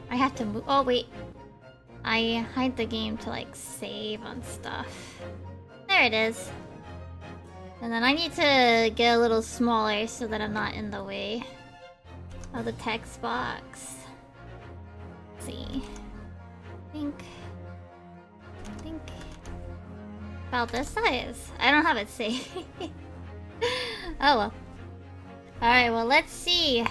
I have to move. Oh, wait. I hide the game to, like, save on stuff. There it is. And then I need to get a little smaller so that I'm not in the way of the text box. Let's see. I think about this size. I don't have it saved. Oh well. Alright, well, let's see.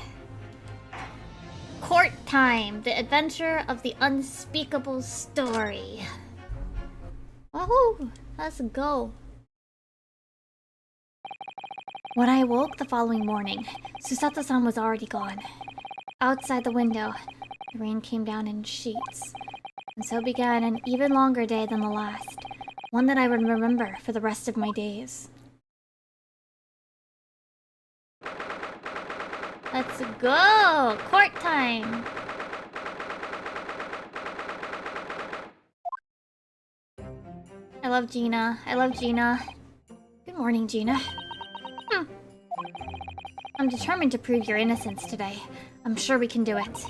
Court time. The adventure of the unspeakable story. Woohoo! Let's go. When I awoke the following morning, Susato-san was already gone. Outside the window, the rain came down in sheets. And so began an even longer day than the last. One that I would remember for the rest of my days. Let's go! Court time! I love Gina. I love Gina. Good morning, Gina. I'm determined to prove your innocence today. I'm sure we can do it.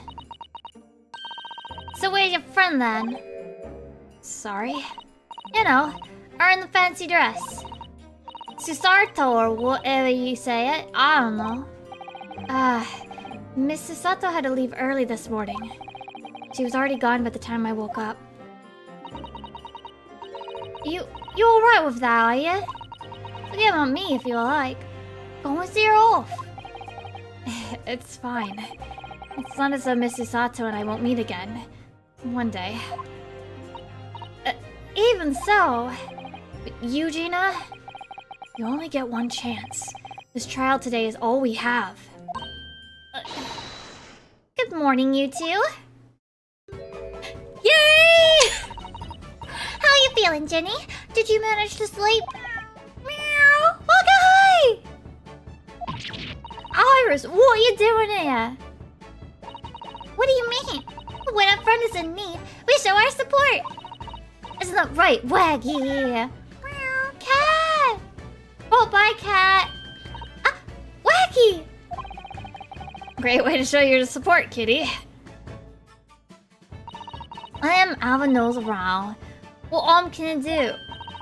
So where's your friend then? Sorry? You know, her in the fancy dress. Susato or whatever you say it. I don't know. Miss Susato had to leave early this morning. She was already gone by the time I woke up. You alright with that, are you? Forget about me if you like. Go and see her off. It's fine. It's not as though Miss Susato and I won't meet again. One day. Even so... But you, Gina? You only get one chance. This trial today is all we have. Good morning, you two. Yay! How you feeling, Jenny? Did you manage to sleep? Meow! Okay! Iris, what are you doing here? What do you mean? When a friend is in need, we show our support. Isn't that right, Waggy? Meow, cat! Oh, bye, cat. Ah, Waggy! Great way to show your support, kitty. I am having nose around. What can I do?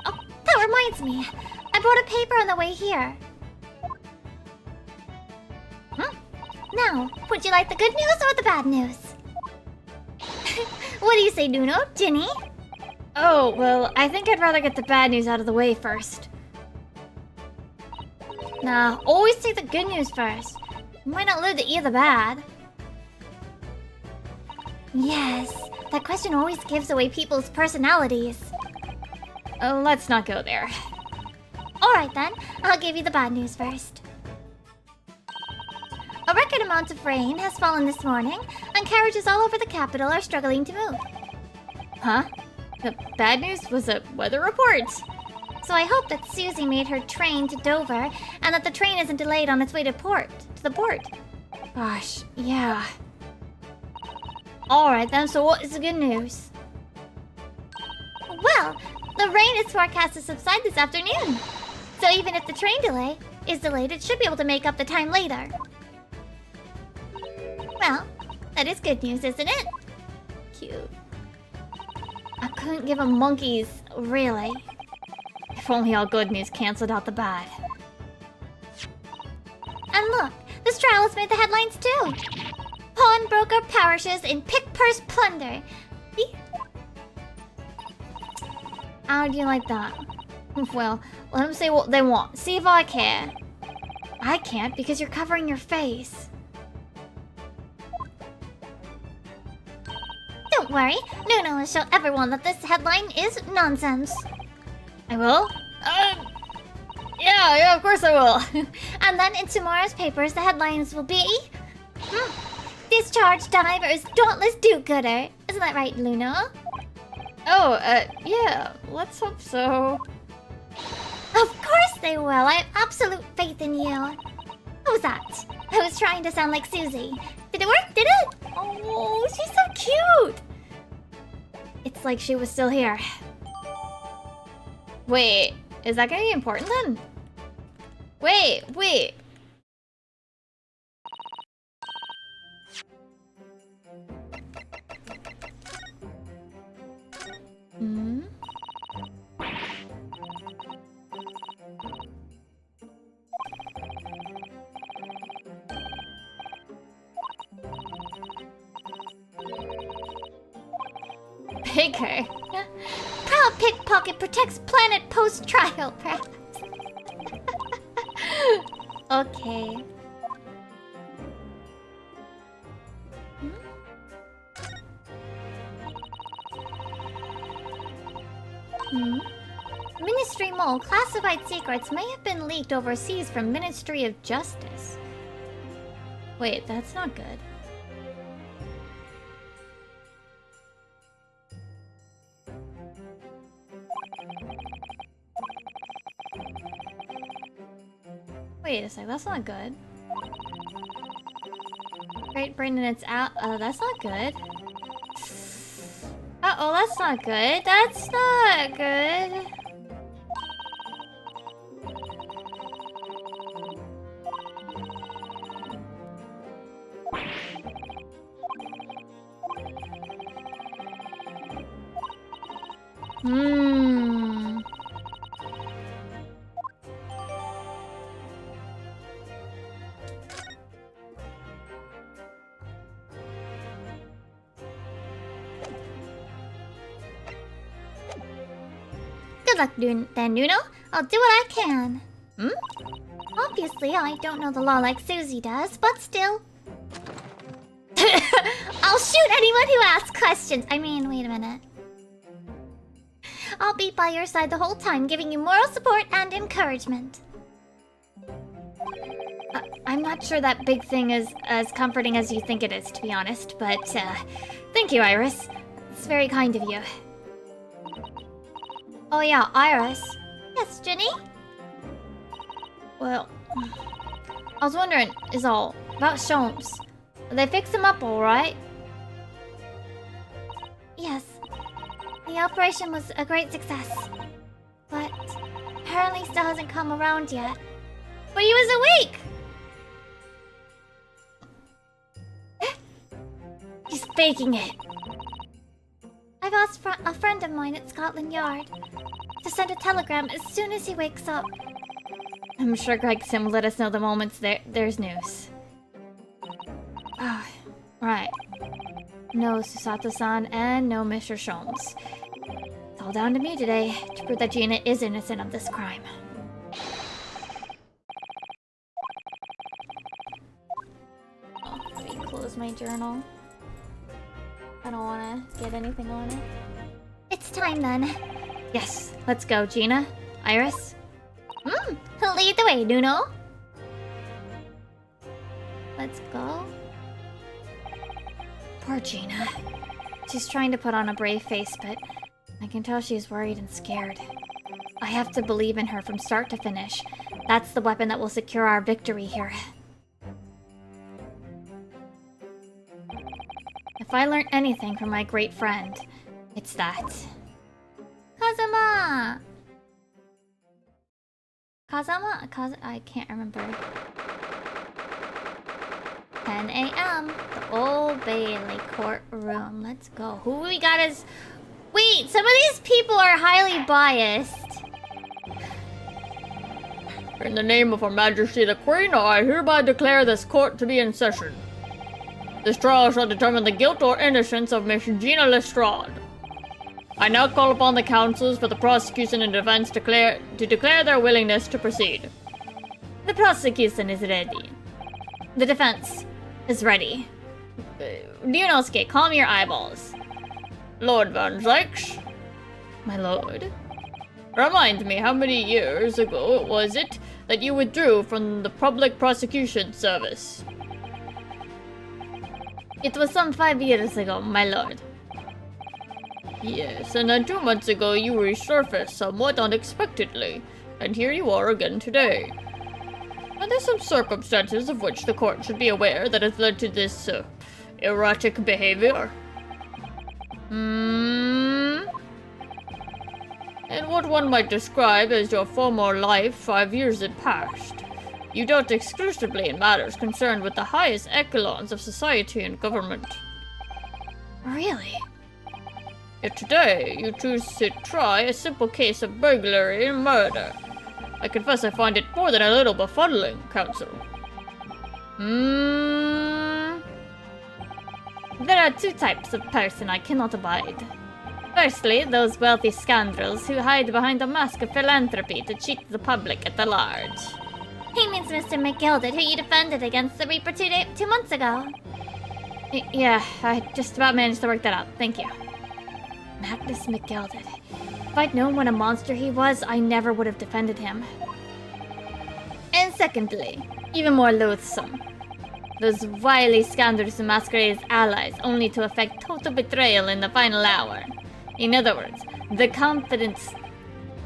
Oh, that reminds me. I brought a paper on the way here. Now, would you like the good news or the bad news? What do you say, Nuno? Ginny? Oh, well, I think I'd rather get the bad news out of the way first. Nah, always take the good news first. You might not live to hear the bad. Yes, that question always gives away people's personalities. Let's not go there. Alright then, I'll give you the bad news first. A record amount of rain has fallen this morning, and carriages all over the capital are struggling to move. Huh? The bad news was a weather report. So I hope that Susie made her train to Dover, and that the train isn't delayed on its way to the port. Gosh, yeah. Alright then, so what is the good news? Well, The rain is forecast to subside this afternoon. So even if the train delay is delayed, it should be able to make up the time later. Well, that is good news, isn't it? Cute. I couldn't give him monkeys, really. If only all good news cancelled out the bad. And look, this trial has made the headlines too. Pawnbroker perishes in pick-purse plunder. See? How do you like that? Well, let them say what they want. See if I care. I can't because you're covering your face. Don't worry, Nuno will show everyone that this headline is nonsense. I will? Yeah, of course I will. And then in tomorrow's papers, the headlines will be... Discharged divers, dauntless do-gooder. Isn't that right, Nuno? Oh, yeah, let's hope so. Of course they will. I have absolute faith in you. What was that? I was trying to sound like Susie. Did it work? Did it? Oh, she's so cute. It's like she was still here. Wait, is that gonna be important then? Wait. Baker. Proud pickpocket protects planet post-trial, perhaps. Okay. Ministry Mole classified secrets may have been leaked overseas from Ministry of Justice. Wait, that's not good. Wait a sec, that's not good. Great Britain and it's out. That's not good. Uh-oh, that's not good. That's not good. Good luck, then, Nuno. I'll do what I can. Obviously, I don't know the law like Susie does, but still. I'll shoot anyone who asks questions. I mean, wait a minute. I'll be by your side the whole time, giving you moral support and encouragement. I'm not sure that big thing is as comforting as you think it is, to be honest, but thank you, Iris. It's very kind of you. Oh yeah, Iris. Yes, Jenny? Well, I was wondering, is all about Sholmes. They fixed him up alright? Yes. The operation was a great success. But apparently still hasn't come around yet. But he was awake! He's faking it. I've asked a friend of mine at Scotland Yard to send a telegram as soon as he wakes up. I'm sure Greg Sim will let us know the moment there's news. Right. No Susato-san and no Mr. Sholmes. It's all down to me today to prove that Gina is innocent of this crime. Oh, let me close my journal. I don't want to get anything on it. It's time then. Yes, let's go, Gina. Iris? Lead the way, Nuno. Let's go. Poor Gina. She's trying to put on a brave face, but I can tell she's worried and scared. I have to believe in her from start to finish. That's the weapon that will secure our victory here. If I learned anything from my great friend, it's that. Kazuma! I can't remember. 10 a.m. The Old Bailey courtroom. Let's go. Who we got as... Wait, some of these people are highly biased. In the name of Her Majesty the Queen, I hereby declare this court to be in session. This trial shall determine the guilt or innocence of Miss Gina Lestrade. I now call upon the counsels for the prosecution and defense to declare their willingness to proceed. The prosecution is ready. The defense is ready. Ryunosuke, calm your eyeballs. Lord Van Zykes? My lord? Remind me, how many years ago was it that you withdrew from the public prosecution service? It was some 5 years ago, my lord. Yes, and then 2 months ago you resurfaced somewhat unexpectedly, and here you are again today. Are there some circumstances of which the court should be aware that has led to this, erratic behavior? Hmm? In what one might describe as your former life 5 years had passed, you dealt exclusively in matters concerned with the highest echelons of society and government. Really? Yet today, you choose to try a simple case of burglary and murder. I confess I find it more than a little befuddling, Counsel. There are 2 types of person I cannot abide. Firstly, those wealthy scoundrels who hide behind a mask of philanthropy to cheat the public at large. He means Mr. McGilded, who you defended against the Reaper 2 months ago. Yeah, I just about managed to work that out. Thank you. Magnus McGilded. If I'd known what a monster he was, I never would have defended him. And secondly, even more loathsome, those wily scoundrels who masquerade as allies only to effect total betrayal in the final hour. In other words, the confident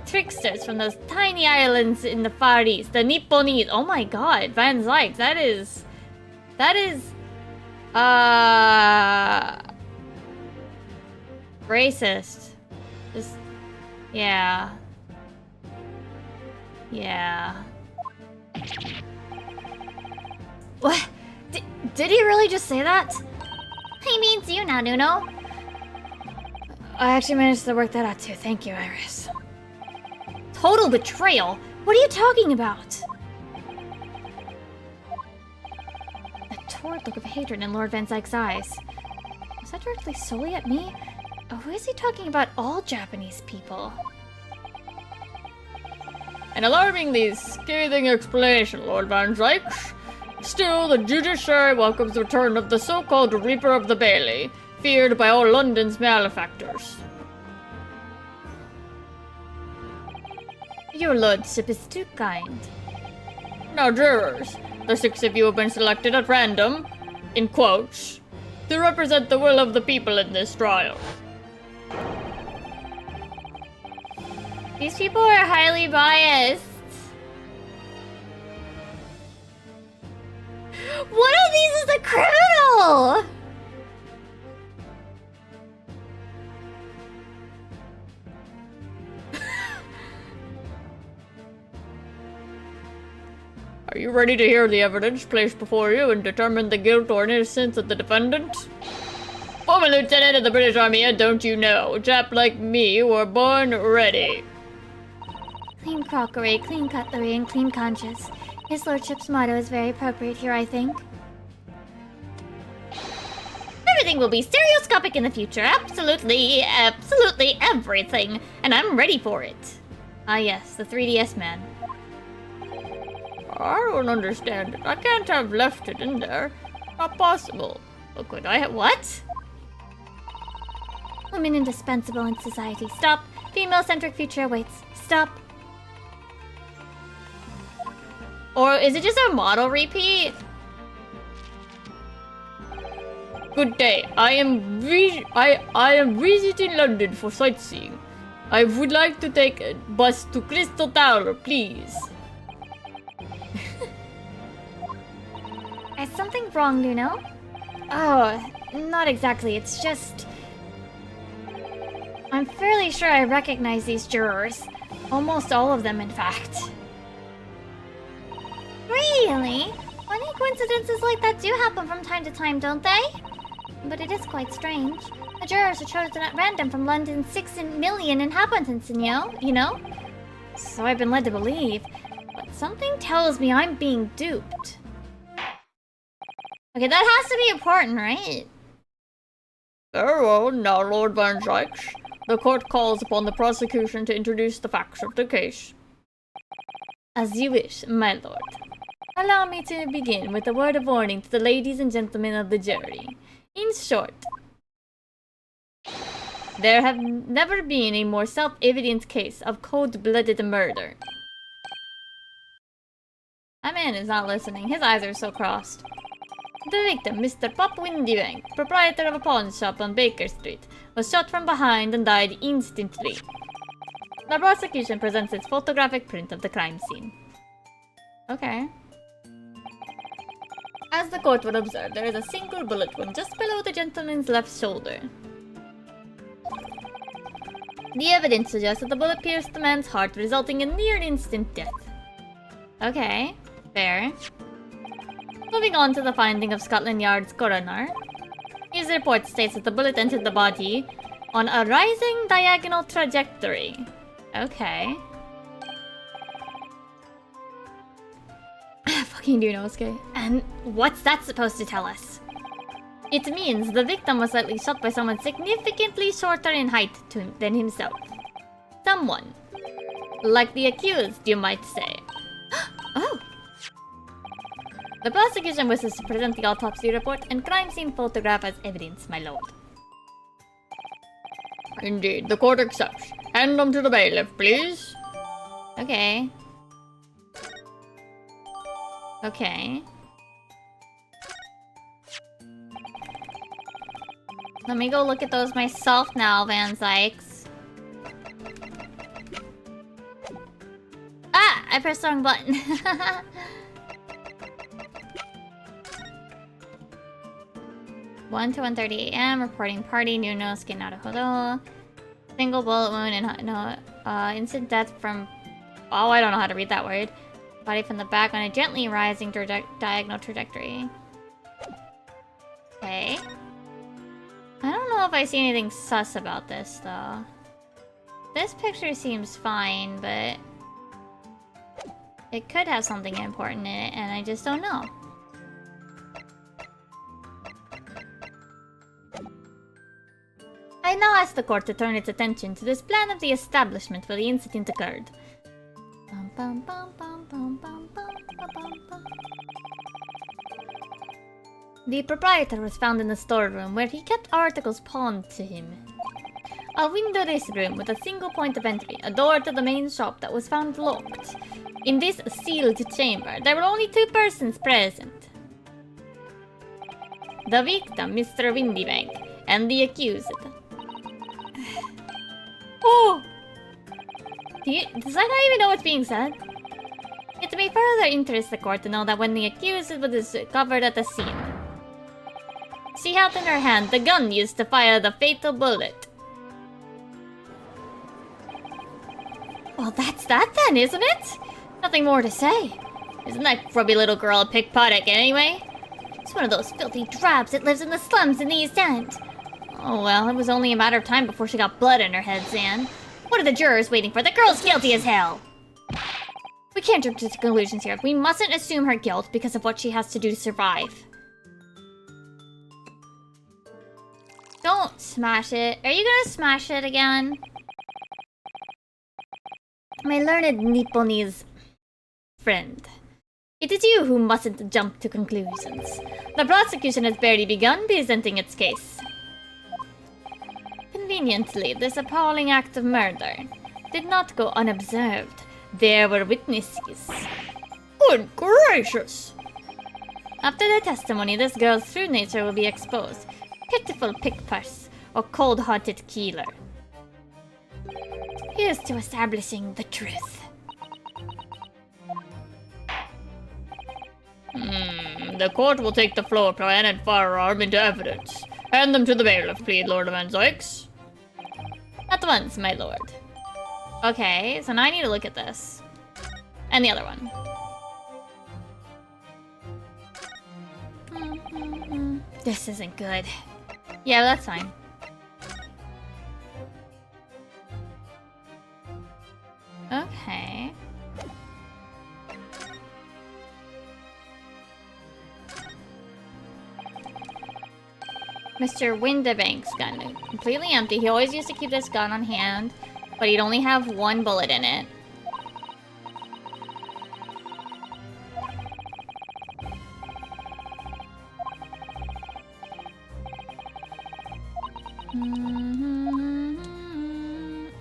tricksters from those tiny islands in the Far East, the Nipponese. Oh my god, Van Zykes, that is... racist. Just... yeah. Yeah. What? Did he really just say that? He means you now, Nuno. I actually managed to work that out too. Thank you, Iris. Total betrayal? What are you talking about? A torrid look of hatred in Lord Van Zykes' eyes. Was that directly solely at me? Or is he talking about all Japanese people? An alarmingly scathing explanation, Lord Van Zykes. Still, the judiciary welcomes the return of the so-called Reaper of the Bailey, feared by all London's malefactors. Your lordship is too kind. Now, jurors, the 6 of you have been selected at random, in quotes, to represent the will of the people in this trial. These people are highly biased. One of these is a criminal! Are you ready to hear the evidence placed before you and determine the guilt or innocence of the defendant? Former lieutenant of the British Army, don't you know? A chap like me were born ready. Clean crockery, clean cutlery, and clean conscience. His lordship's motto is very appropriate here, I think. Everything will be stereoscopic in the future. Absolutely everything. And I'm ready for it. Ah yes, the 3DS man. I don't understand it. I can't have left it in there. Not possible. But could I have what? Women indispensable in society. Stop. Female-centric future awaits. Stop. Or is it just a model repeat? Good day. I am visiting London for sightseeing. I would like to take a bus to Crystal Tower, please. Is something wrong, Nuno? Oh, not exactly. It's just... I'm fairly sure I recognize these jurors. Almost all of them, in fact. Really? Funny coincidences like that do happen from time to time, don't they? But it is quite strange. The jurors are chosen at random from London's 6 million inhabitants, you know? So I've been led to believe. But something tells me I'm being duped. Okay, that has to be important, right? Very well, now, Lord Van Sykes. The court calls upon the prosecution to introduce the facts of the case. As you wish, my lord. Allow me to begin with a word of warning to the ladies and gentlemen of the jury. In short, there have never been a more self-evident case of cold-blooded murder. That man is not listening. His eyes are so crossed. The victim, Mr. Pop Windybank, proprietor of a pawn shop on Baker Street, was shot from behind and died instantly. The prosecution presents its photographic print of the crime scene. Okay. As the court will observe, there is a single bullet wound just below the gentleman's left shoulder. The evidence suggests that the bullet pierced the man's heart, resulting in near-instant death. Okay, fair. Moving on to the finding of Scotland Yard's coroner. His report states that the bullet entered the body on a rising diagonal trajectory. Okay. Fucking Dunosuke. And what's that supposed to tell us? It means the victim was likely shot by someone significantly shorter in height than himself. Someone. Like the accused, you might say. Oh! The prosecution wishes to present the autopsy report and crime scene photograph as evidence, my lord. Indeed, the court accepts. Hand them to the bailiff, please. Okay. Okay. Let me go look at those myself now, Van Sykes. Ah! I pressed the wrong button. 1 to 1:30 a.m. Reporting party. Nunosuke Naruhodo. Single bullet wound and instant death from... Oh, I don't know how to read that word. Body from the back on a gently rising diagonal trajectory. Okay. I don't know if I see anything sus about this, though. This picture seems fine, but... it could have something important in it, and I just don't know. I now ask the court to turn its attention to this plan of the establishment where the incident occurred. The proprietor was found in the storeroom where he kept articles pawned to him. A windowless room with a single point of entry, a door to the main shop that was found locked. In this sealed chamber, there were only 2 persons present. The victim, Mr. Windybank, and the accused. Oh! Does that guy even know what's being said? It may further interest the court to know that when the accused was discovered at the scene, she held in her hand the gun used to fire the fatal bullet. Well, that's that then, isn't it? Nothing more to say. Isn't that grubby little girl a pickpocket anyway? It's one of those filthy drabs that lives in the slums in the East End. Oh well, it was only a matter of time before she got blood in her head, Zan. What are the jurors waiting for? The girl's guilty as hell! We can't jump to conclusions here. We mustn't assume her guilt because of what she has to do to survive. Don't smash it. Are you gonna smash it again? My learned Nipponese friend. It is you who mustn't jump to conclusions. The prosecution has barely begun presenting its case. Conveniently, this appalling act of murder did not go unobserved. There were witnesses. Good gracious! After their testimony, this girl's true nature will be exposed. Pitiful pickpurse or cold-hearted killer. Here's to establishing the truth. The court will take the floor plan and firearm into evidence. Hand them to the bailiff, please, Lord Van Sykes. At once, my lord. Okay, so now I need to look at this. And the other one. This isn't good. Yeah, that's fine. Okay. Mr. Windibank's gun. Completely empty. He always used to keep this gun on hand, but he'd only have one bullet in it.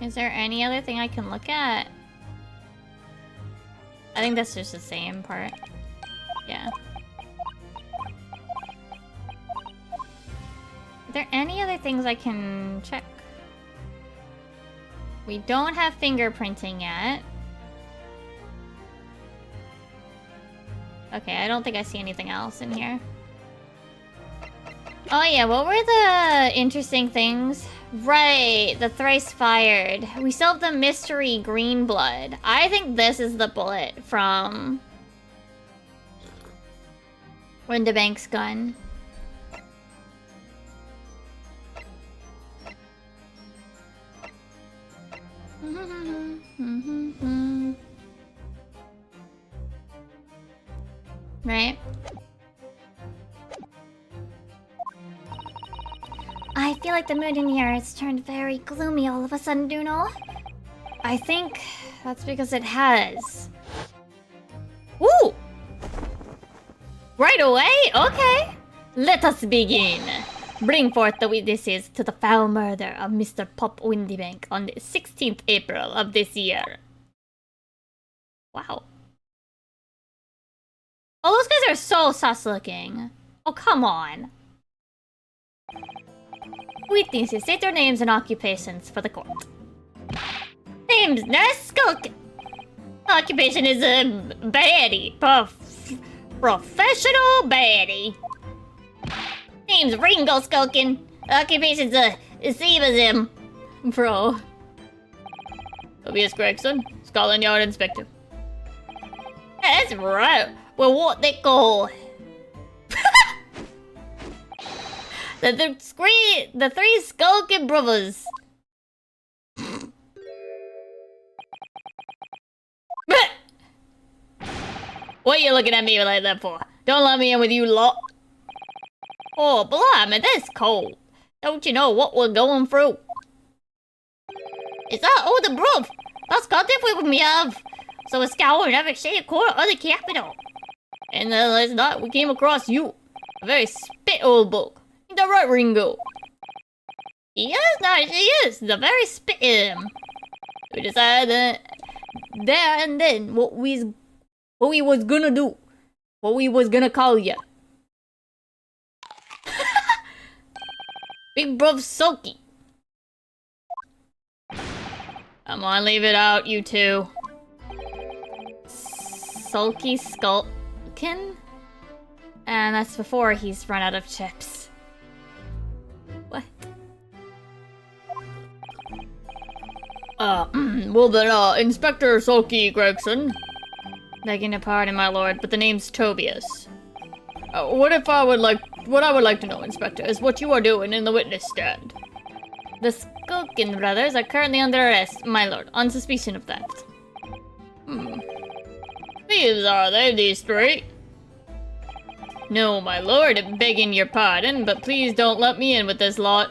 Is there any other thing I can look at? I think that's just the same part. Yeah. Are there any other things I can check? We don't have fingerprinting yet. Okay, I don't think I see anything else in here. Oh yeah, what were the interesting things? Right, the thrice fired. We still have the mystery green blood. I think this is the bullet from Windibank's gun. Right? I feel like the mood in here has turned very gloomy all of a sudden, Duno. I think that's because it has. Ooh! Right away? Okay. Let us begin. Bring forth the witnesses to the foul murder of Mr. Pop Windibank on the 16th April of this year. Wow. Oh, those guys are so sus looking. Oh, come on. Witnesses, state their names and occupations for the court. Name's Nurse Skulk. Occupation is a baddie. Professional baddie. Name's Ringo Skulkin. Occupation's a Sebazim. Bro. Tobias Gregson, Scotland Yard Inspector. That's right. Well, what they call the three Skulkin brothers. What are you looking at me like that for? Don't let me in with you lot. Oh, blimey, that's cold. Don't you know what we're going through? Is that all the bruv? That's got different with me of. So we're scouring every shade corner of the capital. And then last night we came across you. A very spit old book. Ain't that right, Ringo? He is the very spit in him. We decided that there and then what we was gonna do. What we was gonna call ya. Big bruv Sulky. Come on, leave it out, you two. Sulky Skulkin? And that's before he's run out of chips. What? Well then, Inspector Sulky Gregson. Begging your pardon, my lord, but the name's Tobias. What I would like to know, Inspector, is what you are doing in the witness stand. The Skulkin brothers are currently under arrest, my lord, on suspicion of theft. Thieves are they, these three? No, my lord, begging your pardon, but please don't let me in with this lot.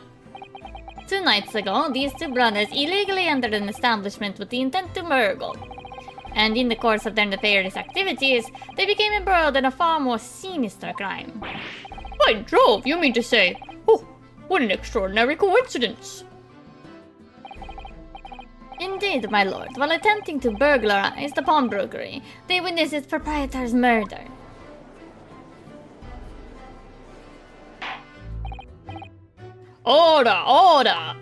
2 nights ago, these two brothers illegally entered an establishment with the intent to burgle. And in the course of their nefarious activities, they became embroiled in a far more sinister crime. By Jove, you mean to say... Oh, what an extraordinary coincidence. Indeed, my lord. While attempting to burglarize the pawnbrokery, they witnessed its proprietor's murder. Order, order!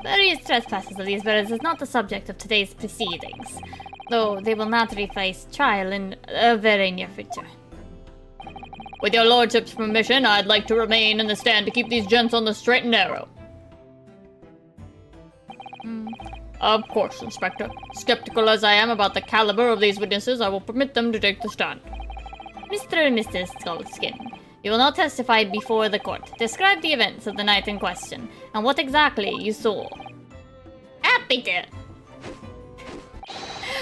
Various trespasses of these brothers is not the subject of today's proceedings, though they will naturally face trial in a very near future. With your lordship's permission, I'd like to remain in the stand to keep these gents on the straight and narrow. Of course, Inspector. Skeptical as I am about the caliber of these witnesses, I will permit them to take the stand. Mr. and Mrs. Skullskin, you will now testify before the court. Describe the events of the night in question, and what exactly you saw. Happy to!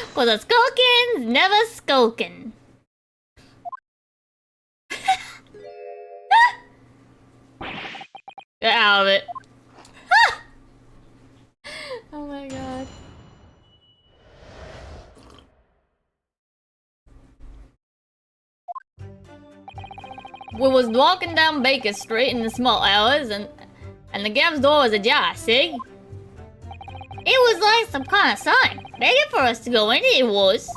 For the Skulkins never skulkin'. Get out of it. Oh my god. We was walking down Baker Street in the small hours, and the Gav's door was ajar, see? It was like some kind of sign, begging for us to go in, it was.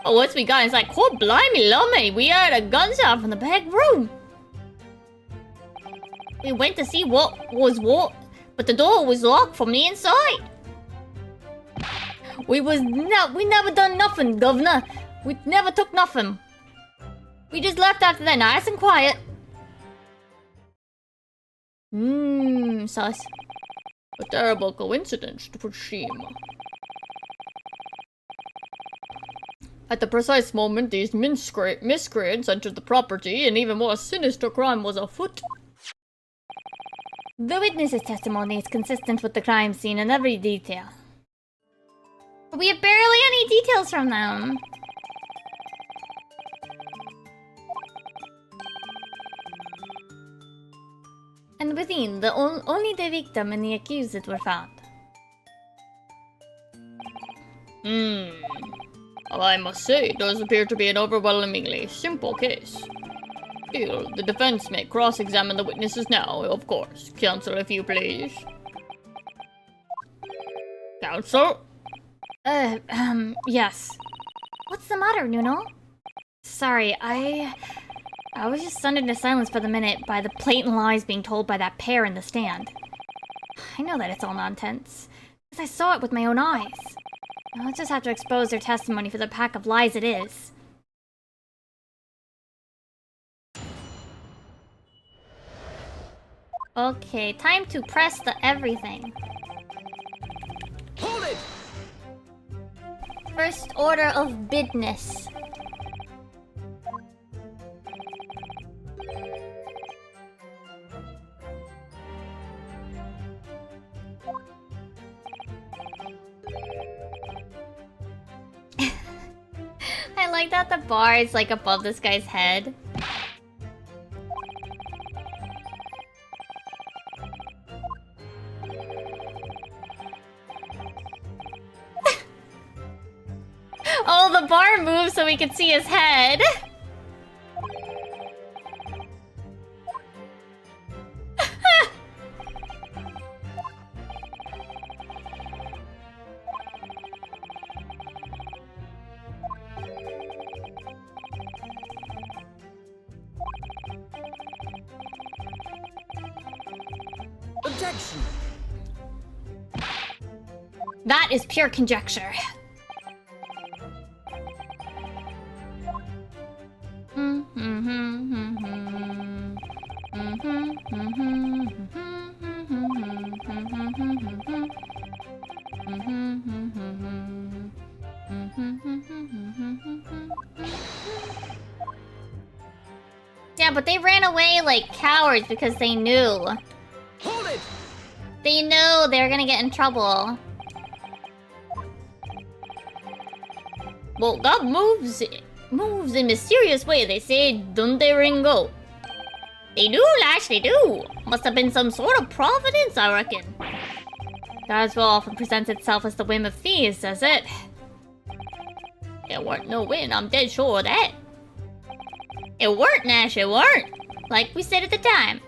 Oh, once we got inside, oh blimey lummy, we heard a gunshot from the back room. We went to see what was what, but the door was locked from the inside. We never done nothing, governor. We never took nothing. We just left after that, nice and quiet. Sus. A terrible coincidence to seem. At the precise moment these miscreants entered the property, an even more sinister crime was afoot. The witness's testimony is consistent with the crime scene in every detail. But we have barely any details from them. And within, only the victim and the accused were found. Well, I must say, it does appear to be an overwhelmingly simple case. Still, the defense may cross-examine the witnesses now, of course. Counsel, if you please. Counsel? Yes. What's the matter, Nuno? Sorry, I was just stunned into silence for the minute by the blatant lies being told by that pair in the stand. I know that it's all nonsense, because I saw it with my own eyes. I'll just have to expose their testimony for the pack of lies it is. Okay, time to press the everything. Hold it! First order of business. I like that the bar is like above this guy's head. Oh, the bar moves so we can see his head. Objection! That is pure conjecture. Yeah, but they ran away like cowards because they knew. Hold it! They knew they were gonna get in trouble. Well, God moves in mysterious way, they say, don't they, Ringo? They do, Lash, they do. Must have been some sort of providence, I reckon. God's will often presents itself as the whim of thieves, does it? It weren't no win, I'm dead sure of that. It weren't, Nash, it weren't. Like we said at the time.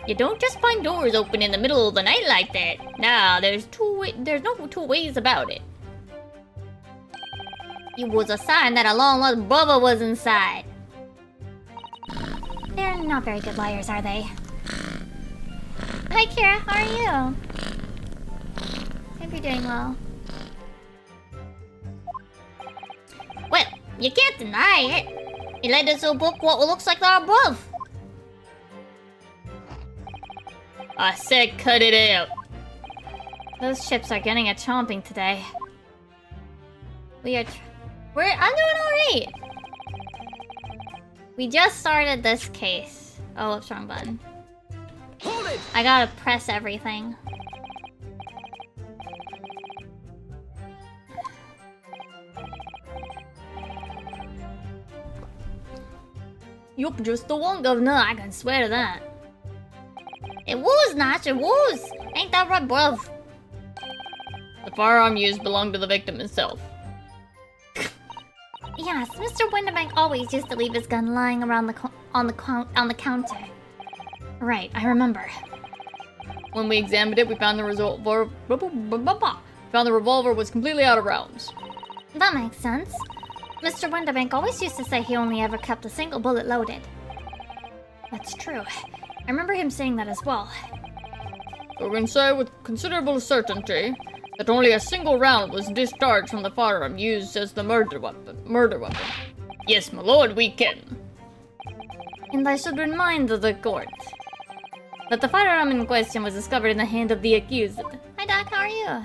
You don't just find doors open in the middle of the night like that. Nah, there's no two ways about it. It was a sign that a long-lost brother was inside. They're not very good liars, are they? Hi, Kira. How are you? Hope you're doing well. Well, you can't deny it. It led us to a book what looks like our above. I said cut it out. Those chips are getting a chomping today. I'm doing alright! We just started this case. Oh, whoops, wrong button. Hold it! I gotta press everything. Yup, just the one, Governor. I can swear to that. It was, Notch, it was! Ain't that right, bruv? The firearm used belonged to the victim himself. Yes, Mr. Winterbank always used to leave his gun lying around on the counter. Right, I remember. When we examined it, we found the revolver was completely out of rounds. That makes sense. Mr. Winterbank always used to say he only ever kept a single bullet loaded. That's true. I remember him saying that as well. We can say with considerable certainty that only a single round was discharged from the firearm used as the murder weapon. Yes, my lord, we can. And I should remind the court that the firearm in question was discovered in the hand of the accused. Hi, Doc, how are you?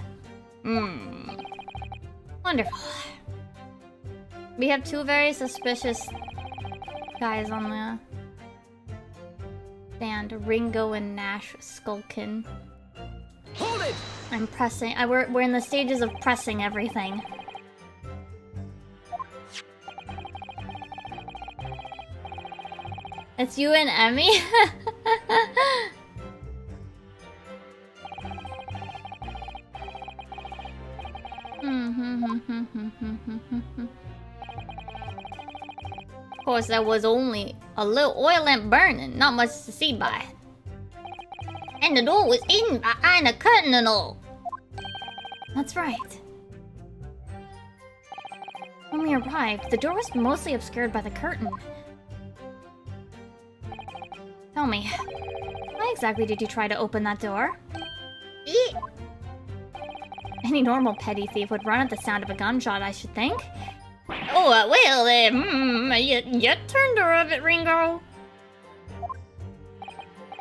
Wonderful. We have two very suspicious guys on the stand. Ringo and Nash Skulkin. Hold it! I'm pressing. We're in the stages of pressing everything. It's you and Emmy? Of course, there was only a little oil lamp burning, not much to see by. And the door was hidden behind a curtain and all. That's right. When we arrived, the door was mostly obscured by the curtain. Tell me, why exactly did you try to open that door? Any normal petty thief would run at the sound of a gunshot, I should think. Oh, well, you turned her of it, Ringo.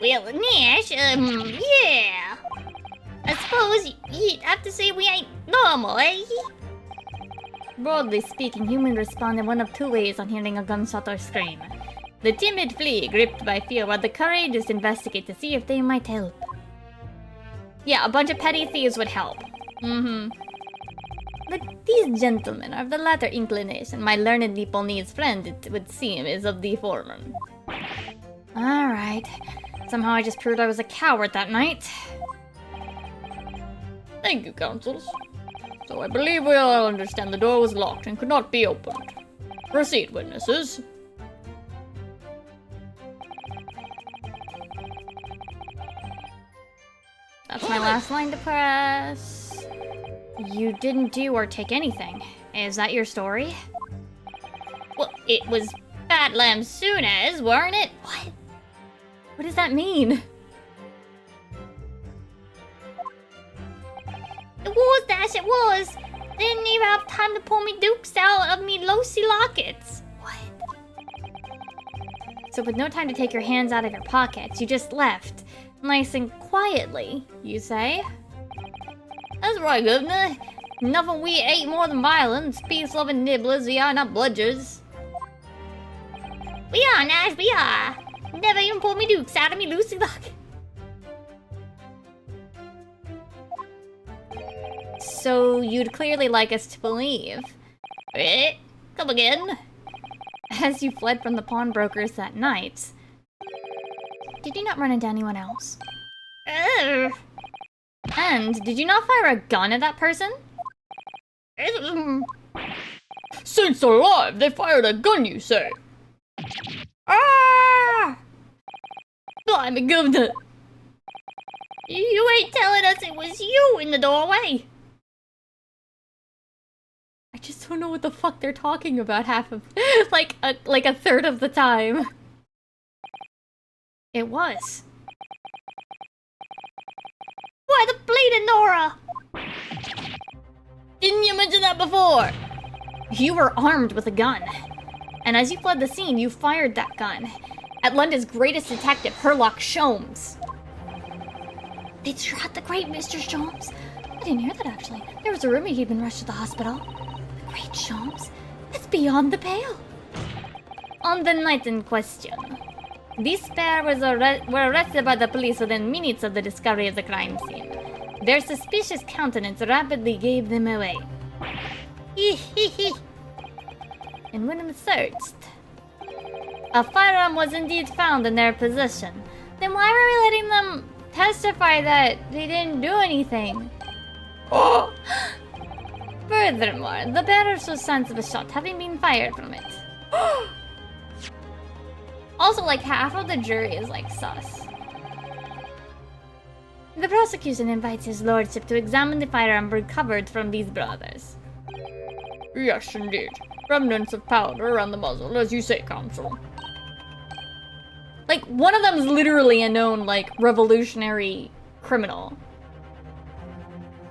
Well, Nash, yeah. I suppose you'd have to say we ain't normal, eh? Broadly speaking, humans respond in one of two ways on hearing a gunshot or scream. The timid flee, gripped by fear, while the courageous investigate to see if they might help. Yeah, a bunch of petty thieves would help. But these gentlemen are of the latter inclination. My learned Nipponese friend, it would seem, is of the former. Alright. Somehow I just proved I was a coward that night. Thank you, counsels. So I believe we all understand the door was locked and could not be opened. Proceed, witnesses. That's my last line to press. You didn't do or take anything. Is that your story? Well, it was Badlam soon as, weren't it? What? What does that mean? It was, Dash, it was! Didn't even have time to pull me dukes out of me lousy lockets. What? So with no time to take your hands out of your pockets, you just left. Nice and quietly, you say? That's right, Governor. Nothing we ain't more than violence. Peace-loving nibblers, we are not bludgers. We are, Nash, we are. Never even pulled me dukes out of me loosey locket. So you'd clearly like us to believe. Eh? Come again? As you fled from the pawnbrokers that night, did you not run into anyone else? And did you not fire a gun at that person? Saints alive! They fired a gun, you say? Ah! Blimey, Governor! You ain't telling us it was you in the doorway! I just don't know what the fuck they're talking about half of... like a third of the time. It was. Why the bleeding Nora? Didn't you mention that before? You were armed with a gun. And as you fled the scene, you fired that gun at London's greatest detective, Herlock Sholmes. They shot the great Mr. Sholmes? I didn't hear that, actually. There was a rumor he'd been rushed to the hospital. The great Shams? That's beyond the pale. On the night in question, these pair were arrested by the police within minutes of the discovery of the crime scene. Their suspicious countenance rapidly gave them away. And when searched, a firearm was indeed found in their possession. Then why were we letting them testify that they didn't do anything? Furthermore, the bearer showed signs of a shot having been fired from it. Also, like, half of the jury is, like, sus. The prosecution invites his lordship to examine the firearm recovered from these brothers. Yes, indeed. Remnants of powder around the muzzle, as you say, Counsel. Like, one of them is literally a known, like, revolutionary criminal.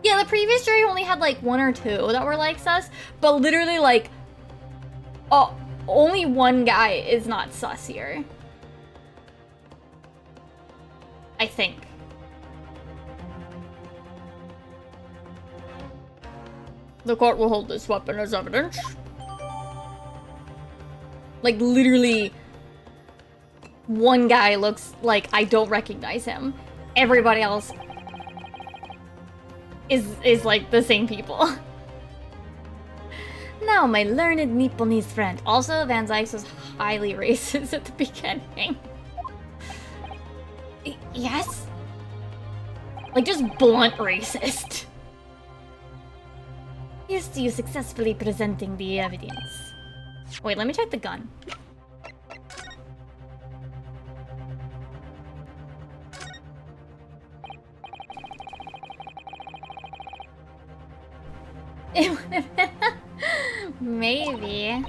Yeah, the previous jury only had, like, 1 or 2 that were, like, sus. But literally, like, only one guy is not sus here. I think. The court will hold this weapon as evidence. Like, literally, one guy looks like I don't recognize him. Everybody else is like the same people. Now, my learned Nipponese friend. Also, Van Zykes was highly racist at the beginning. Yes? Like, just blunt racist. Here's to you successfully presenting the evidence. Wait, let me check the gun. It would have been... Maybe.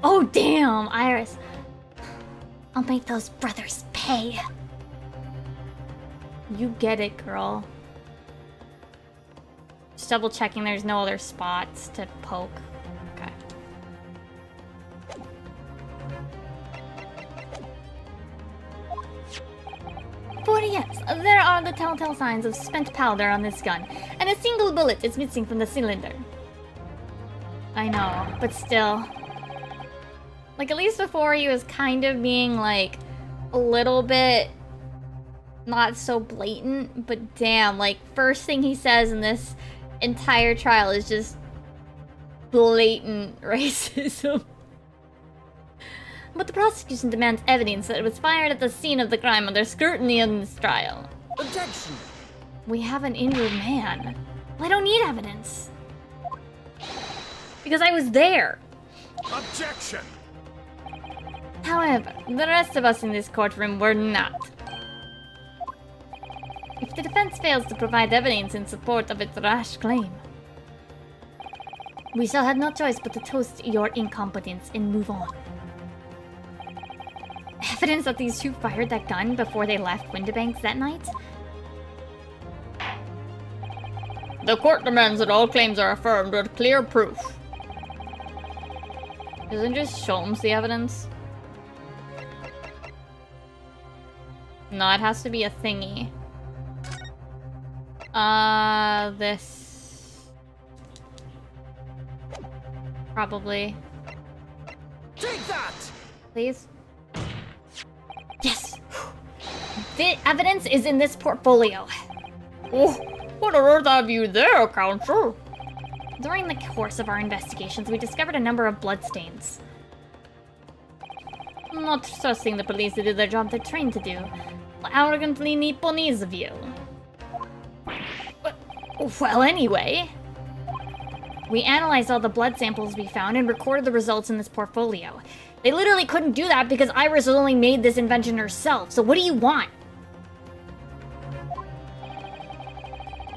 Oh, damn, Iris. I'll make those brothers pay. You get it, girl. Just double checking there's no other spots to poke. Okay. But yes, there are the telltale signs of spent powder on this gun, and a single bullet is missing from the cylinder. I know, but still. Like, at least before he was kind of being, like, a little bit not so blatant, but damn, like, first thing he says in this entire trial is just blatant racism. But the prosecution demands evidence that it was fired at the scene of the crime under scrutiny in this trial. Objection! We have an injured man. Well, I don't need evidence. Because I was there. Objection! However, the rest of us in this courtroom were not. If the defense fails to provide evidence in support of its rash claim, we shall have no choice but to toast your incompetence and move on. Evidence that these two fired that gun before they left Windibanks that night? The court demands that all claims are affirmed with clear proof. Isn't just Sholmes the evidence? No, it has to be a thingy. This... Probably. Take that! Please? Yes! The evidence is in this portfolio. Oh, what on earth have you there, Counsel? During the course of our investigations, we discovered a number of bloodstains. Not trusting the police to do their job they're trained to do. Arrogantly Nipponese of you. Well, anyway. We analyzed all the blood samples we found and recorded the results in this portfolio. They literally couldn't do that because Iris only made this invention herself, so what do you want?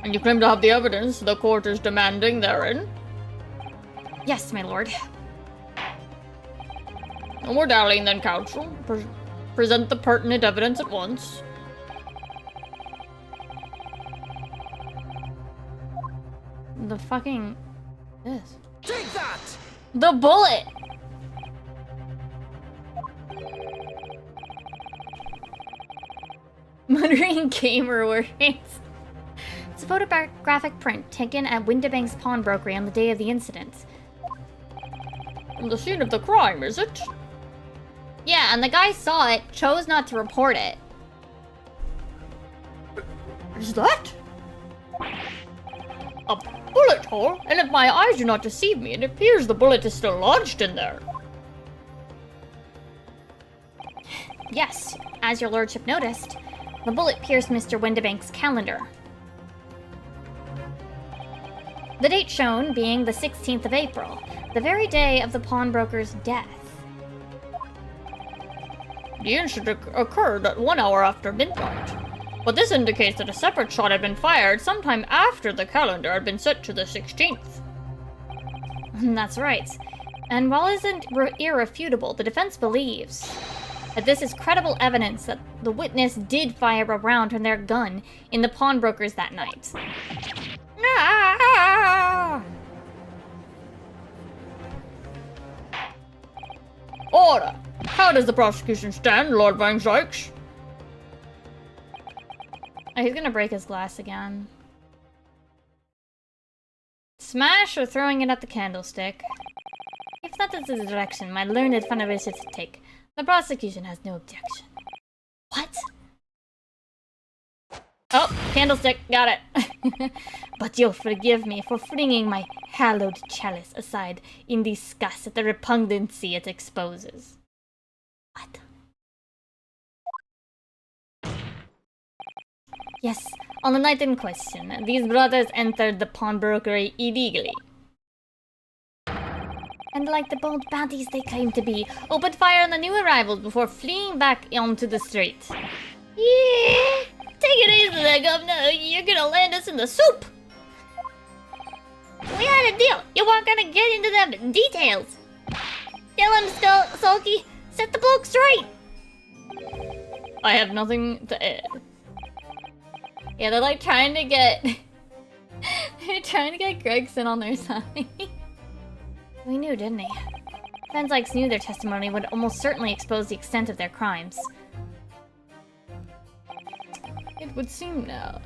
And you claim to have the evidence the court is demanding therein? Yes, my lord. No more dallying then, Counsel. Present the pertinent evidence at once. The fucking... This. Take that! The bullet! Muttering gamer words. It's a photographic print taken at Windibank's pawnbrokery on the day of the incident. From the scene of the crime, is it? Yeah, and the guy saw it, chose not to report it. Is that? A bullet hole? And if my eyes do not deceive me, it appears the bullet is still lodged in there. Yes, as your lordship noticed, the bullet pierced Mr. Windibank's calendar. The date shown being the 16th of April, the very day of the pawnbroker's death. The incident occurred at 1 hour after midnight. But this indicates that a separate shot had been fired sometime after the calendar had been set to the 16th. That's right. And while it isn't irrefutable, the defense believes that this is credible evidence that the witness did fire a round from their gun in the pawnbrokers that night. Order! How does the prosecution stand, Lord Van Sykes? Oh, he's gonna break his glass again. Smash or throwing it at the candlestick? If that is the direction my learned friend wishes to take, the prosecution has no objection. What? Oh, candlestick, got it. But you'll forgive me for flinging my hallowed chalice aside in disgust at the repugnancy it exposes. What? Yes, on the night in question, these brothers entered the pawnbrokery illegally. And like the bold baddies they claim to be, opened fire on the new arrivals before fleeing back onto the street. Yeah! Take it easy there, Governor. You're gonna land us in the soup! We had a deal. You weren't gonna get into them details. Tell him, Sulky. Set the bloke straight. I have nothing to add. Yeah, they're like trying to get... they're trying to get Gregson on their side. We knew, didn't he? Van Sykes knew their testimony would almost certainly expose the extent of their crimes. It would seem now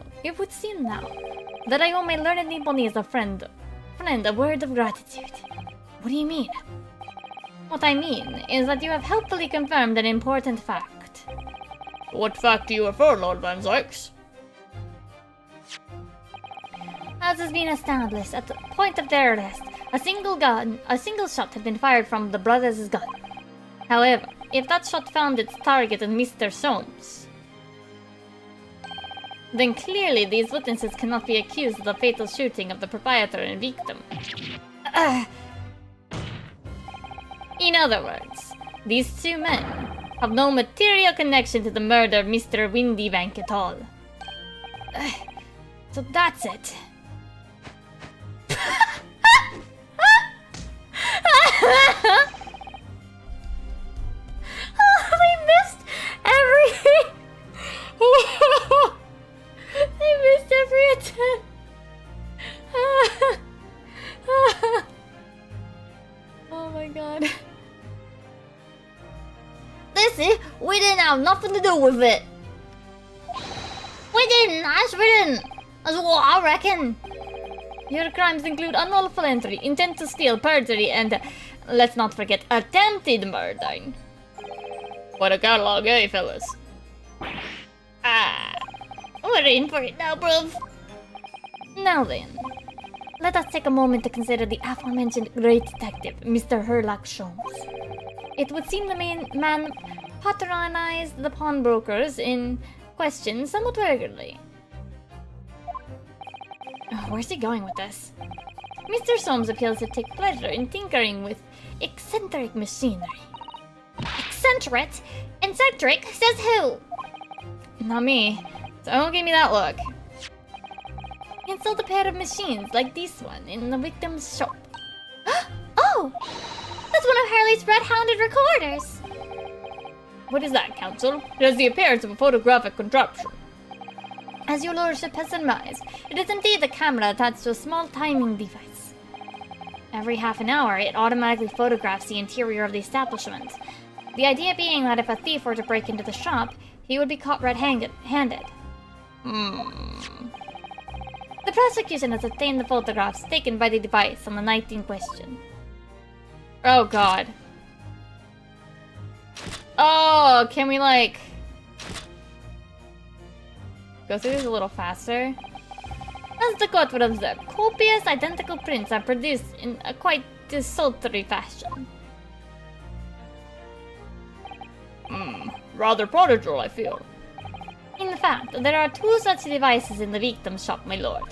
that I owe my learned Nibonese a friend, a word of gratitude. What do you mean? What I mean is that you have helpfully confirmed an important fact. What fact do you refer, Lord Van Sykes? As has been established at the point of their arrest, a single shot had been fired from the brothers' gun. However, if that shot found its target in Mr. Soames, then clearly these witnesses cannot be accused of the fatal shooting of the proprietor and victim. In other words, these two men have no material connection to the murder of Mr. Windibank at all. So that's it. Oh, they missed every... they missed every attempt. Oh my god. Listen, we didn't have nothing to do with it. We didn't, I swear we didn't. That's what I reckon. Your crimes include unlawful entry, intent to steal, perjury, and, let's not forget, attempted murder. What a catalog, eh, fellas? We're in for it now, bruv. Now then, let us take a moment to consider the aforementioned great detective, Mr. Herlock Sholmes. It would seem the man patronized the pawnbrokers in question somewhat regularly. Where's he going with this? Mr. Soames appears to take pleasure in tinkering with eccentric machinery. Eccentric? Eccentric? Says who? Not me. So don't give me that look. He installed a pair of machines like this one in the victim's shop. Oh! That's one of Harley's red-hounded recorders! What is that, Counsel? It has the appearance of a photographic contraption. As your lordship has surmised, it is indeed a camera attached to a small timing device. Every half an hour, it automatically photographs the interior of the establishment. The idea being that if a thief were to break into the shop, he would be caught red-handed. The prosecution has obtained the photographs taken by the device on the night in question. Oh god. Oh, can we like... go through this a little faster? As the court would observe, copious identical prints are produced in a quite desultory fashion. Rather prodigal, I feel. In fact, there are 2 such devices in the victim's shop, my lord.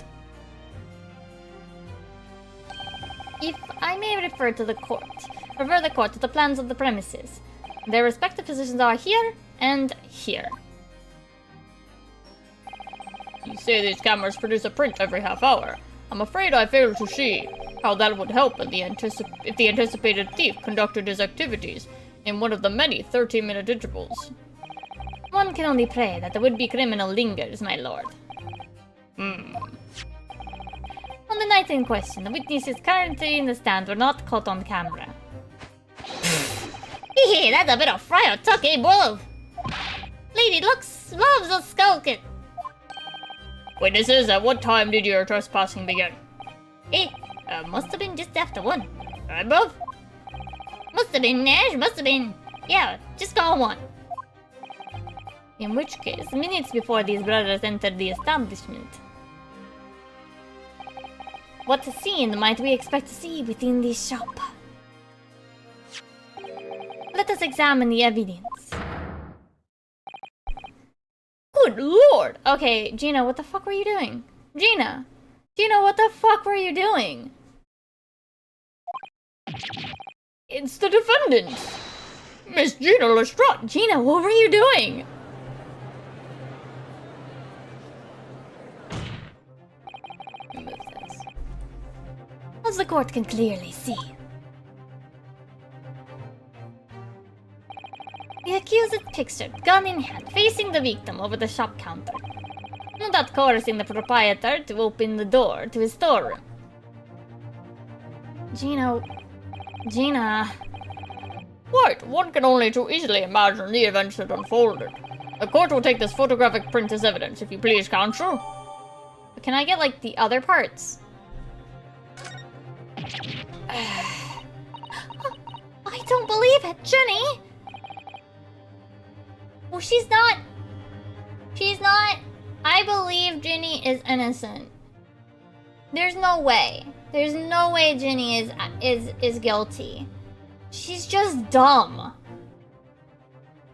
If I may refer the court to the plans of the premises. Their respective positions are here and here. You say these cameras produce a print every half hour. I'm afraid I fail to see how that would help if the anticipated thief conducted his activities in one of the many 30-minute intervals. One can only pray that the would-be criminal lingers, my lord. Hmm. On the night in question, the witnesses currently in the stand were not caught on camera. Hehe, that's a bit of friar tuck, eh, bro? Lady loves a skulking. Witnesses, at what time did your trespassing begin? Must have been just after 1. Above? Must have been, Nash, must have been. Yeah, just gone 1. In which case, minutes before these brothers entered the establishment. What scene might we expect to see within this shop? Let us examine the evidence. Good lord! Okay, Gina, what the fuck were you doing? Gina, what the fuck were you doing? It's the defendant! Miss Gina Lestrade! Gina, what were you doing? Remove this. As the court can clearly see, the accused is pictured, gun in hand, facing the victim over the shop counter, no doubt coercing the proprietor to open the door to his storeroom. Gina... Right, one can only too easily imagine the events that unfolded. The court will take this photographic print as evidence, if you please, counsel. Can I get, like, the other parts? I don't believe it, Jenny! Well, she's not... I believe Ginny is innocent. There's no way. There's no way Ginny is guilty. She's just dumb.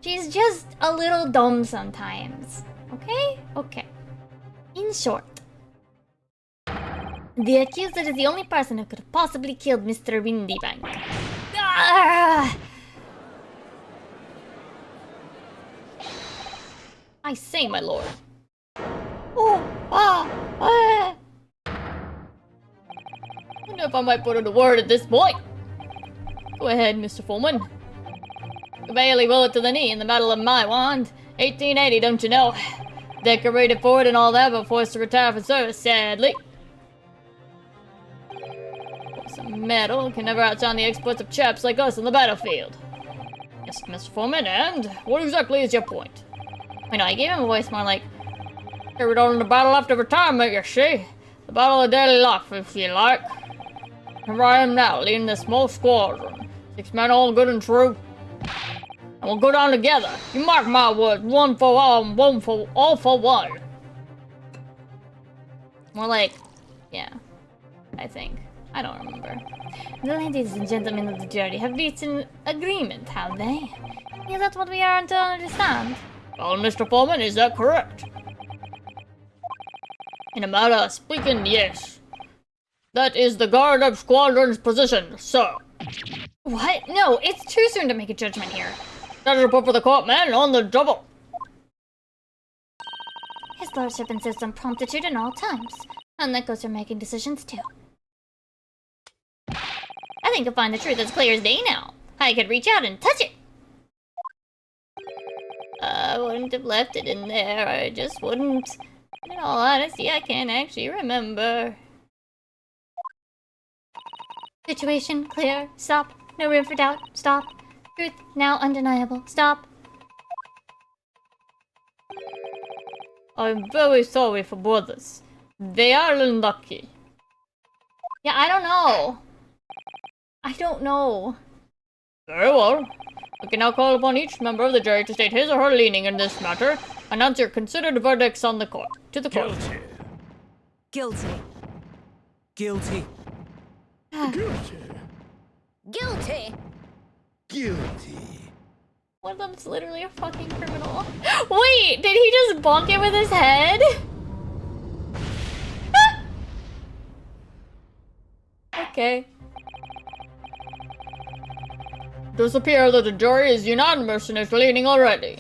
She's just a little dumb sometimes. Okay? Okay. In short, the accused is the only person who could have possibly killed Mr. Windybank. Ah! I say, my lord. I don't know if I might put in a word at this point. Go ahead, Mr. Foreman. The Bailey bullet to the knee in the Battle of Maiwand. 1880, don't you know? Decorated for it and all that, but forced to retire from service, sadly. Some metal can never outshine the exploits of chaps like us on the battlefield. Yes, Mr. Foreman, and what exactly is your point? know, I gave him a voice more like... Carried on in the battle after retirement, you see. The battle of daily life, if you like. Here I am now, leading this small squadron. 6 men all good and true. And we'll go down together. You mark my words, 1 for all and 1 for all for one. More like... yeah. I think. I don't remember. The ladies and gentlemen of the jury have reached an agreement, have they? Is that what we are to understand? Well, Mr. Foreman, is that correct? In a manner of speaking, yes. That is the guard of squadron's position, sir. What? No, it's too soon to make a judgment here. That is a report for the court, man, on the double. His lordship insists on promptitude in all times, and that goes for making decisions too. I think you'll find the truth as clear as day now. I could reach out and touch it. I wouldn't have left it in there, I just wouldn't. In all honesty, I can't actually remember. Situation clear. Stop. No room for doubt. Stop. Truth now undeniable. Stop. I'm very sorry for brothers. They are unlucky. Yeah, I don't know. I don't know. Very well. I can now call upon each member of the jury to state his or her leaning in this matter. Announce your considered verdicts on the court. To the court. Guilty. Guilty. Guilty. Guilty. Guilty. One of them's literally a fucking criminal. Wait, did he just bonk it with his head? Okay. It does appear that the jury is unanimous in its leaning already.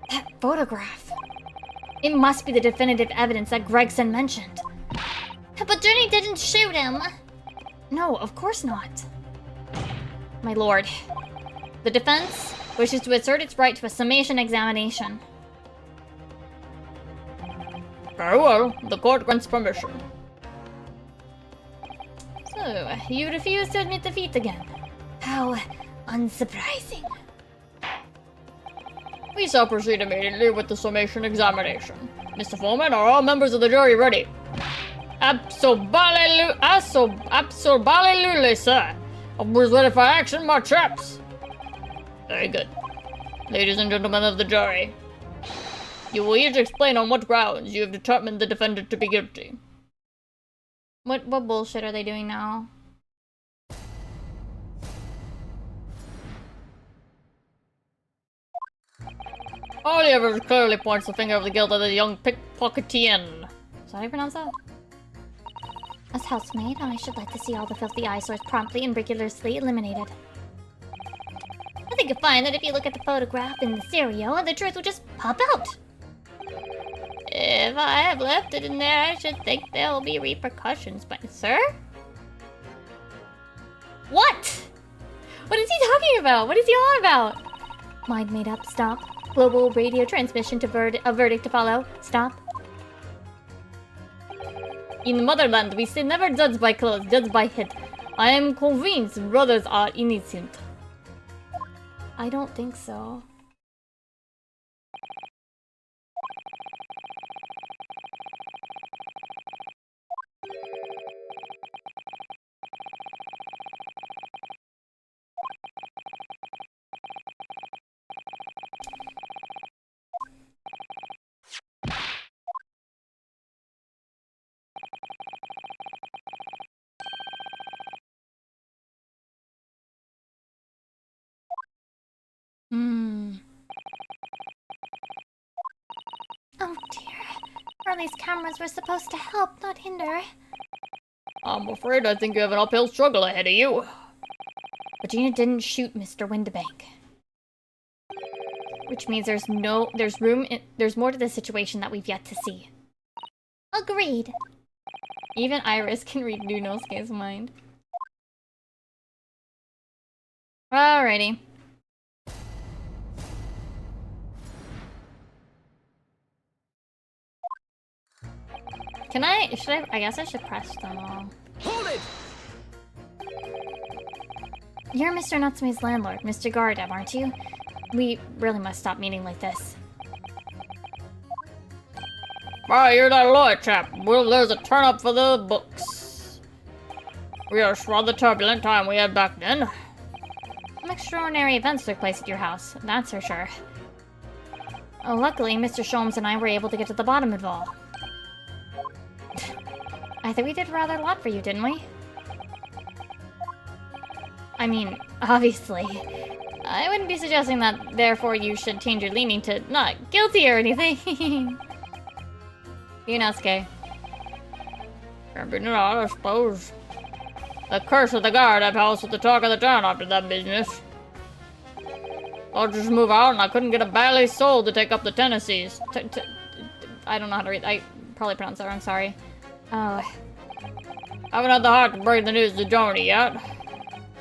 That photograph. It must be the definitive evidence that Gregson mentioned. But Journey didn't shoot him. No, of course not. My lord, the defense wishes to assert its right to a summation examination. Very well. The court grants permission. So, you refuse to admit defeat again. How unsurprising. We shall proceed immediately with the summation examination. Mr. Foreman, are all members of the jury ready? Absolutely, sir. We're ready for action, my chaps. Very good. Ladies and gentlemen of the jury, you will each explain on what grounds you have determined the defendant to be guilty. What bullshit are they doing now? Oliver clearly points the finger of the guilt at the young pickpocketian. Is that how you pronounce that? As housemaid, I should like to see all the filthy eyesores promptly and rigorously eliminated. I think you'll find that if you look at the photograph in the stereo, the truth will just pop out. If I have left it in there, I should think there will be repercussions, but sir? What? What is he talking about? What is he on about? Mind made up, stop. Global radio transmission to a verdict to follow, stop. In motherland, we say never judge by clothes, judge by head. I am convinced brothers are innocent. I don't think so. Oh dear. Harley's cameras were supposed to help, not hinder. I'm afraid I think you have an uphill struggle ahead of you. But Gina didn't shoot Mr. Windibank. Which means there's more to the situation that we've yet to see. Agreed. Even Iris can read Nunosuke's mind. Alrighty. I guess I should press them all. Hold it! You're Mr. Natsume's landlord, Mr. Gardeb, aren't you? We really must stop meeting like this. Ah, you're that lawyer chap. Well, there's a turn-up for the books. We are rather turbulent time we had back then. Some extraordinary events took place at your house, that's for sure. Oh, luckily, Mr. Sholmes and I were able to get to the bottom of it all. I think we did rather a lot for you, didn't we? I mean, obviously. I wouldn't be suggesting that, therefore, you should change your leaning to not guilty or anything. Yunosuke. Can't be denied, I suppose. The curse of the Gardeb house was the talk of the town after that business. I'll just move out and I couldn't get a bally soul to take up the Tennessees. I don't know how to read. I probably pronounced that wrong, sorry. Oh. I haven't had the heart to break the news to Joni yet.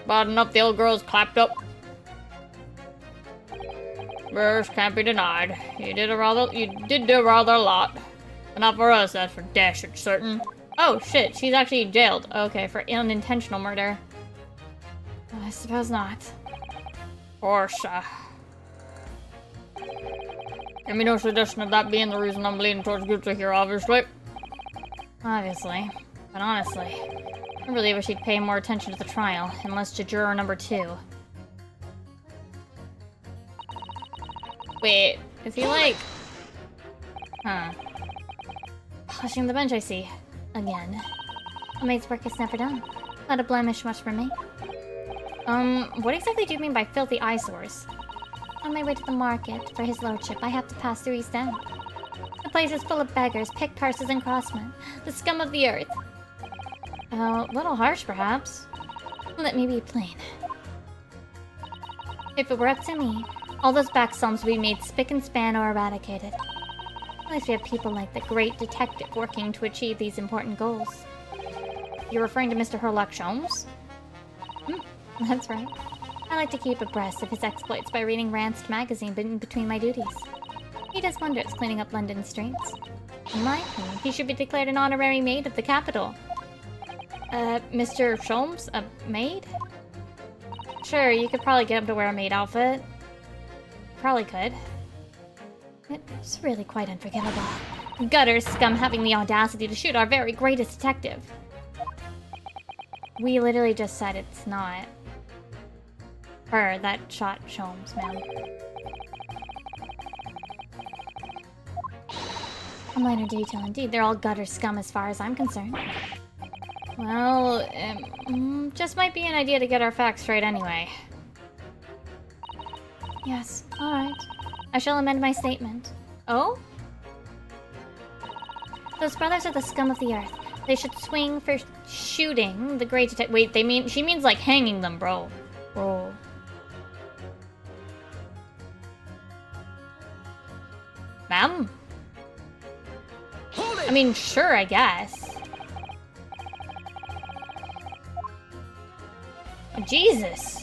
Bad enough the old girl's clapped up. Yes, can't be denied. You did do rather a lot. But not for us, that's for dash certain. Oh, shit, she's actually jailed. Okay, for unintentional murder. I suppose not. Portia. Give me no suggestion of that being the reason I'm leaning towards guilty here, obviously. Obviously. But honestly, I really wish he'd pay more attention to the trial, and less to juror number 2. Wait, is he like... Huh. Polishing the bench, I see. Again. A maid's work is never done. Not a blemish much for me. What exactly do you mean by filthy eyesores? On my way to the market, for his lordship, I have to pass through East End. The place is full of beggars, pickparsons, and crossmen. The scum of the earth. A little harsh, perhaps. Let me be plain. If it were up to me, all those back slums would be made spick and span or eradicated. At least we have people like the great detective working to achieve these important goals. You're referring to Mr. Sherlock Holmes? That's right. I like to keep abreast of his exploits by reading Ranced magazine between my duties. He does wonders cleaning up London streets. In my opinion, he should be declared an honorary maid of the capital. Mr. Sholmes? A maid? Sure, you could probably get him to wear a maid outfit. Probably could. It's really quite unforgivable. Gutter scum having the audacity to shoot our very greatest detective. We literally just said it's not her that shot Sholmes, ma'am. A minor detail indeed. They're all gutter scum as far as I'm concerned. Well, just might be an idea to get our facts straight anyway. Yes, alright. I shall amend my statement. Oh? Those brothers are the scum of the earth. They should swing for shooting the great detective. Wait, she means like hanging them, bro. Bro. Ma'am? I mean, sure, I guess. Jesus.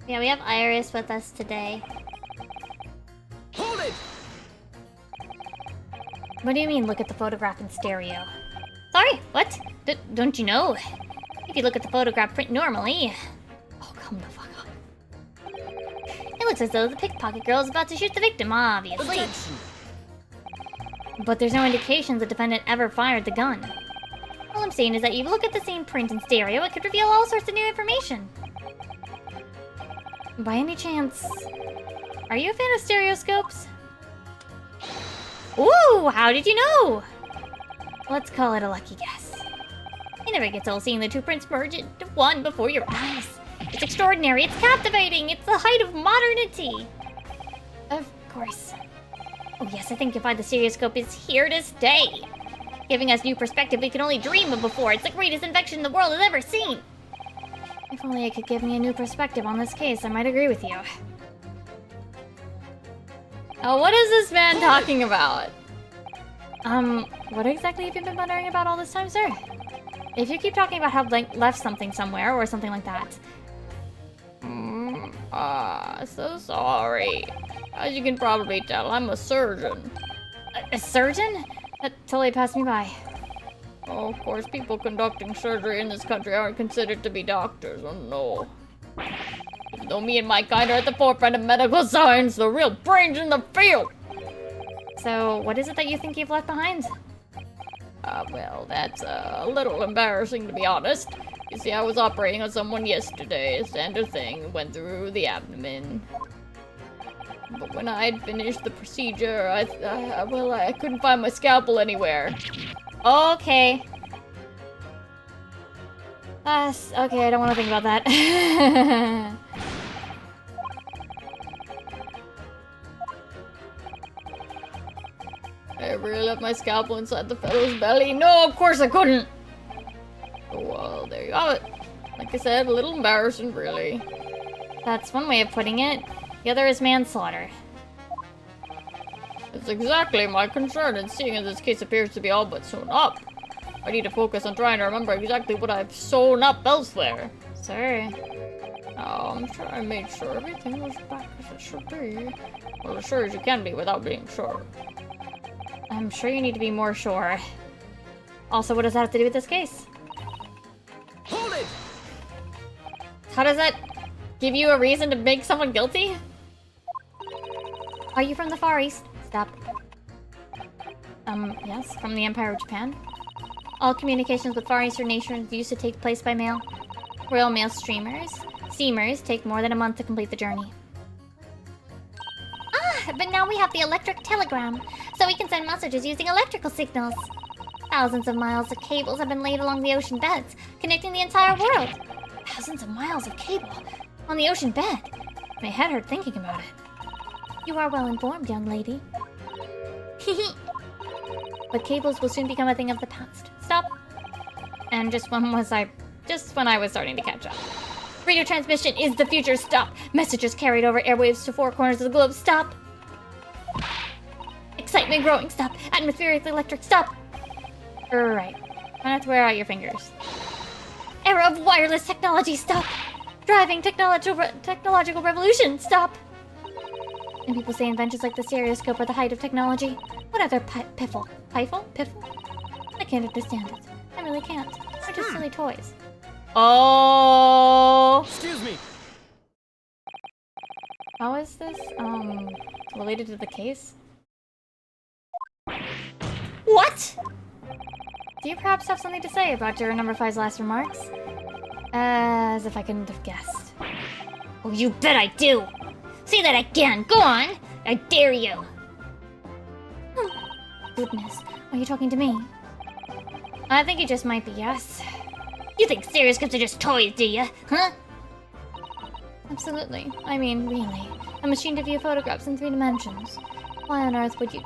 Yeah, we have Iris with us today. Hold it! What do you mean, look at the photograph in stereo? Sorry, what? Don't you know? If you look at the photograph print normally... Oh, come the fuck on. It looks as though the pickpocket girl is about to shoot the victim, obviously. Attention! But there's no indication the defendant ever fired the gun. All I'm saying is that you look at the same print in stereo, it could reveal all sorts of new information. By any chance, are you a fan of stereoscopes? Ooh, how did you know? Let's call it a lucky guess. It never gets old seeing the two prints merge into one before your eyes. It's extraordinary, it's captivating, it's the height of modernity. Of course. Oh yes, I think you'll find the stereoscope is here to stay. Giving us new perspective we could only dream of before. It's the greatest invention the world has ever seen. If only it could give me a new perspective on this case, I might agree with you. Oh, what is this man talking about? What exactly have you been wondering about all this time, sir? If you keep talking about how Blank left something somewhere or something like that. So sorry. As you can probably tell, I'm a surgeon. A surgeon? That totally passed me by. Oh, of course, people conducting surgery in this country aren't considered to be doctors, oh no. Even though me and my kind are at the forefront of medical science, the real brains in the field! So, what is it that you think you've left behind? Well, that's a little embarrassing to be honest. You see, I was operating on someone yesterday, a standard thing, went through the abdomen. But when I had finished the procedure, I couldn't find my scalpel anywhere. Okay. Okay, I don't want to think about that. I really left my scalpel inside the fellow's belly. No, of course I couldn't! Oh, well, there you have it. Like I said, a little embarrassing, really. That's one way of putting it. The other is manslaughter. It's exactly my concern, and seeing as this case appears to be all but sewn up, I need to focus on trying to remember exactly what I've sewn up elsewhere. Sir. Oh, I'm sure I made sure everything was back as it should be. Well, as sure as you can be without being sure. I'm sure you need to be more sure. Also, what does that have to do with this case? Hold it! How does that give you a reason to make someone guilty? Are you from the Far East? Stop. Yes, from the Empire of Japan. All communications with Far Eastern nations used to take place by mail. Royal Mail steamers take more than a month to complete the journey. Ah, but now we have the electric telegram, so we can send messages using electrical signals. Thousands of miles of cables have been laid along the ocean beds, connecting the entire world. Thousands of miles of cable on the ocean bed. My head hurt thinking about it. You are well informed, young lady. But cables will soon become a thing of the past. Stop. And just when I was starting to catch up. Radio transmission is the future. Stop. Messages carried over airwaves to four corners of the globe. Stop. Excitement growing. Stop. Atmospheric electric. Stop. Right. Why not wear out your fingers? Era of wireless technology. Stop. Driving technological revolution. Stop. And people say inventions like the stereoscope are the height of technology. What other piffle? Piffle? I can't understand it. I really can't. They're just silly toys. Oh! Excuse me. How is this, related to the case? What? Do you perhaps have something to say about juror number 5's last remarks? As if I couldn't have guessed. Oh, you bet I do! Say that again! Go on! I dare you! Goodness, are you talking to me? I think it just might be yes. You think stereoscopes are just toys, do you? Huh? Absolutely. I mean, really. A machine to view photographs in 3 dimensions. Why on earth would you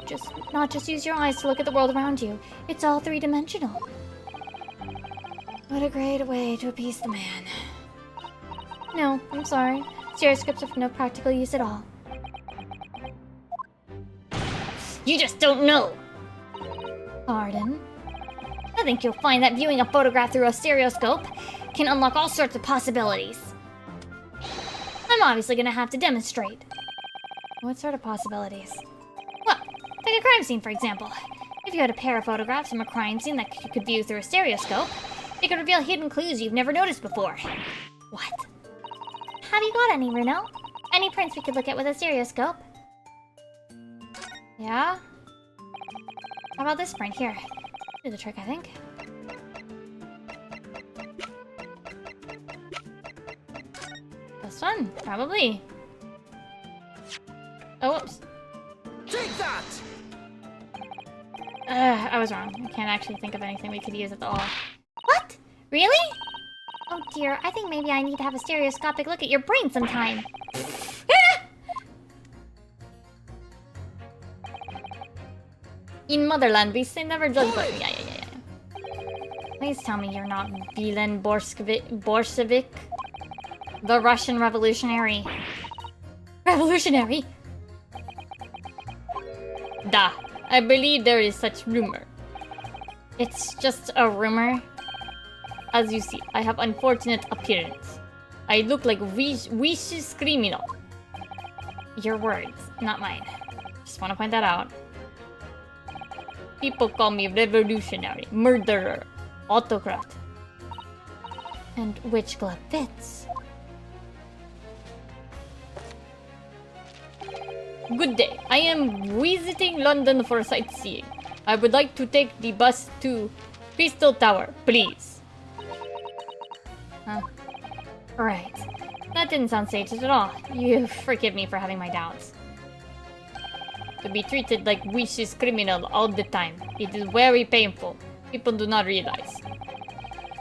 not just use your eyes to look at the world around you? It's all 3-dimensional. What a great way to appease the man. No, I'm sorry. Stereoscopes are of no practical use at all. You just don't know! Pardon? I think you'll find that viewing a photograph through a stereoscope can unlock all sorts of possibilities. I'm obviously gonna have to demonstrate. What sort of possibilities? Well, take a crime scene, for example. If you had a pair of photographs from a crime scene that you could view through a stereoscope, they could reveal hidden clues you've never noticed before. What? Have you got any, Runo? Any prints we could look at with a stereoscope? Yeah? How about this print here? Do the trick, I think. This one, probably. Oh, whoops. Take that! I was wrong. I can't actually think of anything we could use at all. What? Really? Oh dear, I think maybe I need to have a stereoscopic look at your brain sometime. In Motherland, we say never judge, but yeah. Please tell me you're not Vilen Bolshevik? The Russian revolutionary. Revolutionary? Da, I believe there is such rumor. It's just a rumor. As you see, I have unfortunate appearance. I look like vicious criminal. Your words, not mine. Just want to point that out. People call me revolutionary, murderer, autocrat. And which glove fits? Good day. I am visiting London for sightseeing. I would like to take the bus to Crystal Tower, please. Huh. Right. That didn't sound staged at all. You forgive me for having my doubts. To be treated like vicious criminal all the time. It is very painful. People do not realize.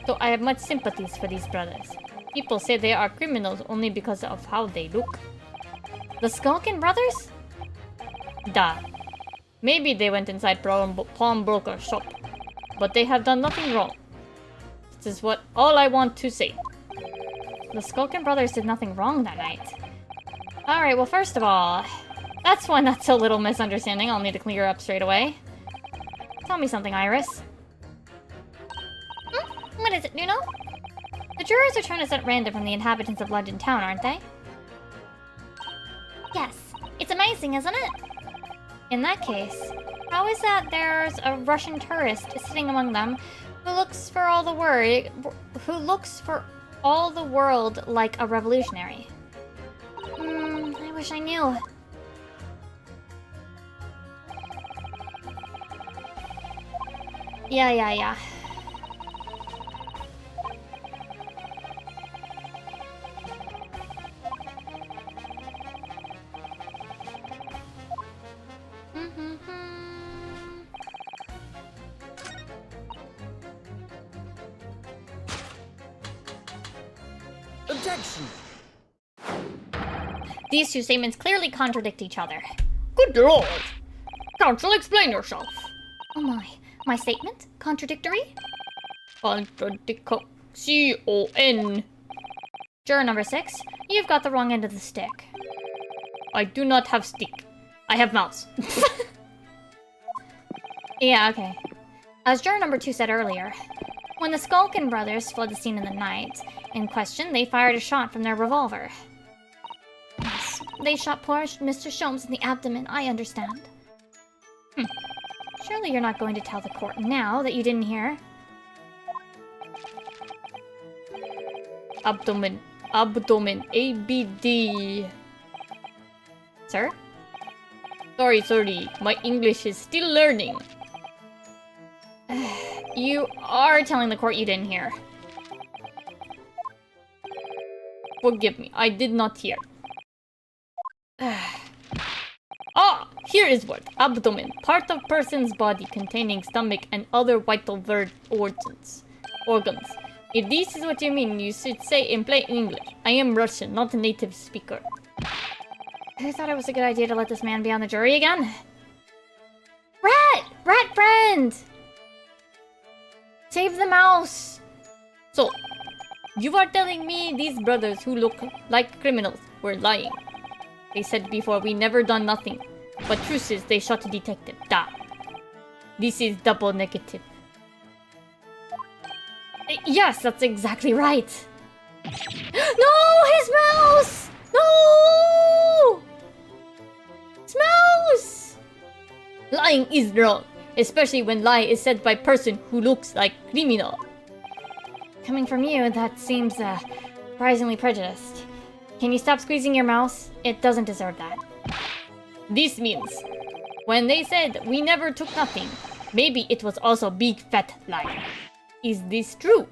So I have much sympathies for these brothers. People say they are criminals only because of how they look. The Skulkin brothers? Duh. Maybe they went inside pawnbroker's shop, but they have done nothing wrong. This is all I want to say. The Skulkin brothers did nothing wrong that night. Alright, well first of all, that's one that's a little misunderstanding I'll need to clear up straight away. Tell me something, Iris. What is it, Nuno? The jurors are trying to set random from the inhabitants of London town, aren't they? Yes. It's amazing, isn't it? In that case, how is that there's a Russian tourist sitting among them who looks for all the world like a revolutionary? I wish I knew. Yeah. Objection! These two statements clearly contradict each other. Good lord! Counsel, explain yourself. Oh my statement? Contradictory? C-O-N. Juror number 6, you've got the wrong end of the stick. I do not have stick. I have mouse. Yeah, okay. As juror number 2 said earlier, when the Skulkin brothers fled the scene in the night in question, they fired a shot from their revolver. Yes, they shot poor Mr. Sholmes in the abdomen, I understand. Surely you're not going to tell the court now that you didn't hear? Abdomen, A-B-D. Sir? Sorry, my English is still learning. You are telling the court you didn't hear. Forgive me, I did not hear. Ah, here is what. Abdomen, part of person's body containing stomach and other vital organs. If this is what you mean, you should say in plain English. I am Russian, not a native speaker. I thought it was a good idea to let this man be on the jury again. Rat friend! Save the mouse! So, you are telling me these brothers who look like criminals were lying. They said before we never done nothing. But truth is they shot a detective. Da. This is double negative. Yes, that's exactly right. No! His mouse! No! His mouse! Lying is wrong. Especially when lie is said by person who looks like criminal. Coming from you, that seems surprisingly prejudiced. Can you stop squeezing your mouse? It doesn't deserve that. This means, when they said we never took nothing, maybe it was also big fat lie. Is this true?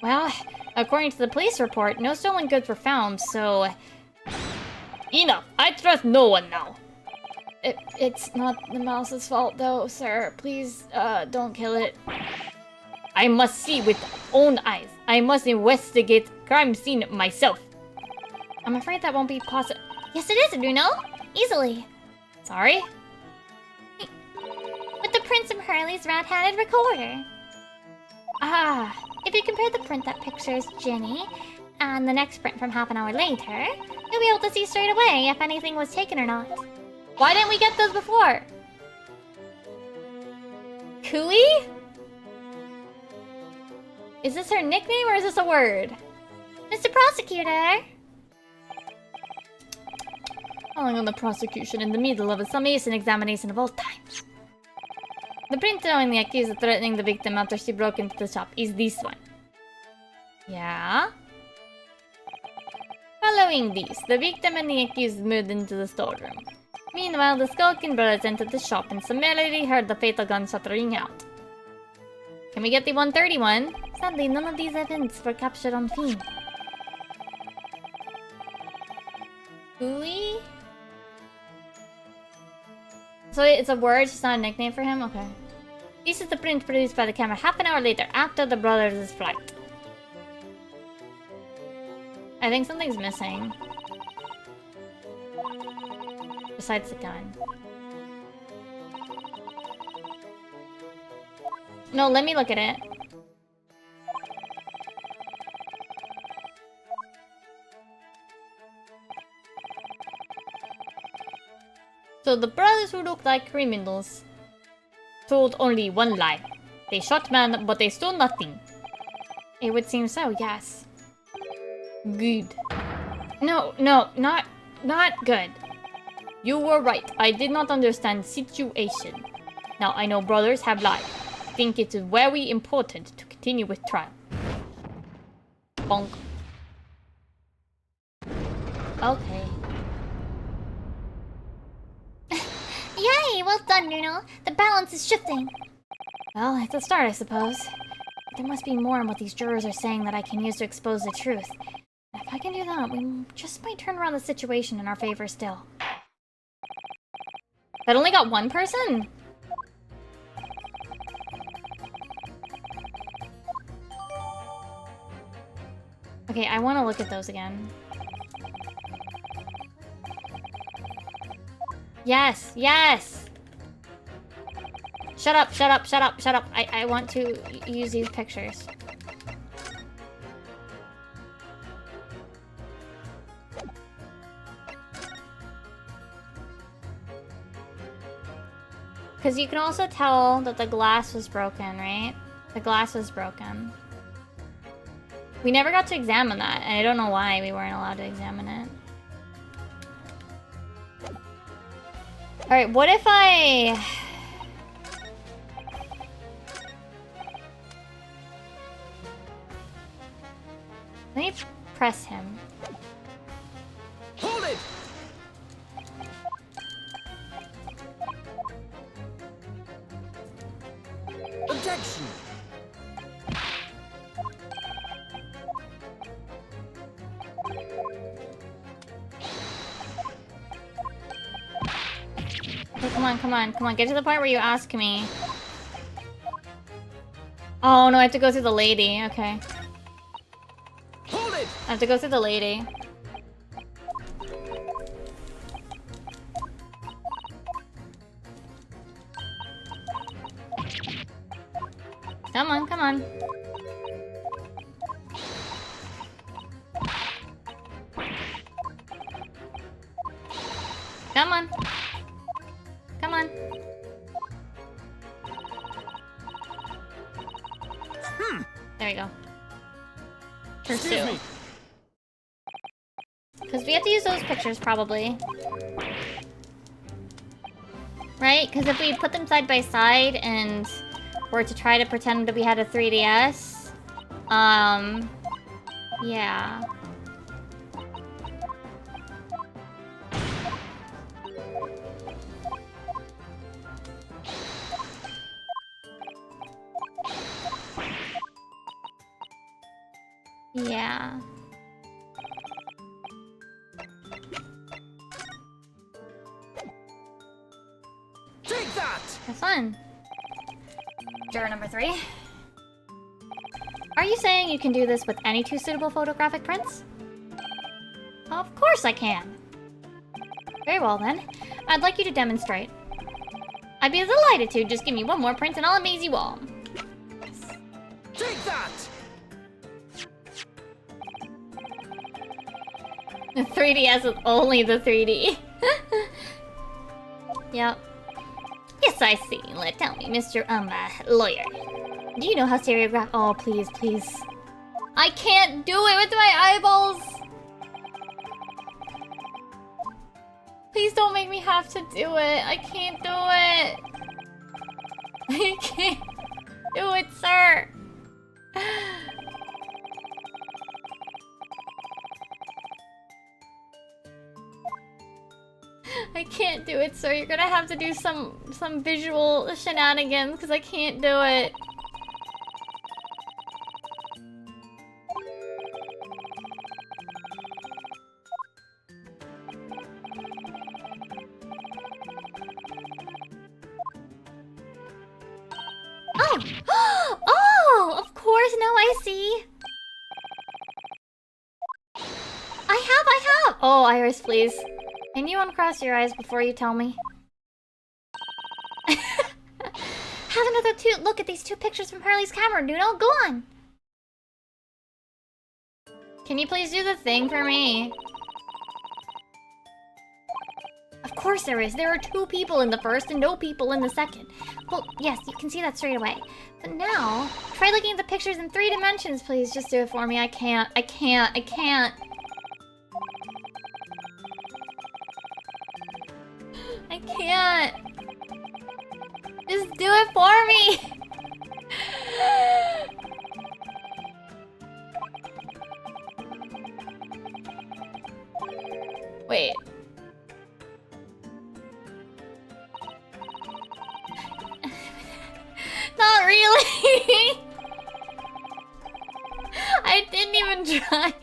Well, according to the police report, no stolen goods were found, so... Enough! I trust no one now. It's not the mouse's fault though, sir. Please, don't kill it. I must see with own eyes. I must investigate crime scene myself. I'm afraid that won't be possible. Yes, it is, Bruno. Easily. Sorry? With the print from Hurley's rat-hatted recorder. Ah, if you compare the print that pictures Jenny and the next print from half an hour later, you'll be able to see straight away if anything was taken or not. Why didn't we get those before? Cooey? Is this her nickname or is this a word? Mr. Prosecutor! Calling on the prosecution in the middle of a summation examination of all times. The print showing the accused threatening the victim after she broke into the shop is this one. Yeah? Following these, the victim and the accused moved into the storeroom. Meanwhile, the Skulkin brothers entered the shop and summarily heard the fatal gunshot ring out. Can we get the 131? Sadly, none of these events were captured on film. Cooey? So it's a word, it's not a nickname for him? Okay. These This is the print produced by the camera half an hour later, after the brothers' flight. I think something's missing. Besides the gun. No, let me look at it. So the brothers who looked like criminals told only one lie. They shot man, but they stole nothing. It would seem so, yes. Good. No, not good. You were right. I did not understand situation. Now I know brothers have lied. I think it is very important to continue with trial. Bonk. Okay. Yay! Well done, Nuno. The balance is shifting. Well, it's a start, I suppose. But there must be more in what these jurors are saying that I can use to expose the truth. And if I can do that, we just might turn around the situation in our favor still. That only got one person? Okay, I want to look at those again. Yes, yes! Shut up, shut up, shut up, shut up. I want to use these pictures. Because you can also tell that the glass was broken, right? The glass was broken. We never got to examine that, and I don't know why we weren't allowed to examine it. Alright, what if I... Let me press him. Hold it! Objection! Okay, come on, come on, come on. Get to the point where you ask me. Oh no, I have to go through the lady. Okay. Hold it! I have to go through the lady. Come on, come on. Come on. Come on. There we go. Excuse me. Because we have to use those pictures, probably. Right? Because if we put them side by side and were to try to pretend that we had a 3DS... Yeah. Yeah. Take that! Have fun. Juror number 3. Are you saying you can do this with any two suitable photographic prints? Of course I can. Very well then. I'd like you to demonstrate. I'd be delighted to. Just give me one more print and I'll amaze you all. Take that! The 3DS is only the 3D. Yep. Yes, I see. Tell me, Mr. Lawyer. Do you know how stereograph... Oh, please, please. I can't do it with my eyeballs! Please don't make me have to do it. I can't do it. I can't do it, sir. I can't do it, sir. You're gonna have to do some visual shenanigans because I can't do it. I see. I have. Oh, Iris, please. Can you uncross your eyes before you tell me? Have another look at these two pictures from Harley's camera, Nuno. Go on. Can you please do the thing for me? Of course there is. There are 2 people in the first and no people in the second. Well, yes, you can see that straight away. But now, try looking at the pictures in 3 dimensions, please. Just do it for me. I can't. I can't. I can't. I can't. Just do it for me. Wait. Not really. I didn't even try.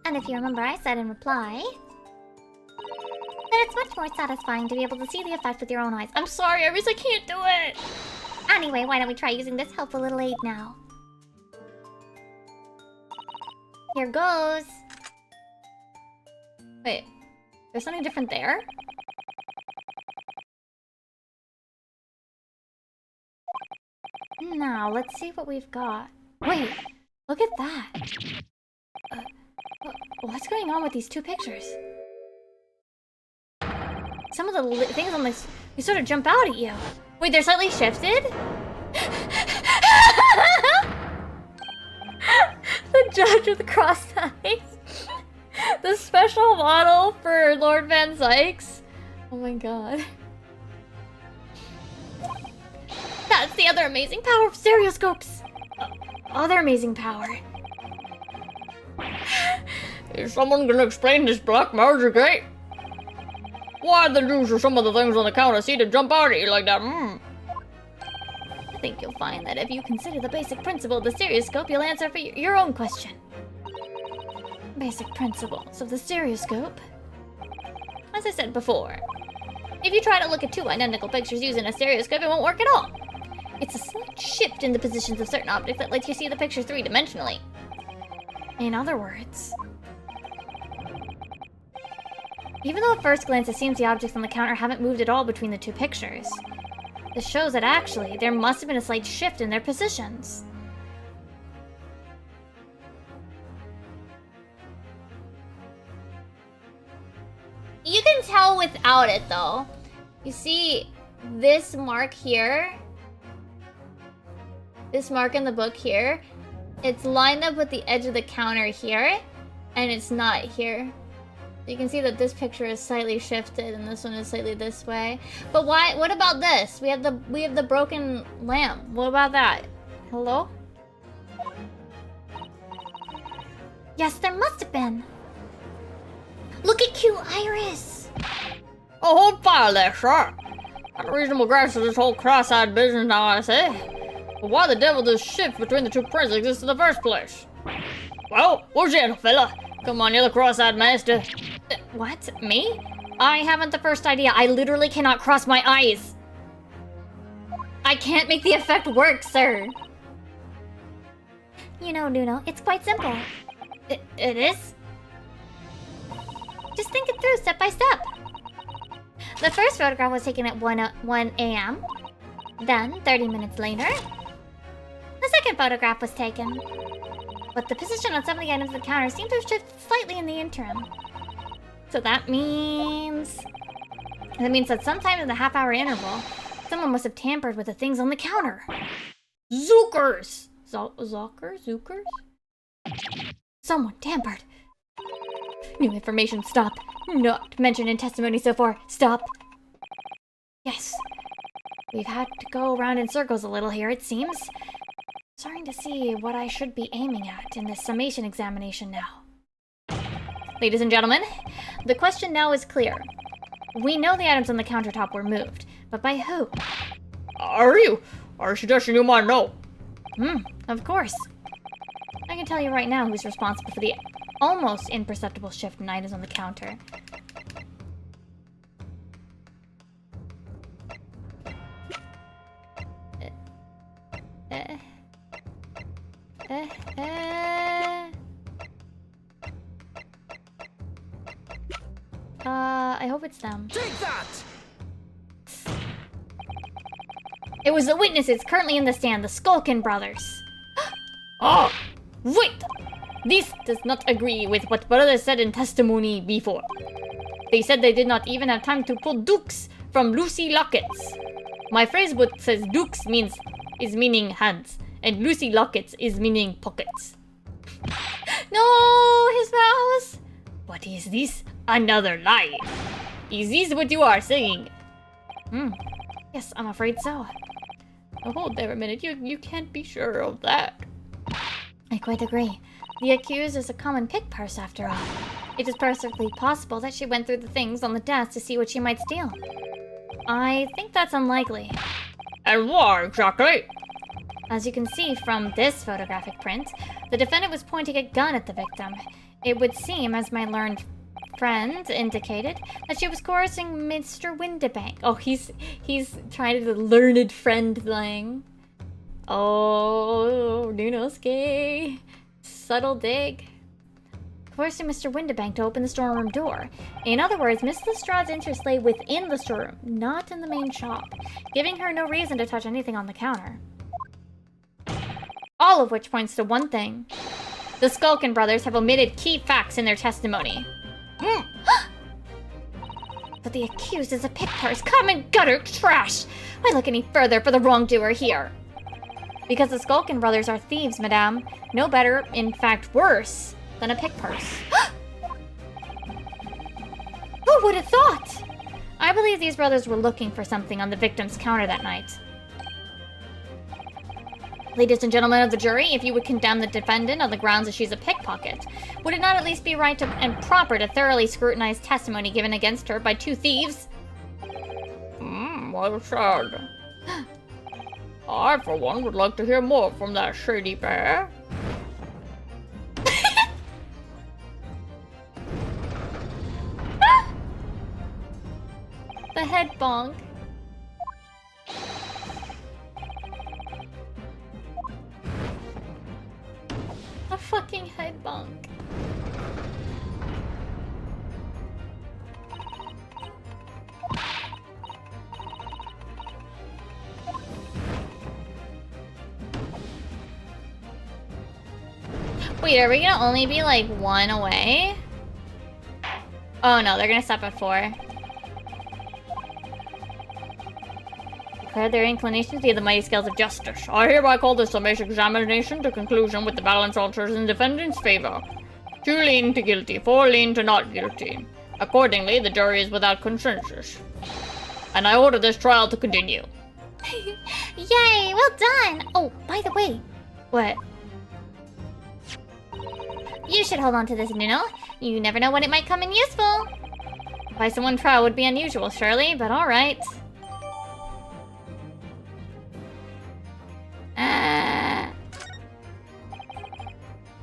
And if you remember, I said in reply that it's much more satisfying to be able to see the effect with your own eyes. I'm sorry, Iris, I can't do it. Anyway, why don't we try using this helpful little aid now? Here goes. Wait, there's something different there? Now, let's see what we've got. Wait, look at that. What's going on with these 2 pictures? Some of the things on this, they sort of jump out at you. Wait, they're slightly shifted? The judge with the crossed eyes. The special model for Lord Van Sykes. Oh my god. That's the other amazing power of stereoscopes. Other amazing power. Is someone gonna explain this black magic, eh? Why the deuce are some of the things on the counter seem to jump out at you like that? I think you'll find that if you consider the basic principle of the stereoscope, you'll answer for your own question. Basic principles of the stereoscope? As I said before, if you try to look at 2 identical pictures using a stereoscope, it won't work at all. It's a slight shift in the positions of certain objects that lets you see the picture 3-dimensionally. In other words, even though at first glance it seems the objects on the counter haven't moved at all between the 2 pictures, this shows that actually there must have been a slight shift in their positions. You can tell without it though. You see this mark here? This mark in the book here? It's lined up with the edge of the counter here, and it's not here. You can see that this picture is slightly shifted and this one is slightly this way. But why? What about this? We have the broken lamp. What about that? Hello? Yes, there must have been. Look at cute Iris. Oh, hold fire there, sir. Got a reasonable grasp of this whole cross-eyed business now, I say. But why the devil does shift between the 2 prints exist in the first place? Well, what's it, fella? Come on, you're the cross-eyed master. What? Me? I haven't the first idea. I literally cannot cross my eyes. I can't make the effect work, sir. You know, Nuno, it's quite simple. It is? Just think it through step by step. The first photograph was taken at 1 a.m. Then, 30 minutes later, the second photograph was taken. But the position on some of the items on the counter seemed to have shifted slightly in the interim. So that means that sometime in the half-hour interval, someone must have tampered with the things on the counter. Zookers! Zookers? Someone tampered. New information, stop. Not mentioned in testimony so far, stop. Yes. We've had to go around in circles a little here, it seems. Starting to see what I should be aiming at in this summation examination now. Ladies and gentlemen, the question now is clear. We know the items on the countertop were moved, but by who? Are you suggesting you might know? Of course. I can tell you right now who's responsible for the almost imperceptible shift in items on the counter. I hope it's them. Take that! It was the witnesses currently in the stand, the Skulkin brothers. Ah! Wait! This does not agree with what brothers said in testimony before. They said they did not even have time to pull dukes from Lucy lockets. My phrase book says dukes is meaning hands, and Lucy lockets is meaning pockets. No, his mouse! What is this? Another lie. Is this what you are saying? Yes, I'm afraid so. Oh, hold there a minute. You can't be sure of that. I quite agree. The accused is a common pick purse after all. It is perfectly possible that she went through the things on the desk to see what she might steal. I think that's unlikely. And why exactly? As you can see from this photographic print, the defendant was pointing a gun at the victim. It would seem, as my learned friend indicated, that she was coercing Mr. Windibank. Oh, he's trying to do the learned friend thing. Oh, Nunosuke. Subtle dig. Coercing Mr. Windibank to open the storeroom door. In other words, Miss Lestrade's interest lay within the storeroom, not in the main shop, giving her no reason to touch anything on the counter. All of which points to one thing. The Skulkin brothers have omitted key facts in their testimony. But the accused is a pick purse, common gutter trash! Why look any further for the wrongdoer here? Because the Skulkin brothers are thieves, madame. No better, in fact worse, than a pick purse. Who would have thought? I believe these brothers were looking for something on the victim's counter that night. Ladies and gentlemen of the jury, if you would condemn the defendant on the grounds that she's a pickpocket, would it not at least be right and proper to thoroughly scrutinize testimony given against her by two thieves? Well said. I, for one, would like to hear more from that shady bear. The head bonk. A fucking head bonk. Wait, are we gonna only be like one away? Oh no, they're gonna stop at 4. Declare their inclinations via the mighty scales of justice. I hereby call this summation examination to conclusion with the balance alters in defendant's favor. 2 lean to guilty, 4 lean to not guilty. Accordingly, the jury is without consensus. And I order this trial to continue. Yay, well done! Oh, by the way. What? You should hold on to this, Nuno. You never know when it might come in useful. Twice in one trial would be unusual, surely, but alright.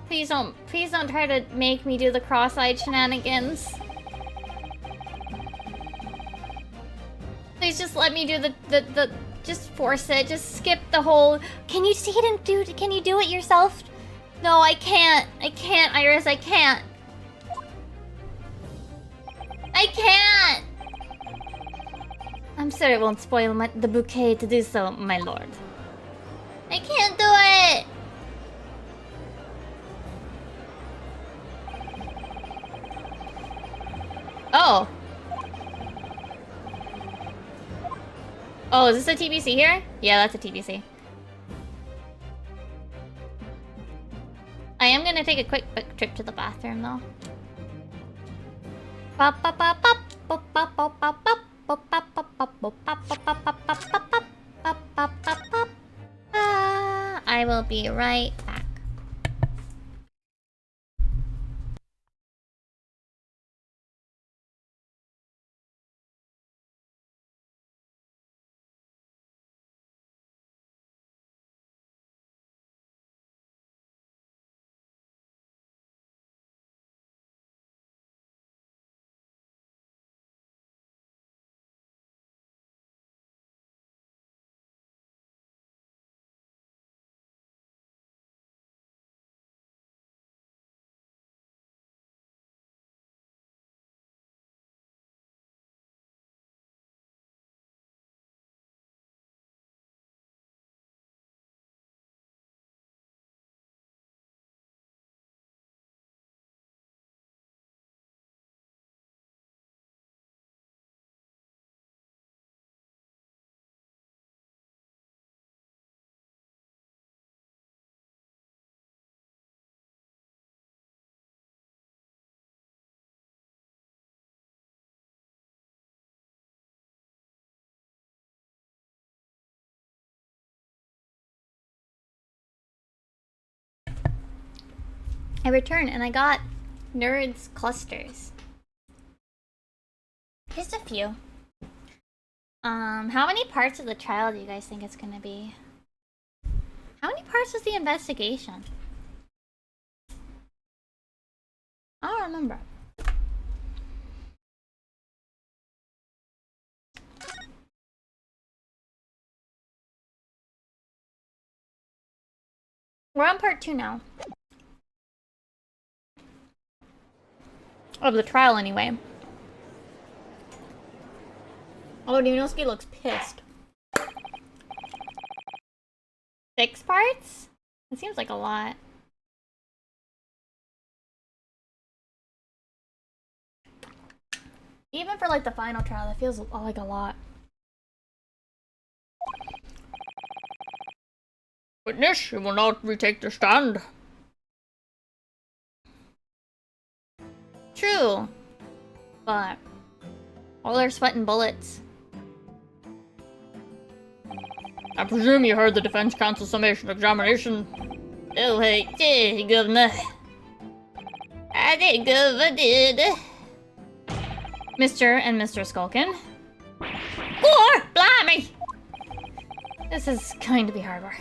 Please don't try to make me do the cross-eyed shenanigans. Please just let me do the just force it. Just skip the whole. Can you see it and can you do it yourself? No, I can't. I can't, Iris. I can't. I can't. I'm sure it won't spoil the bouquet to do so, my lord. I can't do it. Oh. Oh, is this a TBC here? Yeah, that's a TBC. I am gonna take a quick trip to the bathroom though. I will be right back. I returned and I got nerds clusters. Just a few. How many parts of the trial do you guys think it's gonna be? How many parts was the investigation? I don't remember. We're on part 2 now. Of the trial, anyway. Oh, Dinoski looks pissed. 6 parts? It seems like a lot. Even for like the final trial, that feels like a lot. Witness, you will not retake the stand. True. But all their sweat and bullets. I presume you heard the defense counsel summation examination. Oh, hey, Governor. I did, Governor, did. Mr. and Mr. Skulkin. Or, blimey! This is going to be hard work.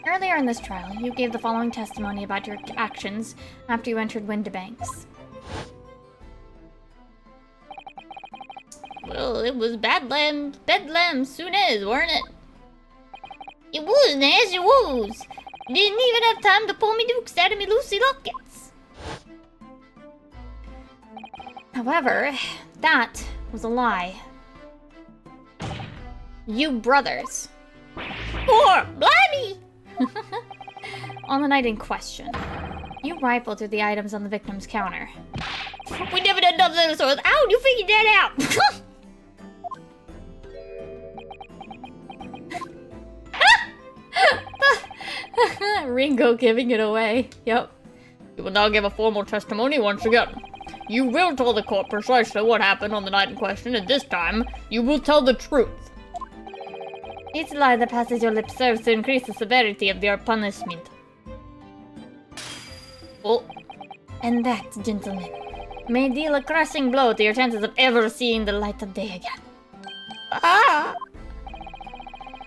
Earlier in this trial, you gave the following testimony about your actions after you entered Windibanks. Well, it was bedlam soon as, weren't it? It was, Nash, it was. Didn't even have time to pull me dukes out of me Lucy lockets. However, that was a lie. You brothers. Or, blimey! On the night in question, you rifled through the items on the victim's counter. We never did enough of those. How you figured that out? Ringo giving it away. Yep. You will now give a formal testimony once again. You will tell the court precisely what happened on the night in question, and this time, you will tell the truth. Each lie that passes your lips serves to increase the severity of your punishment. Oh. And that, gentlemen, may deal a crushing blow to your chances of ever seeing the light of day again. Ah!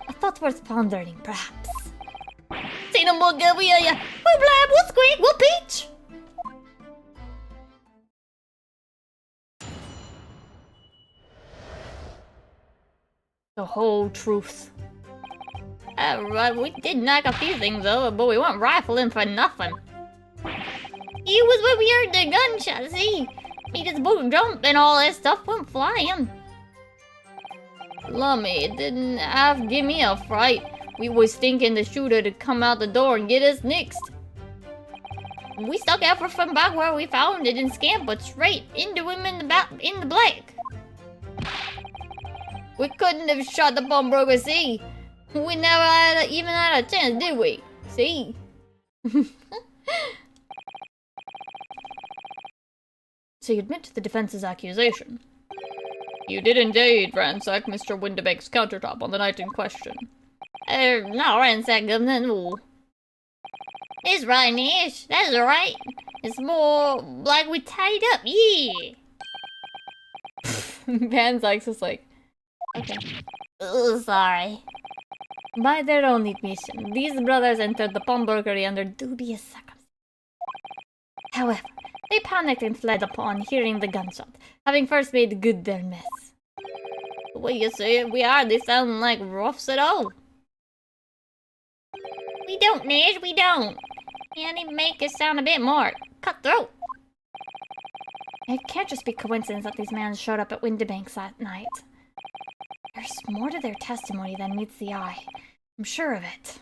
A thought worth pondering, perhaps. Say no more, girl, we hear ya. We'll blab, we'll squeak, we'll peach. The whole truth. We did knock a few things over, but we weren't rifling for nothing. It was when we heard the gunshot, see? Made us both jump and all that stuff went flying. Lummy, it didn't have give me a fright. We was thinking the shooter to come out the door and get us next. We stuck out from back where we found it and scampered straight into him in the black. We couldn't have shot the pawnbroker, see? We never even had a chance, did we? See? So you admit to the defense's accusation? You did indeed ransack Mr. Windibank's countertop on the night in question. No ransack, Governor, no. It's right, Nash. That's right. It's more like we tied up, yeah. Van's just like, okay. Oh, sorry. By their own admission, these brothers entered the pawnbrokery under dubious circumstances. However, they panicked and fled upon hearing the gunshot, having first made good their mess. The way you say it, we hardly sound like roughs at all. We don't, Nash, we don't. Can't even make it sound a bit more cutthroat. It can't just be coincidence that these men showed up at Windibanks that night. There's more to their testimony than meets the eye. I'm sure of it.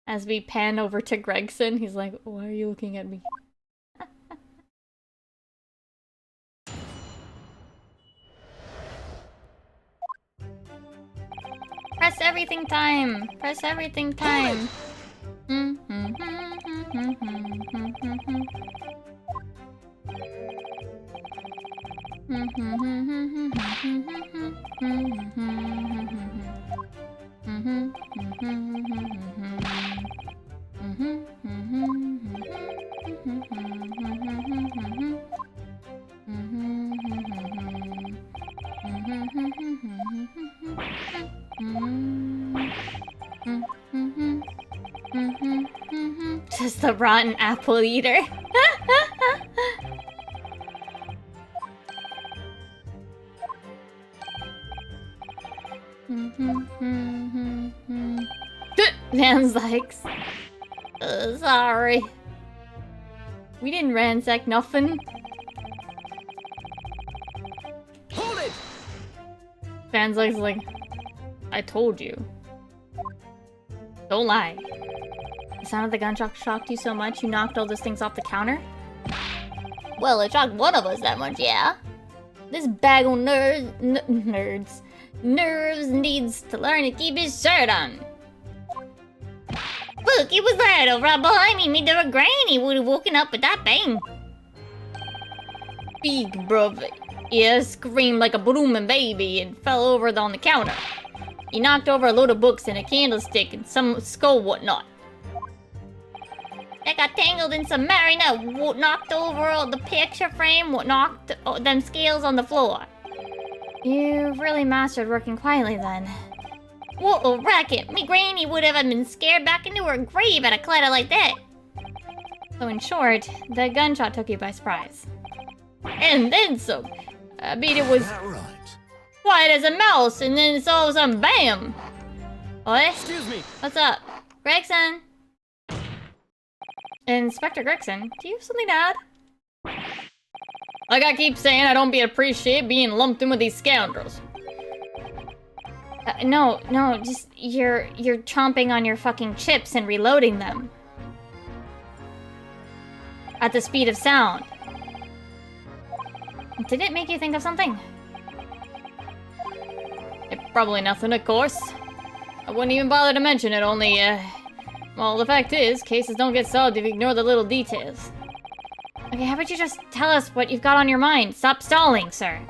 As we pan over to Gregson, he's like, why are you looking at me? Press everything time! Press everything time! the rotten apple eater. Dan's like, sorry. We didn't ransack nothing. Hold it! Dan's like, I told you. Don't lie. The sound of the gunshot shocked you so much you knocked all those things off the counter? Well, it shocked one of us that much, yeah. This bag of nerves needs to learn to keep his shirt on. Look, it was that over right behind me. Me, there a granny would have woken up with that bang. Big bruv. Yeah, screamed like a blooming baby and fell over on the counter. He knocked over a load of books and a candlestick and some skull whatnot. That got tangled in some marionette. What knocked over the picture frame? What knocked them scales on the floor? You've really mastered working quietly then. What a racket! Me granny would have been scared back into her grave at a clatter like that. So in short, the gunshot took you by surprise. And then some. I mean, it was That right? quiet as a mouse, and then it's all of a sudden, bam! What? Excuse me. What's up? Gregson? Inspector Gregson, do you have something to add? Like I keep saying, I don't appreciate being lumped in with these scoundrels. No, just you're chomping on your fucking chips and reloading them. At the speed of sound. Did it make you think of something? Probably nothing, of course. I wouldn't even bother to mention it, only, well, the fact is, cases don't get solved if you ignore the little details. Okay, how about you just tell us what you've got on your mind? Stop stalling, sir.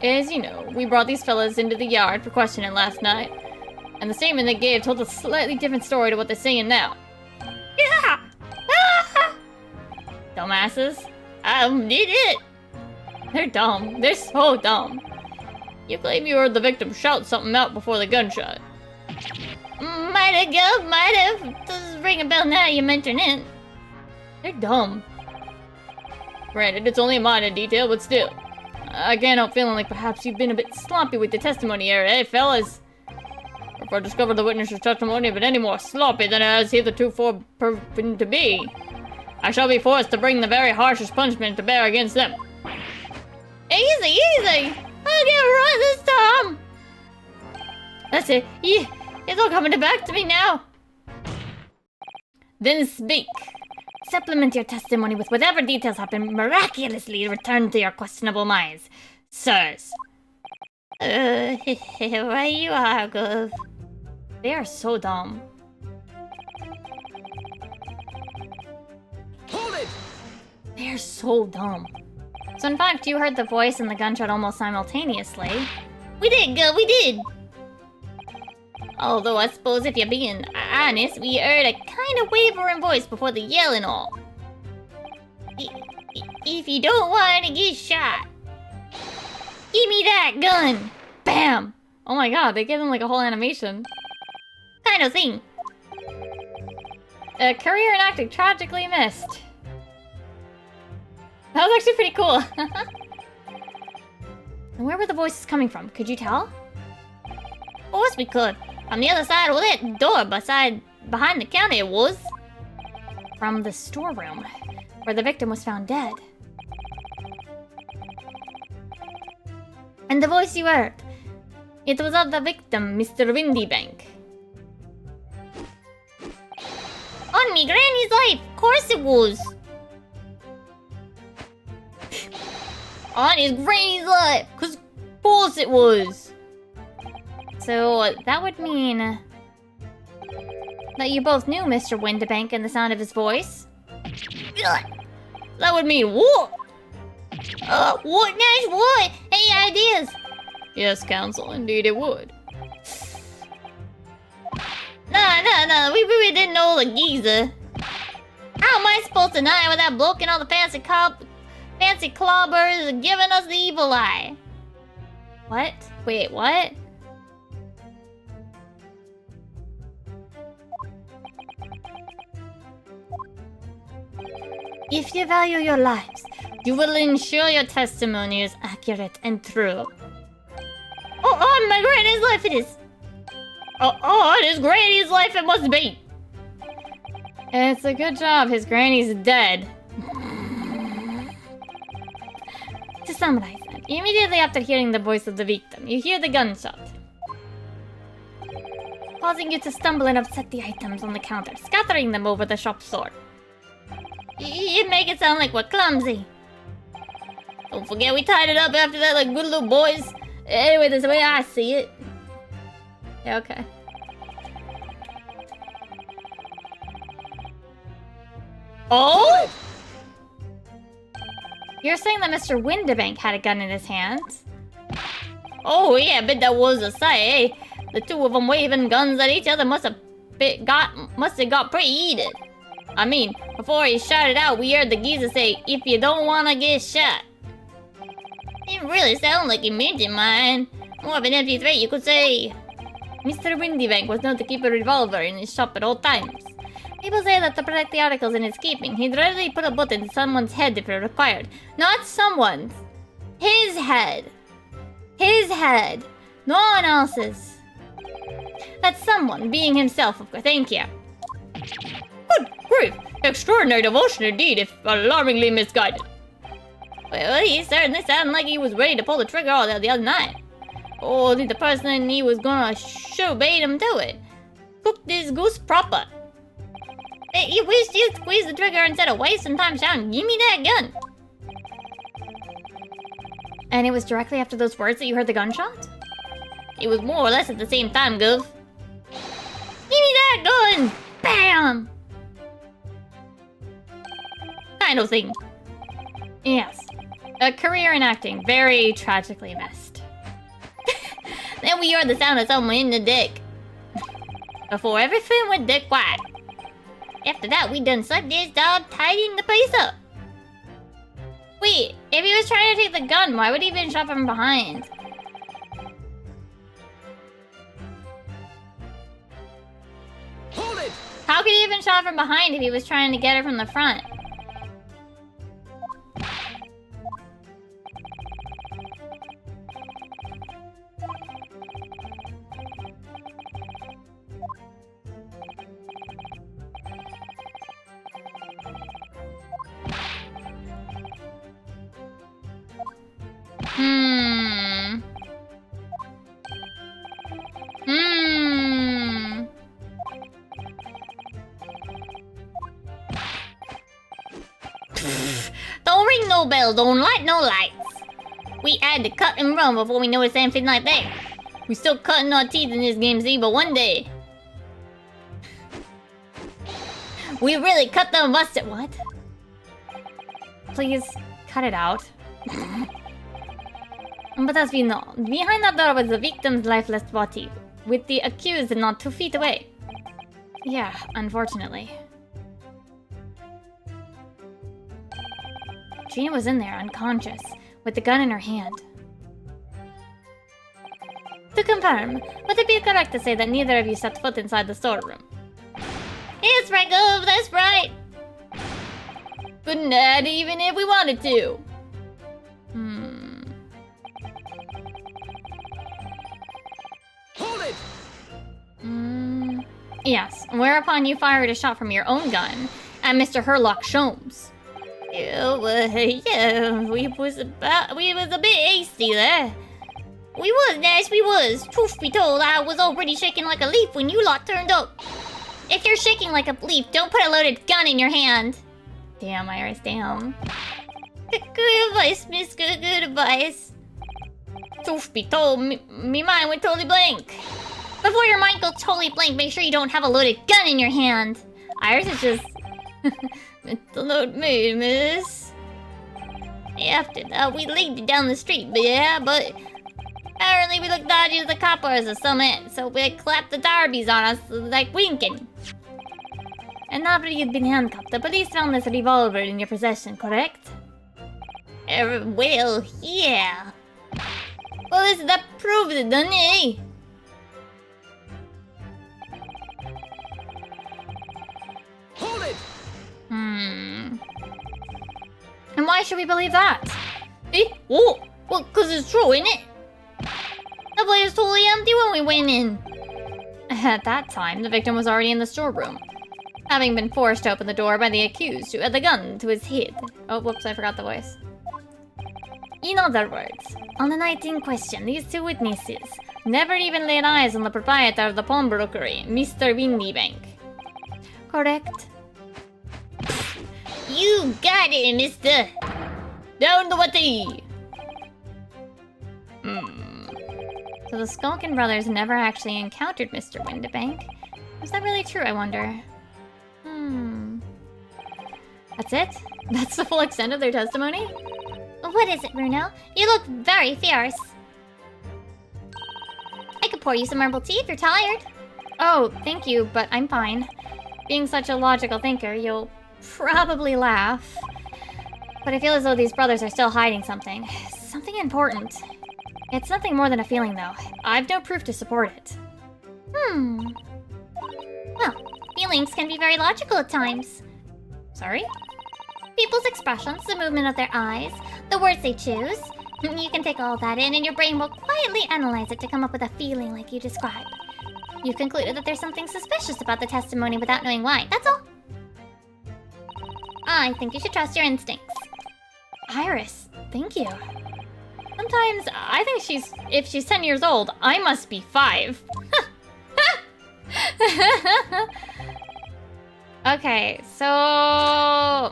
As you know, we brought these fellas into the yard for questioning last night. And the statement they gave told a slightly different story to what they're saying now. Yeah! Dumbasses. Did it! They're dumb. They're so dumb. You claim you heard the victim shout something out before the gunshot. Might have. Does ring a bell now you mention it. They're dumb. Granted, it's only a minor detail, but still. I can't help feeling like perhaps you've been a bit sloppy with the testimony here, eh, fellas? If I discover the witness's testimony have been any more sloppy than it has hitherto proven to be, I shall be forced to bring the very harshest punishment to bear against them. Easy! I'll get it right this time! That's it. Yeah, it's all coming back to me now. Then speak. Supplement your testimony with whatever details have been miraculously returned to your questionable minds, sirs. Where you are, Gov. They are so dumb. Hold it! They are so dumb. So in fact, you heard the voice and the gunshot almost simultaneously. We did, Gov, we did! Although I suppose if you're being honest, we heard a kind of wavering voice before the yell and all. If you don't want to get shot, give me that gun! Bam! Oh my god, they gave them like a whole animation. Kind of thing. A career in acting tragically missed. That was actually pretty cool. And where were the voices coming from? Could you tell? Of course we could. On the other side of that door, behind the counter it was. From the storeroom, where the victim was found dead. And the voice you heard, it was of the victim, Mr. Windybank. On me granny's life, of course it was. On his granny's life, cause of course it was. So that would mean that you both knew Mr. Windybank and the sound of his voice? That would mean what? What, Nash? What? Any ideas? Yes, counsel, indeed it would. No, we really didn't know the geezer. How am I supposed to know with that bloke and all the fancy clobbers giving us the evil eye? What? Wait, what? If you value your lives, you will ensure your testimony is accurate and true. Oh, my granny's life it is. Oh, it is Granny's life it must be. It's a good job his granny's dead. To summarize then, immediately after hearing the voice of the victim, you hear the gunshot, causing you to stumble and upset the items on the counter, scattering them over the shop floor. You make it sound like we're clumsy. Don't forget we tied it up after that like good little boys. Anyway, that's the way I see it. Yeah, okay. Oh? You're saying that Mr. Windibank had a gun in his hands? Oh yeah, I bet that was a sight, eh? The two of them waving guns at each other must have got pretty heated. I mean, before he shot it out, we heard the geezer say, "If you don't wanna get shot." It really sounded like he meant it, man. More of an empty threat, you could say. Mr. Windibank was known to keep a revolver in his shop at all times. People say that to protect the articles in his keeping, he'd readily put a bullet into someone's head if it required. Not someone's. His head. His head. No one else's. That's someone, being himself, of course. Thank you. Good grief! Extraordinary devotion indeed, if alarmingly misguided. Well, he certainly sounded like he was ready to pull the trigger all the other night. Only the person he was gonna shoot bait him to it. Cooked this goose proper. He wished you'd squeeze the trigger instead of wasting time shouting, "Give me that gun!" And it was directly after those words that you heard the gunshot? It was more or less at the same time, Gov. Give me that gun! Bam! Kind of thing. Yes. A career in acting, very tragically missed. Then we heard the sound of someone in the deck. Before everything went dead quiet. After that, we done sucked this dog, tidying the place up. Wait, if he was trying to take the gun, why would he have been shot from behind? Hold it! How could he have been shot from behind if he was trying to get it from the front? Don't ring no bell, don't light no lights. We had to cut and run before we noticed anything like that. We still cutting our teeth in this game, see, but one day we really cut the mustard. What? Please, cut it out. But as we know, behind that door was the victim's lifeless body, with the accused not 2 feet away. Yeah, unfortunately. Gina was in there, unconscious, with the gun in her hand. To confirm, would it be correct to say that neither of you set foot inside the storeroom? Yes, right, Gov, that's right. But not even if we wanted to. Hold it! Yes, whereupon you fired a shot from your own gun at Mr. Herlock Sholmes. Yeah, we was a bit hasty there. We was, Nash, we was. Truth be told, I was already shaking like a leaf when you lot turned up. If you're shaking like a leaf, don't put a loaded gun in your hand. Damn, Iris, damn. Good advice, miss, good advice. Truth be told, me mind went totally blank. Before your mind goes totally blank, make sure you don't have a loaded gun in your hand. Iris is just... Mental note made, miss. After that, we legged it down the street, but apparently we looked dodgy as the coppers or something, so we clapped the darbies on us like winking. And after you'd been handcuffed, the police found this revolver in your possession, correct? Well, yeah. Well, that proves it, doesn't it? Hold it! why should we believe that? Eh? Oh, well, cause it's true, isn't it? The place was totally empty when we went in. At that time, the victim was already in the storeroom, having been forced to open the door by the accused who had the gun to his head. Oh, whoops, I forgot the voice. In other words, on the night in question, these two witnesses never even laid eyes on the proprietor of the pawnbrokery, Mr. Windybank. Correct? You got it, mister! Down the watty! So the Skulkin brothers never actually encountered Mr. Windybank. Is that really true, I wonder? That's it? That's the full extent of their testimony? What is it, Bruno? You look very fierce. I could pour you some herbal tea if you're tired. Oh, thank you, but I'm fine. Being such a logical thinker, you'll probably laugh. But I feel as though these brothers are still hiding something. Something important. It's nothing more than a feeling, though. I've no proof to support it. Well, feelings can be very logical at times. Sorry? People's expressions, the movement of their eyes, the words they choose. You can take all that in and your brain will quietly analyze it to come up with a feeling like you describe. You've concluded that there's something suspicious about the testimony without knowing why, that's all. I think you should trust your instincts. Iris, thank you. Sometimes I think if she's 10 years old, I must be 5. Okay, so...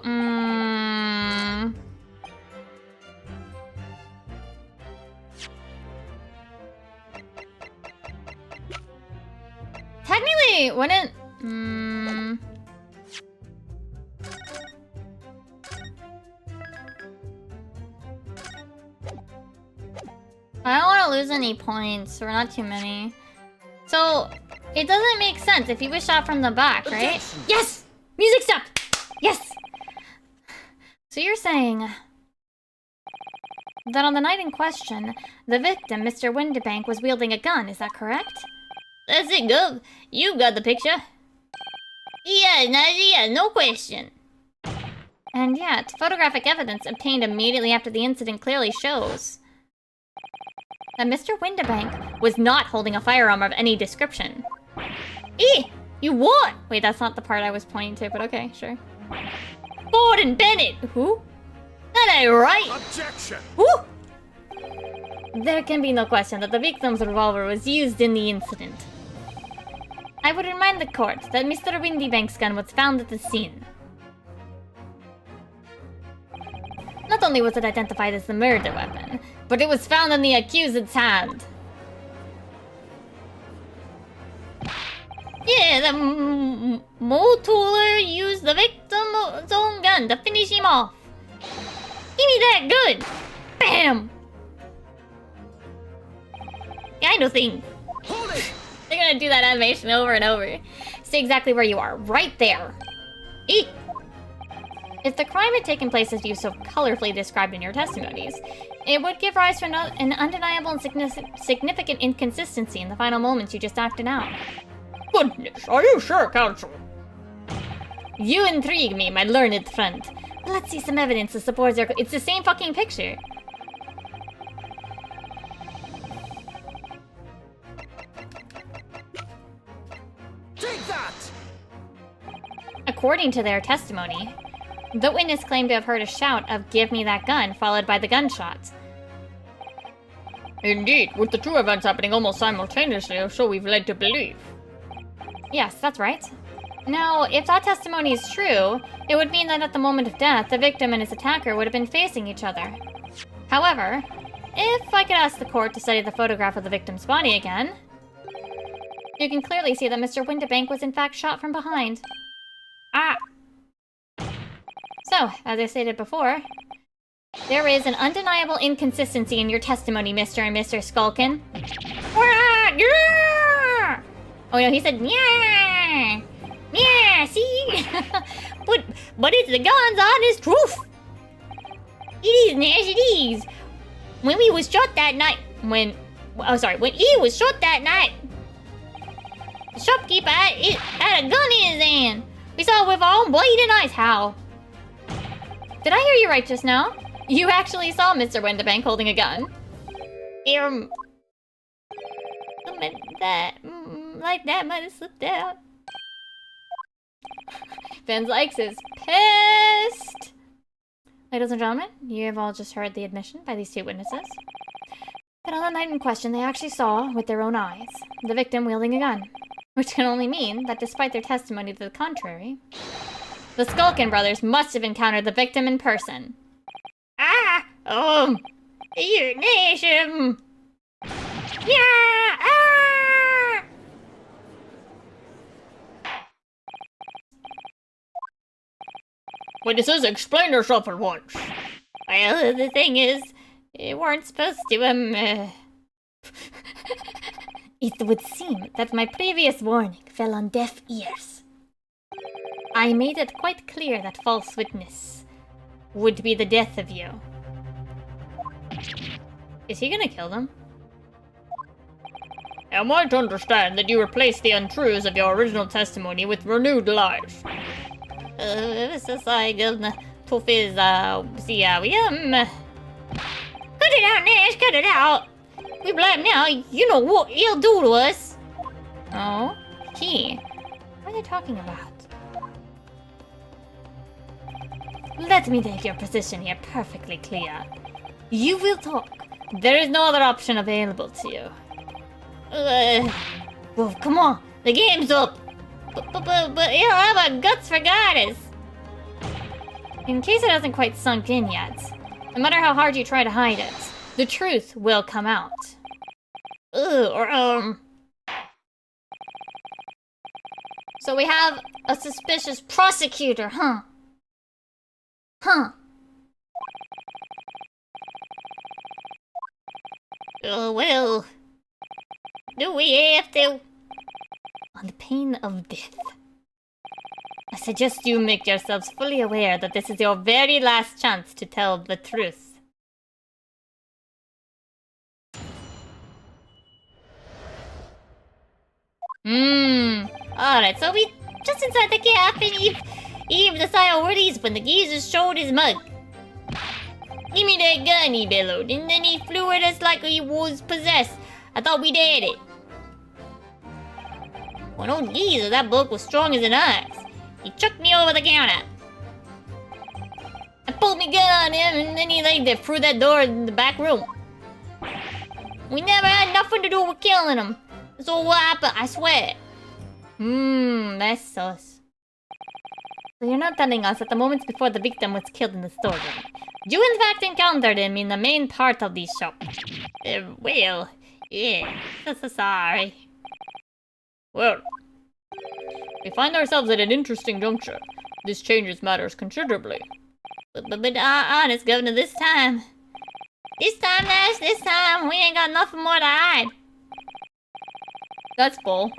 Technically, wouldn't... I don't want to lose any points, or not too many. So, it doesn't make sense if he was shot from the back, right? Objection. Yes! Music stopped! Yes! So you're saying that on the night in question, the victim, Mr. Windybank, was wielding a gun, is that correct? That's it, Gov. You got the picture. Yeah, no question. And yet, photographic evidence obtained immediately after the incident clearly shows that Mr. Windybank Was not holding a firearm of any description. You what? Wait, that's not the part I was pointing to, but okay, sure. Gordon Bennett! Who? That ain't right! Objection! Who? There can be no question that the victim's revolver was used in the incident. I would remind the court that Mr. Windybank's gun was found at the scene. Not only was it identified as the murder weapon, but it was found in the accused's hand. Yeah, the Motoler used the victim's own gun to finish him off. Give me that gun! Bam! Kind of thing. Hold it! They're gonna do that animation over and over. Stay exactly where you are, right there. Eek! If the crime had taken place as you so colorfully described in your testimonies, it would give rise to an undeniable and significant inconsistency in the final moments you just acted out. Goodness, are you sure, counsel? You intrigue me, my learned friend. Let's see some evidence to support their... It's the same fucking picture. Take that! According to their testimony, the witness claimed to have heard a shout of "Give me that gun," followed by the gunshot. Indeed, with the two events happening almost simultaneously, or so we've led to believe. Yes, that's right. Now, if that testimony is true, it would mean that at the moment of death, the victim and his attacker would have been facing each other. However, if I could ask the court to study the photograph of the victim's body again, you can clearly see that Mr. Windybank was in fact shot from behind. Ah! So, as I stated before, there is an undeniable inconsistency in your testimony, Mr. and Mr. Skulkin. Oh no, he said, yeah! Yeah, see? But it's the God's honest truth! It is, Nash, it is! When we was shot that night, when he was shot that night, the shopkeeper had a gun in his hand. We saw it with our own bleeding eyes. How? Did I hear you right just now? You actually saw Mr. Winterbank holding a gun? Like that might have slipped out. Van Likes is pissed! Ladies and gentlemen, you have all just heard the admission by these two witnesses. But on the night in question, they actually saw, with their own eyes, the victim wielding a gun. Which can only mean that despite their testimony to the contrary, the Skulkin brothers must have encountered the victim in person. Your nation! Yeah! Witnesses, explain yourself at once. Well, the thing is, we weren't supposed to, It would seem that my previous warning fell on deaf ears. I made it quite clear that false witness would be the death of you. Is he gonna kill them? Am I to understand that you replaced the untruths of your original testimony with renewed lies? Så sa jag gulna tuffis, Cut it out, Nash, cut it out! We black now, you know what he'll do to us! Oh? He? What are they talking about? Let me take your position here perfectly clear. You will talk. There is no other option available to you. Well, come on, the game's up! But you don't have a guts for goddess! In case it hasn't quite sunk in yet, no matter how hard you try to hide it, the truth will come out. So we have a suspicious prosecutor, huh? Oh, well. Do we have to? On the pain of death, I suggest you make yourselves fully aware that this is your very last chance to tell the truth. Alright, so we just inside the caf and Eve decided where these when the geezer showed his mug. Give me that gun, he bellowed, and then he flew at us like he was possessed. I thought we'd had it. Well, no geezer, that bloke was strong as an ox. He chucked me over the counter. I pulled my gun on him, and then he laid there through that door in the back room. We never had nothing to do with killing him. That's all what happened, I swear. That's sus. So you're not telling us that the moments before the victim was killed in the storeroom, you in fact encountered him in the main part of the shop. Well, yeah, so sorry. Well, we find ourselves at an interesting juncture. This changes matters considerably. But honest, Governor, this time, Nash, this time, we ain't got nothing more to hide. That's bull.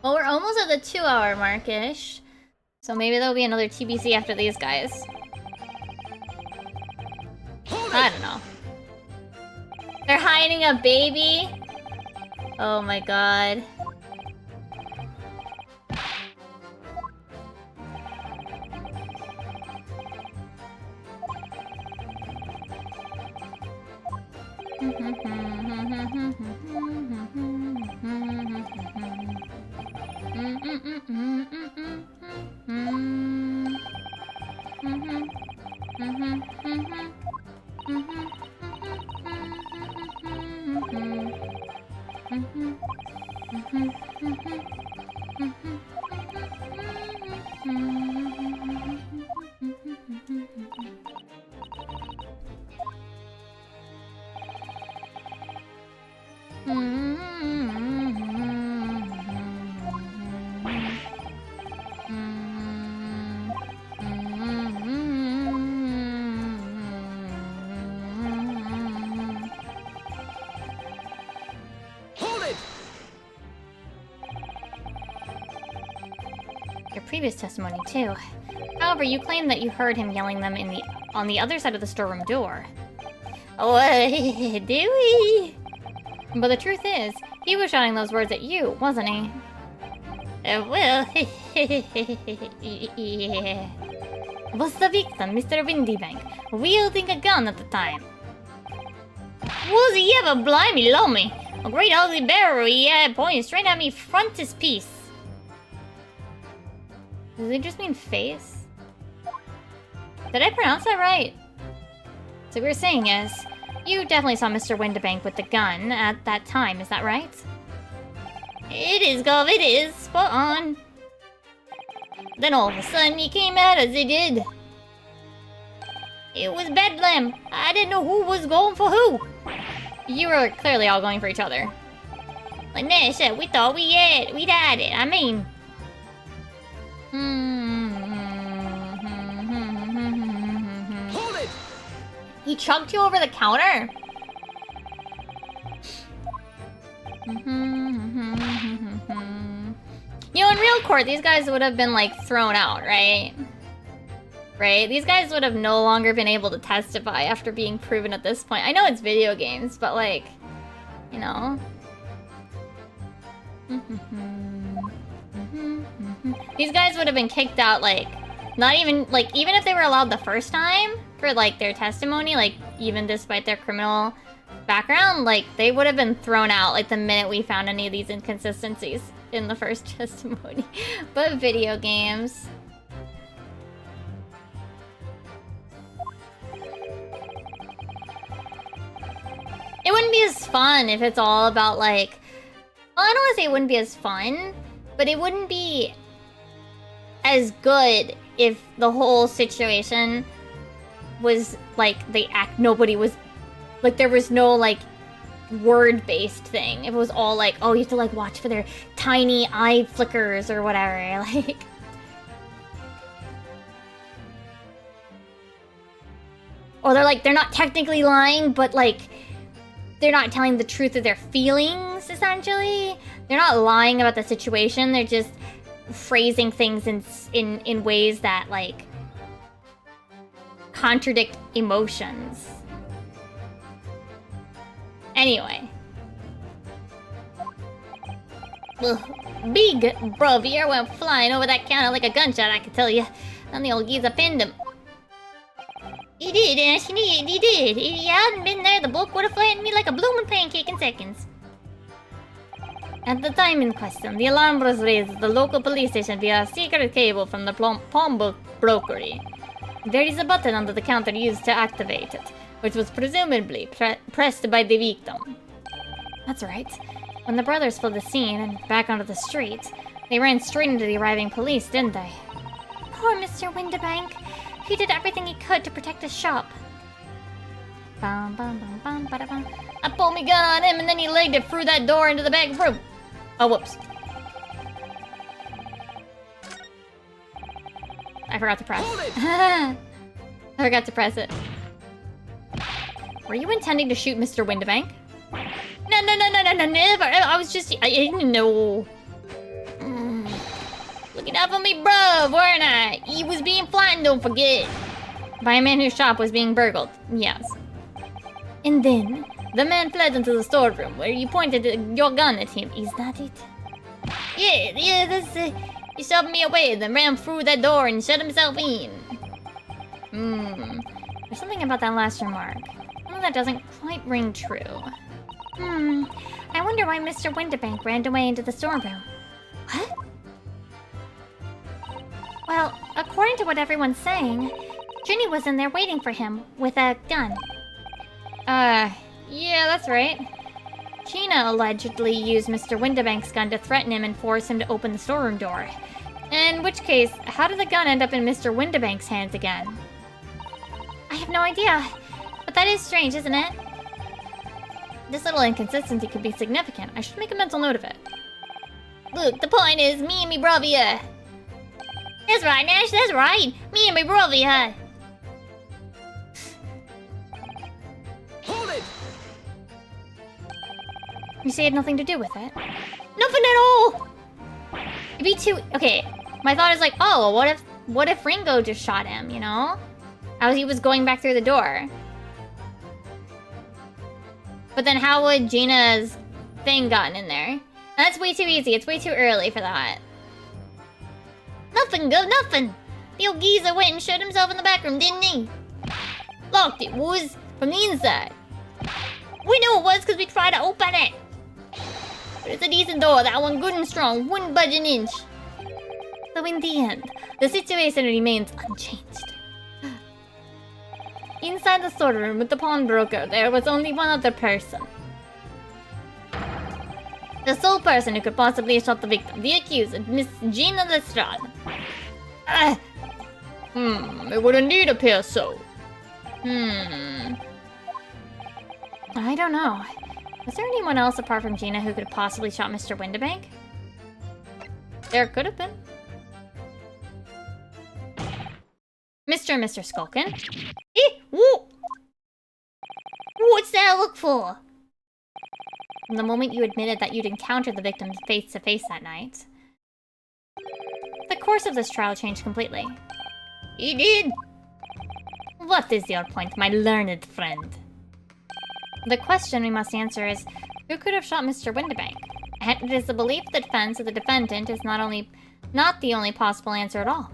Well, we're almost at the 2-hour mark-ish. So maybe there'll be another TBC after these guys. I don't know. They're hiding a baby? Oh my god. Previous testimony too. However, you claim that you heard him yelling them on the other side of the storeroom door. Oh, do we? But the truth is, He was shouting those words at you, wasn't he? Well, yeah. Was the victim Mr. Windybank wielding a gun at the time? Was he ever blimey lummy? A great ugly barrel he had pointing straight at me frontispiece. Does it just mean face? Did I pronounce that right? So what we're saying is, you definitely saw Mr. Windybank with the gun at that time, is that right? It is, Gov, it is. Spot on. Then all of a sudden he came out as he did. It was bedlam. I didn't know who was going for who. You were clearly all going for each other. Like Nash said, we thought we'd had it. I mean... Hold it! He chucked you over the counter? You know, in real court, these guys would have been, like, thrown out, right? Right? These guys would have no longer been able to testify after being proven at this point. I know it's video games, but, like, you know. These guys would have been kicked out, like, not even, like, even if they were allowed the first time for, like, their testimony, like, even despite their criminal background, like, they would have been thrown out, like, the minute we found any of these inconsistencies in the first testimony. But video games. It wouldn't be as fun if it's all about, like... Well, I don't want to say it wouldn't be as fun, but it wouldn't be as good if the whole situation was, like, nobody was... Like, there was no, like, word-based thing. If it was all like, oh, you have to, like, watch for their tiny eye flickers or whatever, like... Or they're like, they're not technically lying, but, like, they're not telling the truth of their feelings, essentially. They're not lying about the situation, they're just phrasing things in ways that, like, contradict emotions. Anyway. Ugh, big Bravier went flying over that counter like a gunshot, I can tell you. And the old geezer pinned him. He did, Ashley, he did. If he hadn't been there, the bloke would have flattened me like a bloomin' pancake in seconds. At the time in question, the alarm was raised at the local police station via a secret cable from the pawnbook brokery. There is a button under the counter used to activate it, which was presumably pressed by the victim. That's right. When the brothers fled the scene and back onto the street, they ran straight into the arriving police, didn't they? Poor Mr. Windybank. He did everything he could to protect his shop. Bum, bum, bum, bum, bada, bum. I pulled my gun on him and then he legged it through that door into the back room. Oh, whoops. I forgot to press. I forgot to press it. Were you intending to shoot Mr. Windybank? No, never. I was just... I didn't know. Looking out for me, bruv, weren't I? He was being flattened, don't forget. By a man whose shop was being burgled. Yes. And then, the man fled into the storeroom where you pointed your gun at him. Is that it? Yeah, that's it. He shoved me away, then ran through that door and shut himself in. There's something about that last remark. Well, that doesn't quite ring true. I wonder why Mr. Windybank ran away into the storeroom. What? Well, according to what everyone's saying, Ginny was in there waiting for him with a gun. Yeah, that's right. Gina allegedly used Mr. Windybank's gun to threaten him and force him to open the storeroom door. In which case, how did the gun end up in Mr. Windybank's hands again? I have no idea, but that is strange, isn't it? This little inconsistency could be significant. I should make a mental note of it. Look, the point is, me and me brother. That's right, Nash, that's right. Me and my brother, huh? Hold it! You say it had nothing to do with it? Nothing at all! It'd be too... Okay, my thought is like, oh, what if Ringo just shot him, you know? As he was going back through the door. But then how would Gina's thing gotten in there. That's way too easy. It's way too early for that. Nothing, good, nothing. The old geezer went and shut himself in the back room, didn't he? Locked it was from the inside. We knew it was because we tried to open it. But it's a decent door, that one good and strong, wouldn't budge an inch. So in the end, the situation remains unchanged. Inside the storeroom with the pawnbroker, there was only one other person. The sole person who could possibly have shot the victim, the accused, Miss Gina Lestrade. It would indeed appear so. I don't know. Was there anyone else apart from Gina who could have possibly shot Mr. Windibank? There could have been. Mr. and Mr. Skulkin? Whoa! What's that look for? From the moment you admitted that you'd encountered the victim face to face that night, the course of this trial changed completely. He did. What is your point, my learned friend? The question we must answer is, who could have shot Mr. Windibank? And it is the belief of the defense that the defendant is not the only possible answer at all.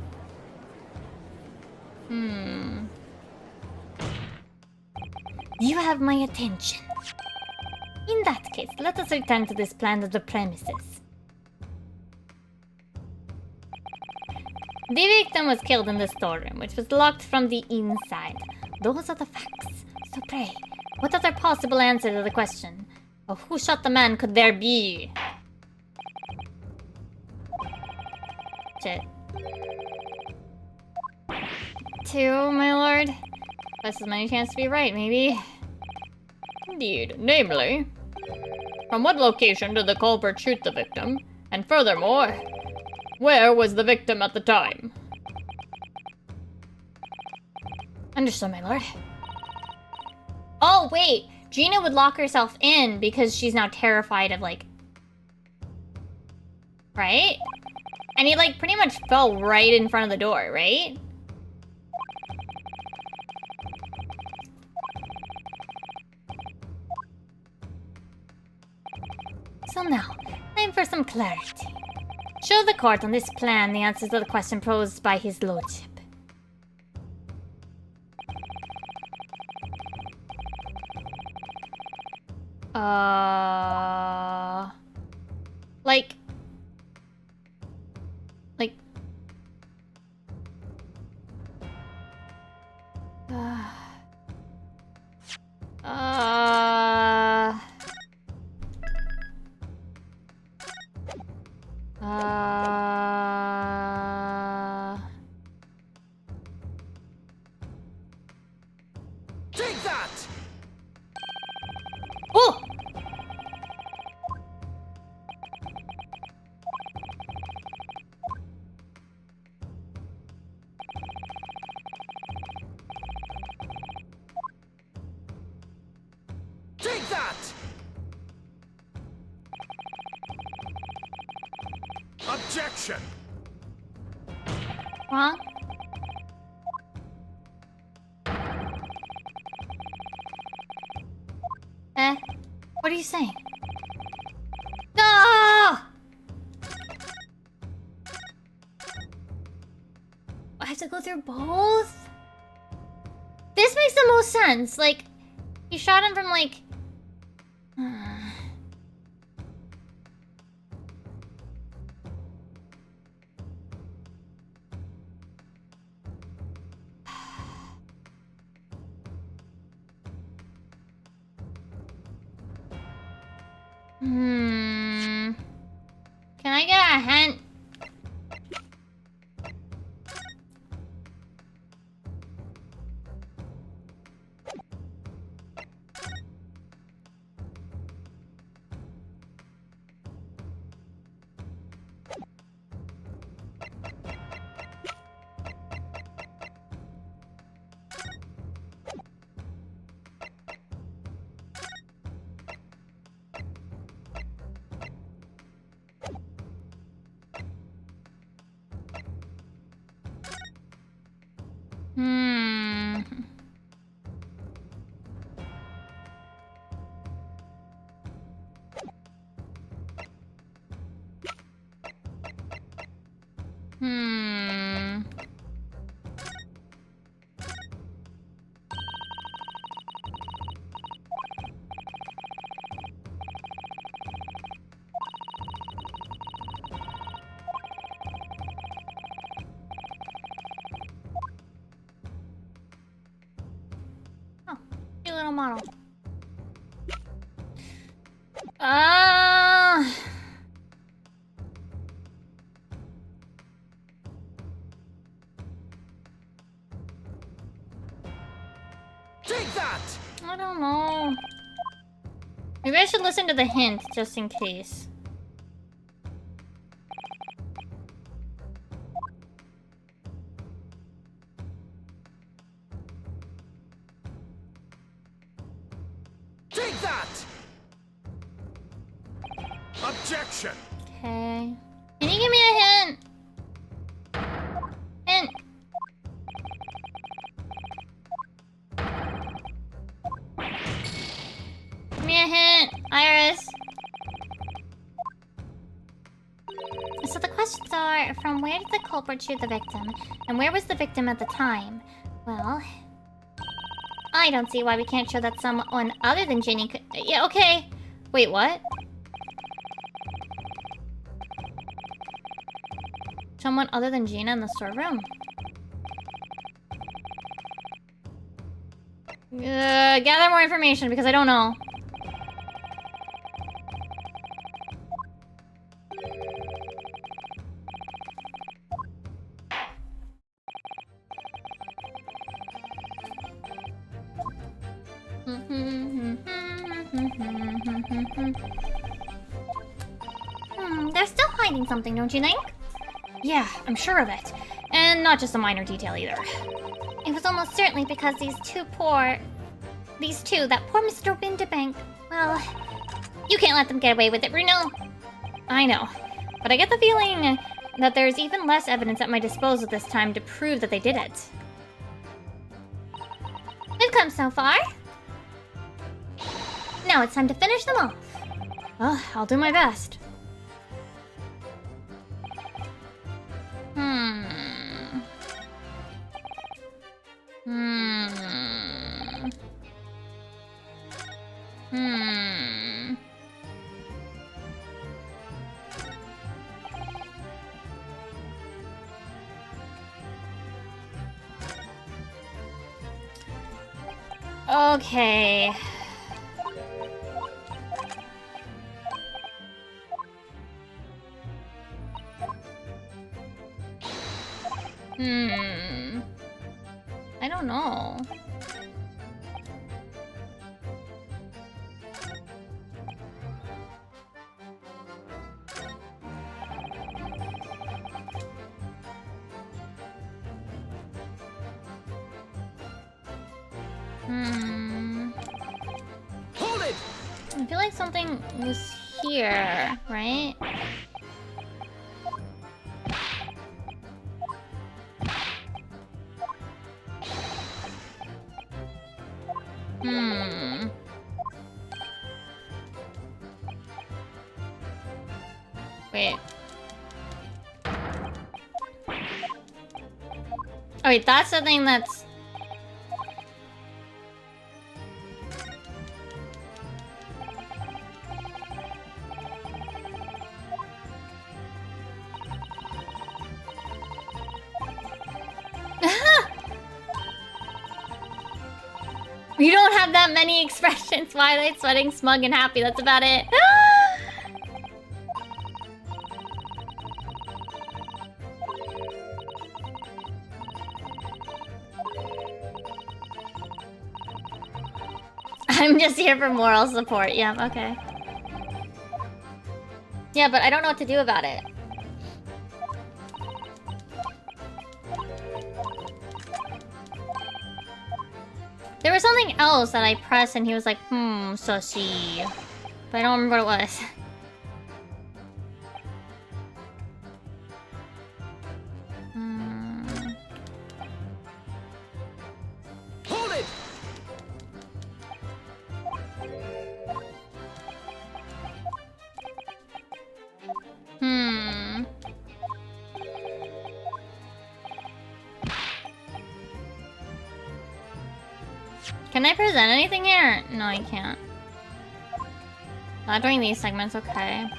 You have my attention. In that case, let us return to this plan of the premises. The victim was killed in the storeroom, which was locked from the inside. Those are the facts. So pray, what other possible answer to the question of who shot the man could there be? Shit. 2, my lord. Twice as many chances to be right, maybe. Indeed. Namely, from what location did the culprit shoot the victim? And furthermore, where was the victim at the time? Understood, my lord. Oh, wait! Gina would lock herself in because she's now terrified of, like... Right? And he, like, pretty much fell right in front of the door, right? So now, time for some clarity. Show the court on this plan the answers to the question posed by his lordship. Like... Take that! Oh! Take that! Objection! Wrong? What are you saying? No! I have to go through both? This makes the most sense. Like, he shot him from, like... Can I get a hint? Hmm. Oh, cute little model. Take that! I don't know. Maybe I should listen to the hint just in case. Take that! Objection! Okay. Can you give me a hint? Hint. Give me a hint, Iris. So the questions are, from where did the culprit shoot the victim? And where was the victim at the time? Well, I don't see why we can't show that someone other than Ginny could... Yeah, okay. Wait, what? Someone other than Gina in the storeroom? Gather more information because I don't know. They're still hiding something, don't you think? Yeah, I'm sure of it. And not just a minor detail either. It was almost certainly because these two, that poor Mr. Winterbank. Well, you can't let them get away with it, Bruno. I know. But I get the feeling that there's even less evidence at my disposal this time to prove that they did it. We've come so far. Now it's time to finish them off. Well, I'll do my best. Okay. I don't know. Hold it! I feel like something was here, right? Wait. Oh wait, that's the thing that's... You don't have that many expressions. Twilight, sweating, smug, and happy. That's about it. I'm just here for moral support. Yeah, okay. Yeah, but I don't know what to do about it. There was something else that I pressed and he was like, sussy. But I don't remember what it was. Hold it! Can I present anything here? No, I can't. Not during these segments, okay.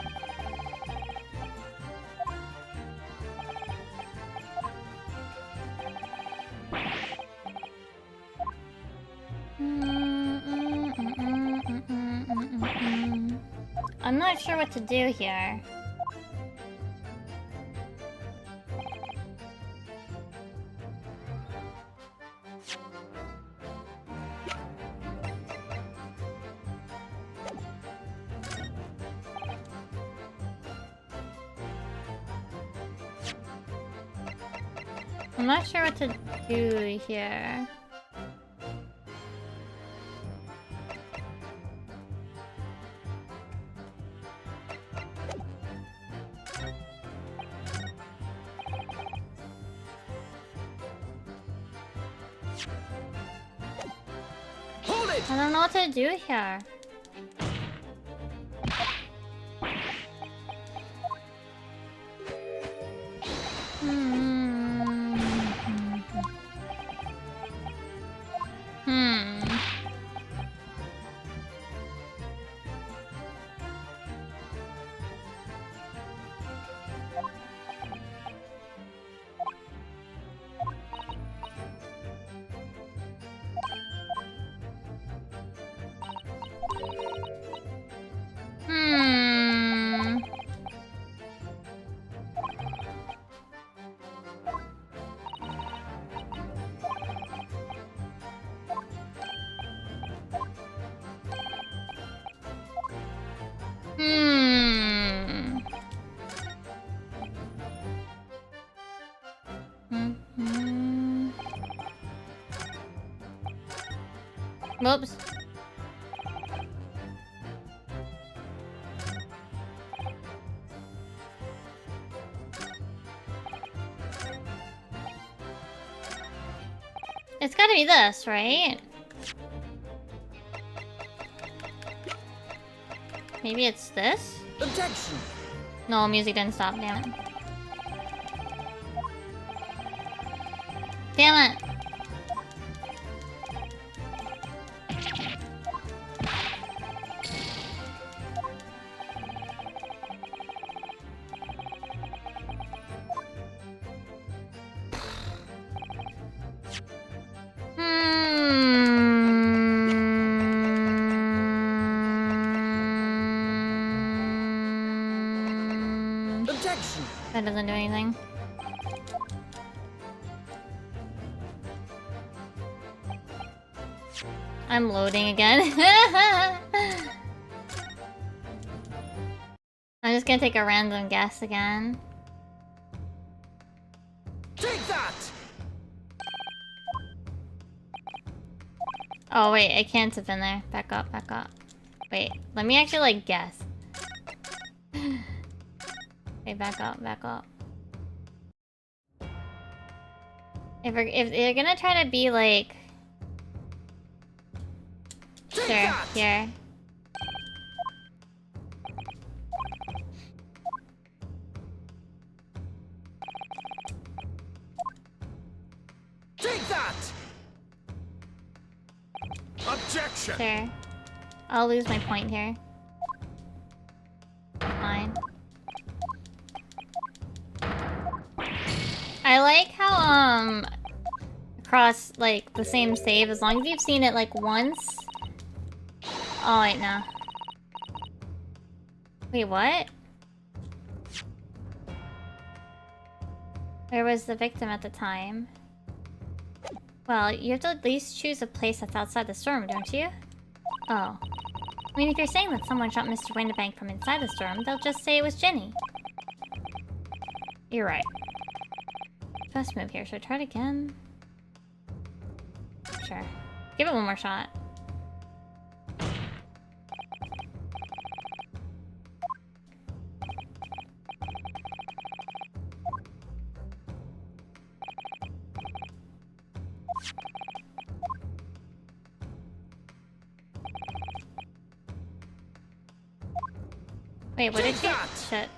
I'm not sure what to do here. I'm not sure what to do here. Hold it! I don't know what to do here. Whoops. It's gotta be this, right? Maybe it's this? Objection! No, music didn't stop, damn it. Damn it! Objection! That doesn't do anything. I'm loading again. I'm just gonna take a random guess again. Take that! Oh wait, I can't zip in there. Back up, back up. Wait, let me actually like guess. Okay, back up, back up. If they're gonna try to be like, Take sure, that! here. Take that! Objection! Sure. I'll lose my point here. Fine. I like how, across, like, the same save, as long as you've seen it, like, once. Oh, wait, no. Wait, what? Where was the victim at the time? Well, you have to at least choose a place that's outside the storm, don't you? Oh. I mean, if you're saying that someone shot Mr. Winterbank from inside the storm, they'll just say it was Jenny. You're right. First move here. Should I try it again? Sure. Give it one more shot. Wait, what did she... Shit.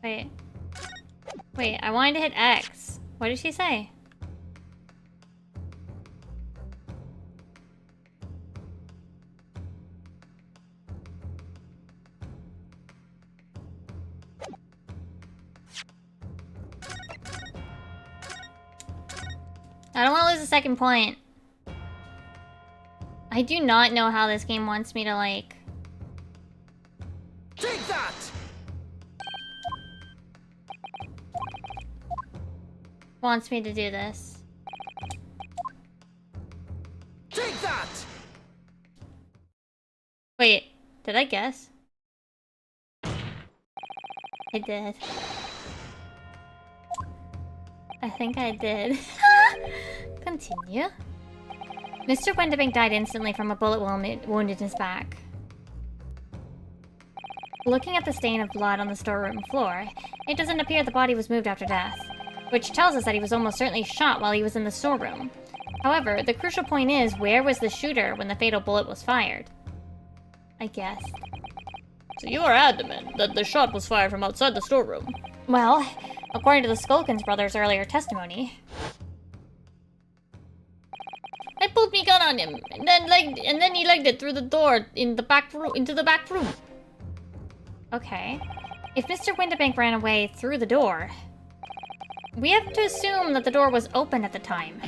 Wait. Wait, I wanted to hit X. What did she say? I don't want to lose a second point. I do not know how this game wants me to, like... Take that! Wants me to do this. Take that! Wait, did I guess? I did. I think I did. Continue. Mr. Winterbank died instantly from a bullet wound in his back. Looking at the stain of blood on the storeroom floor, it doesn't appear the body was moved after death, which tells us that he was almost certainly shot while he was in the storeroom. However, the crucial point is, where was the shooter when the fatal bullet was fired? I guess. So you are adamant that the shot was fired from outside the storeroom? Well, according to the Skulkins brothers' earlier testimony... I pulled my gun on him, and then he legged it through the door in the back room, into the back room. Okay. If Mr. Winterbank ran away through the door, we have to assume that the door was open at the time.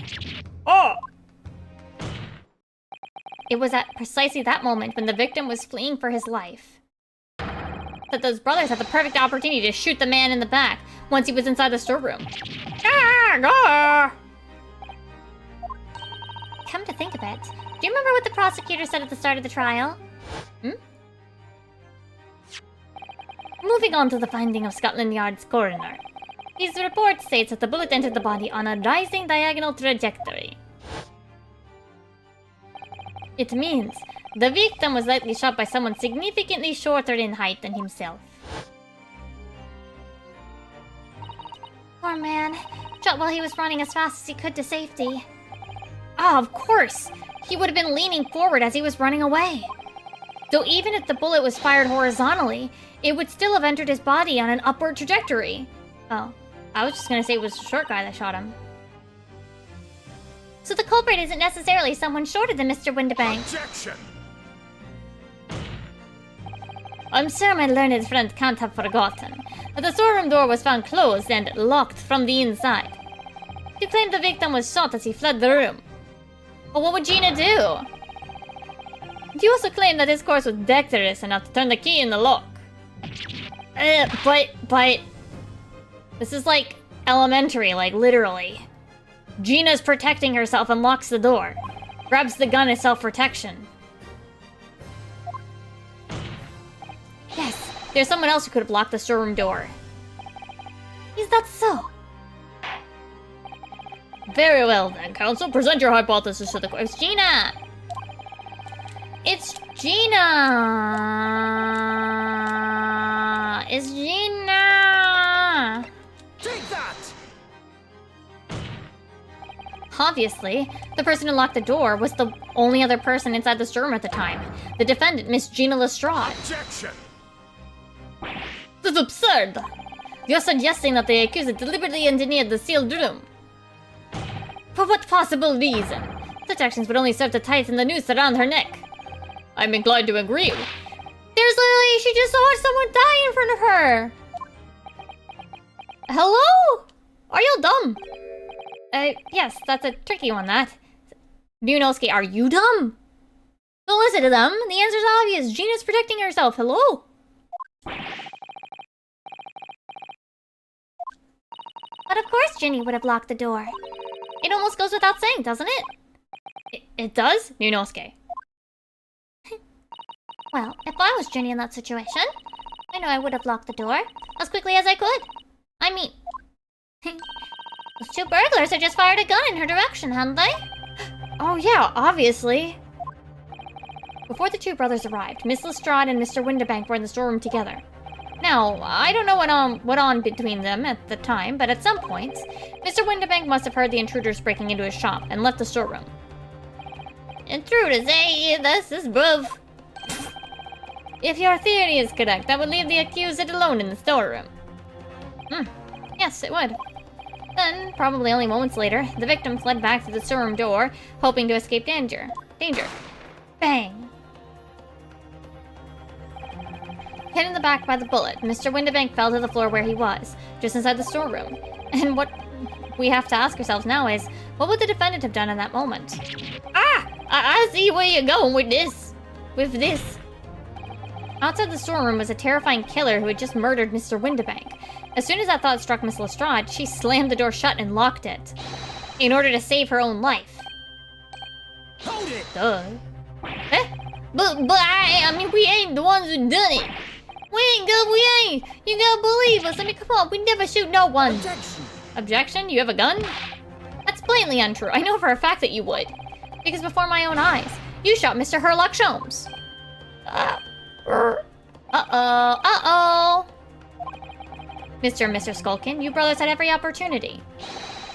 Oh! It was at precisely that moment when the victim was fleeing for his life that those brothers had the perfect opportunity to shoot the man in the back once he was inside the storeroom. Come to think of it, do you remember what the prosecutor said at the start of the trial? Moving on to the finding of Scotland Yard's coroner. His report states that the bullet entered the body on a rising diagonal trajectory. It means the victim was likely shot by someone significantly shorter in height than himself. Poor man. Shot while he was running as fast as he could to safety. Ah, of course! He would have been leaning forward as he was running away. Though even if the bullet was fired horizontally, it would still have entered his body on an upward trajectory. Oh, I was just gonna say it was the short guy that shot him. So the culprit isn't necessarily someone shorter than Mr. Winterbank. Objection! I'm sure my learned friend can't have forgotten that the storeroom door was found closed and locked from the inside. You claim the victim was shot as he fled the room. But what would Gina do? You also claim that his course was dexterous enough to turn the key in the lock. But... This is like elementary, like literally. Gina's protecting herself and locks the door. Grabs the gun as self-protection. Yes, there's someone else who could have locked the storeroom door. Is that so? Very well then, counsel. Present your hypothesis to the court. It's Gina! It's Gina! It's Gina! Take that! Obviously, the person who locked the door was the only other person inside the storeroom at the time. The defendant, Miss Gina Lestrade. Objection! This is absurd! You're suggesting that the accused deliberately engineered the sealed room. For what possible reason? Such actions would only serve to tighten the noose around her neck. I'm inclined to agree. There's literally, she just saw someone die in front of her! Hello? Are you dumb? Yes, that's a tricky one, that. Ryunosuke, are you dumb? Don't listen to them. The answer's obvious. Gina's protecting herself. Hello? But of course Ginny would have locked the door. It almost goes without saying, doesn't it? It does? Ryunosuke. Well, if I was Ginny in that situation, I know I would have locked the door as quickly as I could. I mean... Those two burglars had just fired a gun in her direction, hadn't they? Oh yeah, obviously. Before the two brothers arrived, Miss Lestrade and Mr. Winterbank were in the storeroom together. Now, I don't know what on between them at the time, but at some point, Mr. Winterbank must have heard the intruders breaking into his shop and left the storeroom. Intruders, eh? This is bruv. If your theory is correct, that would leave the accused alone in the storeroom. Yes, it would. Then, probably only moments later, the victim fled back to the storeroom door, hoping to escape danger. Bang! Hit in the back by the bullet, Mr. Winterbank fell to the floor where he was, just inside the storeroom. And what we have to ask ourselves now is, what would the defendant have done in that moment? Ah! I see where you're going with this. Outside the storeroom was a terrifying killer who had just murdered Mr. Windibank. As soon as that thought struck Miss Lestrade, she slammed the door shut and locked it, in order to save her own life. Hold it! Duh. Eh? But I mean, we ain't the ones who done it. We ain't. You gotta believe us. I mean, come on, we never shoot no one. Objection! Objection? You have a gun? That's blatantly untrue. I know for a fact that you would. Because before my own eyes, you shot Mr. Herlock Sholmes. Uh-oh. Mr. and Mr. Skulkin, you brothers had every opportunity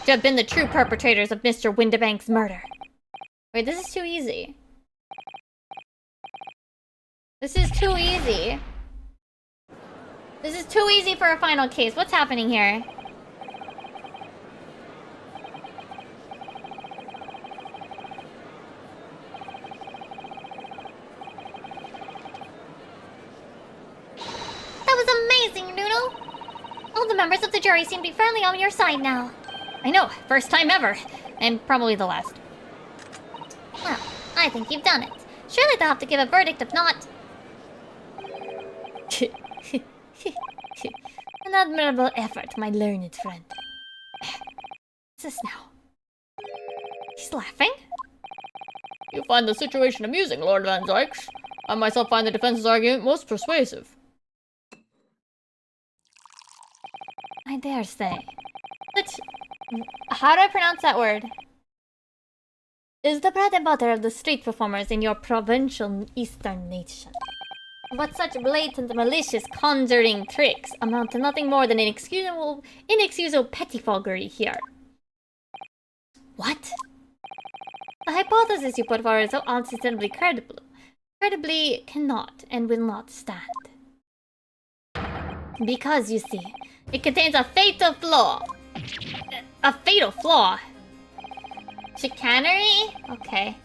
to have been the true perpetrators of Mr. Windibank's murder. Wait, this is too easy. This is too easy. This is too easy for a final case. What's happening here? That was amazing, Noodle! All the members of the jury seem to be firmly on your side now. I know, first time ever. And probably the last. Well, I think you've done it. Surely they'll have to give a verdict if not. An admirable effort, my learned friend. What's this now? He's laughing? You find the situation amusing, Lord Van Zykes. I myself find the defense's argument most persuasive. I dare say. But how do I pronounce that word? Is the bread and butter of the street performers in your provincial eastern nation. But such blatant, malicious, conjuring tricks amount to nothing more than inexcusable pettifoggery here. What? The hypothesis you put forward is so unsustainably credible. Credibly cannot and will not stand. Because, you see, it contains a fatal flaw. A fatal flaw? Chicanery? Okay.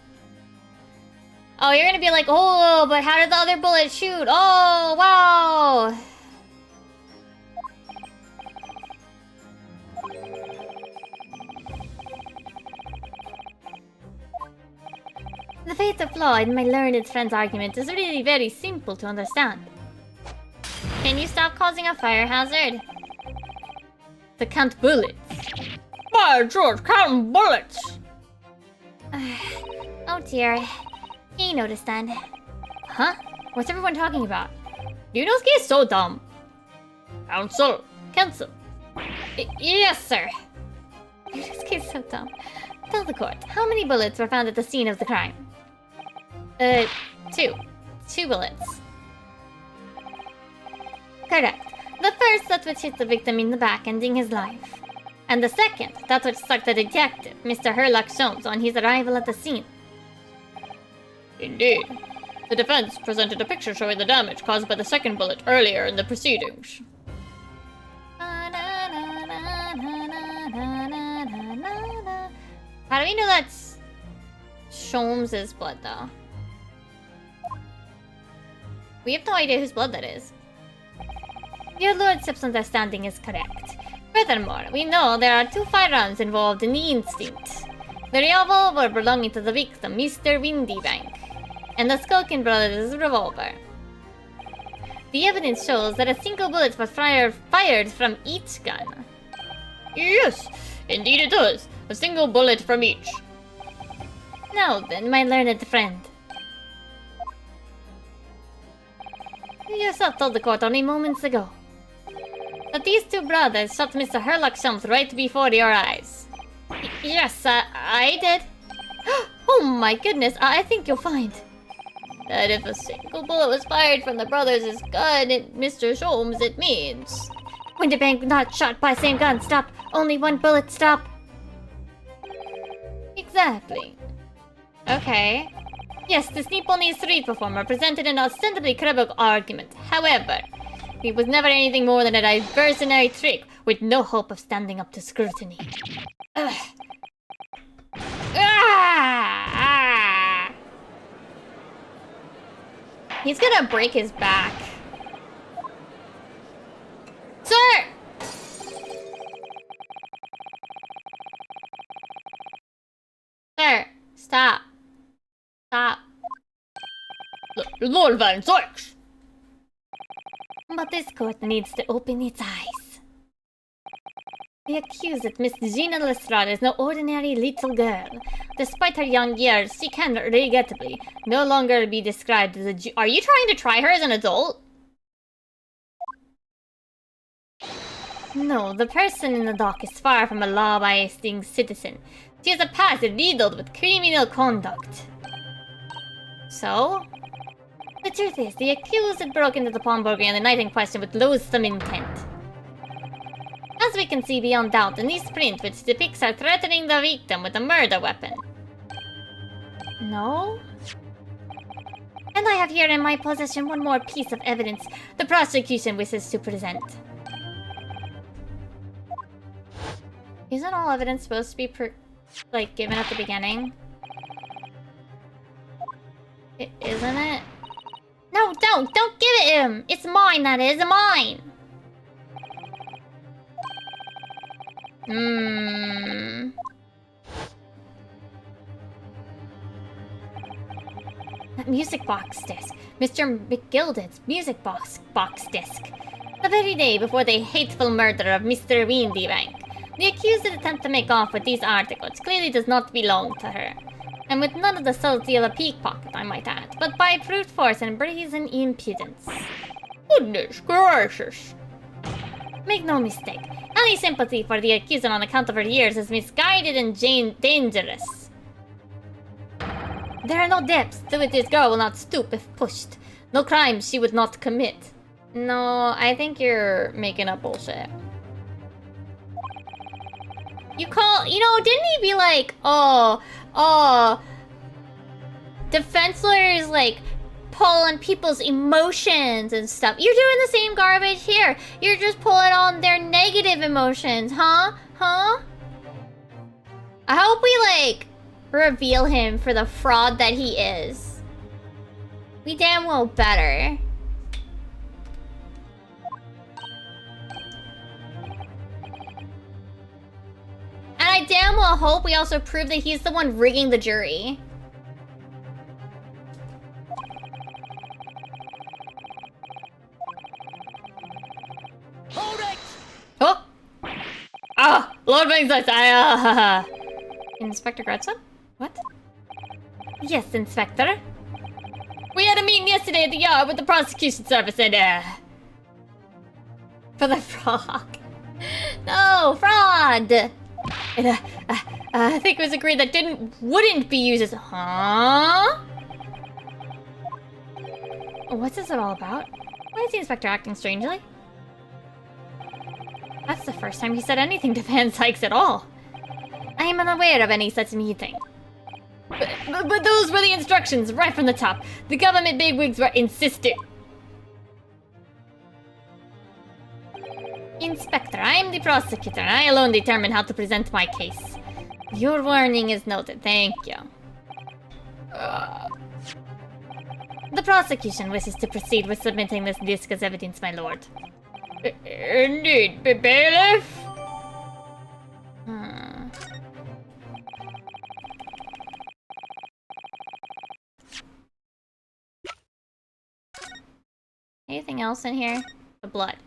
Oh, you're gonna be like, oh, but how did the other bullet shoot? Oh, wow! The fatal flaw in my learned friend's argument is really very simple to understand. Can you stop causing a fire hazard? To count bullets. By George, counting bullets! Oh dear. You noticed then. Huh? What's everyone talking about? Yunosuke is so dumb. Counsel. Yes, sir. Yunosuke is so dumb. Tell the court, how many bullets were found at the scene of the crime? Two. 2 bullets. Correct. The first, that which hit the victim in the back, ending his life. And the second, that which struck the detective, Mr. Herlock Sholmes, on his arrival at the scene. Indeed. The defense presented a picture showing the damage caused by the second bullet earlier in the proceedings. How do we know that's Sholmes' blood, though? We have no idea whose blood that is. Your lordship's understanding is correct. Furthermore, we know there are 2 firearms involved in the incident. The revolver belonging to the victim, Mr. Windibank, and the Skulkin brothers' revolver. The evidence shows that a single bullet was fired from each gun. Yes, indeed it does. A single bullet from each. Now then, my learned friend. You yourself told the court only moments ago that these 2 brothers shot Mr. Herlock Sholmes right before your eyes. Yes, I did. Oh my goodness, I think you'll find that if a single bullet was fired from the brothers' gun at Mr. Sholmes, it means Windibank not shot by same gun. Stop. Only 1 bullet. Stop. Exactly. Okay. Yes, this Nippon street performer presented an ostensibly credible argument. However, it was never anything more than a diversionary trick with no hope of standing up to scrutiny. Ugh. Ah! He's gonna break his back. Sir! Lord Van Sykes! But this court needs to open its eyes. The accused, Miss Gina Lestrade, is no ordinary little girl. Despite her young years, she can, regrettably, no longer be described as a Are you trying to try her as an adult? No, the person in the dock is far from a law-abiding citizen. She has a past riddled with criminal conduct. So? The truth is, the accused had broken into the pawnbroker on the night in question with loathsome intent. As we can see beyond doubt in this print, which depicts her threatening the victim with a murder weapon. No? And I have here in my possession one more piece of evidence the prosecution wishes to present. Isn't all evidence supposed to be given at the beginning? Isn't it? No, don't give it him! It's mine, that is, mine! That music box disc. Mr. McGilded's music box disc. The very day before the hateful murder of Mr. Windybank. The accused attempt to make off with these articles clearly does not belong to her. And with none of the subtlety of a pickpocket, I might add, but by brute force and brazen impudence. Goodness gracious. Make no mistake, any sympathy for the accused on account of her years is misguided and dangerous. There are no depths to which this girl will not stoop if pushed. No crimes she would not commit. No, I think you're making up bullshit. Didn't he be like, defense lawyers, pull on people's emotions and stuff. You're doing the same garbage here. You're just pulling on their negative emotions, huh? I hope we, reveal him for the fraud that he is. We damn well better. And I damn well hope we also prove that he's the one rigging the jury. Hold it! Oh! Ah! Lord Van Sykes, Inspector Gretson? What? Yes, Inspector. we had a meeting yesterday at the yard with the prosecution service and, For the frog. No, fraud! And, I think it was agreed that wouldn't be used as... Huh? What's this all about? Why is the inspector acting strangely? That's the first time he said anything to Van Sykes at all. I am unaware of any such meeting. But those were the instructions, right from the top. The government bigwigs were insistent. Inspector, I am the prosecutor, and I alone determine how to present my case. Your warning is noted, thank you. The prosecution wishes to proceed with submitting this disc as evidence, my lord. Indeed, bailiff. Anything else in here? The blood.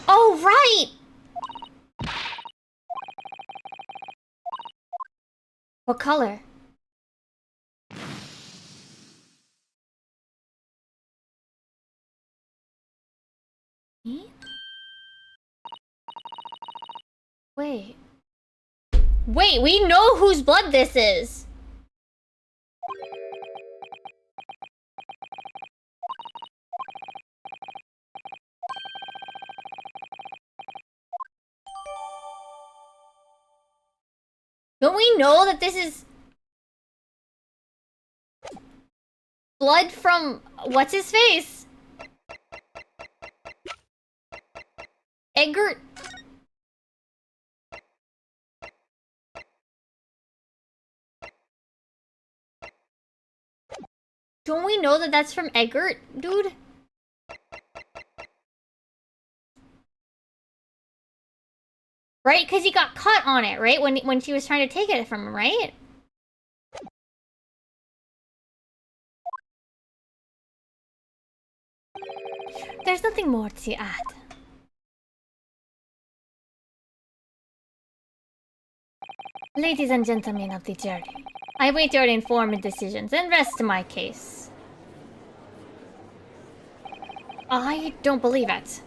Oh, right! What color? Me? Wait. Wait, we know whose blood this is! Don't we know that this is blood from what's his face? Eggert. Don't we know that that's from Eggert, dude? Right? Because he got caught on it, right? When she was trying to take it from him, right? There's nothing more to add. Ladies and gentlemen of the jury, I await your informed decisions and rest my case. I don't believe it.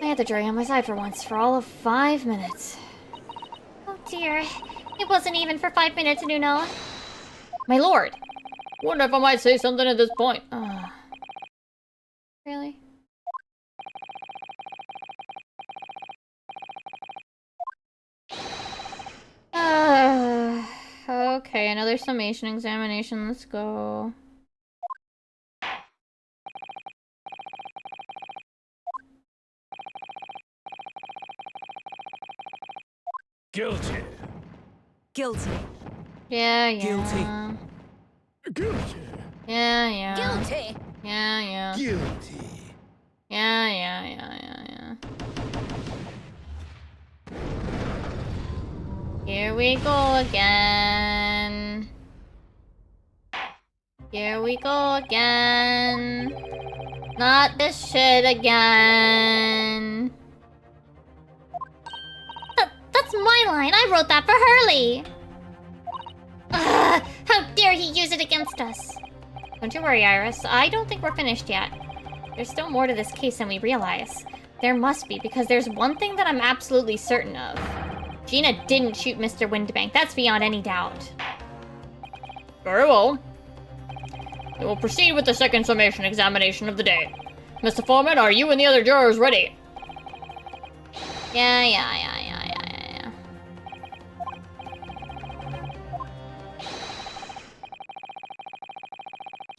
I had the jury on my side for once, for all of 5 minutes. Oh dear. It wasn't even for 5 minutes, Nuno. My lord. Wonder if I might say something at this point. Really? Okay, another summation examination. Let's go. Guilty. Guilty. Yeah. Guilty. Guilty. Yeah. Guilty. Yeah. Guilty. Yeah. Here we go again. Not this shit again. That's my line. I wrote that for Hurley. Ugh, how dare he use it against us? Don't you worry, Iris. I don't think we're finished yet. There's still more to this case than we realize. There must be, because there's one thing that I'm absolutely certain of. Gina didn't shoot Mr. Windbank. That's beyond any doubt. Very well. We will proceed with the second summation examination of the day. Mr. Foreman, are you and the other jurors ready? Yeah.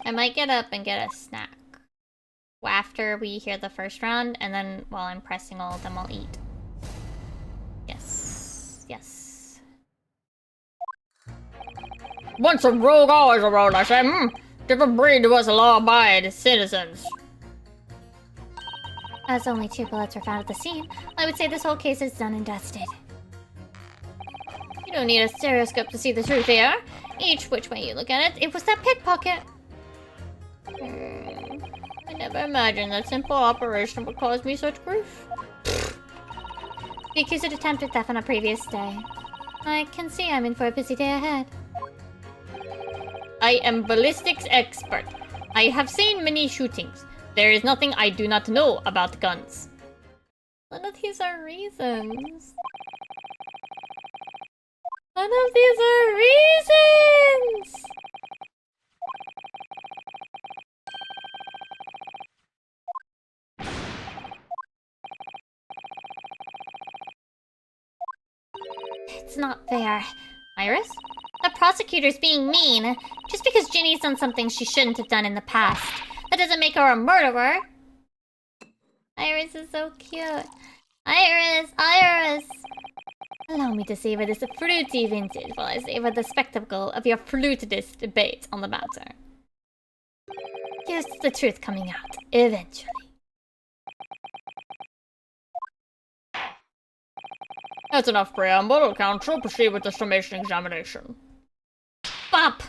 I might get up and get a snack after we hear the first round, and then while I'm pressing all of them, I'll eat. Yes. Want some rogue eyes around, I say, different breed to us law-abiding citizens. As only 2 bullets were found at the scene, I would say this whole case is done and dusted. You don't need a stereoscope to see the truth here. Each which way you look at it, it was that pickpocket. I never imagined that simple operation would cause me such grief. The accused attempted theft on a previous day. I can see I'm in for a busy day ahead. I am ballistics expert. I have seen many shootings. There is nothing I do not know about guns. None of these are reasons. It's not fair. Iris? The prosecutor's being mean. Just because Ginny's done something she shouldn't have done in the past, that doesn't make her a murderer. Iris is so cute. Iris! Allow me to savor this fruity vintage while I savor the spectacle of your flutist debate on the matter. Here's the truth coming out, eventually. That's enough preamble. Counsel, proceed with the summation examination. Bop!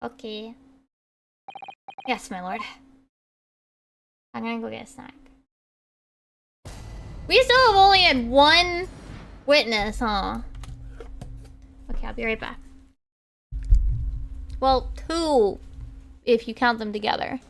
Okay. Yes, my lord. I'm gonna go get a snack. We still have only had 1 witness, huh? Okay, I'll be right back. Well, 2, if you count them together.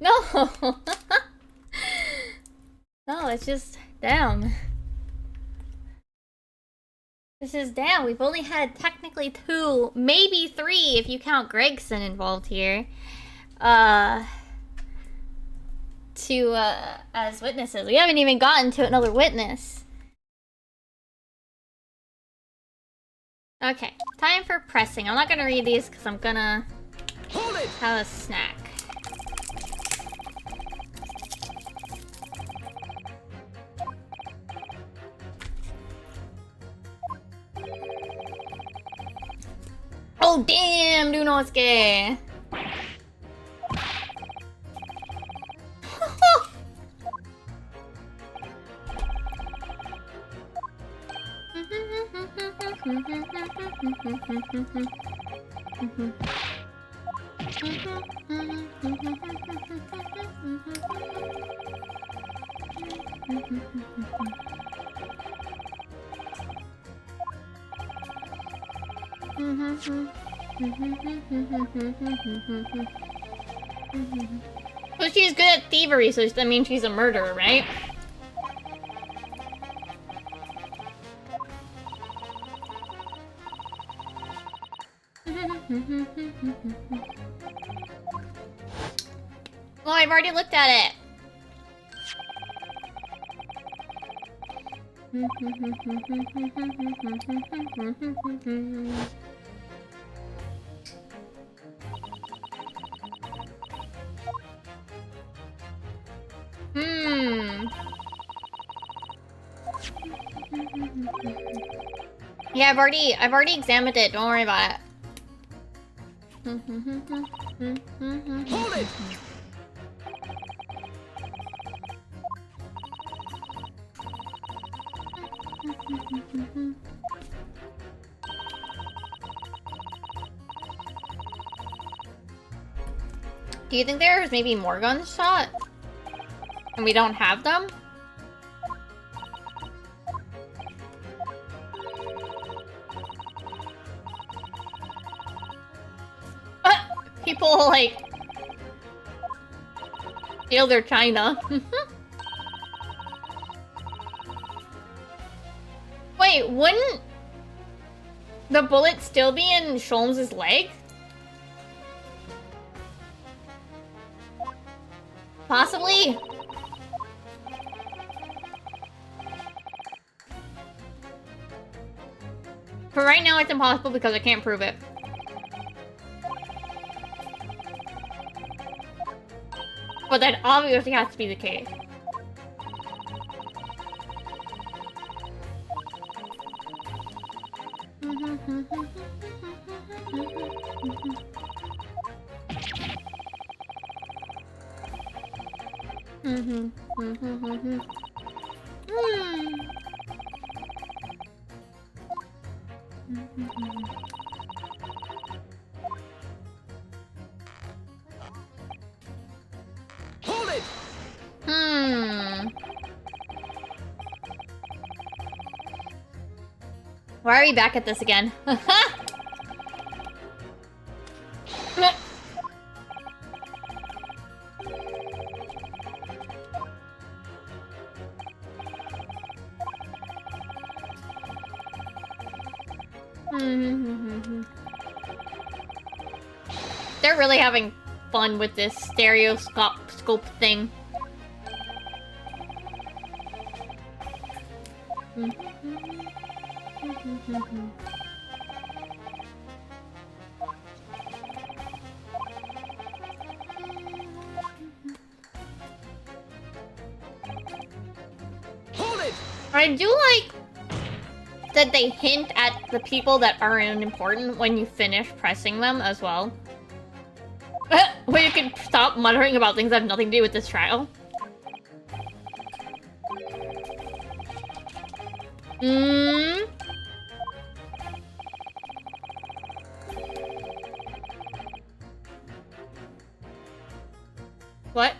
No! No, it's just... Damn. This is down. We've only had technically 2, maybe 3 if you count Gregson involved here. As witnesses. We haven't even gotten to another witness. Okay, time for pressing. I'm not gonna read these because I'm gonna have a snack. Oh damn, do know it's gay. Well, she's good at thievery, so that means she's a murderer, right? Well, I've already looked at it. Yeah, I've already examined it. Don't worry about it. Hold it! Do you think there's maybe more guns shot? And we don't have them? People, like, steal their china. Wait, wouldn't the bullet still be in Sholmes' leg? Possibly. But right now it's impossible because I can't prove it. But that obviously has to be the case. Hold it! Why are we back at this again? They're really having fun with this stereoscope thing. Hold it! I do like that they hint at the people that are unimportant when you finish pressing them as well. Where you can stop muttering about things that have nothing to do with this trial. What?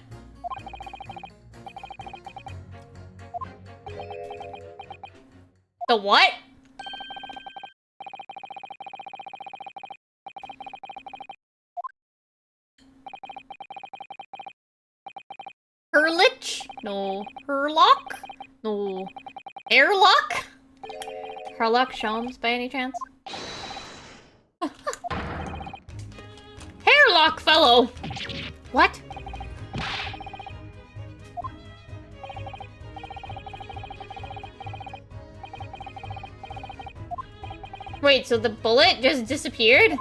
The what? Herlich? No. Herlock? No. Airlock? Herlock Sholmes by any chance? Hairlock fellow! What? Wait, so the bullet just disappeared?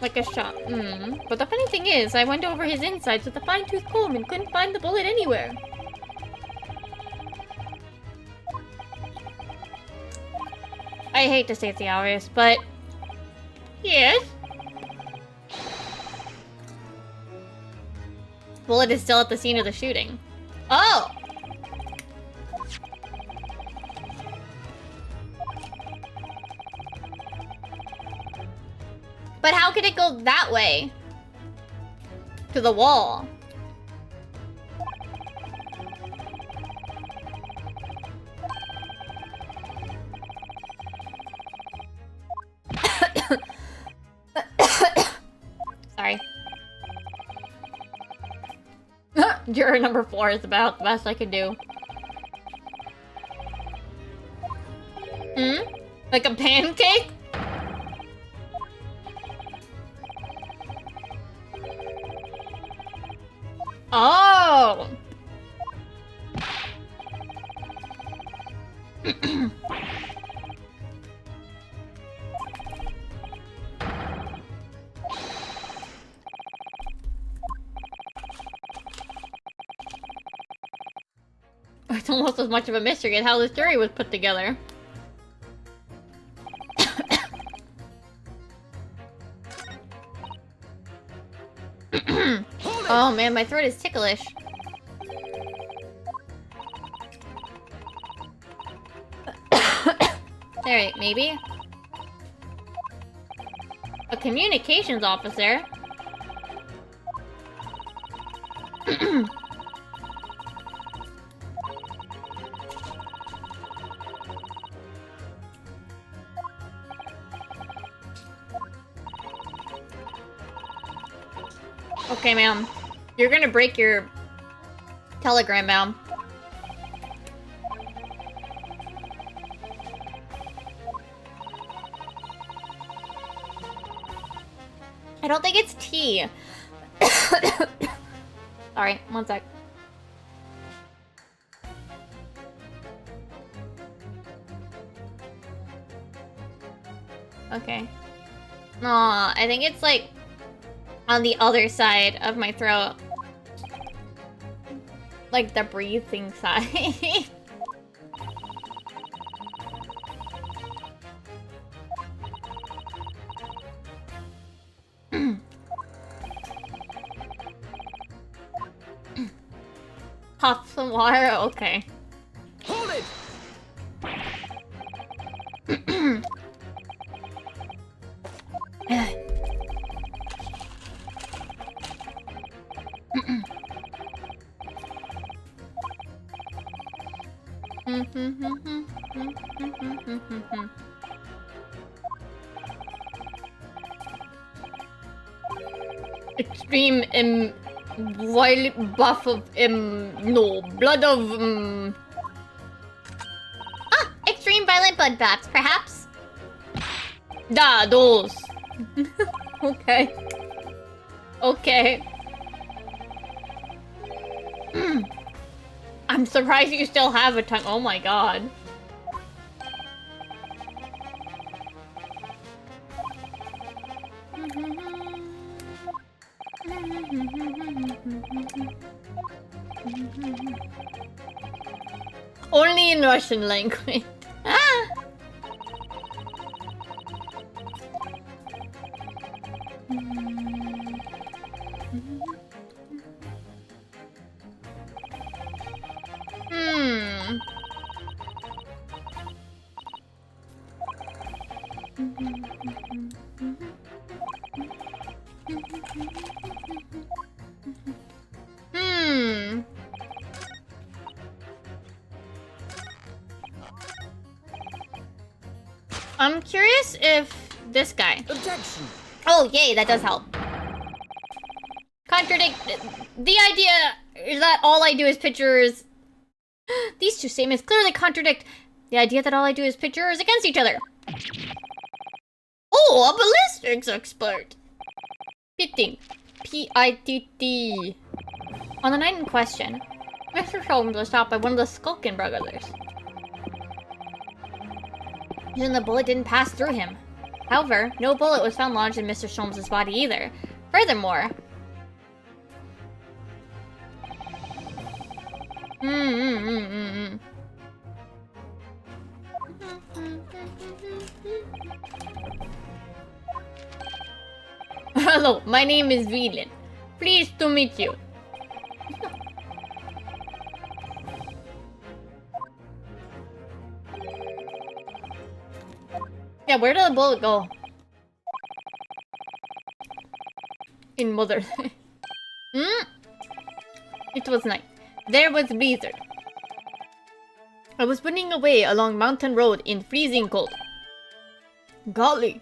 Like a shot. But the funny thing is, I went over his insides with a fine-tooth comb and couldn't find the bullet anywhere. I hate to say it's the obvious, but... Yes? Bullet is still at the scene of the shooting. Oh! But how could it go that way? To the wall. Sorry. Juror number 4 is about the best I can do. Like a pancake? Oh! It's almost as much of a mystery as how this jury was put together. Oh man, my throat is ticklish. Alright, maybe? A communications officer? Okay, ma'am. You're gonna break your telegram, ma'am. I don't think it's tea. Sorry, one sec. Okay. Aw, I think it's like on the other side of my throat. Like the breathing side. Pop some water? Okay. Hold it! Extreme violent buff of no blood of Ah! Extreme violent bloodbaths, perhaps? those. Okay. Okay. I'm surprised you still have a tongue. Oh my god. Only in Russian language. Ah! I'm curious if this guy. Objection! Oh, yay, that does help. contradict the idea that all I do is pictures. These two statements clearly contradict the idea that all I do is pictures against each other. Oh, a ballistics expert. Pitting. P-I-T-T. On the night in question, Mr. Holmes was stopped by one of the Skulkin brothers. And the bullet didn't pass through him. However, no bullet was found lodged in Mr. Sholmes' body either. Furthermore... Hello, my name is Velan. Pleased to meet you. Yeah, where did the bullet go? In mother. It was night. There was blizzard. I was running away along mountain road in freezing cold. Golly.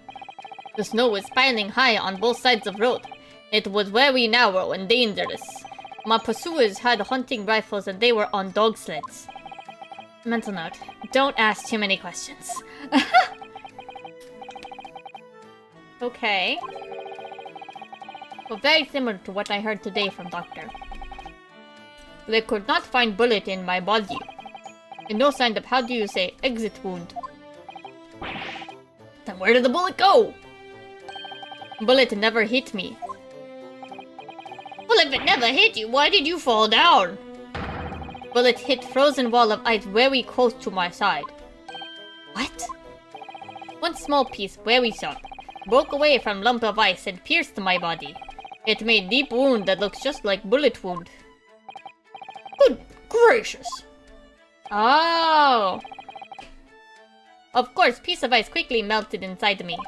The snow was piling high on both sides of road. It was very narrow and dangerous. My pursuers had hunting rifles and they were on dog sleds. Mental note. Don't ask too many questions. Okay. Well, very similar to what I heard today from Doctor. They could not find bullet in my body. And no sign of, how do you say, exit wound. Then where did the bullet go? Bullet never hit me. Well, if it never hit you, why did you fall down? Bullet hit frozen wall of ice very close to my side. What? One small piece, very sharp, broke away from lump of ice and pierced my body. It made deep wound that looks just like bullet wound. Good gracious. Oh. Of course, piece of ice quickly melted inside me.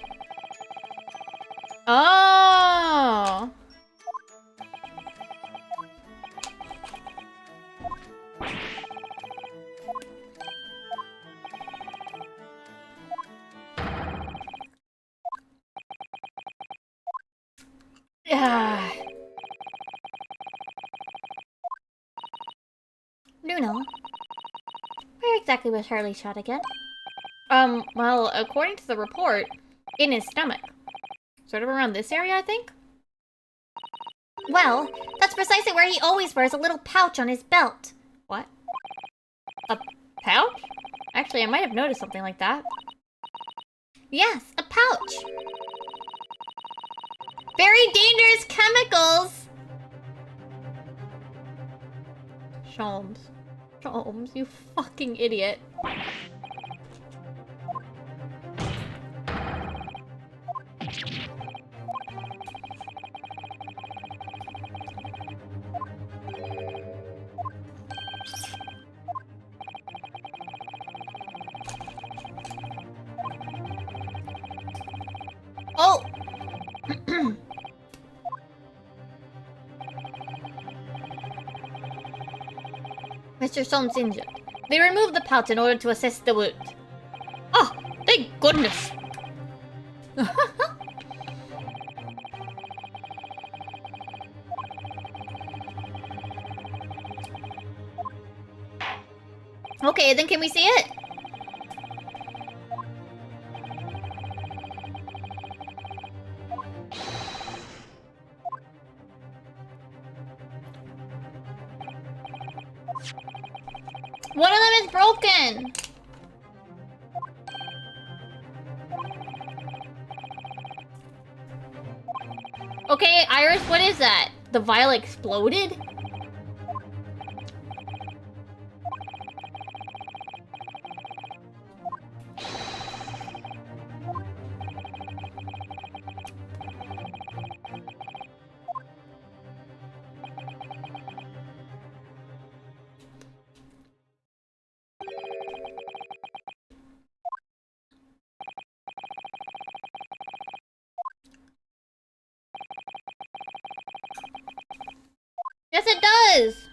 Oh. Yeah. Nuno, where exactly was Harley shot again? Well, according to the report, in his stomach. Sort of around this area, I think? Well, that's precisely where he always wears a little pouch on his belt. What? A pouch? Actually, I might have noticed something like that. Yes, a pouch. Very dangerous chemicals! Sholmes. Sholmes, you fucking idiot. Oh! Mr. Sholmes injured. They removed the pouch in order to assess the wound. Oh, thank goodness! Okay, then can we see it? One of them is broken! Okay, Iris, what is that? The vial exploded? Yes, it does!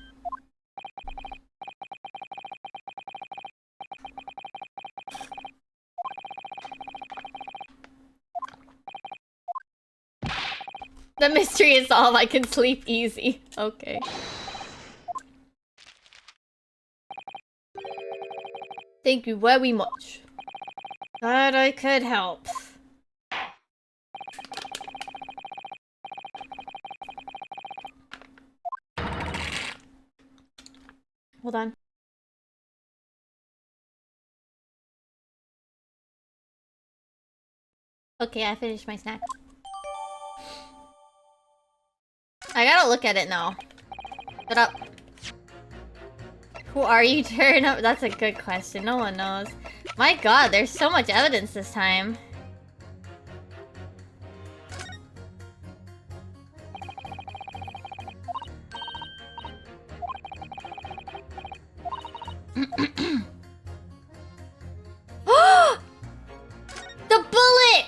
The mystery is solved. I can sleep easy. Okay. Thank you very much. Glad I could help. Hold on. Okay, I finished my snack. I gotta look at it now. Shut up. Who are you, turn up? That's a good question. No one knows. My god, there's so much evidence this time. The bullet!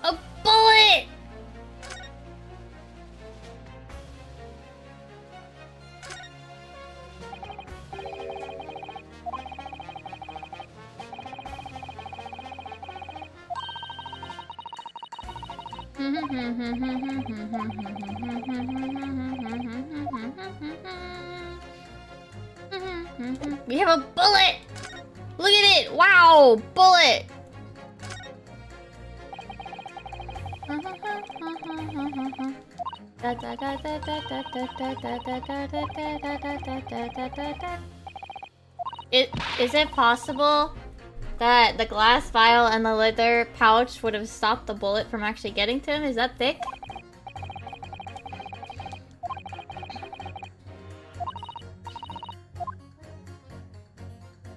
A bullet! We have a bullet! Look at it! Wow! Bullet! Is it possible that the glass vial and the leather pouch would have stopped the bullet from actually getting to him? Is that thick?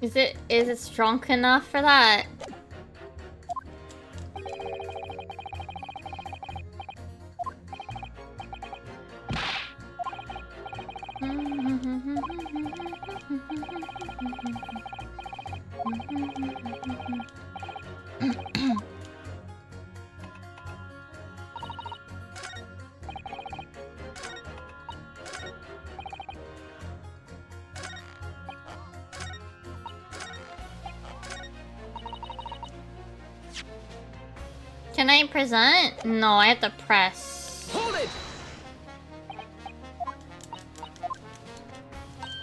Is it strong enough for that? Can I present? No, I have to press. Hold it!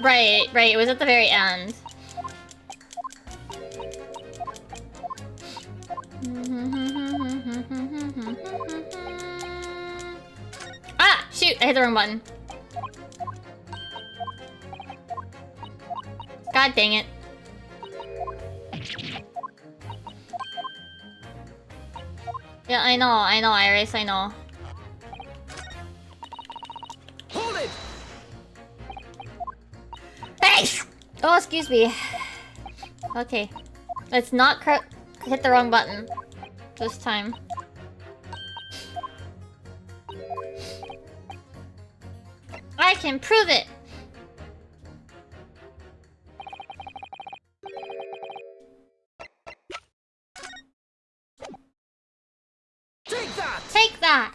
Right, it was at the very end. Ah! Shoot! I hit the wrong button. God dang it. Yeah, I know, Iris, I know. Hold it! Hey! Oh, excuse me. Okay. Let's not hit the wrong button. This time. I can prove it! Take that! Take that!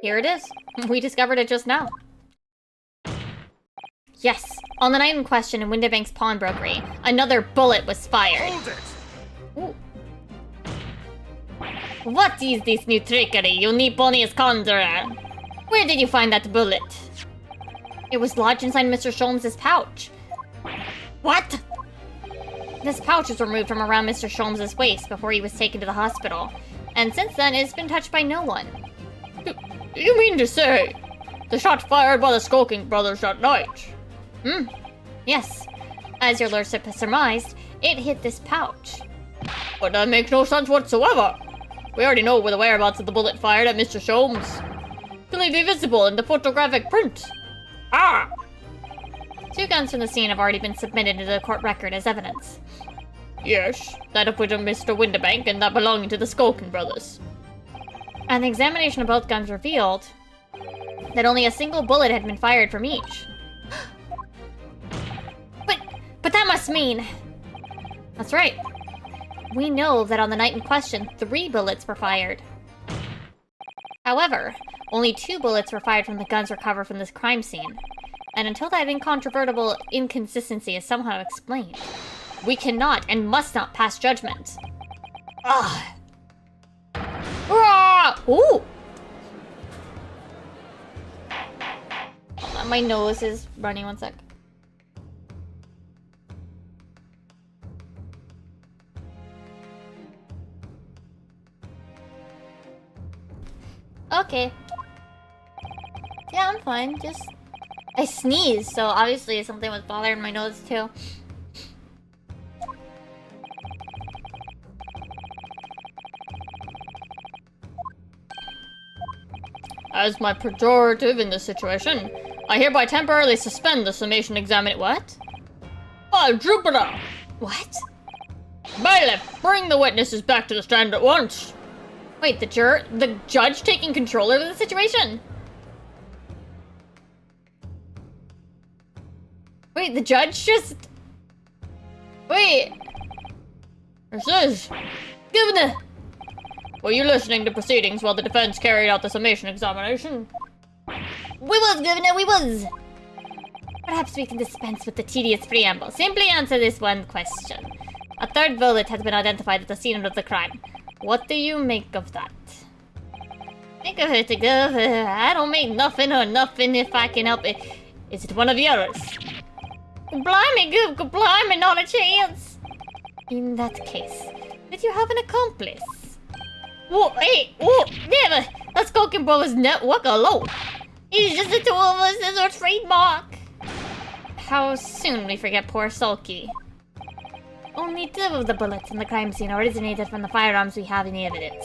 Here it is. We discovered it just now. Yes, on the night in question in Windibank's pawnbrokery, another bullet was fired. Hold it! Ooh. What is this new trickery, you Nipponius conjurer? Where did you find that bullet? It was lodged inside Mr. Sholmes' pouch. What? This pouch was removed from around Mr. Sholmes' waist before he was taken to the hospital, and since then it's been touched by no one. You mean to say the shot fired by the Skulking brothers that night? Yes. As your lordship has surmised, it hit this pouch. But that makes no sense whatsoever. We already know where the whereabouts of the bullet fired at Mr. Sholmes. Will it be visible in the photographic print? Ah! 2 guns from the scene have already been submitted into the court record as evidence. Yes, that of which of Mr. Windibank and that belonging to the Skulking brothers. And the examination of both guns revealed that only a single bullet had been fired from each. But that must mean... That's right. We know that on the night in question, 3 bullets were fired. However, only 2 bullets were fired from the guns recovered from this crime scene. And until that incontrovertible inconsistency is somehow explained, we cannot and must not pass judgment. Ugh. Ooh! Hold on, my nose is running, one sec. Okay. Yeah, I'm fine. I sneezed, so obviously something was bothering my nose too. As my pejorative in this situation, I hereby temporarily suspend the summation examination. What? By Jupiter! What? Bailiff, bring the witnesses back to the stand at once! Wait, the judge taking control over the situation? Wait, the judge just... Wait! This is... Governor! Were you listening to proceedings while the defense carried out the summation examination? We was, Governor, we was! Perhaps we can dispense with the tedious preamble. Simply answer this one question. A 3rd bullet has been identified at the scene of the crime. What do you make of that? Think of it, Gov. I don't make nothing or nothing if I can help it. Is it one of yours? Blimey, Gov, blimey, not a chance! In that case, did you have an accomplice? Whoa, hey, whoa, never! Let's go, Brothers network alone! It's just the 2 of us as our trademark! How soon we forget poor Sulky. Only 2 of the bullets in the crime scene originated from the firearms we have in the evidence.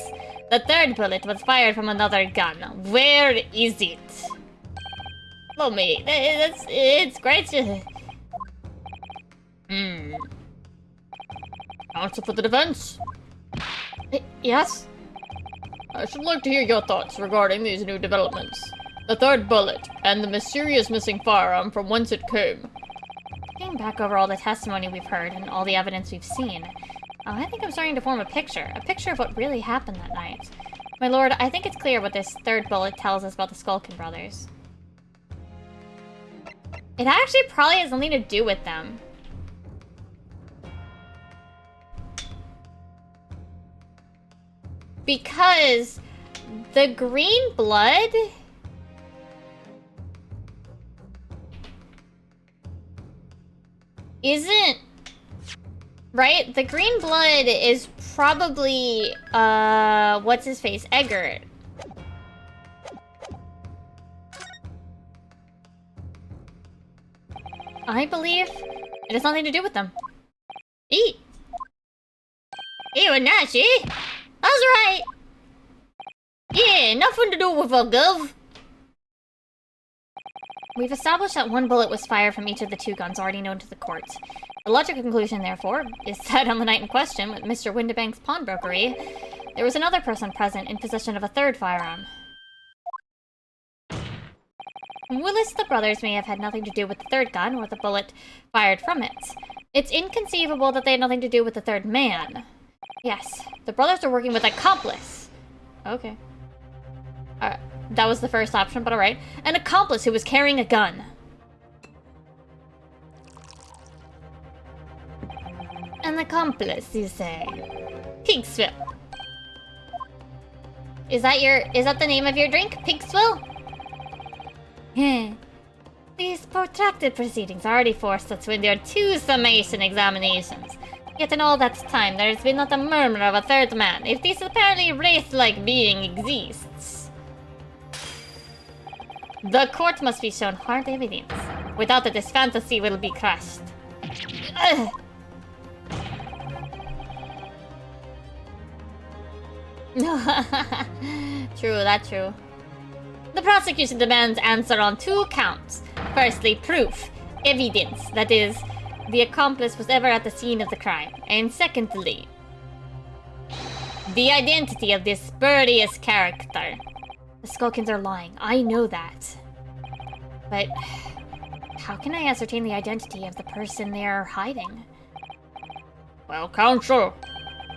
The 3rd bullet was fired from another gun. Where is it? Oh me, it's great to... Counsel for the defense? Yes? I should like to hear your thoughts regarding these new developments. The 3rd bullet, and the mysterious missing firearm from whence it came. Looking back over all the testimony we've heard and all the evidence we've seen, I think I'm starting to form a picture of what really happened that night. My lord, I think it's clear what this 3rd bullet tells us about the Skulkin brothers. It actually probably has something to do with them. Because the green blood isn't right. The green blood is probably what's his face, Eggert. I believe it has nothing to do with them. Eat. Ew, Nashi. That's right. Yeah, nothing to do with a gov. We've established that 1 bullet was fired from each of the 2 guns already known to the court. The logical conclusion, therefore, is that on the night in question with Mr. Windibank's pawnbrokery, there was another person present in possession of a 3rd firearm. Willis the brothers may have had nothing to do with the 3rd gun or the bullet fired from it. It's inconceivable that they had nothing to do with the 3rd man. Yes, the brothers are working with an accomplice. Okay. That was the first option, but alright. An accomplice who was carrying a gun. An accomplice, you say? Pigsville. Is that the name of your drink? Pigsville? These protracted proceedings already forced us to endure 2 summation examinations. Yet in all that time, there has been not a murmur of a 3rd man, if this apparently wraith-like being exists. The court must be shown hard evidence. Without it, this fantasy will be crushed. Ugh. True, that's true. The prosecution demands answer on 2 counts. Firstly, proof, evidence, that is, the accomplice was ever at the scene of the crime. And secondly, the identity of this spurious character. The Skulkins are lying, I know that. But how can I ascertain the identity of the person they're hiding? Well, counsel,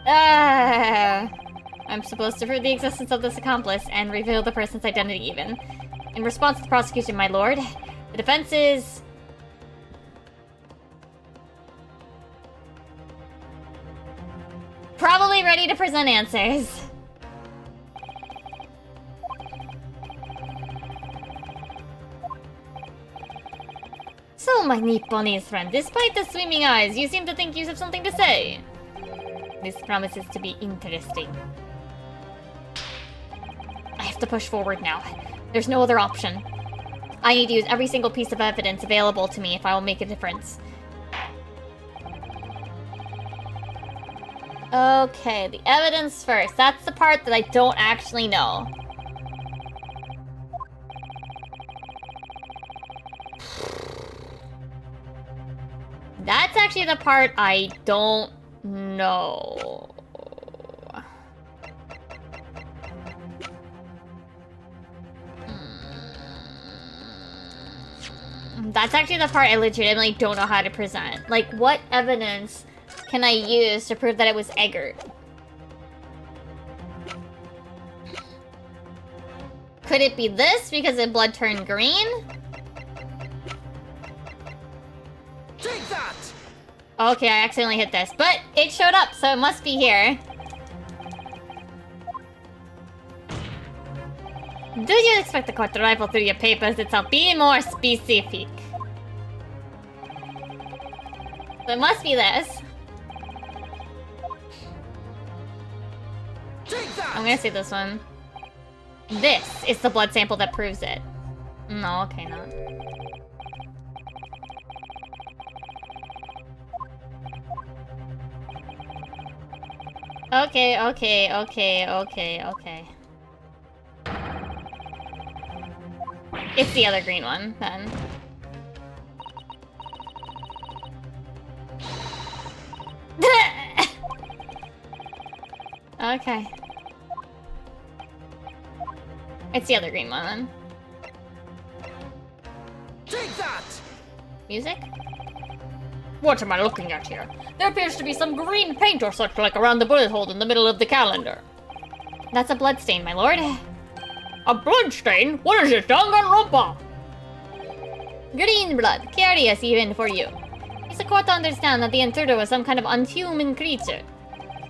I'm supposed to prove the existence of this accomplice and reveal the person's identity even. In response to the prosecution, my lord, the defense is... probably ready to present answers. So, my Nipponese friend, despite the swimming eyes, you seem to think you have something to say. This promises to be interesting. I have to push forward now. There's no other option. I need to use every single piece of evidence available to me if I will make a difference. Okay, the evidence first. That's the part that I don't actually know. That's actually the part I don't know. That's actually the part I legitimately don't know how to present. Like, what evidence can I use to prove that it was Eggert? Could it be this because the blood turned green? Take that! Okay, I accidentally hit this, but it showed up, so it must be here. Do you expect the court to rifle through your papers itself? Be more specific. So it must be this. Take that! I'm gonna say this one. This is the blood sample that proves it. No, okay, not. Okay. It's the other green one, then. Okay. It's the other green one, then. Take that! Music? What am I looking at here? There appears to be some green paint or such like around the bullet hole in the middle of the calendar. That's a blood stain, my lord. A blood stain? What is it, Danganronpa? Green blood, curious even for you. Is the court to understand that the intruder was some kind of unhuman creature?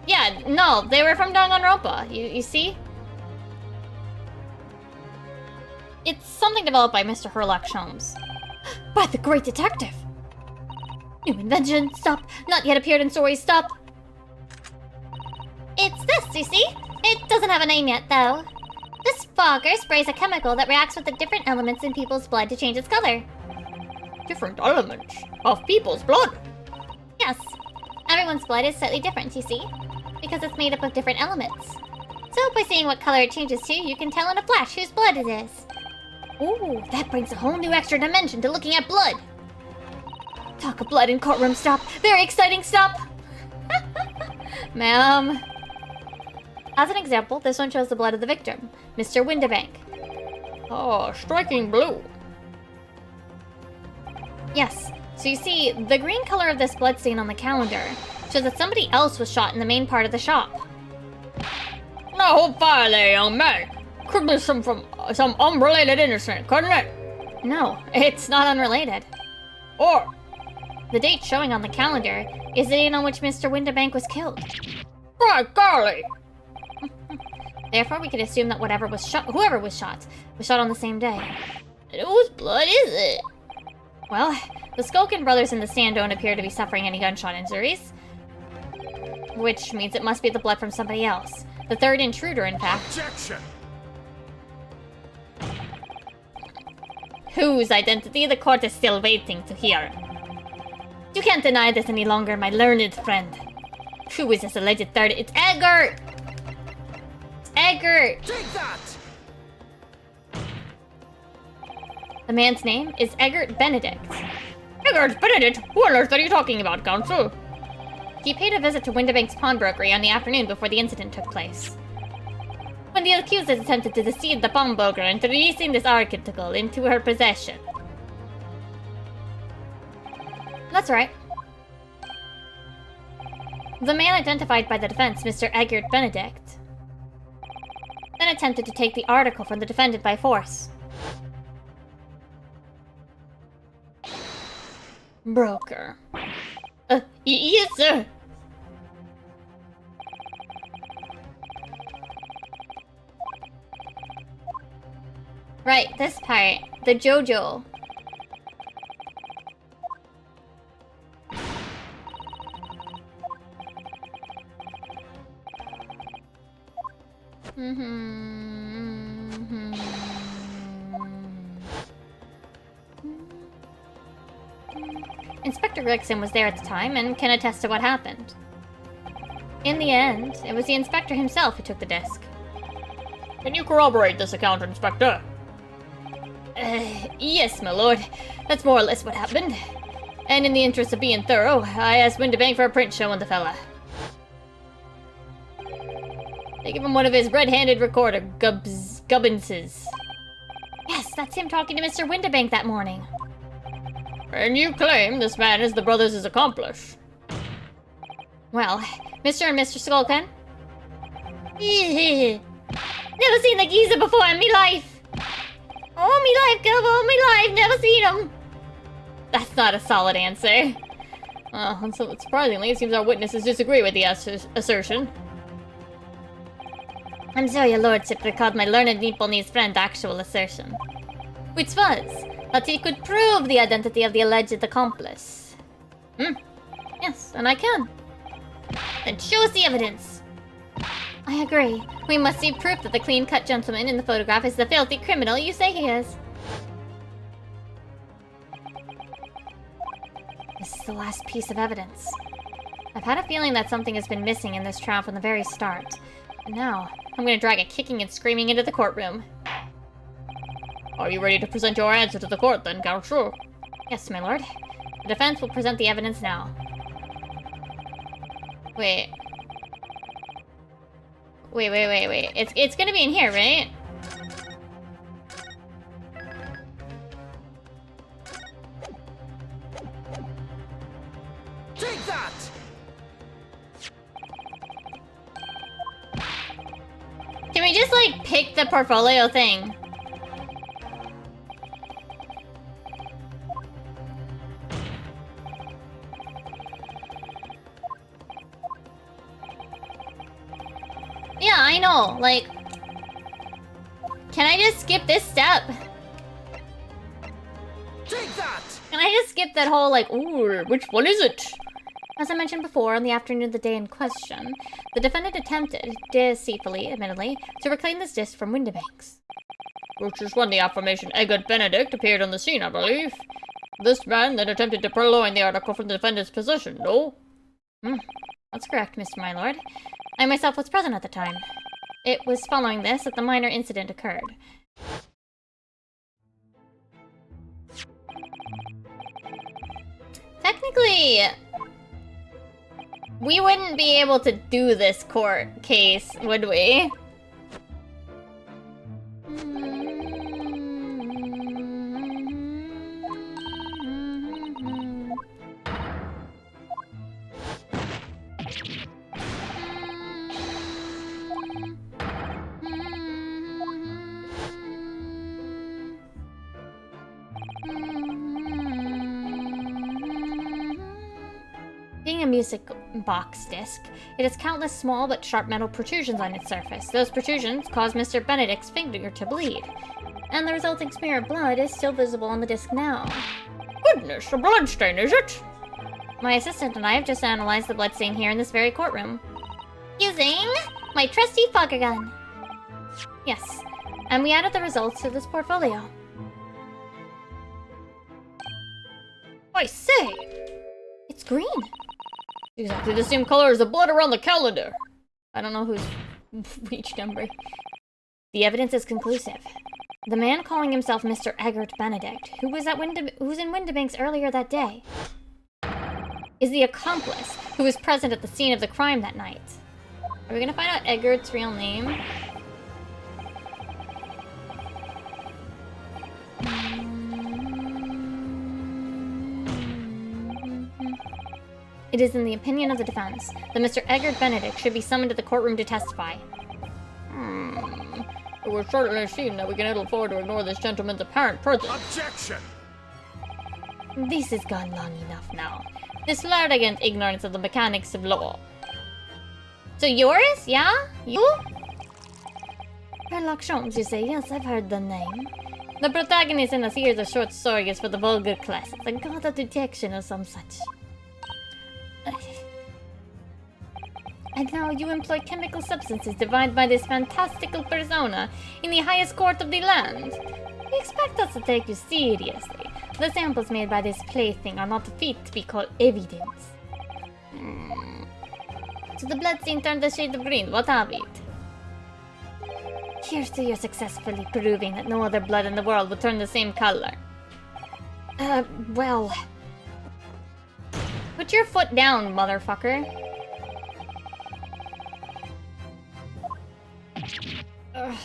Yeah, no, they were from Danganronpa, you see? It's something developed by Mr. Herlock Sholmes. By the great detective! New invention, stop! Not yet appeared in stories, stop! It's this, you see? It doesn't have a name yet, though. This fogger sprays a chemical that reacts with the different elements in people's blood to change its color. Different elements of people's blood? Yes. Everyone's blood is slightly different, you see? Because it's made up of different elements. So by seeing what color it changes to, you can tell in a flash whose blood it is. Ooh, that brings a whole new extra dimension to looking at blood. Talk of blood in courtroom, stop. Very exciting, stop. Ma'am. As an example, this one shows the blood of the victim, Mr. Windibank. Oh, striking blue. Yes, so you see, the green color of this bloodstain on the calendar shows that somebody else was shot in the main part of the shop. Now hold fire there, young man. Could be some unrelated incident, couldn't it? No, it's not unrelated. Or the date showing on the calendar is the date on which Mr. Windibank was killed. right, golly. Therefore, we could assume that whoever was shot on the same day. Whose blood is it? Well, the Skulkin brothers in the stand don't appear to be suffering any gunshot injuries. Which means it must be the blood from somebody else. The third intruder, in fact. Objection! Whose identity the court is still waiting to hear. You can't deny this any longer, my learned friend. Who is this alleged third? It's Eggert! It's Eggert! Take that! The man's name is Eggert Benedict. Eggert Benedict? Who on earth are you talking about, Counsel? He paid a visit to Windibank's pawnbrokery on the afternoon before the incident took place. When the accused attempted to deceive the pawnbroker into releasing this article into her possession. That's right. The man identified by the defense, Mr. Eggert Benedict, then attempted to take the article from the defendant by force. Broker. Yes, sir. Right, this part. The JoJo. Inspector Gregson was there at the time and can attest to what happened. In the end, it was the inspector himself who took the disc. Can you corroborate this account, Inspector? Yes, my lord. That's more or less what happened. And in the interest of being thorough, I asked Winterbank for a print showing the fella. They give him one of his red-handed recorder gubbinses. Yes, that's him talking to Mr. Winterbank that morning. And you claim this man is the brothers' accomplice? Well, Mr. and Mr. Skullcan? Never seen the geezer before in me life. All me life, Gub, all me life, never seen him. That's not a solid answer. And so surprisingly, it seems our witnesses disagree with the assertion. I'm sorry, your lordship recalled my learned Nipponese friend's actual assertion. Which was that he could prove the identity of the alleged accomplice. Yes, and I can. Then show us the evidence. I agree. We must see proof that the clean-cut gentleman in the photograph is the filthy criminal you say he is. This is the last piece of evidence. I've had a feeling that something has been missing in this trial from the very start. And now, I'm gonna drag it kicking and screaming into the courtroom. Are you ready to present your answer to the court then, Counsel? Yes, my lord. The defense will present the evidence now. Wait. It's gonna be in here, right? Take that! Can we just, like, pick the portfolio thing? Yeah, I know. Like, can I just skip this step? Take that! Can I just skip that whole, like, Ooh, which one is it? As I mentioned before, on the afternoon of the day in question, the defendant attempted, deceitfully, admittedly, to reclaim this disc from Winterbanks. Which is when the aforementioned Eggert Benedict appeared on the scene, I believe. This man then attempted to purloin the article from the defendant's possession, no? That's correct, Mr. My Lord. I myself was present at the time. It was following this that the minor incident occurred. Technically, we wouldn't be able to do this court case, would we? Being a music box disc, it has countless small but sharp metal protrusions on its surface. Those protrusions cause Mr. Benedict's finger to bleed, and the resulting smear of blood is still visible on the disc now. Goodness, a bloodstain, is it? My assistant and I have just analyzed the bloodstain here in this very courtroom. Using my trusty fogger gun. Yes, and we added the results to this portfolio. I say! It's green. Exactly the same color as the blood around the calendar. I don't know who's which number. The evidence is conclusive. The man calling himself Mr. Eggert Benedict, who was in Winterbanks earlier that day, is the accomplice who was present at the scene of the crime that night. Are we gonna find out Eggert's real name? It is in the opinion of the defense that Mr. Edgar Benedict should be summoned to the courtroom to testify. It would certainly seem that we can ill afford to ignore this gentleman's apparent presence. Objection! This has gone long enough now. This flagrant ignorance of the mechanics of law. So yours? Yeah? You? Sherlock Holmes, you say? Yes, I've heard the name. The protagonist in a series of short stories for the vulgar class. The god of detection or some such. And now you employ chemical substances devised by this fantastical persona in the highest court of the land. You expect us to take you seriously. The samples made by this plaything are not fit to be called evidence. So the bloodstain turned a shade of green. What of it? Here's to your successfully proving that no other blood in the world would turn the same color. Well... Put your foot down, motherfucker. Ugh.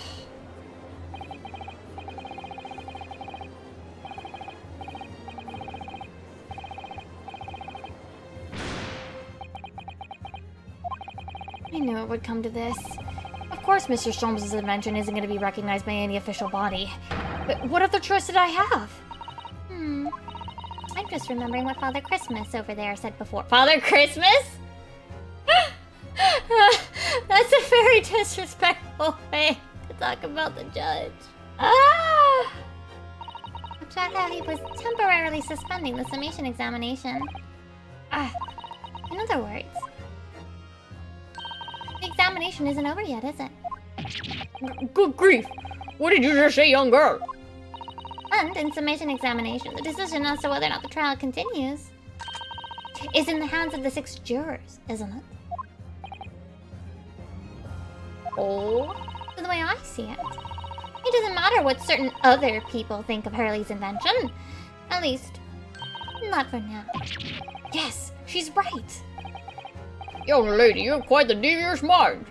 I knew it would come to this. Of course Mr. Sholmes' invention isn't going to be recognized by any official body. But what other choice did I have? I'm just remembering what Father Christmas over there said before. Father Christmas? That's a very disrespectful way to talk about the judge. About how he was temporarily suspending the summation examination. In other words, the examination isn't over yet, is it? Good grief! What did you just say, young girl? And in summation examination, the decision as to whether or not the trial continues is in the hands of the 6 jurors, isn't it? Oh? So the way I see it, it doesn't matter what certain other people think of Hurley's invention. At least, not for now. Yes, she's right. Young lady, you're quite the devious mind.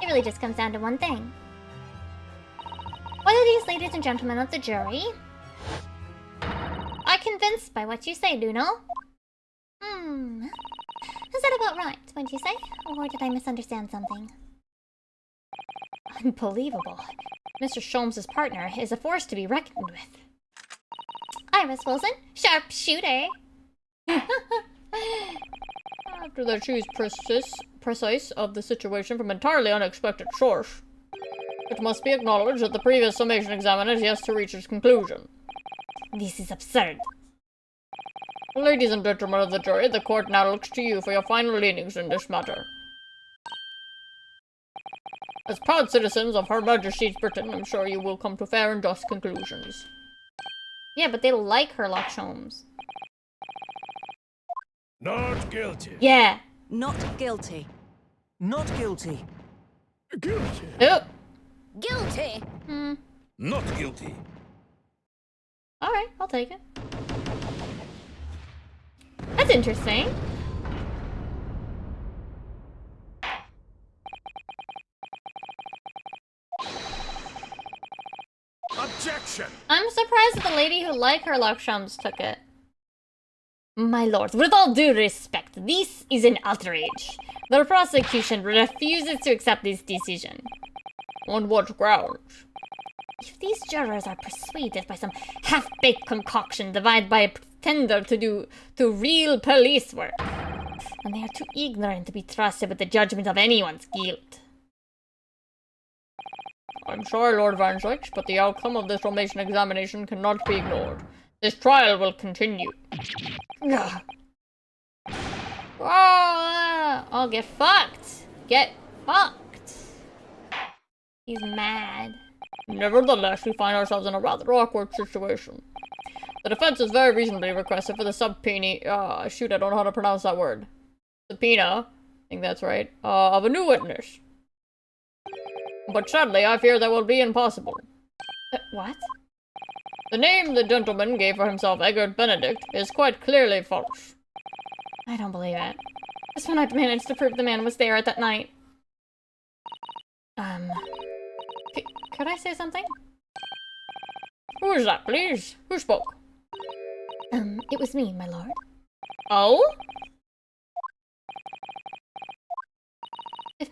It really just comes down to one thing. Whether these ladies and gentlemen of the jury are convinced by what you say, Luno. Is that about right, wouldn't you say? Or did I misunderstand something? Unbelievable. Mr. Sholmes' partner is a force to be reckoned with. Iris Wilson, sharpshooter. After that she's precise of the situation from entirely unexpected source, it must be acknowledged that the previous summation examiner is yet to reach its conclusion. This is absurd. Ladies and gentlemen of the jury, the court now looks to you for your final leanings in this matter. As proud citizens of Her Majesty's Britain, I'm sure you will come to fair and just conclusions. Yeah, but they like Sherlock Holmes. Not guilty. Yeah. Not guilty. Not guilty. Guilty. Oh. Guilty. Not guilty. Alright, I'll take it. That's interesting. Objection! I'm surprised that the lady who liked Sherlock Holmes took it. My lord, with all due respect, this is an outrage. The prosecution refuses to accept this decision. On what grounds? If these jurors are persuaded by some half-baked concoction devised by a pretender to do real police work, and they are too ignorant to be trusted with the judgment of anyone's guilt. I'm sorry, Lord Van Slyke, but the outcome of this summation examination cannot be ignored. This trial will continue. Oh, get fucked. Get fucked. He's mad. Nevertheless, we find ourselves in a rather awkward situation. The defense has very reasonably requested for the subpoena, shoot, I don't know how to pronounce that word. Subpoena, I think that's right, of a new witness. But sadly, I fear that will be impossible. What? The name the gentleman gave for himself, Edgar Benedict, is quite clearly false. I don't believe it. Just when I've managed to prove the man was there at that night. Could I say something? Who is that, please? Who spoke? It was me, my lord. Oh?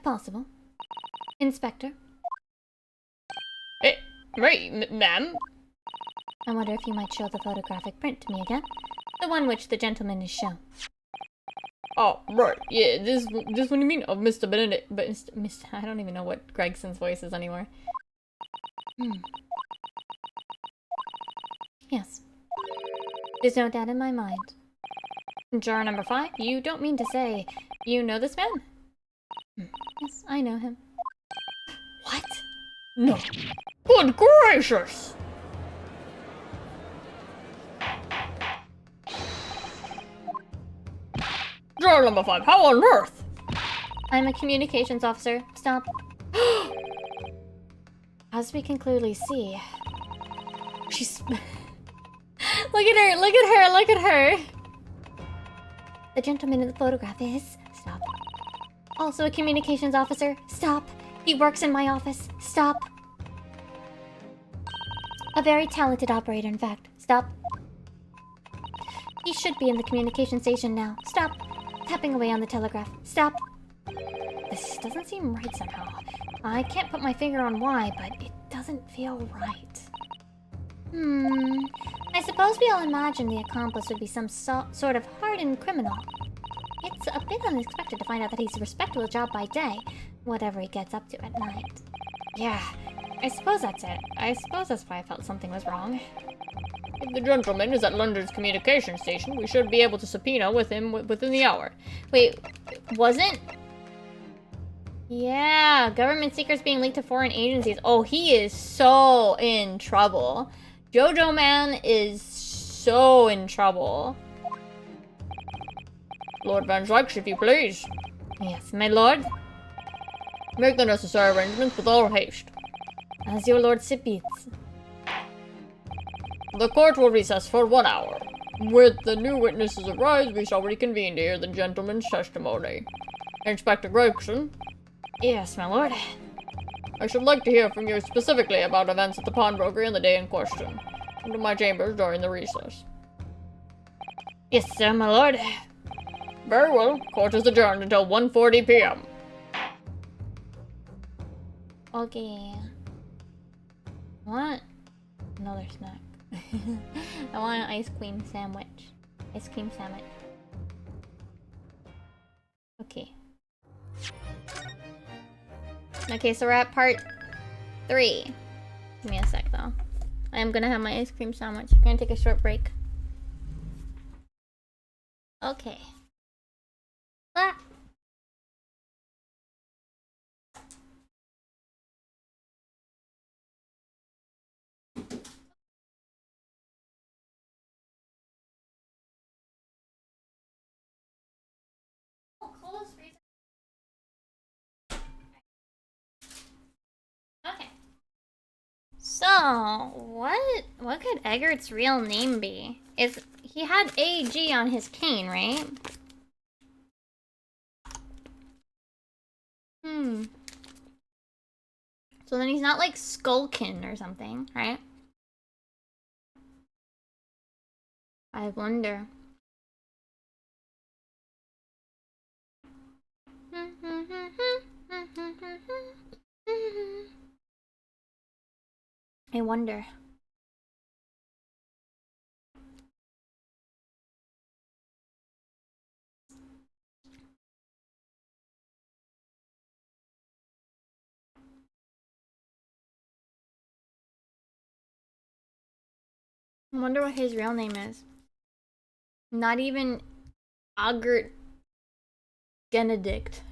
If possible. Inspector, Eh, right, ma'am? I wonder if you might show the photographic print to me again. The one which the gentleman is shown. Oh, right, yeah, this what do you mean? Of Mr. Benedict, but Mr. I don't even know what Gregson's voice is anymore. Yes. There's no doubt in my mind. Juror number 5, you don't mean to say you know this man? Yes, I know him. What? No. Good gracious! Juror number 5, how on earth? I'm a communications officer. Stop. As we can clearly see, she's... Look at her, look at her, look at her! The gentleman in the photograph is... Stop. Also a communications officer. Stop. He works in my office. Stop. A very talented operator, in fact. Stop. He should be in the communication station now. Stop. Tapping away on the telegraph. Stop. This doesn't seem right somehow. I can't put my finger on why, but it doesn't feel right. I suppose we all imagine the accomplice would be some sort of hardened criminal. It's a bit unexpected to find out that he's a respectable job by day, whatever he gets up to at night. Yeah, I suppose that's it. I suppose that's why I felt something was wrong. If the gentleman is at London's communication station, we should be able to subpoena with him within the hour. Wait, wasn't... Yeah, government secrets being leaked to foreign agencies. Oh, he is so in trouble. Jojo Man is so in trouble. Lord Van Zykes, if you please. Yes, my lord. Make the necessary arrangements with all haste. As your lordship beats. The court will recess for 1 hour. With the new witnesses arise, we shall reconvene to hear the gentleman's testimony. Inspector Gregson. Yes, my lord. I should like to hear from you specifically about events at the pawnbrokery on the day in question. Come to my chambers during the recess. Yes, sir, my lord. Very well. Court is adjourned until 1:40 p.m. Okay. What? Another snack. I want an ice cream sandwich. Ice cream sandwich. Okay. Okay, so we're at part 3. Give me a sec, though. I am gonna have my ice cream sandwich. We're gonna take a short break. Okay. Ah. Okay. So, what could Eggert's real name be? He had AG on his cane, right? So then he's not like Skulkin or something, right? I wonder. I wonder. I wonder what his real name is. Not even Augert Benedict.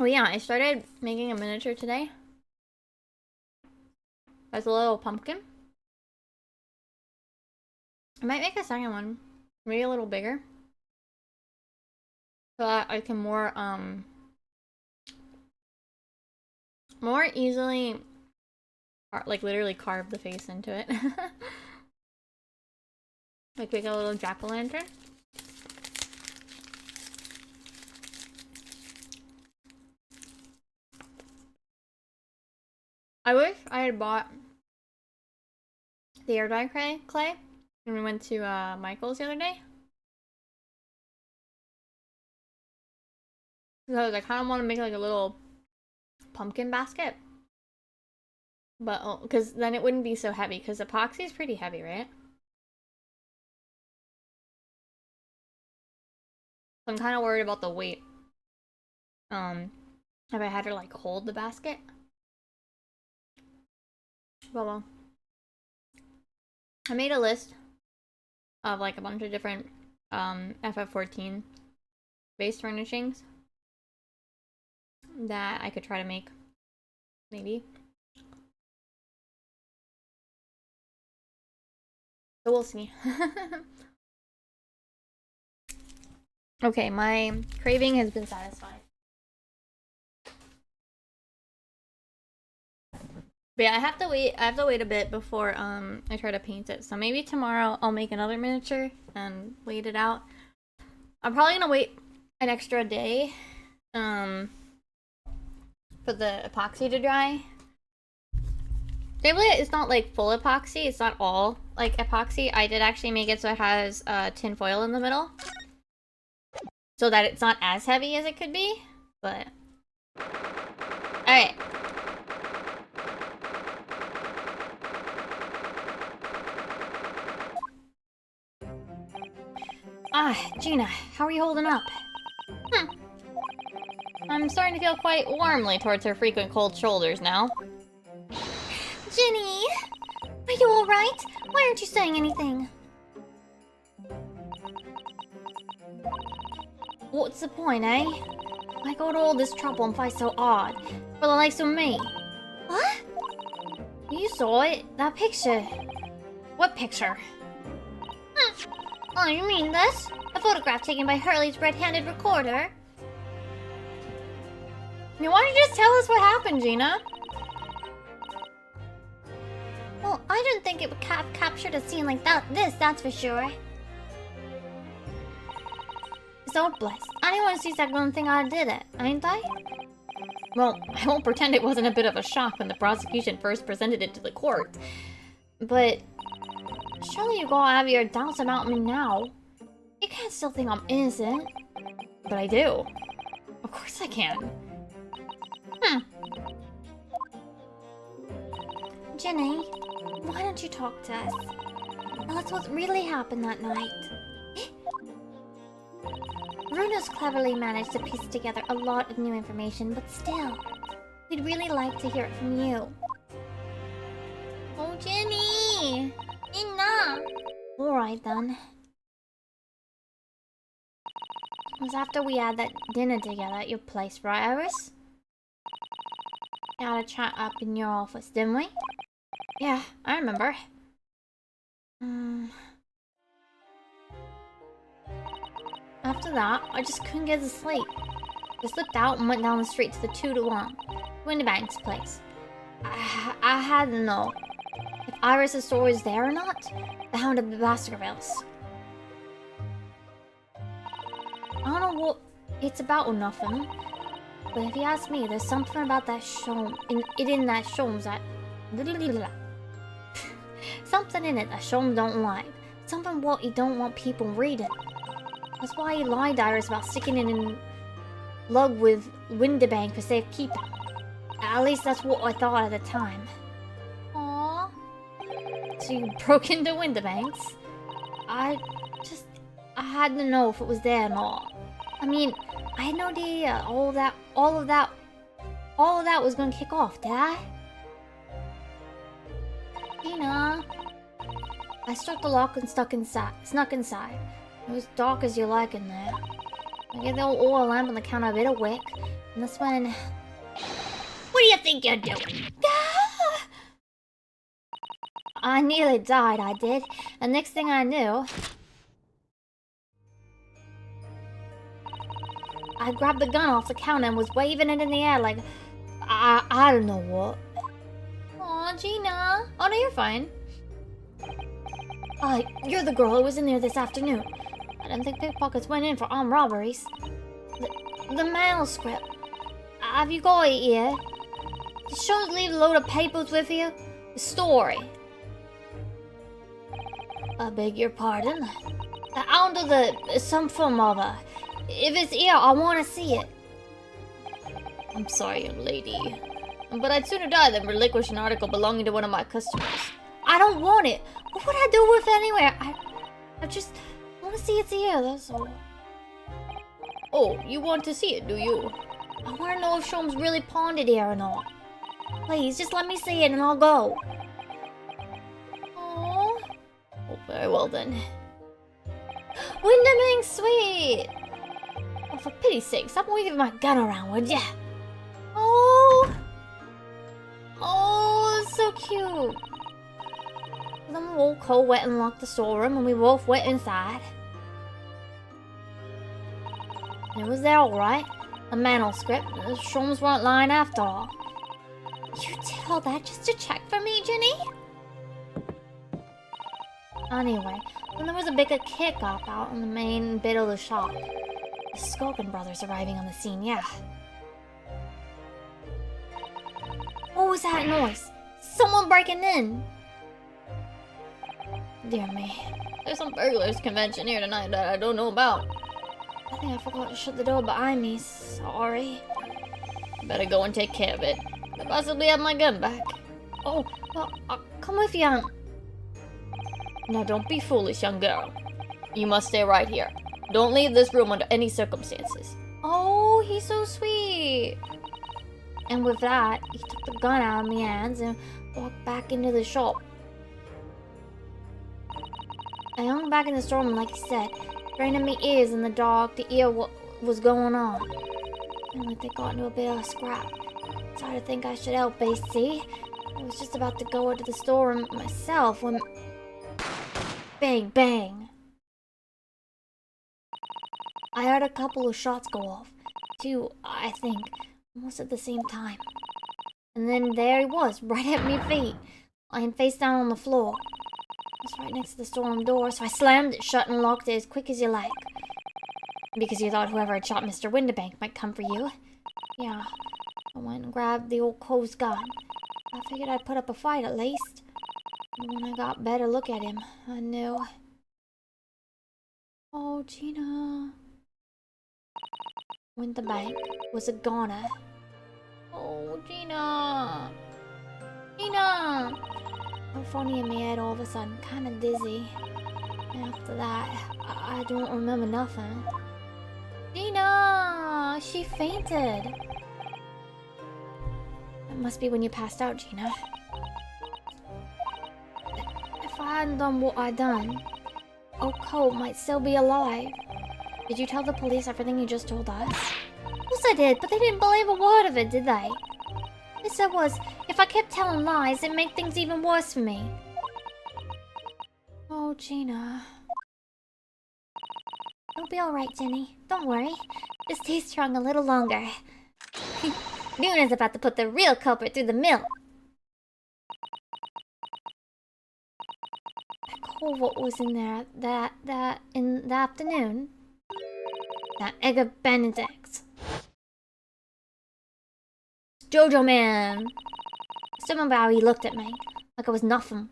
Oh yeah, I started making a miniature today. That's a little pumpkin. I might make a second one. Maybe a little bigger. So that I can more easily like literally carve the face into it. Like make a little jack-o'-lantern. I wish I had bought the air dye clay when we went to Michael's the other day. Because I kind of want to make like a little pumpkin basket. But, because then it wouldn't be so heavy, because epoxy is pretty heavy, right? I'm kind of worried about the weight. If I had to like hold the basket. Well, I made a list of like a bunch of different FF14 base furnishings that I could try to make, maybe. So we'll see. Okay, my craving has been satisfied. But yeah, I have to wait a bit before I try to paint it. So maybe tomorrow I'll make another miniature and wait it out. I'm probably gonna wait an extra day for the epoxy to dry. Thankfully, it's not like full epoxy, it's not all like epoxy. I did actually make it so it has tin foil in the middle, so that it's not as heavy as it could be, but alright. Ah, Gina, how are you holding up? I'm starting to feel quite warmly towards her frequent cold shoulders now. Ginny! Are you alright? Why aren't you saying anything? What's the point, eh? I go to all this trouble and fight so hard. For the likes of me. What? You saw it? That picture. What picture? Oh, you mean this? A photograph taken by Hurley's red-handed recorder? I mean, why don't you just tell us what happened, Gina? Well, I didn't think it would have captured a scene like that's for sure. So bless. Anyone sees that gun thing I did it, ain't I? Well, I won't pretend it wasn't a bit of a shock when the prosecution first presented it to the court. But surely you gotta have your doubts about me now. You can't still think I'm innocent. But I do. Of course I can. Jenny, why don't you talk to us? Tell us what really happened that night. Bruno's cleverly managed to piece together a lot of new information, but still, we'd really like to hear it from you. Oh, Jenny! Enough! Alright then. It was after we had that dinner together at your place, right, Iris? We had a chat up in your office, didn't we? Yeah, I remember. After that, I just couldn't get to sleep. I slipped out and went down the street to the 2-to-1, Windybank's place. I had to know if Iris' store was there or not. The Hound of the Baskervilles. I don't know what it's about or nothing, but if you ask me, there's something about that show in that shows that something in it that Shom don't like. Something what he don't want people reading. That's why he lied to Iris about sticking it in lug with Windybank for safekeeping. At least that's what I thought at the time. Aww. So you broke into Windybank's? I had to know if it was there or not. I mean, I had no idea all of that was gonna kick off, did I? Gina. I struck the lock and snuck inside. It was dark as you like in there. I get the old oil lamp on the counter a bit of wick, and that's when... What do you think you're doing? I nearly died, I did. And next thing I knew... I grabbed the gun off the counter and was waving it in the air like... I don't know what. Aw, Gina. Oh no, you're fine. You're the girl who was in there this afternoon. I didn't think pickpockets went in for armed robberies. The manuscript. Have you got it here? Did Sean leave a load of papers with you? The story. I beg your pardon? Under some form of If it's here, I want to see it. I'm sorry, young lady. But I'd sooner die than relinquish an article belonging to one of my customers. I don't want it. What would I do with it anyway? I just want to see it's here, that's all. Oh, you want to see it, do you? I want to know if Shroom's really pawned it here or not. Please, just let me see it and I'll go. Aww. Oh, very well then. Windhaming, sweet! Oh, for pity's sake, stop waving my gun around, would ya? Oh! Oh, it's so cute. Then we all cold wet and locked the storeroom and we both went inside. It was there alright. The manuscript, the Shrooms weren't lying after all. You did all that just to check for me, Ginny? Anyway, then there was a bigger kick-up out in the main bit of the shop. The Skulkin brothers arriving on the scene, yeah. What was that noise? Someone breaking in! Dear me. There's some burglars convention here tonight that I don't know about. I think I forgot to shut the door behind me. Sorry. Better go and take care of it. Could possibly have my gun back. Oh, well, I'll come with you. Now don't be foolish, young girl. You must stay right here. Don't leave this room under any circumstances. Oh, he's so sweet. And with that, he took the gun out of my hands and walked back into the shop. I hung back in the storeroom like he said, straining my ears in the dark to hear what was going on. And like they got into a bit of a scrap. Started to think I should help, see? I was just about to go into the storeroom myself when... Bang, bang. I heard a couple of shots go off. 2, I think, almost at the same time. And then there he was, right at my feet, lying face down on the floor. It was right next to the storeroom door, so I slammed it shut and locked it as quick as you like. Because you thought whoever had shot Mr. Winterbank might come for you. Yeah, I went and grabbed the old co's gun. I figured I'd put up a fight at least. And when I got a better look at him, I knew. Oh, Gina. Winterbank was a goner. Oh, Gina. Gina! I'm funny in my head all of a sudden, kinda dizzy. And after that, I don't remember nothing. Gina! She fainted! That must be when you passed out, Gina. If I hadn't done what I done, old Cole might still be alive. Did you tell the police everything you just told us? Of course I did, but they didn't believe a word of it, did they? They said was, if I kept telling lies, it'd make things even worse for me. Oh, Gina. You'll be alright, Jenny. Don't worry. Just stay strong a little longer. Luna's about to put the real culprit through the mill. I call what was in there that in the afternoon. That egg of Benedict. Jojo man. I still remember how he looked at me, like I was nothing.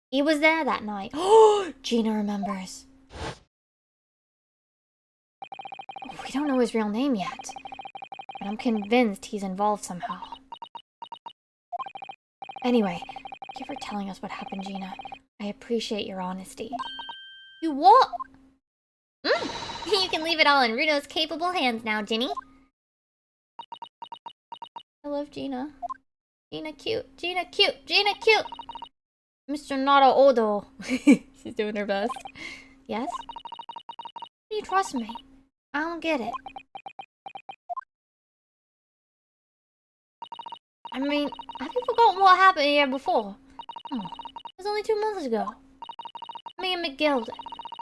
He was there that night. Oh, Gina remembers. We don't know his real name yet, but I'm convinced he's involved somehow. Anyway, thank you for telling us what happened, Gina. I appreciate your honesty. You what? You can leave it all in Runo's capable hands now, Ginny. I love Gina. Gina cute. Gina cute. Gina cute. Mr. Nada Odo. She's doing her best. Yes? You trust me. I don't get it. I mean, have you forgotten what happened here before? Oh, it was only 2 months ago. Me and McGill,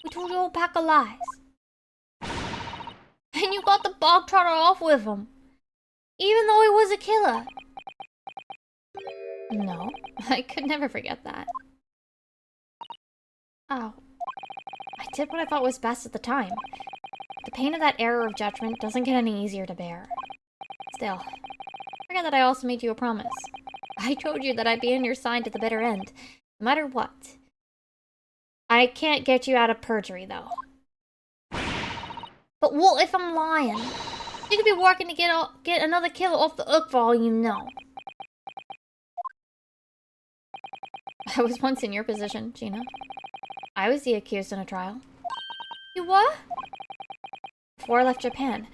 we told you a whole pack of lies. And you got the bog trotter off with him. Even though he was a killer. No, I could never forget that. Oh. I did what I thought was best at the time. The pain of that error of judgment doesn't get any easier to bear. Still, forget that I also made you a promise. I told you that I'd be on your side to the bitter end, no matter what. I can't get you out of perjury, though. But what if I'm lying? You could be working to get another killer off the hook for all you know. I was once in your position, Gina. I was the accused in a trial. You what? Before I left Japan,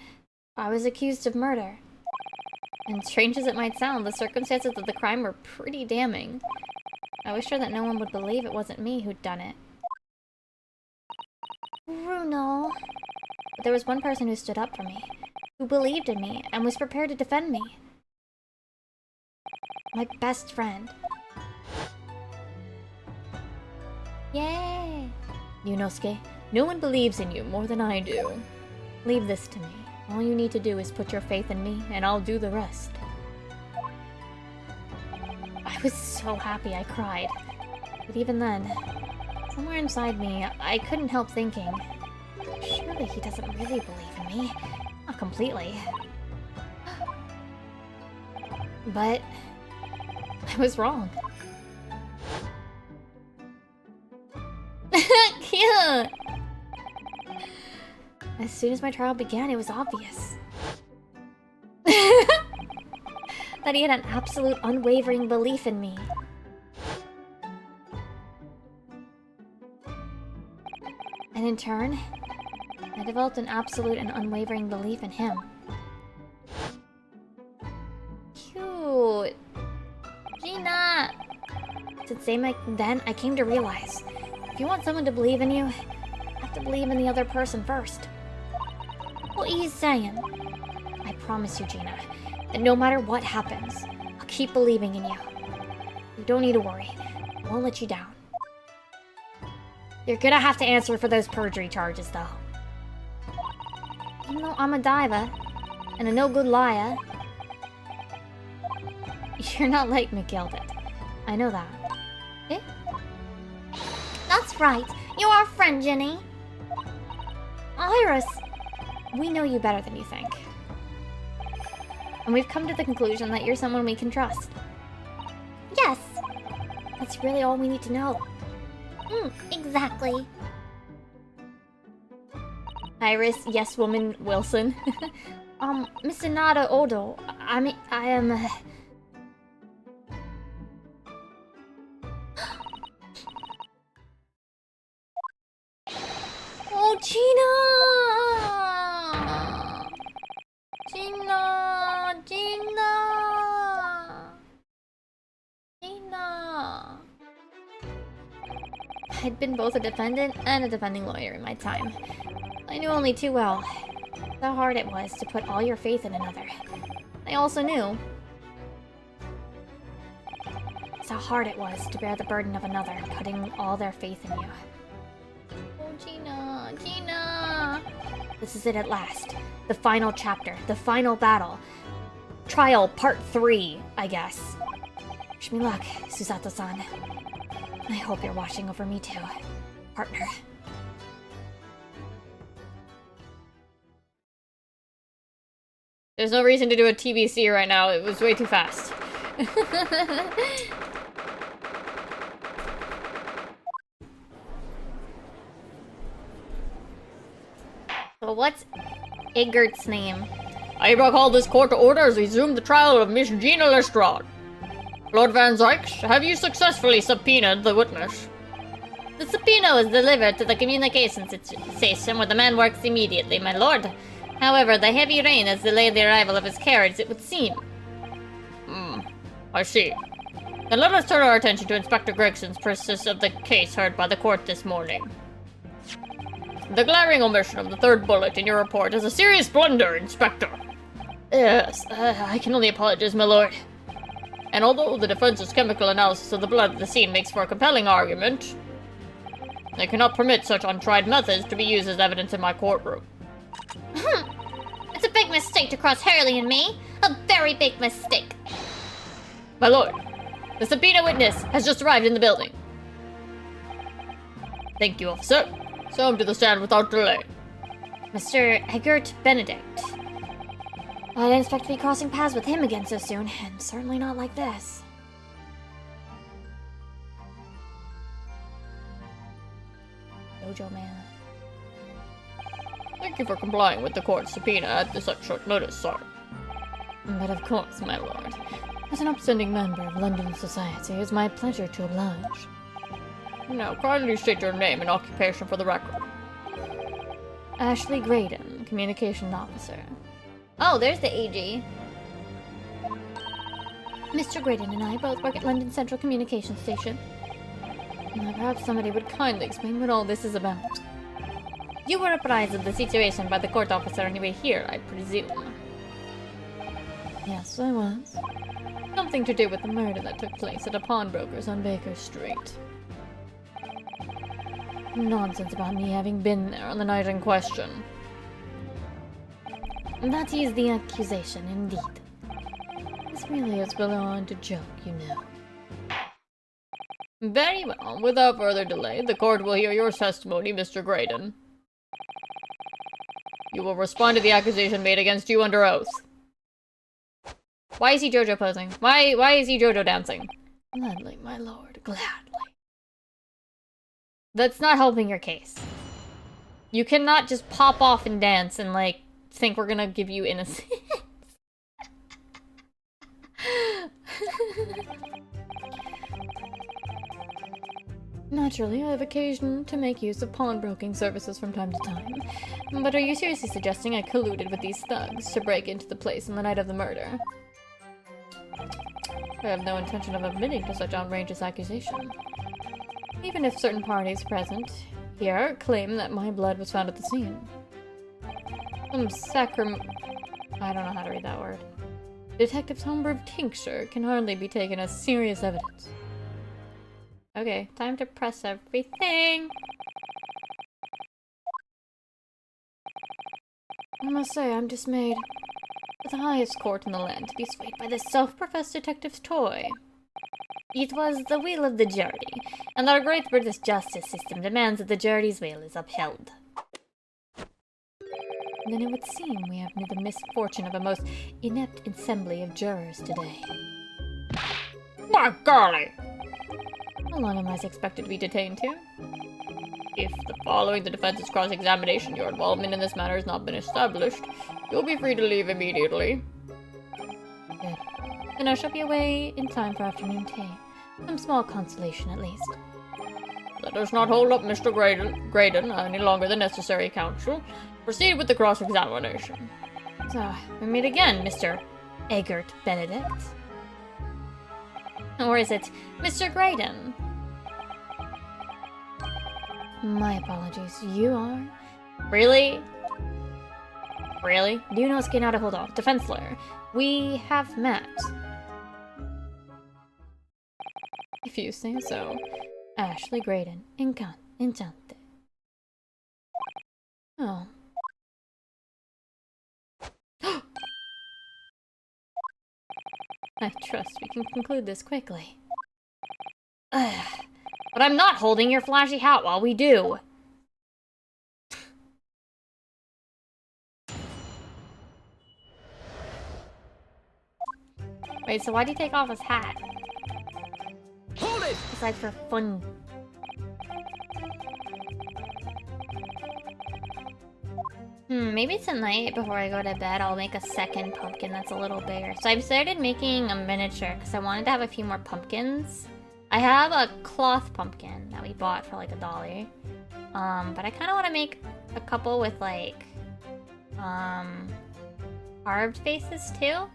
I was accused of murder. And strange as it might sound, the circumstances of the crime were pretty damning. I was sure that no one would believe it wasn't me who'd done it. Bruno. But there was one person who stood up for me, who believed in me, and was prepared to defend me. My best friend. Yay! Yunosuke, no one believes in you more than I do. Leave this to me. All you need to do is put your faith in me, and I'll do the rest. I was so happy I cried. But even then, somewhere inside me, I couldn't help thinking, surely he doesn't really believe in me. Not completely. But I was wrong. Cute! As soon as my trial began, it was obvious that he had an absolute unwavering belief in me. And in turn, I developed an absolute and unwavering belief in him. Cute! Gina! Since then, I came to realize, if you want someone to believe in you, you have to believe in the other person first. What are you saying? I promise you, Gina, that no matter what happens, I'll keep believing in you. You don't need to worry. I won't let you down. You're gonna have to answer for those perjury charges, though. Even though I'm a diva, and a no-good liar, you're not like McGilded. I know that. Eh? That's right. You're our friend, Jenny. Iris! We know you better than you think. And we've come to the conclusion that you're someone we can trust. Yes! That's really all we need to know. Exactly. Iris, yes woman, Wilson. Miss Inada Odo, I am... Oh, Gina! Gina! Gina! Gina! I'd been both a defendant and a defending lawyer in my time. I knew only too well how hard it was to put all your faith in another. I also knew how hard it was to bear the burden of another putting all their faith in you. Oh, Gina, Gina! This is it at last. The final chapter, the final battle. Trial part 3, I guess. Wish me luck, Susato-san. I hope you're watching over me too, partner. There's no reason to do a TBC right now. It was way too fast. So what's Eggert's name? I hereby call this court to order as we resume the trial of Miss Gina Lestrade. Lord Van Zykes, have you successfully subpoenaed the witness? The subpoena was delivered to the communications station where the man works immediately, my lord. However, the heavy rain has delayed the arrival of his carriage, it would seem. I see. Then let us turn our attention to Inspector Gregson's persist of the case heard by the court this morning. The glaring omission of the third bullet in your report is a serious blunder, Inspector. Yes, I can only apologize, my lord. And although the defense's chemical analysis of the blood at the scene makes for a compelling argument, they cannot permit such untried methods to be used as evidence in my courtroom. It's a big mistake to cross Hurley and me. A very big mistake. My lord, the subpoena witness has just arrived in the building. Thank you, officer. Show him to the stand without delay. Mr. Eggert Benedict. I didn't expect to be crossing paths with him again so soon, and certainly not like this. Dojo man. Thank you for complying with the court's subpoena at such short notice, sir. But of course, my lord. As an upstanding member of London society, it is my pleasure to oblige. Now, kindly state your name and occupation for the record. Ashley Graydon, Communications Officer. Oh, there's the AG. Mr. Graydon and I both work at London Central Communications Station. Now, perhaps somebody would kindly explain what all this is about. You were apprised of the situation by the court officer on your way here, I presume. Yes, I was. Something to do with the murder that took place at a pawnbroker's on Baker Street. Nonsense about me having been there on the night in question. That is the accusation, indeed. This really is beyond a joke, you know. Very well. Without further delay, the court will hear your testimony, Mr. Graydon. You will respond to the accusation made against you under oath. Why is he JoJo posing? Why is he JoJo dancing? Gladly, my lord, gladly. That's not helping your case. You cannot just pop off and dance and, like, think we're gonna give you innocence. Naturally, I have occasion to make use of pawnbroking services from time to time. But are you seriously suggesting I colluded with these thugs to break into the place on the night of the murder? I have no intention of admitting to such outrageous accusation. Even if certain parties present here claim that my blood was found at the scene. Some I don't know how to read that word. Detective's homebrewed tincture can hardly be taken as serious evidence. Okay, time to press everything. I must say, I'm dismayed. At the highest court in the land to be swayed by this self-professed detective's toy. It was the will of the jury, and our great British justice system demands that the jury's will is upheld. Then it would seem we have the misfortune of a most inept assembly of jurors today. My golly! How long am I expected to be detained here? If, following the defense's cross-examination, your involvement in this matter has not been established, you'll be free to leave immediately. Good. Then I shall be away in time for afternoon tea. Some small consolation, at least. Let us not hold up Mr. Graydon any longer than necessary, counsel. Proceed with the cross-examination. So, we meet again, Mr. Eggert Benedict. Or is it Mr. Graydon? My apologies, you are? Really? Really? Do you know skin how to hold off? Defense lawyer. We have met. If you say so. Ashley Graydon. Encante. Oh. I trust we can conclude this quickly. Ugh. But I'm not holding your flashy hat while we do. Wait, so why do you take off his hat? Hold it! Aside for fun. Maybe tonight before I go to bed I'll make a second pumpkin that's a little bigger. So I've started making a miniature because I wanted to have a few more pumpkins. I have a cloth pumpkin that we bought for like $1. But I kind of want to make a couple with like carved faces too.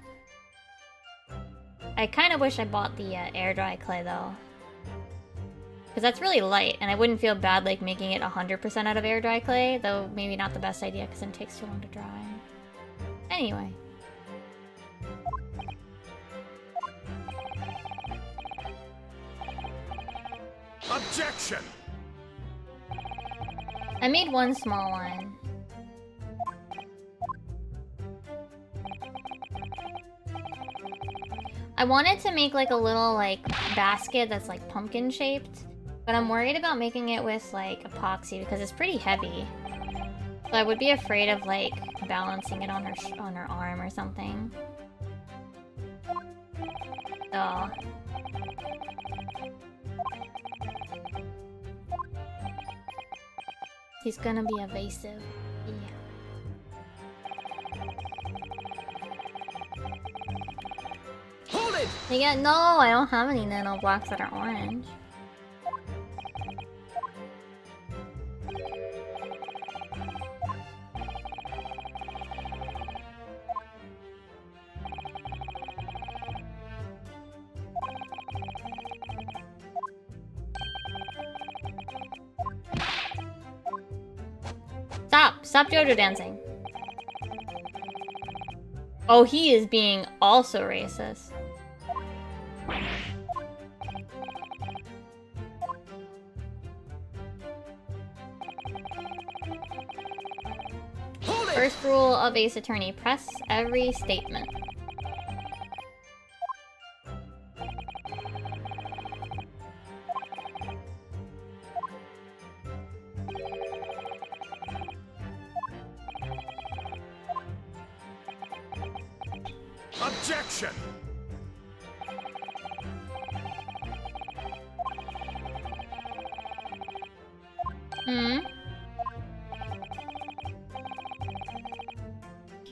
I kind of wish I bought the air dry clay though. Because that's really light, and I wouldn't feel bad like making it 100% out of air dry clay, though maybe not the best idea because it takes too long to dry. Anyway. Objection! I made one small one. I wanted to make like a little like basket that's like pumpkin shaped. But I'm worried about making it with, like, epoxy because it's pretty heavy. So I would be afraid of, like, balancing it on her arm or something. So... he's gonna be evasive. Yeah. Yeah, no, I don't have any nano blocks that are orange. Stop JoJo dancing. Oh, he is being also racist. First rule of Ace Attorney, press every statement. Objection!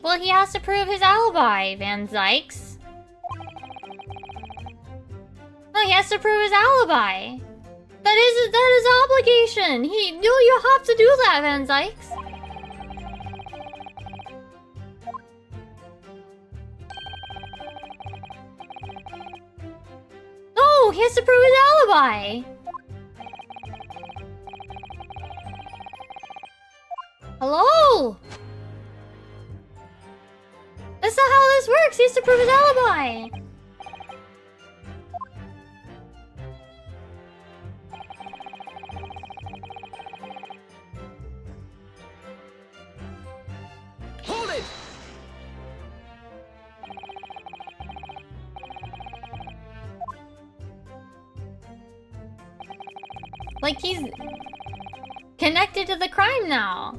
Well, he has to prove his alibi, Van Zykes. No, he has to prove his alibi. That is obligation. You have to do that, Van Zykes. No, he has to prove his alibi. Hello? That's not how this works. He has to prove his alibi. Hold it! Like he's connected to the crime now.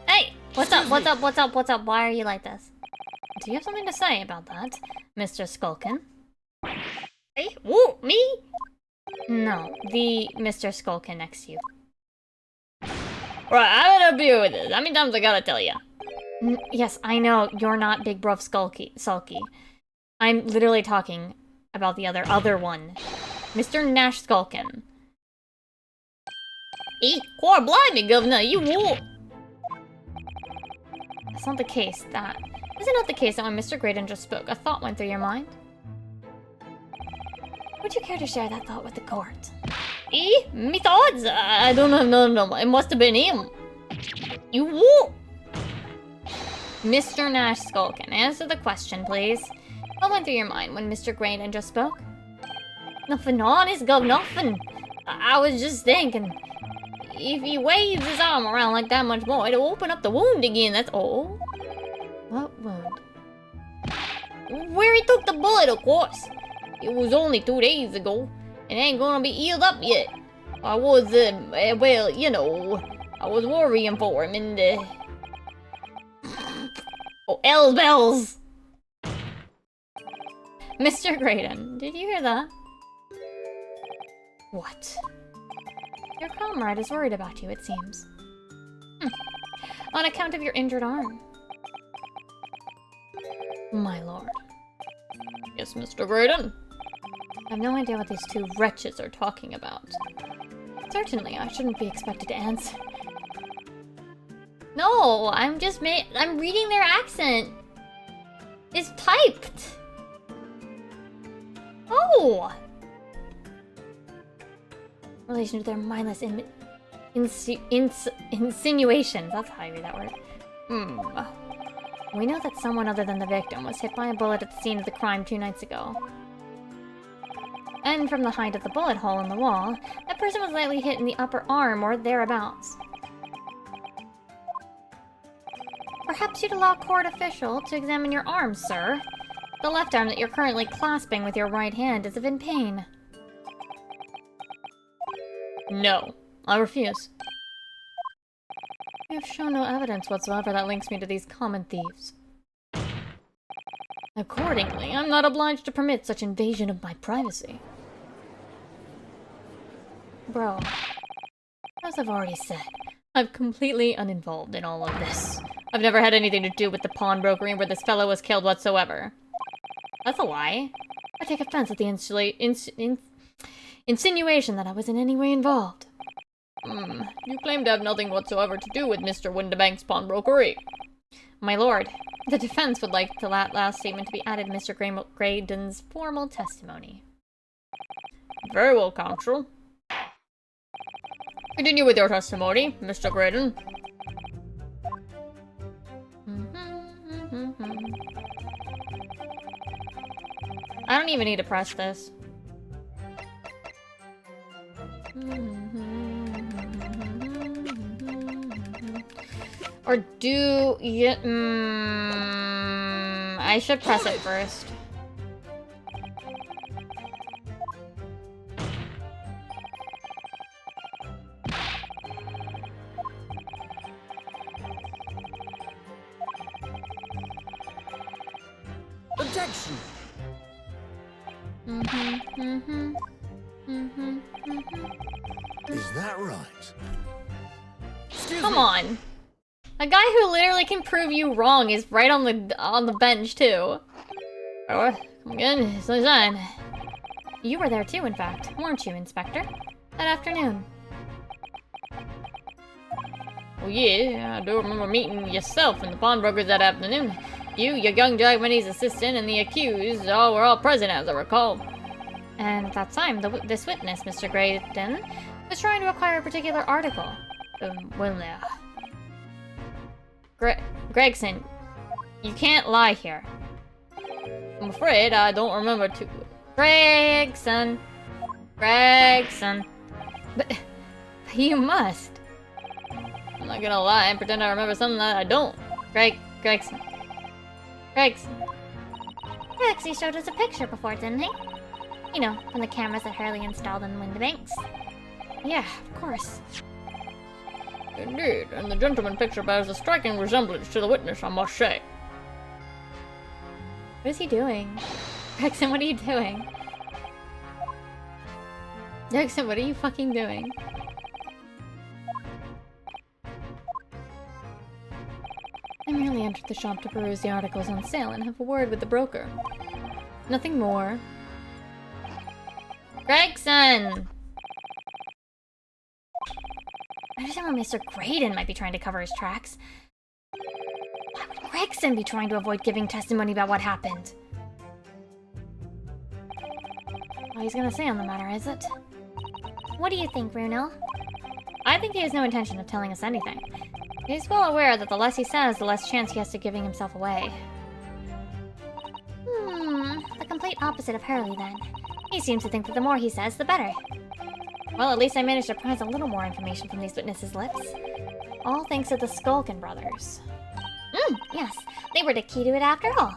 Hey! What's up? What's up? What's up? What's up? Why are you like this? Do you have something to say about that, Mr. Skulkin? Hey? Whoa! Me? No, the Mr. Skulkin next to you. Right, I'm gonna be with this. How many times I gotta tell ya? Yes, I know. You're not Big Bruv Sulky. I'm literally talking about the other one. Mr. Nash Skulkin. Core blimey, Governor, you won't. That's not the case. Is it not the case that when Mr. Graydon just spoke, a thought went through your mind? Would you care to share that thought with the court? Me thoughts? I don't know, no. It must have been him. You won't. Mr. Nash Skulkin, answer the question, please. What went through your mind when Mr. Graydon just spoke? Nothing honest, Gov, nothing. I was just thinking, if he waves his arm around like that much more, it'll open up the wound again, that's all. What wound? Where he took the bullet, of course. It was only 2 days ago. It ain't gonna be healed up yet. I was, well, you know, I was worrying for him and, Oh, L's bells! Mr. Graydon, did you hear that? What? Your comrade is worried about you, it seems. On account of your injured arm. My lord. Yes, Mr. Graydon? I have no idea what these two wretches are talking about. Certainly, I shouldn't be expected to answer. No, I'm reading their accent. It's typed. Oh! In relation to their mindless insinuations. That's how you read that word. We know that someone other than the victim was hit by a bullet at the scene of the crime 2 nights ago. And from the height of the bullet hole in the wall, that person was likely hit in the upper arm or thereabouts. Perhaps you'd allow court official to examine your arm, sir. The left arm that you're currently clasping with your right hand is in pain. No, I refuse. You have shown no evidence whatsoever that links me to these common thieves. Accordingly, I'm not obliged to permit such invasion of my privacy. Bro, as I've already said, I'm completely uninvolved in all of this. I've never had anything to do with the pawnbrokery where this fellow was killed whatsoever. that's a lie. I take offense at the insinuation that I was in any way involved. You claim to have nothing whatsoever to do with Mr. Windibank's pawnbrokery. My lord, the defense would like the last statement to be added to Mr. Graydon's formal testimony. Very well, counsel. Continue with your testimony, Mr. Graydon. I don't even need to press this. Or do you... I should press it first. Objection! Is that right? Come on. A guy who literally can prove you wrong is right on the bench too. Oh, come again, sunshine. You were there too, in fact, weren't you, Inspector? That afternoon. Oh yeah, I do remember meeting yourself and the pawnbrokers that afternoon. You, your young Japanese assistant, and the accused were all present, as I recall. And at that time, this witness, Mr. Graydon, was trying to acquire a particular article. Well now. Gregson, you can't lie here. I'm afraid I don't remember to... Gregson! Gregson! But you must. I'm not gonna lie and pretend I remember something that I don't. Gregson. Gregson. Rex, he showed us a picture before, didn't he? You know, from the cameras that Hurley installed in Windibanks. Yeah, of course. Indeed, and the gentleman picture bears a striking resemblance to the witness, I must say. What is he doing? Gregson, what are you doing? Gregson, what are you fucking doing? I merely entered the shop to peruse the articles on sale and have a word with the broker. Nothing more. Gregson! I understand why Mr. Graydon might be trying to cover his tracks. Why would Gregson be trying to avoid giving testimony about what happened? All he's gonna say on the matter, is it? What do you think, Bruno? I think he has no intention of telling us anything. He's well aware that the less he says, the less chance he has of giving himself away. The complete opposite of Hurley, then. He seems to think that the more he says, the better. Well, at least I managed to prize a little more information from these witnesses' lips. All thanks to the Skulkin brothers. Yes, they were the key to it after all.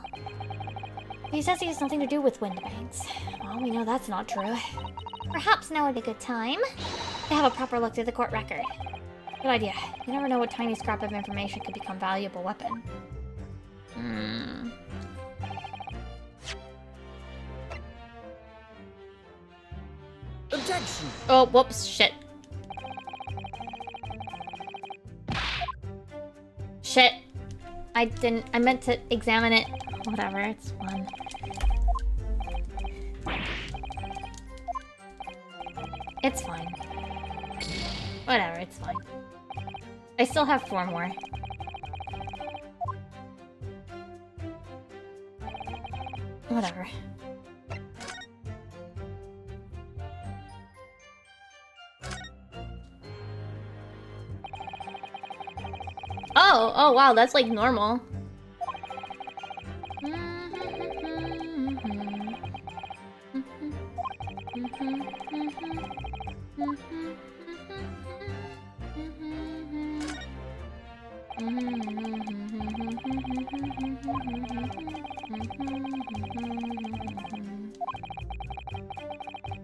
He says he has nothing to do with Windibanks. Well, we know that's not true. Perhaps now would be a good time to have a proper look through the court record. Good idea. You never know what tiny scrap of information could become a valuable weapon. Objection! Oh, whoops, shit. Shit. I meant to examine it. Whatever, it's fun. It's fine. Whatever, it's fine. I still have 4 more. Whatever. Oh wow, that's like normal.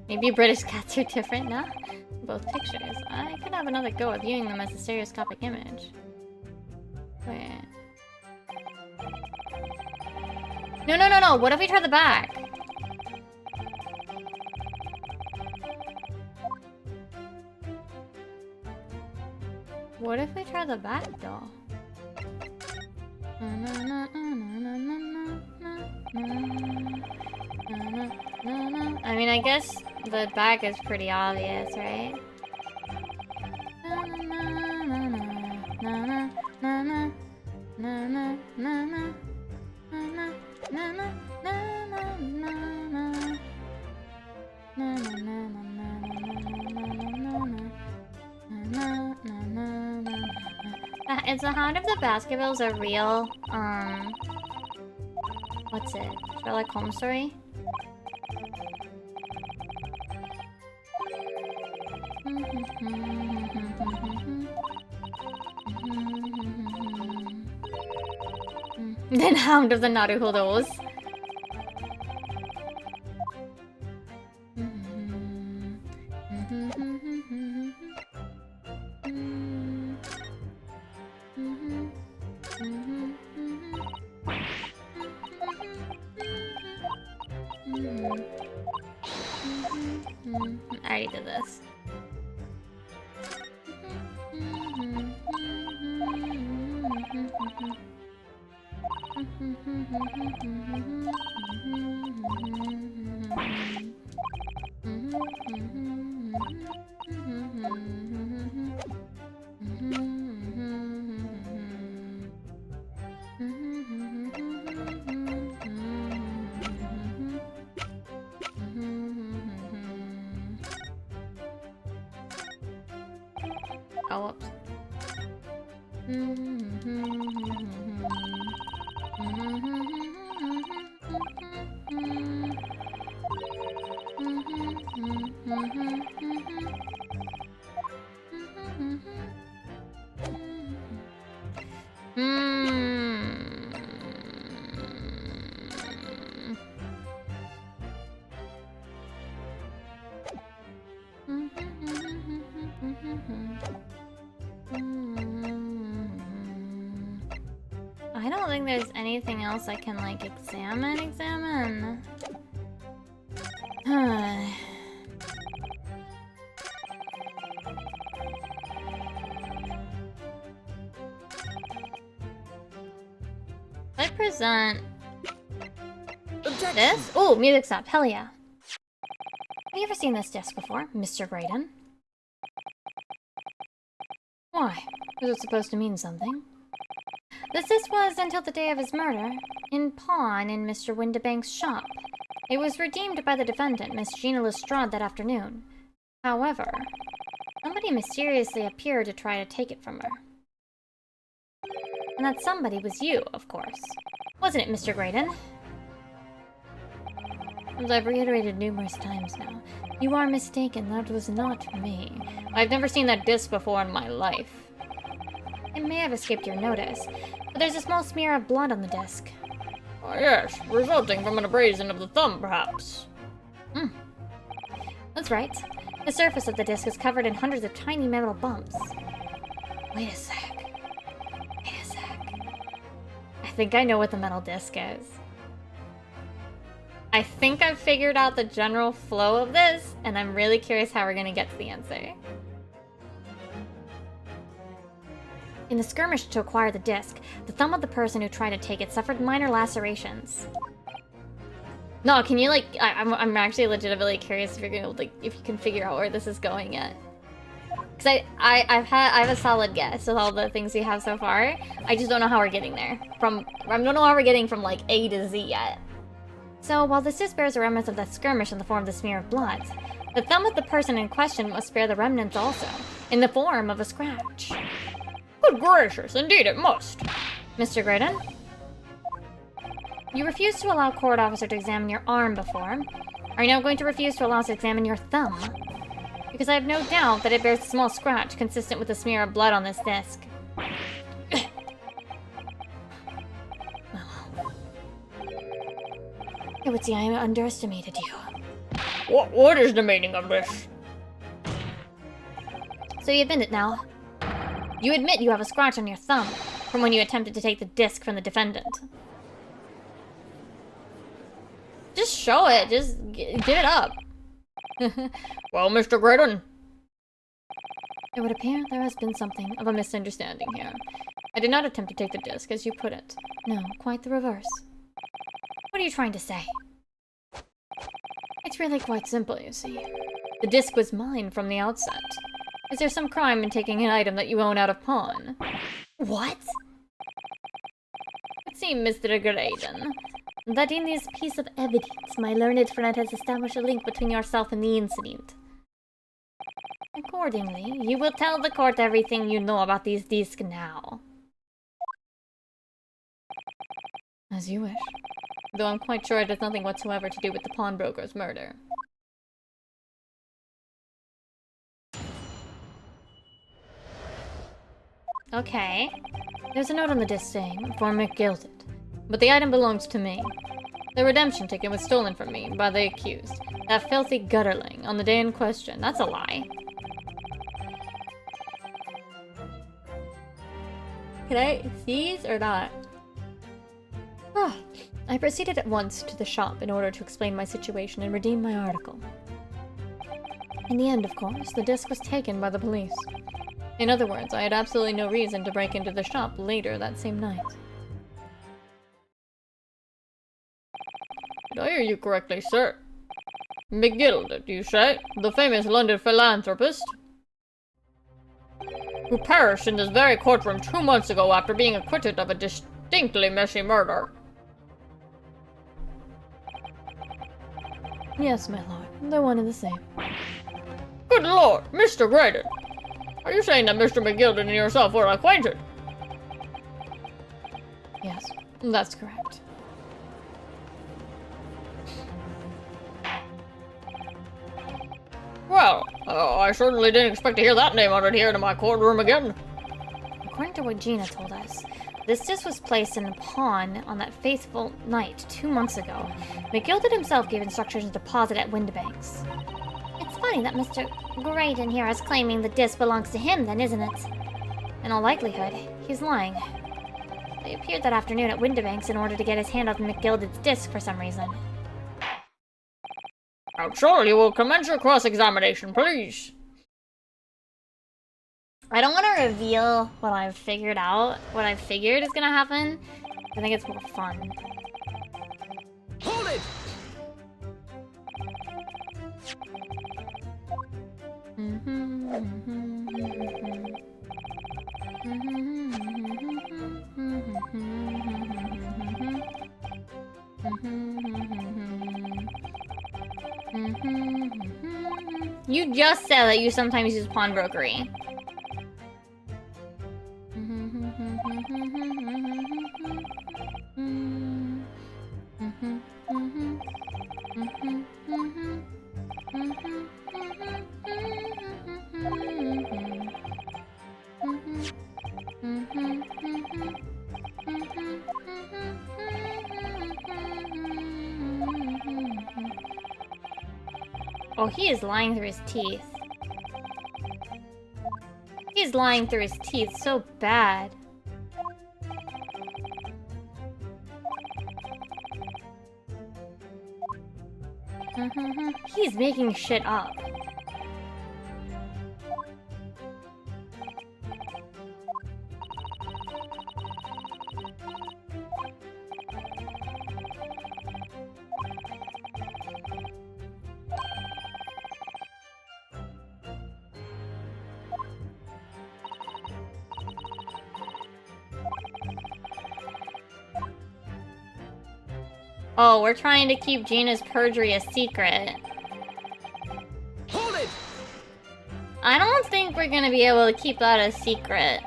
Maybe British cats are different now? Both pictures. I could have another go at viewing them as a stereoscopic image. Wait. No, no, no, no! What if we try the back? What if we try the back, though? I mean, I guess the back is pretty obvious, right? Is the Hound of the Baskervilles a real, what's it? Sherlock Holmes story? Then Hound of the Naruhodos. I already did this. Oh, whoops. I don't think there's anything else I can, like, examine. Let's present this. Oh, music stop. Hell yeah. Have you ever seen this disc before, Mr. Graydon? Why? Was it supposed to mean something? This was until the day of his murder, in pawn in Mr. Windibank's shop. It was redeemed by the defendant, Miss Gina Lestrade, that afternoon. However, somebody mysteriously appeared to try to take it from her. And that somebody was you, of course. Wasn't it, Mr. Graydon? As I've reiterated numerous times now, you are mistaken. That was not me. I've never seen that disc before in my life. It may have escaped your notice, but there's a small smear of blood on the disc. Oh, yes, resulting from an abrasion of the thumb, perhaps. That's right. The surface of the disc is covered in hundreds of tiny metal bumps. Wait a sec. I think I know what the metal disc is. I think I've figured out the general flow of this, and I'm really curious how we're gonna get to the answer. In the skirmish to acquire the disc, the thumb of the person who tried to take it suffered minor lacerations. No, can you, like, I'm actually legitimately curious if you're gonna, like, if you can figure out where this is going yet. Because I have a solid guess with all the things we have so far. I just don't know how we're getting there. I don't know how we're getting from, like, A to Z yet. So, while this disc bears a remnant of that skirmish in the form of the smear of blood, the thumb of the person in question must bear the remnants also, in the form of a scratch. Good gracious, indeed it must. Mr. Graydon? You refused to allow a court officer to examine your arm before. Are you now going to refuse to allow us to examine your thumb? Because I have no doubt that it bears a small scratch consistent with the smear of blood on this disc. I would see I underestimated you. What is the meaning of this? So you admit it now. You admit you have a scratch on your thumb from when you attempted to take the disc from the defendant. Just show it. Just give it up. Well, Mr. Graydon. It would appear there has been something of a misunderstanding here. I did not attempt to take the disc, as you put it. No, quite the reverse. What are you trying to say? It's really quite simple, you see. The disc was mine from the outset. Is there some crime in taking an item that you own out of pawn? What? It seems, Mr. Graydon, that in this piece of evidence, my learned friend has established a link between yourself and the incident. Accordingly, you will tell the court everything you know about these discs now. As you wish. Though I'm quite sure it has nothing whatsoever to do with the pawnbroker's murder. Okay. There's a note on the disc saying, for McGilded. But the item belongs to me. The redemption ticket was stolen from me by the accused. That filthy gutterling on the day in question. That's a lie. Can I seize or not? Ah, I proceeded at once to the shop in order to explain my situation and redeem my article. In the end, of course, the disc was taken by the police. In other words, I had absolutely no reason to break into the shop later that same night. Did I hear you correctly, sir? McGilded, you say? The famous London philanthropist? Who perished in this very courtroom 2 months ago after being acquitted of a distinctly messy murder. Yes, my lord. They're one and the same. Good lord, Mr. Graydon! Are you saying that Mr. McGilded and yourself were acquainted? Yes, that's correct. Well, I certainly didn't expect to hear that name uttered here in my courtroom again. According to what Gina told us, this disc was placed in a pawn on that fateful night 2 months ago. McGilded himself gave instructions to deposit at Windibanks. It's funny that Mr. Graydon here is claiming the disc belongs to him then, isn't it? In all likelihood, he's lying. He appeared that afternoon at Windibanks in order to get his hand on McGilded's disc for some reason. Now, surely you will commence your cross-examination, please. I don't want to reveal what I've figured out, what I've figured is gonna happen. I think it's more fun. Hold it! You just said that you sometimes use pawnbrokery. Oh, he is lying through his teeth. He's lying through his teeth so bad. He's making shit up. Oh, we're trying to keep Gina's perjury a secret. Hold it! I don't think we're gonna be able to keep that a secret.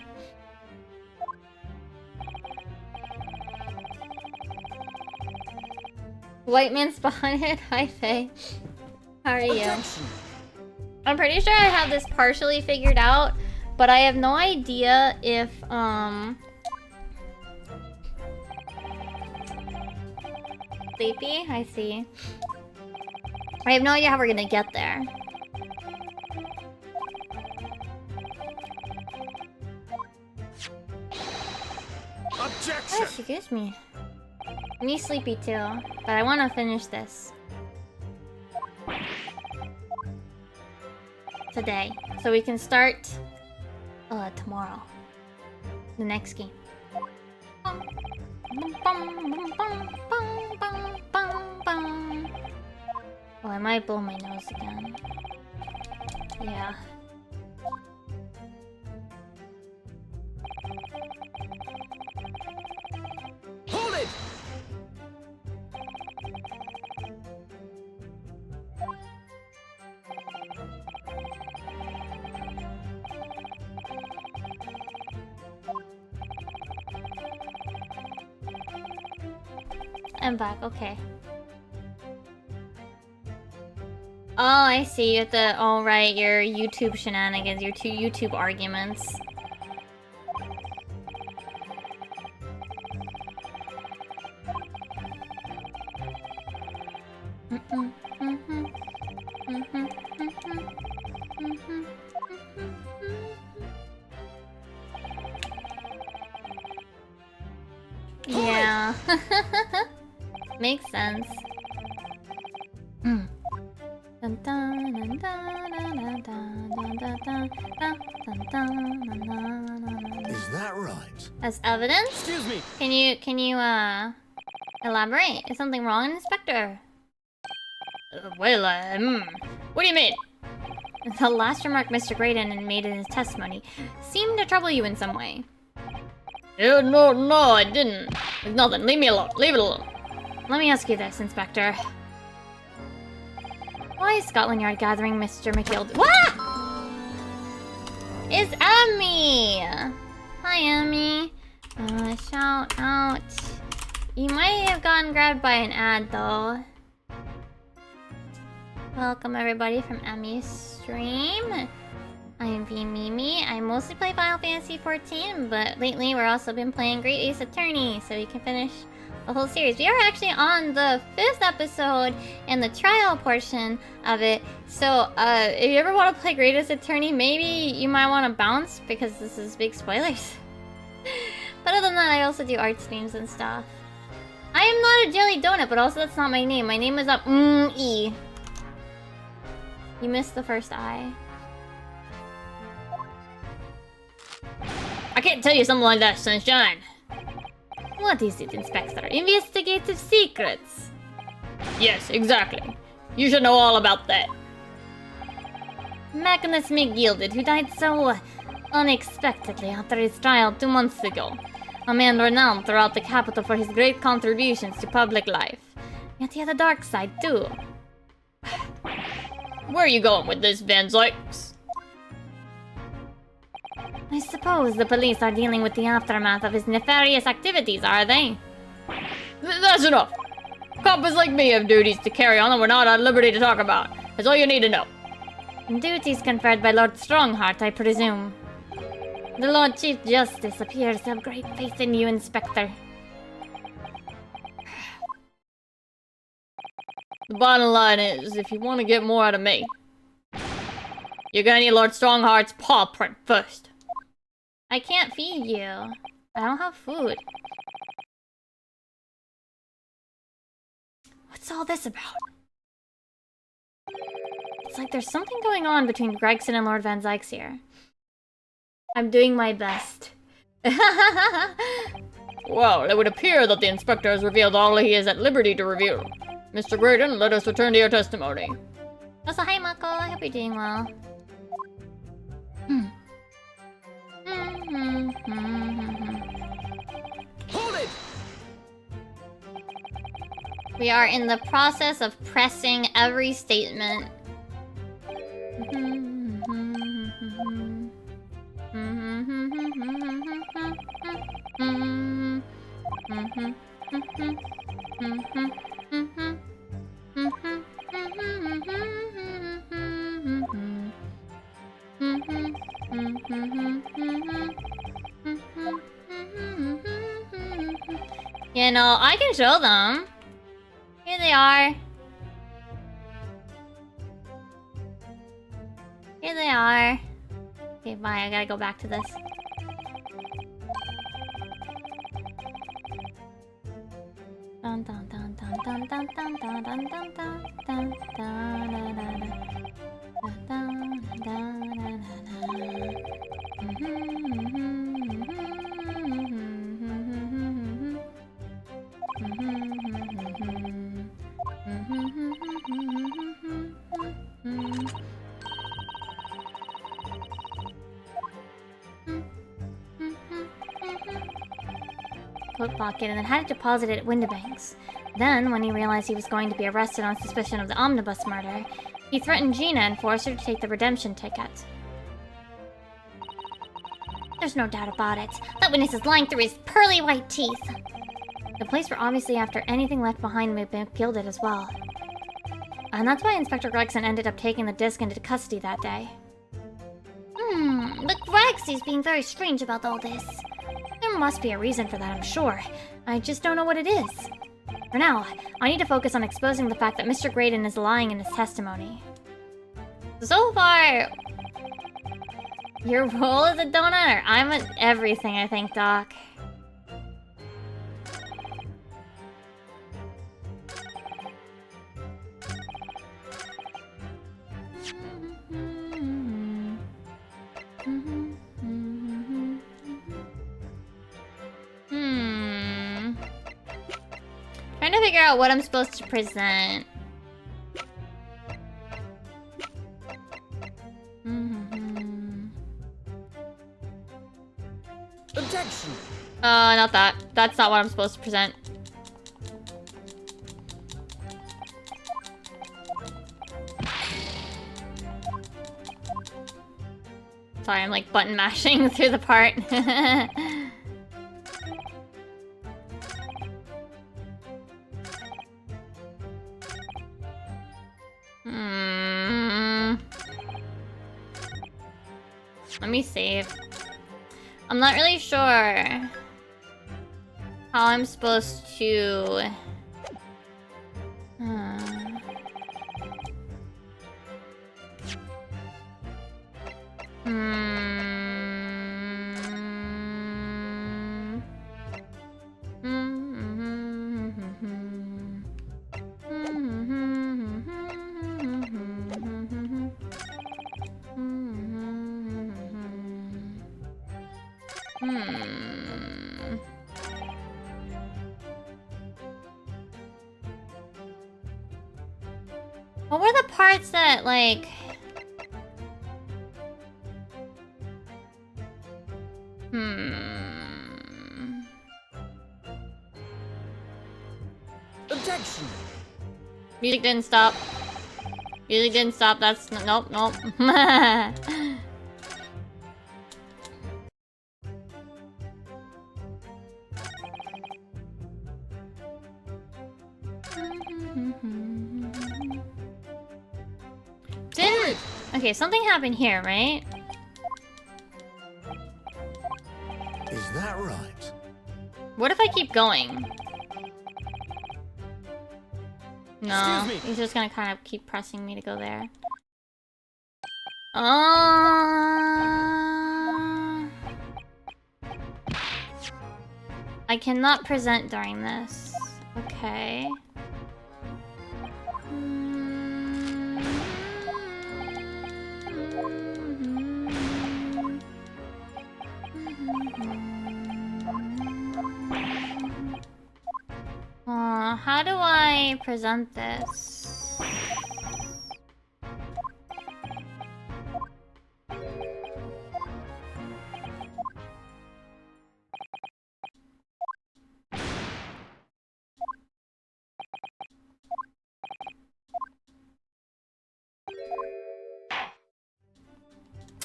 White man spotted. Hi, Faye. How are you? Objection! I'm pretty sure I have this partially figured out, but I have no idea if, Sleepy? I see. I have no idea how we're gonna get there. Objection! Oh, excuse me. Me sleepy too, but I want to finish this today, so we can start tomorrow. The next game. Oh, I might blow my nose again. Yeah. Hold it! I'm back, okay. Oh, I see. You have to... Oh, right, your YouTube shenanigans, your two YouTube arguments. Yeah. Makes sense. Dun, dun, dun, dun, dun, dun, dun, dun, dun, dun, dun, dun. Is that right? As evidence? Excuse me! Can you elaborate? Is something wrong, Inspector? What do you mean? The last remark Mr. Graydon made in his testimony seemed to trouble you in some way. No, I didn't. It's nothing. Leave me alone. Leave it alone. Let me ask you this, Inspector. Why is Scotland Yard gathering Mr. McGill? What? It's Emmy! Hi, Emmy. Shout out. You might have gotten grabbed by an ad, though. Welcome, everybody, from Emmy's stream. I'm V Mimi. I mostly play Final Fantasy XIV, but lately we're also been playing Great Ace Attorney, so we can finish the whole series. We are actually on the 5th episode and the trial portion of it. So, if you ever want to play Great Ace Attorney, maybe you might want to bounce because this is big spoilers. But other than that, I also do art streams and stuff. I am not a jelly donut, but also that's not my name. My name is E. You missed the first I. I can't tell you something like that, Sunshine. What is it, Inspector? Investigative secrets? Yes, exactly. You should know all about that. Magnus McGilded, who died so unexpectedly after his trial 2 months ago. A man renowned throughout the capital for his great contributions to public life. Yet he had a dark side, too. Where are you going with this, Van Zykes? I suppose the police are dealing with the aftermath of his nefarious activities, are they? That's enough. Coppers like me have duties to carry on that we're not at liberty to talk about. That's all you need to know. Duties conferred by Lord Strongheart, I presume. The Lord Chief Justice appears to have great faith in you, Inspector. The bottom line is, if you want to get more out of me, you're gonna need Lord Strongheart's paw print first. I can't feed you. I don't have food. What's all this about? It's like there's something going on between Gregson and Lord Van Zykes here. I'm doing my best. Well, it would appear that the inspector has revealed all he is at liberty to reveal. Mr. Graydon, let us return to your testimony. Also, hi Mako. I hope you're doing well. Hold it! We are in the process of pressing every statement. You know, I can show them. Here they are. Here they are. Okay, bye. I gotta go back to this. Dun dun dun dun dun dun dun dun dun dun dun dun coat pocket and then had it deposited at Windibank's. Then, when he realized he was going to be arrested on suspicion of the omnibus murder, he threatened Gina and forced her to take the redemption ticket. There's no doubt about it. That witness is lying through his pearly white teeth. The police were obviously after anything left behind may be gilded as well. And that's why Inspector Gregson ended up taking the disc into custody that day. But Gregsy's being very strange about all this. There must be a reason for that, I'm sure. I just don't know what it is. For now, I need to focus on exposing the fact that Mr. Graydon is lying in his testimony. So far, your role is a donut, or I'm at everything, I think, Doc. Trying to figure out what I'm supposed to present. Objection! Not that. That's not what I'm supposed to present. Sorry, I'm like button mashing through the part. Let me save. I'm not really sure how I'm supposed to... What were the parts that, like... Objection! Music didn't stop. Music didn't stop. That's... Nope, nope. Didn't... Okay, something happened here, right? Is that right? What if I keep going? No, Excuse me. he's just gonna kind of keep pressing me to go there. I cannot present during this. Okay. How do I present this?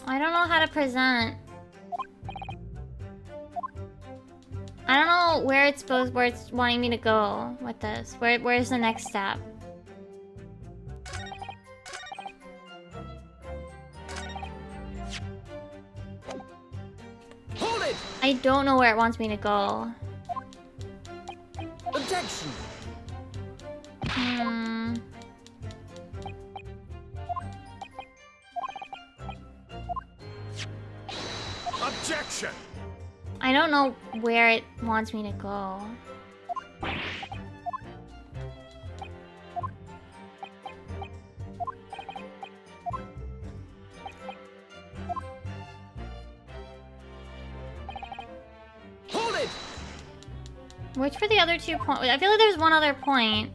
I don't know how to present. I don't know where it's wanting me to go with this. Where's the next step? Hold it! I don't know where it wants me to go. Objection! Objection! I don't know where it wants me to go. Hold it! Which were the other 2 points? I feel like there's one other point.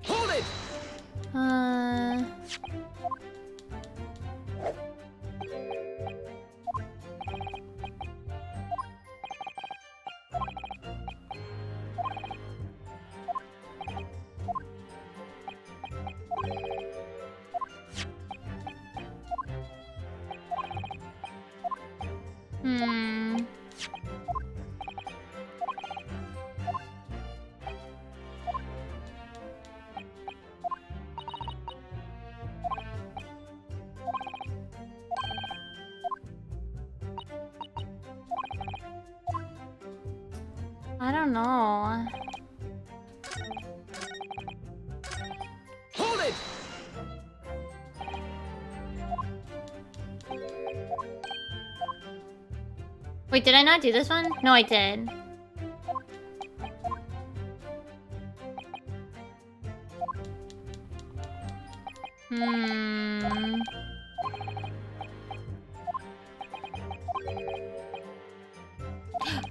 Hold it! I don't know. Hold it! Wait, did I not do this one? No, I did.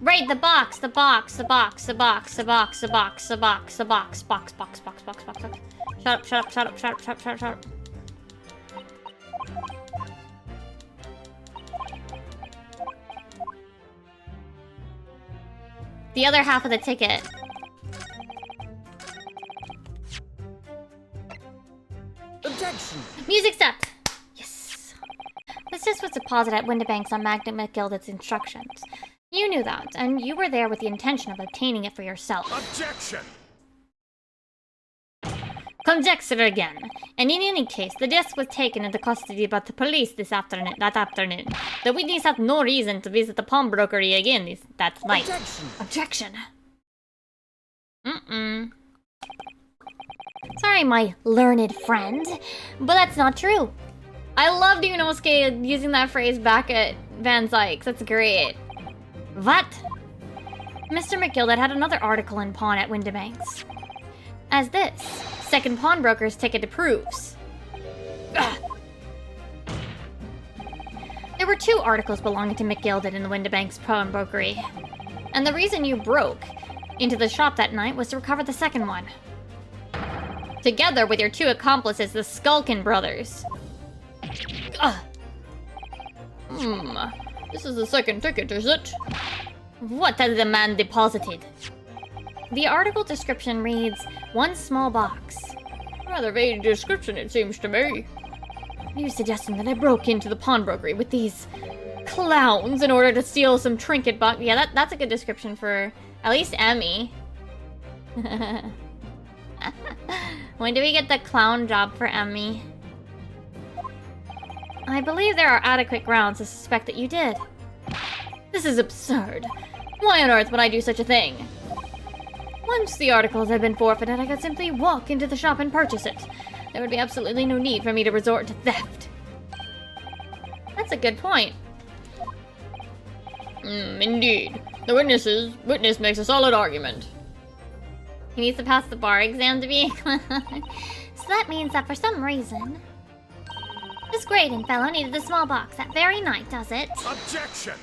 Right, the box. Shut up. The other half of the ticket. Objection! Music stopped! Yes. This just was deposited at Windibanks on Magna McGilded's instructions. You knew that, and you were there with the intention of obtaining it for yourself. Objection! Conjecture again. And in any case, the disc was taken into custody by the police that afternoon. The witness had no reason to visit the pawnbrokery again that night. Objection! Objection. Sorry, my learned friend, but that's not true. I loved Inosuke using that phrase back at Van Zykes. That's great. What? Mr. McGilded had another article in pawn at Windibanks. As this second pawnbroker's ticket proves. Ugh. There were 2 articles belonging to McGilded in the Windibanks pawnbrokery. And the reason you broke into the shop that night was to recover the second one. Together with your 2 accomplices, the Skulkin brothers. Ugh. This is the second ticket, is it? What has the man deposited? The article description reads, 1 small box. Rather vague description, it seems to me. Are you suggesting that I broke into the pawnbrokery with these clowns in order to steal some trinket box? Yeah, that's a good description for at least Emmy. When do we get the clown job for Emmy? I believe there are adequate grounds to suspect that you did. This is absurd. Why on earth would I do such a thing? Once the articles had been forfeited, I could simply walk into the shop and purchase it. There would be absolutely no need for me to resort to theft. That's a good point. Indeed. The witness makes a solid argument. He needs to pass the bar exam to be So that means that for some reason, this grading fellow needed a small box that very night, does it? Objection!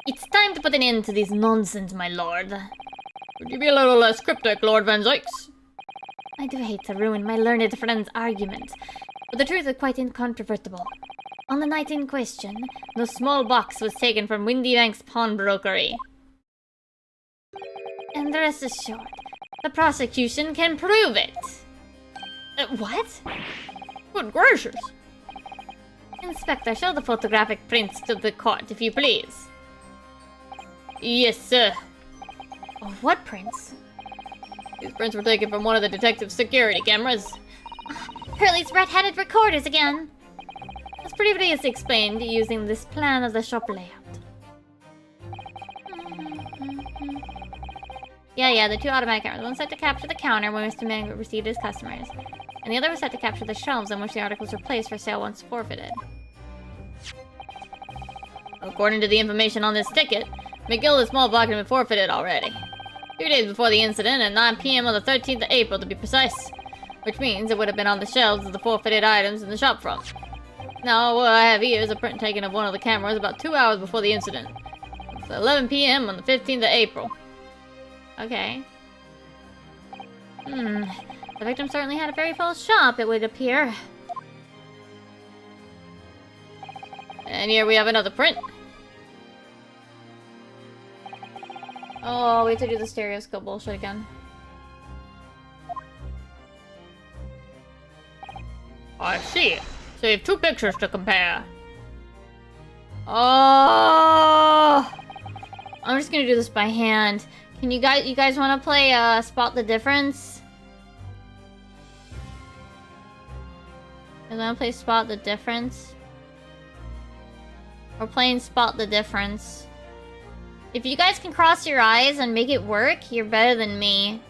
It's time to put an end to this nonsense, my lord. Would you be a little less cryptic, Lord Van Zykes? I do hate to ruin my learned friend's argument, but the truth is quite incontrovertible. On the night in question, the small box was taken from Windibanks pawnbrokery. And rest assured, the prosecution can prove it. What? Good gracious. Inspector, show the photographic prints to the court, if you please. Yes, sir. What prints? These prints were taken from one of the detective's security cameras. Hurley's red-headed recorders again. previously explained using this plan of the shop layout. Yeah, the 2 automatic cameras. One set to capture the counter when Mr. Mango received his customers, and the other was set to capture the shelves on which the articles were placed for sale once forfeited. According to the information on this ticket, McGill, the small block had been forfeited already. 2 days before the incident, at 9 PM on the 13th of April to be precise. Which means it would have been on the shelves of the forfeited items in the shop front. Now, what I have here is a print taken of one of the cameras about 2 hours before the incident. It's 11 PM on the 15th of April. Okay. The victim certainly had a very full shop, it would appear. And here we have another print. Oh, we have to do the stereoscope bullshit again. I see. So you have 2 pictures to compare. Oh! I'm just gonna do this by hand. Can you guys want to play Spot the Difference? You want to play Spot the Difference? We're playing Spot the Difference. If you guys can cross your eyes and make it work, you're better than me.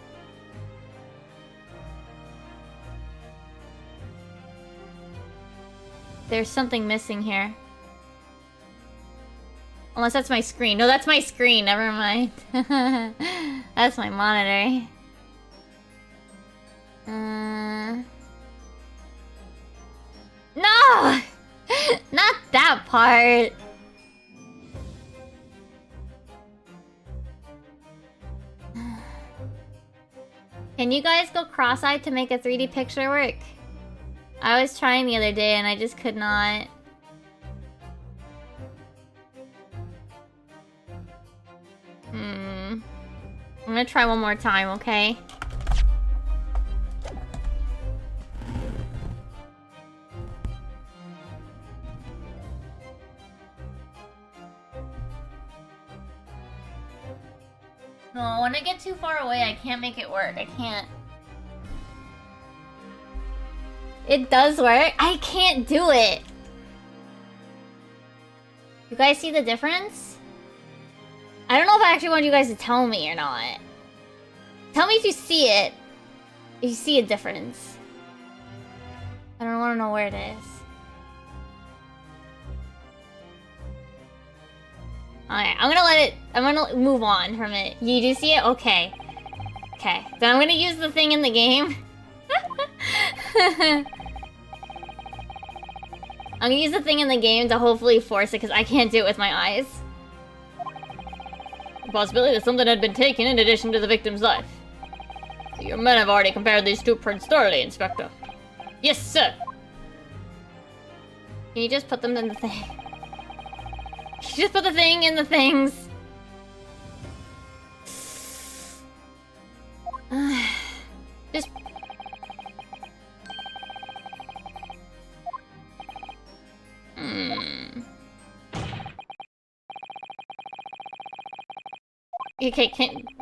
There's something missing here. Unless that's my screen. No, that's my screen. Never mind. That's my monitor. No! Not that part. Can you guys go cross-eyed to make a 3D picture work? I was trying the other day and I just could not. I'm gonna try one more time, okay? No, when I get too far away, I can't make it work. I can't. It does work. I can't do it. You guys see the difference? I don't know if I actually want you guys to tell me or not. Tell me if you see it. If you see a difference. I don't want to know where it is. Alright, I'm gonna move on from it. You do see it? Okay. Okay. Then I'm gonna use the thing in the game. I'm gonna use the thing in the game to hopefully force it, because I can't do it with my eyes. The possibility that something had been taken in addition to the victim's life. So your men have already compared these 2 prints thoroughly, Inspector. Yes, sir. Can you just put them in the thing? Can you just put the thing in the things? Just... Okay,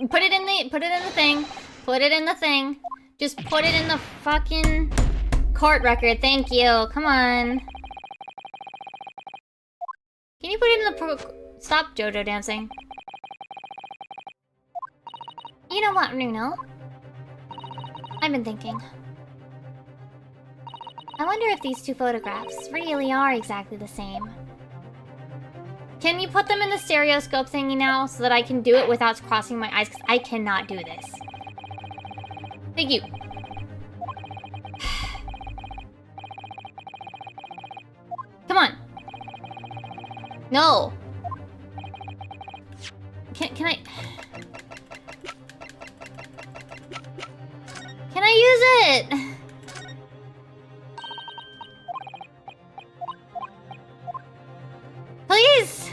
put it in the thing. Put it in the thing. Just put it in the fucking court record. Thank you. Come on. Can you put it in the Stop JoJo dancing. You know what, Nuno? I've been thinking. I wonder if these 2 photographs really are exactly the same. Can you put them in the stereoscope thingy now so that I can do it without crossing my eyes? Because I cannot do this. Thank you. Come on. No. Can I... Can I use it? Please!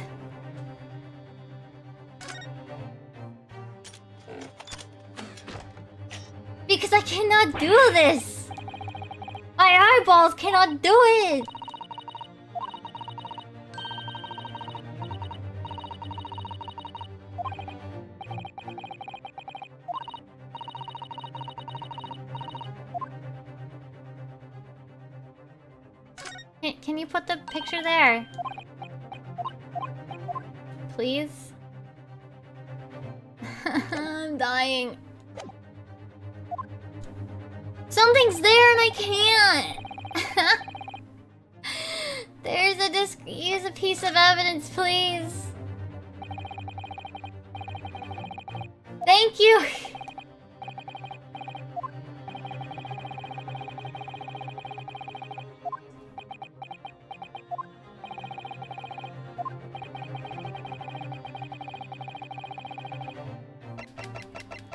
Because I cannot do this! My eyeballs cannot do it! Can you put the picture there? Please? I'm dying. Something's there and I can't! There's a disc. Use a piece of evidence, please. Thank you!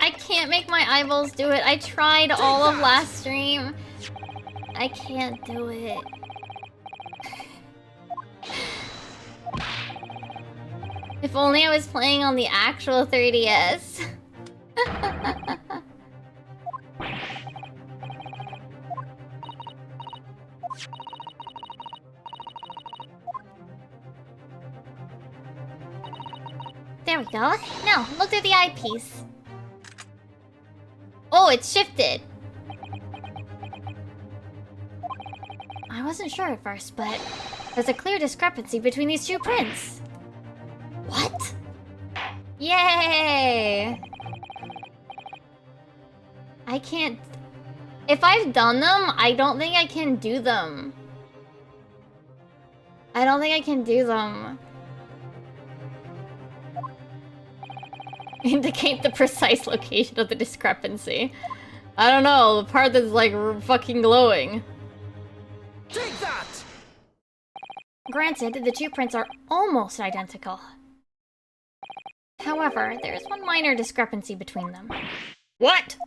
I can't make my eyeballs do it. I tried all of last stream. I can't do it. If only I was playing on the actual 3DS. There we go. Now, look through the eyepiece. Oh, it's shifted. I wasn't sure at first, but there's a clear discrepancy between these two prints. What? Yay! I can't... If I've done them, I don't think I can do them. I don't think I can do them. Indicate the precise location of the discrepancy. I don't know, the part that's like fucking glowing. Take that! Granted, the two prints are almost identical. However, there is one minor discrepancy between them. What?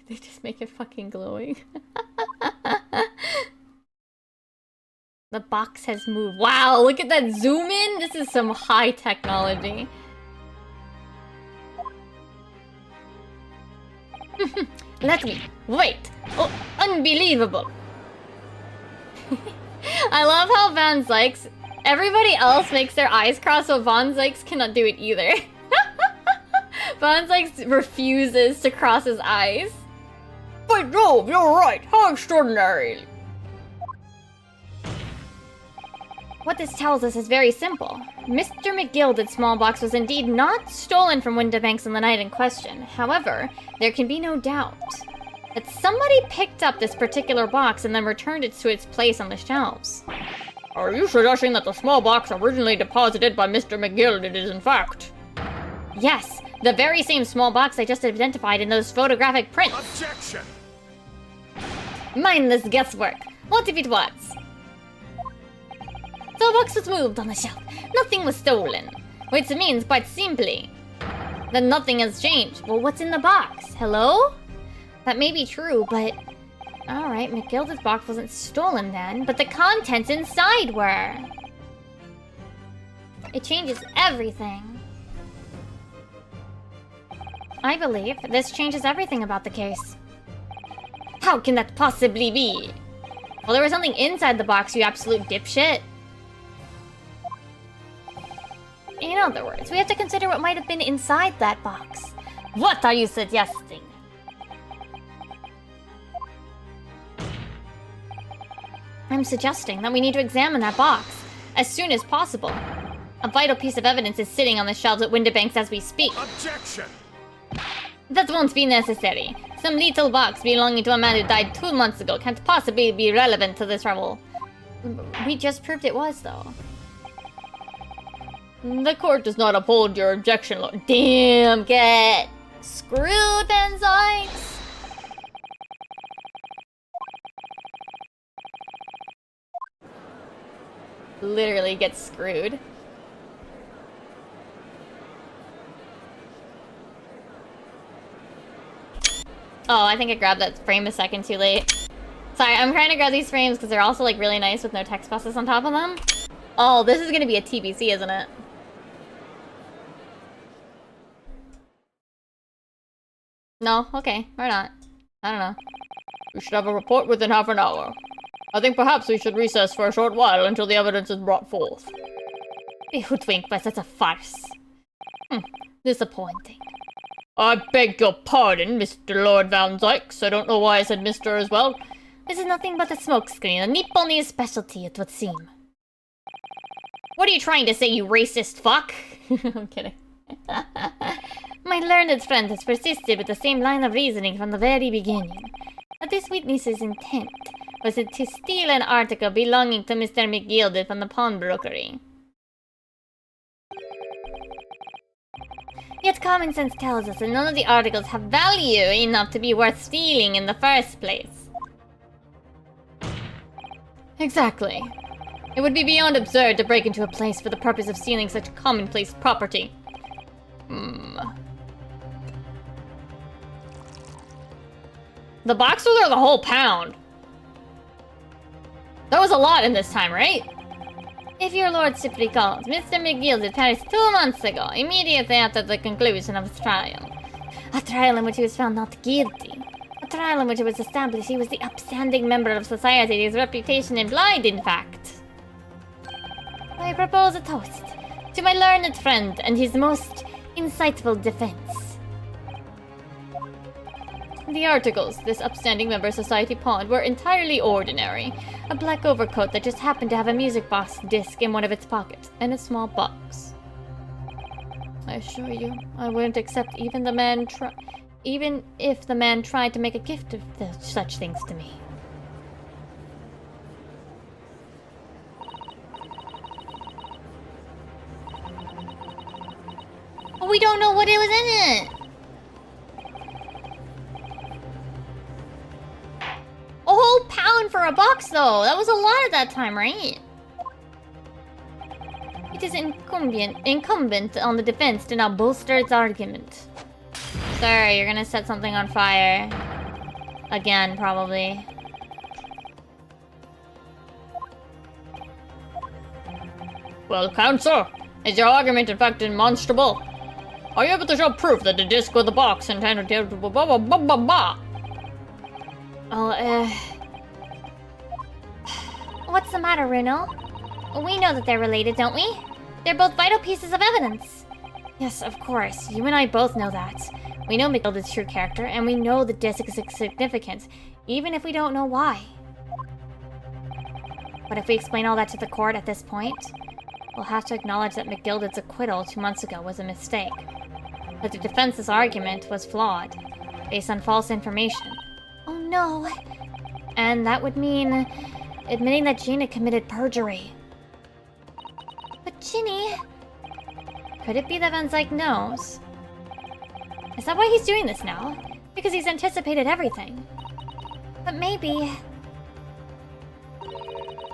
They just make it fucking glowing. The box has moved. Wow, look at that zoom in! This is some high technology. Let me. Wait! Oh, unbelievable! I love how Van Zykes... Everybody else makes their eyes cross, so Van Zykes cannot do it either. Van Zykes refuses to cross his eyes. By Jove, you're right! How extraordinary! What this tells us is very simple. Mr. McGilded's small box was indeed not stolen from Windibanks on the night in question. However, there can be no doubt that somebody picked up this particular box and then returned it to its place on the shelves. Are you suggesting that the small box originally deposited by Mr. McGilded is in fact... Yes, the very same small box I just identified in those photographic prints. Objection! Mindless guesswork. What if it was? The box was moved on the shelf. Nothing was stolen. Which means, quite simply, that nothing has changed. Well, what's in the box? Hello? That may be true, but... Alright, McGilded's box wasn't stolen then, but the contents inside were. It changes everything. I believe this changes everything about the case. How can that possibly be? Well, there was something inside the box, you absolute dipshit. In other words, we have to consider what might have been inside that box. What are you suggesting? I'm suggesting that we need to examine that box as soon as possible. A vital piece of evidence is sitting on the shelves at Windibanks as we speak. Objection! That won't be necessary. Some little box belonging to a man who died 2 months ago can't possibly be relevant to this trouble. We just proved it was, though. The court does not uphold your objection, Lord. Damn, get screwed, Van Zykes. Literally get screwed. Oh, I think I grabbed that frame a second too late. Sorry, I'm trying to grab these frames because they're also like really nice with no text boxes on top of them. Oh, this is gonna be a TBC, isn't it? No? Okay, or not. I don't know. We should have a report within half an hour. I think perhaps we should recess for a short while until the evidence is brought forth. Be hoodwinked by such a farce. Disappointing. I beg your pardon, Mr. Lord Van Zykes. I don't know why I said Mr. as well. This is nothing but a smokescreen, a Nipponiese specialty, it would seem. What are you trying to say, you racist fuck? I'm kidding. My learned friend has persisted with the same line of reasoning from the very beginning. That this witness's intent was to steal an article belonging to Mr. McGilded from the pawnbrokery. Yet common sense tells us that none of the articles have value enough to be worth stealing in the first place. Exactly. It would be beyond absurd to break into a place for the purpose of stealing such commonplace property. The boxes or the whole pound? That was a lot in this time, right? If your lordship recalls, Mr. McGilded perished 2 months ago, immediately after the conclusion of his trial. A trial in which he was found not guilty. A trial in which it was established he was the upstanding member of society his reputation implied, in fact. I propose a toast to my learned friend and his most insightful defense. The articles this upstanding member of society pawned were entirely ordinary. A black overcoat that just happened to have a music box disc in one of its pockets, and a small box. I assure you, I wouldn't accept even if the man tried to make a gift of such things to me. We don't know what it was in it! A whole pound for a box, though! That was a lot at that time, right? It is incumbent on the defense to now bolster its argument. Sir, you're gonna set something on fire. Again, probably. Well, counsel, is your argument in fact demonstrable? Are you able to show proof that the disc or the box intended to blah blah blah blah blah? Oh, what's the matter, Runo? We know that they're related, don't we? They're both vital pieces of evidence. Yes, of course. You and I both know that. We know McGilded's true character, and we know the disc is significant, even if we don't know why. But if we explain all that to the court at this point, we'll have to acknowledge that McGilded's acquittal 2 months ago was a mistake. That the defense's argument was flawed, based on false information. Oh no! And that would mean admitting that Gina committed perjury. But Ginny... Could it be that Van Zyke knows? Is that why he's doing this now? Because he's anticipated everything. But maybe...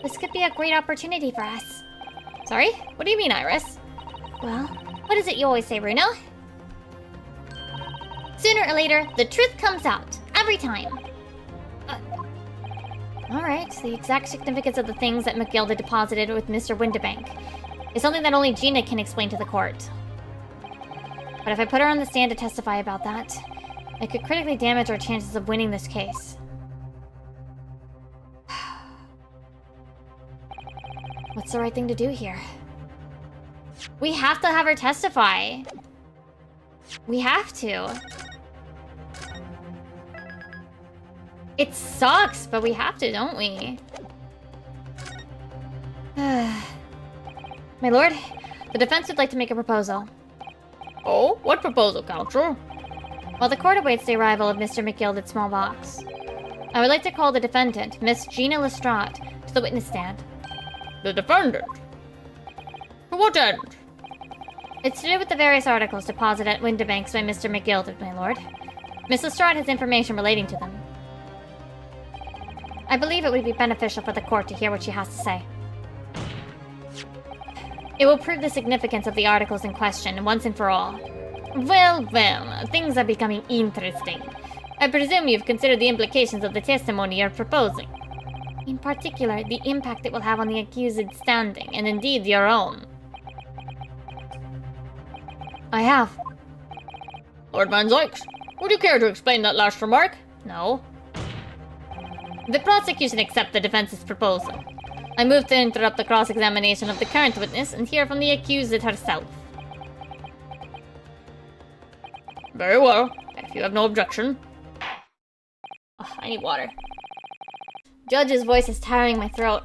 this could be a great opportunity for us. Sorry? What do you mean, Iris? Well, what is it you always say, Runo? Sooner or later, the truth comes out. Every time. Alright, the exact significance of the things that McGilded deposited with Mr. Windibank is something that only Gina can explain to the court. But if I put her on the stand to testify about that, it could critically damage our chances of winning this case. What's the right thing to do here? We have to have her testify. We have to. It sucks, but we have to, don't we? My lord, the defense would like to make a proposal. Oh? What proposal, counsel? While the court awaits the arrival of Mr. McGilded's small box, I would like to call the defendant, Miss Gina Lestrade, to the witness stand. The defendant? To what end? It's to do with the various articles deposited at Windibanks by Mr. McGilded, my lord. Miss Lestrade has information relating to them. I believe it would be beneficial for the court to hear what she has to say. It will prove the significance of the articles in question once and for all. Well, well, things are becoming interesting. I presume you've considered the implications of the testimony you're proposing. In particular, the impact it will have on the accused's standing, and indeed your own. I have. Lord Van Zykes, would you care to explain that last remark? No. The prosecution accepts the defense's proposal. I move to interrupt the cross-examination of the current witness and hear from the accused herself. Very well, if you have no objection. Oh, I need water. Judge's voice is tiring my throat.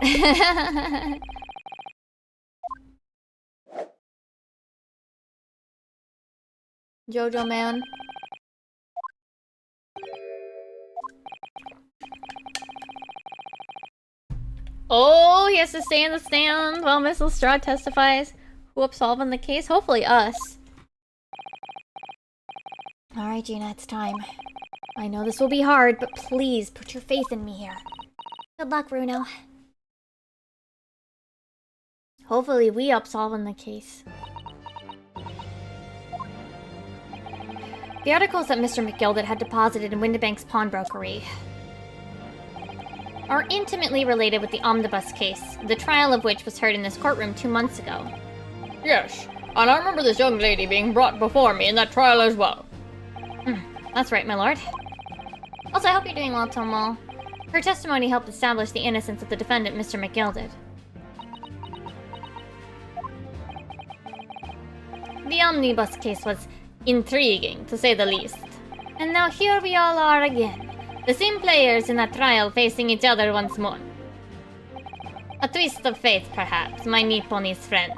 Jojo man. Oh, he has to stay in the stand while Miss Lestrade testifies. Who absolving the case? Hopefully us. Alright, Gina, it's time. I know this will be hard, but please put your faith in me here. Good luck, Bruno. Hopefully we absolving the case. The articles that Mr. McGilded had deposited in Windibank's pawnbrokery are intimately related with the omnibus case, the trial of which was heard in this courtroom 2 months ago. Yes, and I remember this young lady being brought before me in that trial as well. That's right, my lord. Also, I hope you're doing well, Tomo. Her testimony helped establish the innocence of the defendant, Mr. McGilded. The omnibus case was intriguing, to say the least. And now here we all are again. The same players in that trial facing each other once more. A twist of fate, perhaps, my Nipponese friend.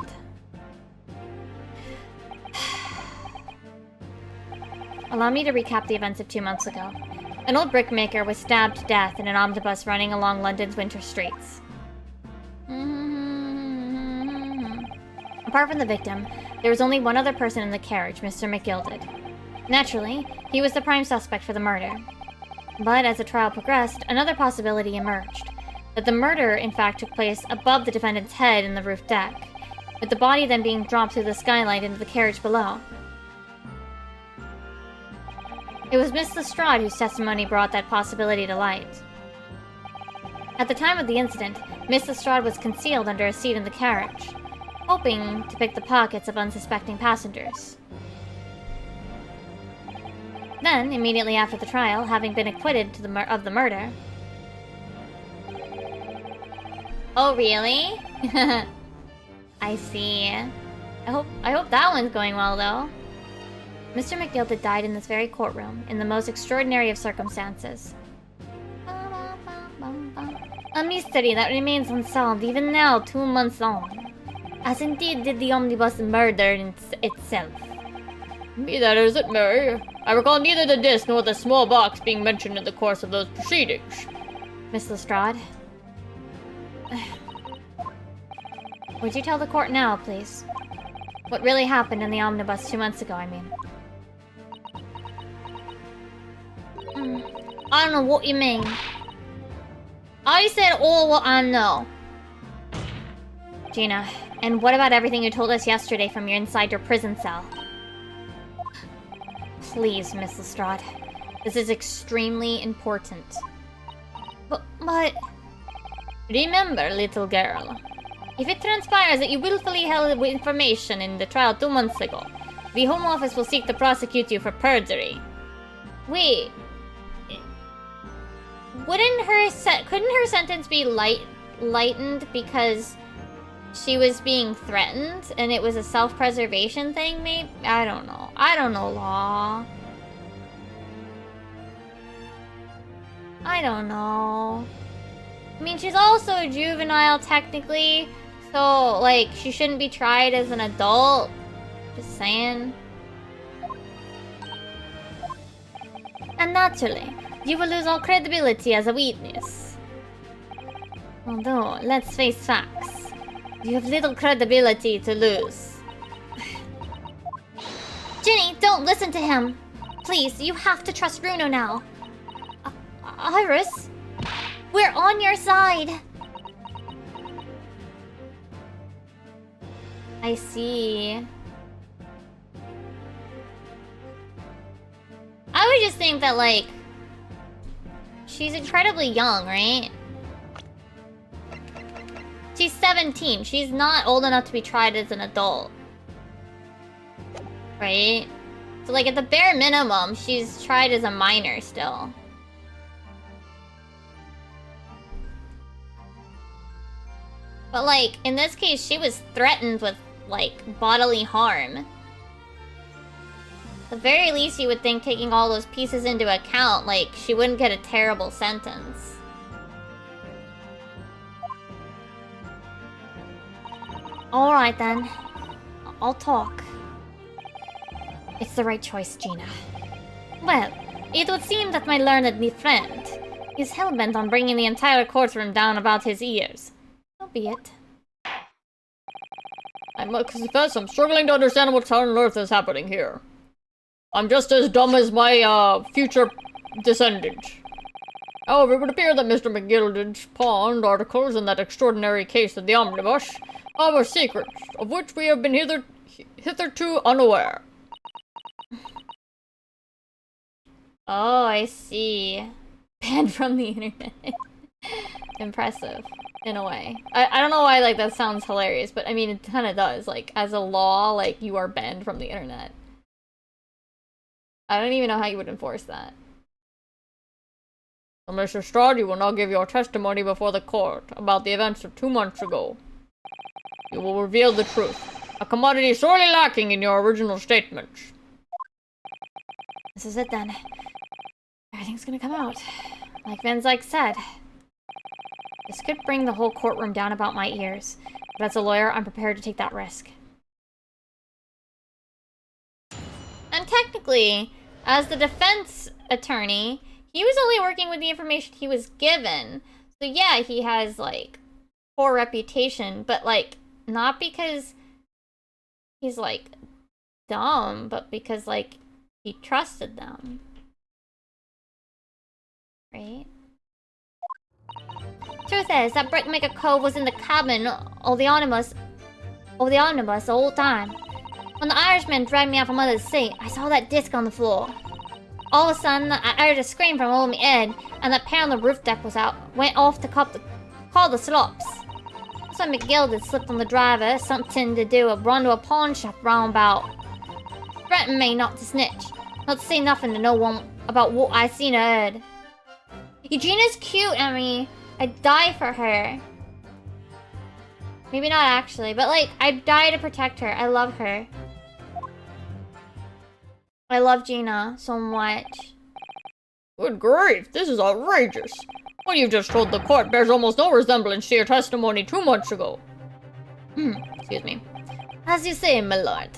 Allow me to recap the events of 2 months ago. An old brickmaker was stabbed to death in an omnibus running along London's winter streets. Apart from the victim, there was only one other person in the carriage, Mr. McGilded. Naturally, he was the prime suspect for the murder. But as the trial progressed, another possibility emerged. That the murder, in fact, took place above the defendant's head in the roof deck, with the body then being dropped through the skylight into the carriage below. It was Miss Lestrade whose testimony brought that possibility to light. At the time of the incident, Miss Lestrade was concealed under a seat in the carriage, hoping to pick the pockets of unsuspecting passengers. Then, immediately after the trial, having been acquitted of the murder... Oh, really? I see. I hope that one's going well, though. Mr. McGilded died in this very courtroom, in the most extraordinary of circumstances. A mystery that remains unsolved even now, 2 months on. As indeed did the omnibus murder itself. Be that as it may, I recall neither the disc nor the small box being mentioned in the course of those proceedings. Miss Lestrade. Would you tell the court now, please? What really happened in the omnibus 2 months ago, I mean. I don't know what you mean. I said all what I know. Gina, and what about everything you told us yesterday from your inside your prison cell? Please, Miss Lestrade. This is extremely important. But... Remember, little girl. If it transpires that you willfully held information in the trial 2 months ago, the Home Office will seek to prosecute you for perjury. Wait... couldn't her sentence be lightened because she was being threatened and it was a self-preservation thing, maybe? I don't know. I don't know law. I don't know. I mean, she's also a juvenile, technically, so, like, she shouldn't be tried as an adult. Just saying. And naturally, you will lose all credibility as a witness. Although, let's face facts. You have little credibility to lose. Ginny, don't listen to him! Please, you have to trust Bruno now. Iris? We're on your side! I see. I would just think that, like... She's incredibly young, right? She's 17. She's not old enough to be tried as an adult. Right? So, like, at the bare minimum, she's tried as a minor still. But, like, in this case, she was threatened with, like, bodily harm. the very least, you would think taking all those pieces into account, like, she wouldn't get a terrible sentence. Alright then. I'll talk. It's the right choice, Gina. Well, it would seem that my learned friend is hell-bent on bringing the entire courtroom down about his ears. So be it. I must confess, I'm struggling to understand what on earth is happening here. I'm just as dumb as my, future descendant. However, it would appear that Mr. McGilded's pawned articles in that extraordinary case of the omnibus have a secret, of which we have been hitherto unaware. Oh, I see. Banned from the internet. Impressive, in a way. I don't know why, like, that sounds hilarious, but I mean, it kind of does. Like, as a law, like, you are banned from the internet. I don't even know how you would enforce that. So, Mr. Strahd, you will now give your testimony before the court about the events of 2 months ago. You will reveal the truth, a commodity sorely lacking in your original statements. This is it then. Everything's gonna come out. Like Van Zyke said. This could bring the whole courtroom down about my ears. But as a lawyer, I'm prepared to take that risk. And technically, as the defense attorney, he was only working with the information he was given. So yeah, he has, like, poor reputation, but, like, not because he's, like, dumb, but because, like, he trusted them. Right? Truth is, that Brickmaker Cove was in the cabin of the omnibus the whole time. When the Irishman dragged me out from under the seat, I saw that disc on the floor. All of a sudden, I heard a scream from over my head, and that pair on the roof deck went off to call the slops. So McGill slipped on the driver, something to do a run to a pawn shop roundabout. Threatened me not to snitch, not to say nothing to no one about what I seen or heard. Eugenia's cute, Emmy. I'd die for her. Maybe not actually, but like, I'd die to protect her. I love her. I love Gina so much. Good grief, this is outrageous. What you've just told the court bears almost no resemblance to your testimony 2 months ago. Excuse me. As you say, my lord.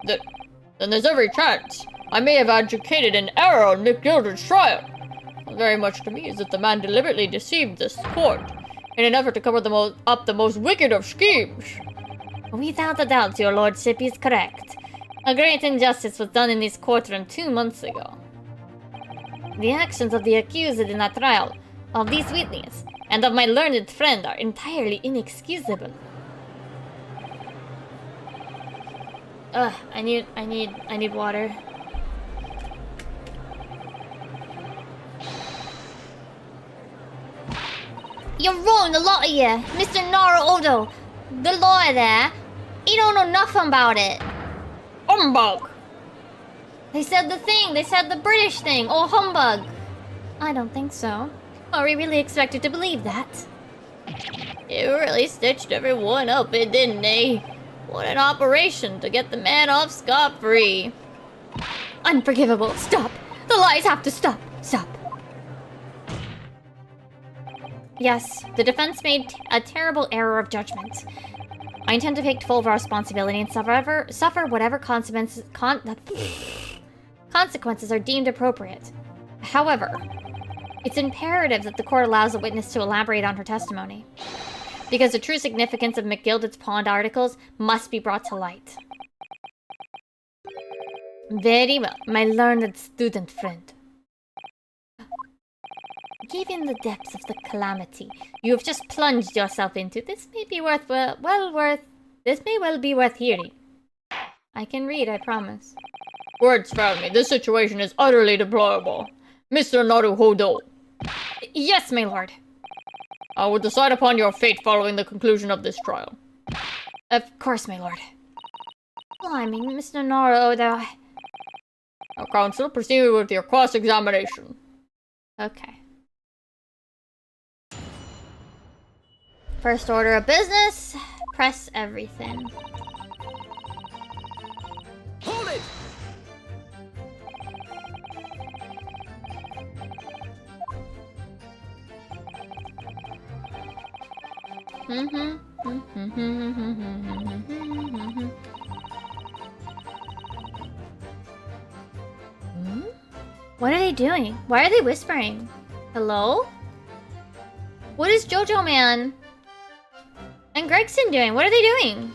Then there's every chance I may have adjudicated an error on McGildred's trial. Very much to me is that the man deliberately deceived this court in an effort to cover up the most wicked of schemes. Without a doubt, your lordship is correct. A great injustice was done in this courtroom 2 months ago. The actions of the accused in that trial, of these witnesses, and of my learned friend are entirely inexcusable. Ugh, I need water. You're wrong, the lot of you! Mr. Naruto, the lawyer there, he don't know nothing about it. Humbug! They said the thing, they said the British thing, or humbug. I don't think so. Are we really expected to believe that? They really stitched everyone up, didn't they? What an operation to get the man off scot-free. Unforgivable, stop! The lies have to stop, stop. Yes, the defense made a terrible error of judgment. I intend to take full responsibility and suffer whatever consequences are deemed appropriate. However, it's imperative that the court allows the witness to elaborate on her testimony, because the true significance of McGilded's pawned articles must be brought to light. Very well, my learned student friend. Given the depths of the calamity you have just plunged yourself into, this may well be worth hearing. I can read, I promise. Words fail me. This situation is utterly deplorable. Mr. Naruhodo. Yes, my lord. I will decide upon your fate following the conclusion of this trial. Of course, my lord. Blimey, Mr. Naruhodo. Now, counsel, proceed with your cross-examination. Okay. First order of business, press everything. Hold it! What are they doing? Why are they whispering? Hello? What is Jojo Man and Gregson doing? What are they doing?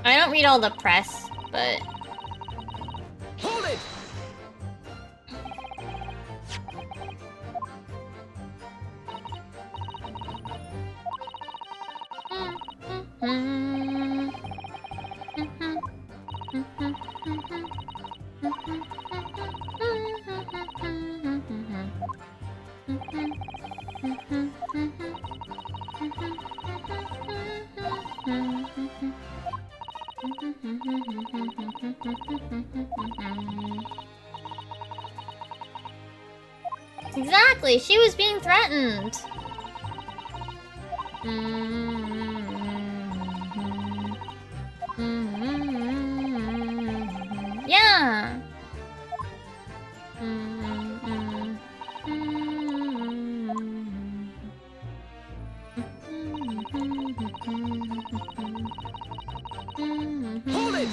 I don't read all the press, but... Hold it! Exactly, she was being threatened. Yeah. Hold it!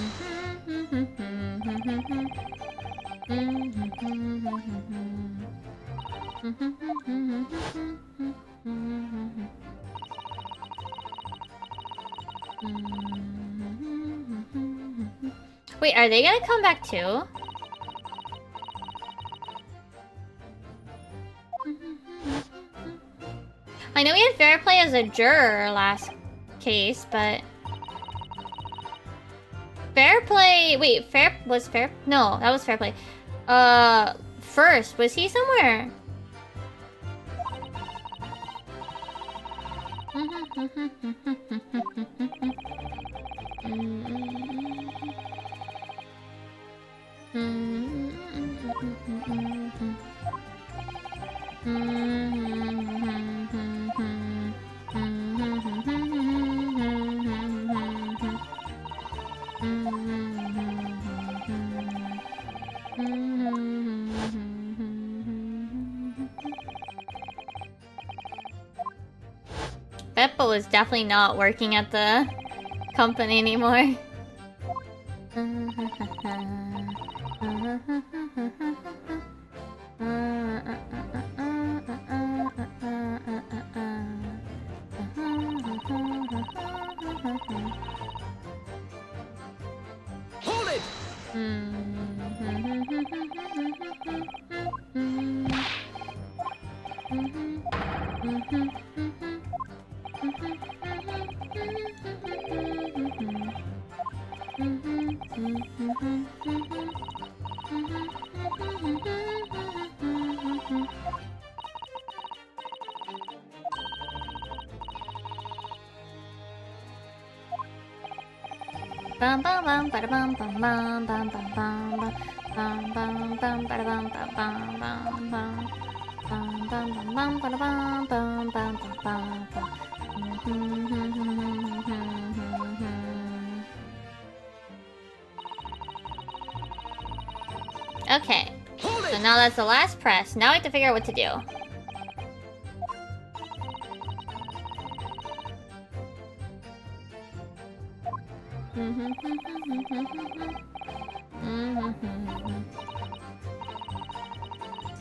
Wait, are they gonna come back too? I know we had fair play as a juror last case, but... Fair play... Wait, fair... Was fair... No, that was fair play. First, was he somewhere? Beppo was definitely not working at the company anymore. Hold it! Bum bum bum bada bum bum bum bum bum bum bum bum bum bada bum bum bum bum bum bum bum bum bada bum bum bum bum bum. Okay, so now that's the last press. Now I have to figure out what to do.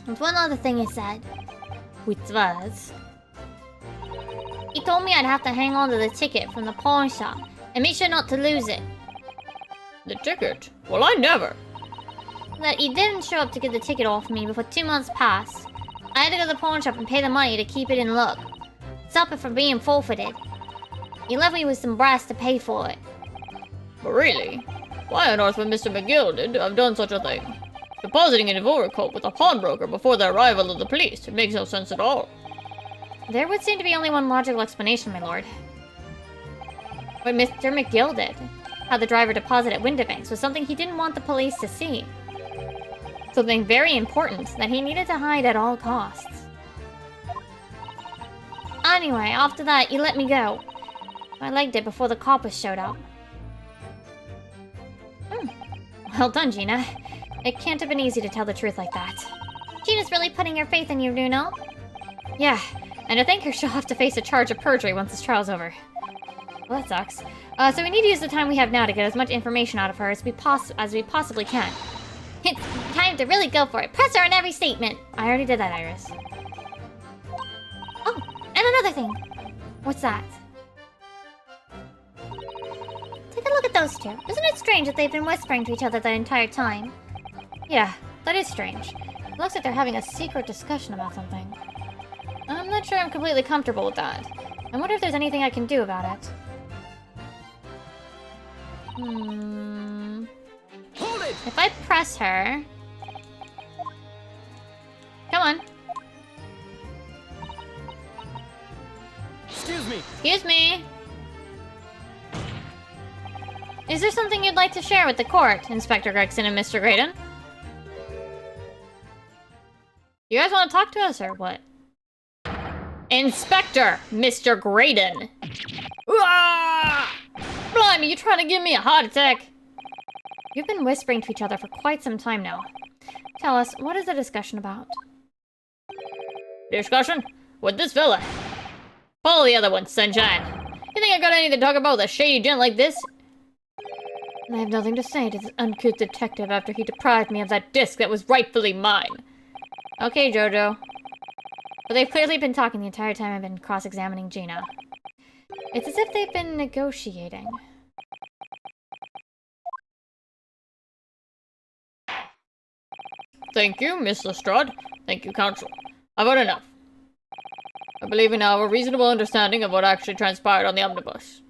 There's one other thing he said, which was... He told me I'd have to hang on to the ticket from the pawn shop and make sure not to lose it. The ticket? Well, I never. That he didn't show up to get the ticket off me before 2 months passed. I had to go to the pawn shop and pay the money to keep it in luck. Stop it from being forfeited. He left me with some brass to pay for it. But really? Why on earth would Mr. McGill did have done such a thing? Depositing an overcoat with a pawnbroker before the arrival of the police. It makes no sense at all. There would seem to be only one logical explanation, my lord. What Mr. McGill did, how the driver deposited Windibanks, was something he didn't want the police to see. Something very important that he needed to hide at all costs. Anyway, after that, you let me go. I liked it before the coppers showed up. Well done, Gina. It can't have been easy to tell the truth like that. Gina's really putting her faith in you, Bruno. Yeah, and to thank her, she'll have to face a charge of perjury once this trial's over. Well, that sucks. So we need to use the time we have now to get as much information out of her as we possibly can. It's time to really go for it. Press her on every statement. I already did that, Iris. Oh, and another thing. What's that? Take a look at those two. Isn't it strange that they've been whispering to each other the entire time? Yeah, that is strange. It looks like they're having a secret discussion about something. I'm not sure I'm completely comfortable with that. I wonder if there's anything I can do about it. Hold it! If I press her... Come on. Excuse me. Excuse me. Is there something you'd like to share with the court, Inspector Gregson and Mr. Graydon? You guys want to talk to us, or what? Inspector, Mr. Graydon! Ah! Blimey, you trying to give me a heart attack? You've been whispering to each other for quite some time now. Tell us, what is the discussion about? Discussion? With this fella. Follow the other one, Sunshine. You think I got anything to talk about with a shady gent like this? I have nothing to say to this uncouth detective after he deprived me of that Disc that was rightfully mine. Okay, Jojo. But they've clearly been talking the entire time I've been cross-examining Gina. It's as if they've been negotiating. Thank you, Miss Lestrade. Thank you, Counsel. I've had enough. I believe we now have a reasonable understanding of what actually transpired on the omnibus.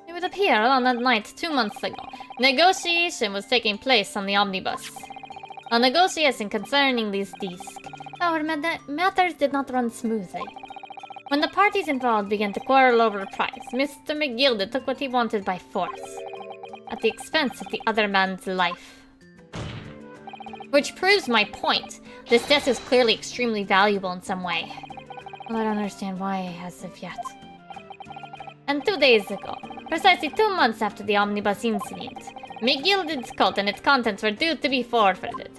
It would appear on that night 2 months ago, negotiation was taking place on the omnibus. A negotiation concerning these discs. However, matters did not run smoothly. When the parties involved began to quarrel over the price, Mr. McGill took what he wanted by force, at the expense of the other man's life. Which proves my point. This disc is clearly extremely valuable in some way. Well, I don't understand why as of yet. And 2 days ago, precisely 2 months after the omnibus incident, McGilded's coat and its contents were due to be forfeited.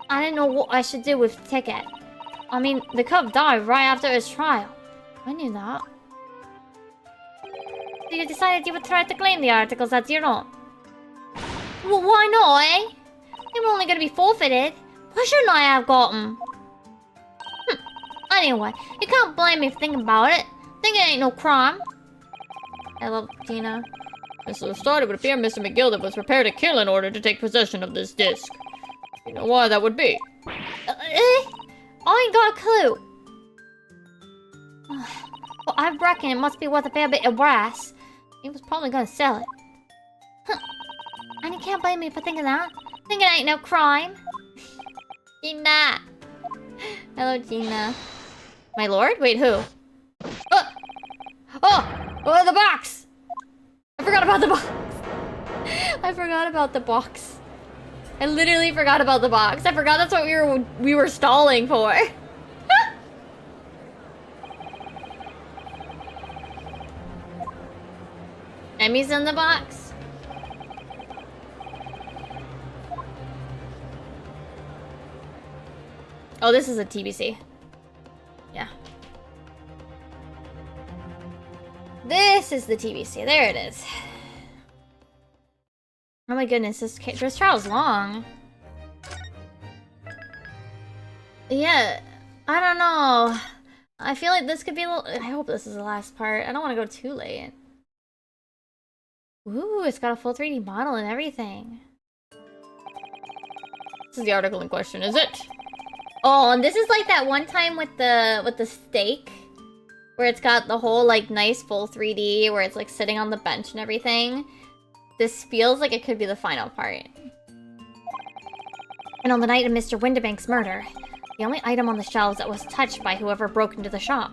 I didn't know what I should do with the ticket. I mean, the cub died right after his trial. I knew that. So you decided you would try to claim the articles as your own? Well, why not, eh? They were only gonna be forfeited. Why shouldn't I have got them? Anyway, you can't blame me for thinking about it. Thinking ain't no crime. I love Gina. Mr. Lestrade, it would appear Mr. McGilded was prepared to kill in order to take possession of this disc. You know why that would be? I ain't got a clue. Well, I reckon it must be worth a fair bit of brass. He was probably gonna sell it. And you can't blame me for thinking that. Thinking it ain't no crime. Gina. Hello, Gina. My lord? Wait, who? Oh, the box! I forgot about the box. I forgot about the box. I literally forgot about the box. I forgot that's what we were stalling for. Emmy's in the box. Oh, this is a TBC. Yeah. This is the TBC. There it is. Oh my goodness, this trial's long. Yeah, I don't know. I feel like this could be a little... I hope this is the last part. I don't want to go too late. Ooh, it's got a full 3D model and everything. This is the article in question, is it? Oh, and this is like that one time with the steak, where it's got the whole like nice full 3D, where it's like sitting on the bench and everything. This feels like it could be the final part. And on the night of Mr. Windibank's murder, the only item on the shelves that was touched by whoever broke into the shop.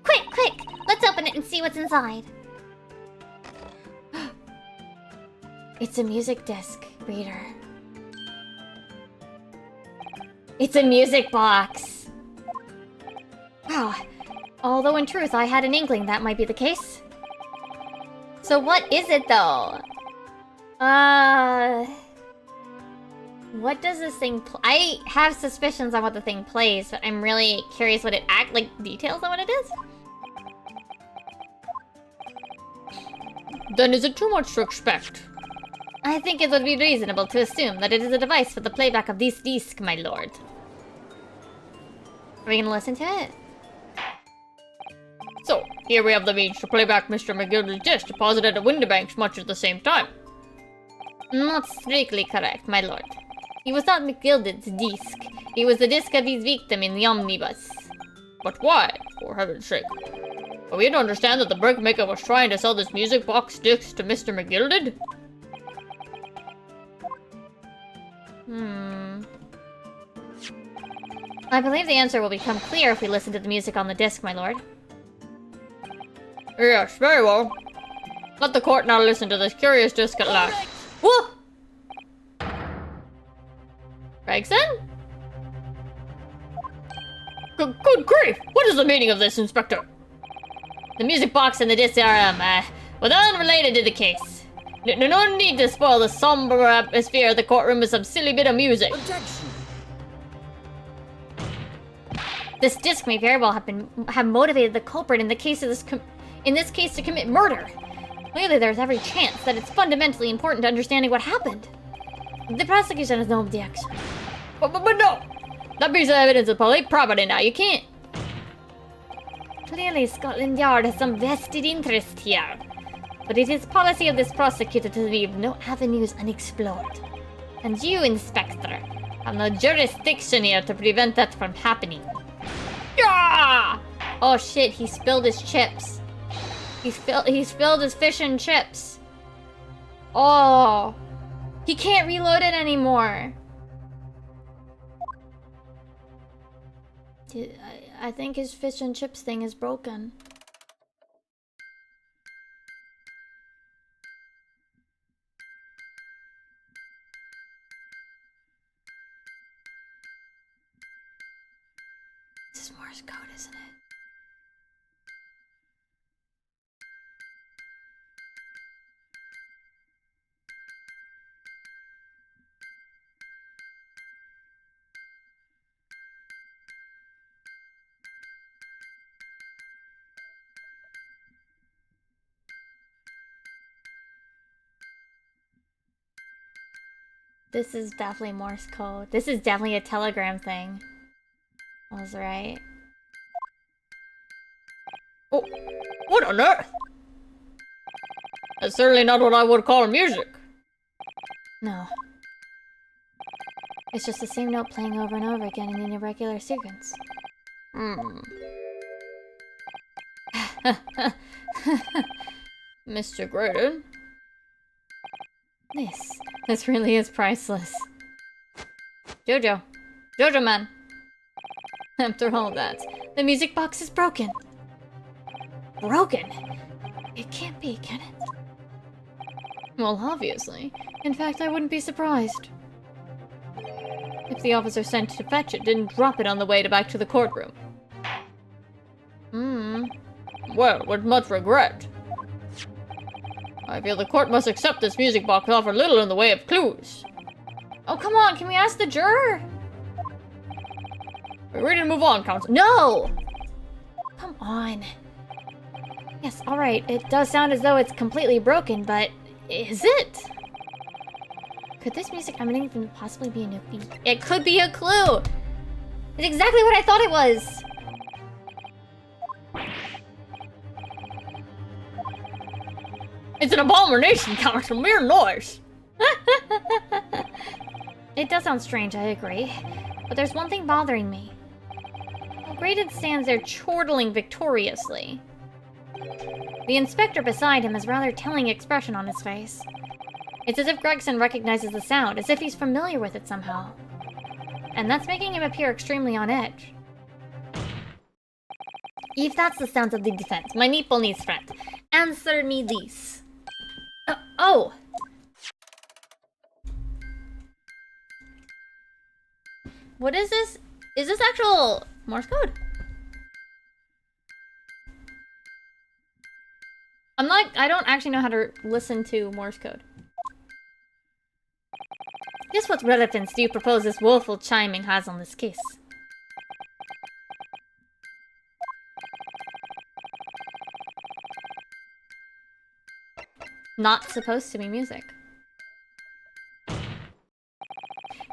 Quick, quick! Let's open it and see what's inside. It's a music disc reader. It's a music box! Wow. Although in truth, I had an inkling that might be the case. So what is it, though? What does this thing I have suspicions on what the thing plays, but I'm really curious what it details on what it is. Then is it too much to expect? I think it would be reasonable to assume that it is a device for the playback of this disc, my lord. Are we gonna listen to it? So, here we have the means to play back Mr. McGilder's disc deposited at Windibank's much at the same time. Not strictly correct, my lord. He was not McGilden's disc. He was the disc of his victim in the omnibus. But why, for heaven's sake? Are we to understand that the brickmaker was trying to sell this music box disc to Mr. McGilded? I believe the answer will become clear if we listen to the music on the disc, my lord. Yes, very well. Let the court now listen to this curious disc at last. Whoa! Gregson? Good grief! What is the meaning of this, Inspector? The music box and the disc are, unrelated to the case. No need to spoil the somber atmosphere of the courtroom with some silly bit of music. Objection! This disc may very well have motivated the culprit in this case to commit murder. Clearly, there's every chance that it's fundamentally important to understanding what happened. The prosecution has no objection. But no! That piece of evidence is public property now, you can't... Clearly, Scotland Yard has some vested interest here. But it is policy of this prosecutor to leave no avenues unexplored. And you, Inspector, have no jurisdiction here to prevent that from happening. Yeah! Oh shit, he spilled his chips. He spilled his fish and chips. Oh. He can't reload it anymore. Dude, I think his fish and chips thing is broken. This is Morse code, isn't it? This is definitely Morse code. This is definitely a telegram thing. I was right. Oh, what on earth? That's certainly not what I would call music. No. It's just the same note playing over and over again in an irregular sequence. Mr. Graydon? This really is priceless. Jojo. Jojo man. After all that, the music box is broken. Broken? It can't be, can it? Well, obviously. In fact, I wouldn't be surprised if the officer sent to fetch it didn't drop it on the way back to the courtroom. Well, with much regret. I feel the court must accept this music box offer little in the way of clues. Oh, come on, can we ask the juror? We're ready to move on, counsel. No! Come on. Yes, alright, it does sound as though it's completely broken, but is it? Could this music even possibly be a new beat? It could be a clue! It's exactly what I thought it was! It's an abomination counts from mere noise. It does sound strange, I agree. But there's one thing bothering me. Well, Graydon stands there chortling victoriously. The inspector beside him has a rather telling expression on his face. It's as if Gregson recognizes the sound, as if he's familiar with it somehow. And that's making him appear extremely on edge. If that's the sound of the defense, my Nipponese friend, answer me this. Oh! What is this? Is this actual Morse code? I don't actually know how to listen to Morse code. Just what relevance do you propose this woeful chiming has on this case? Not supposed to be music.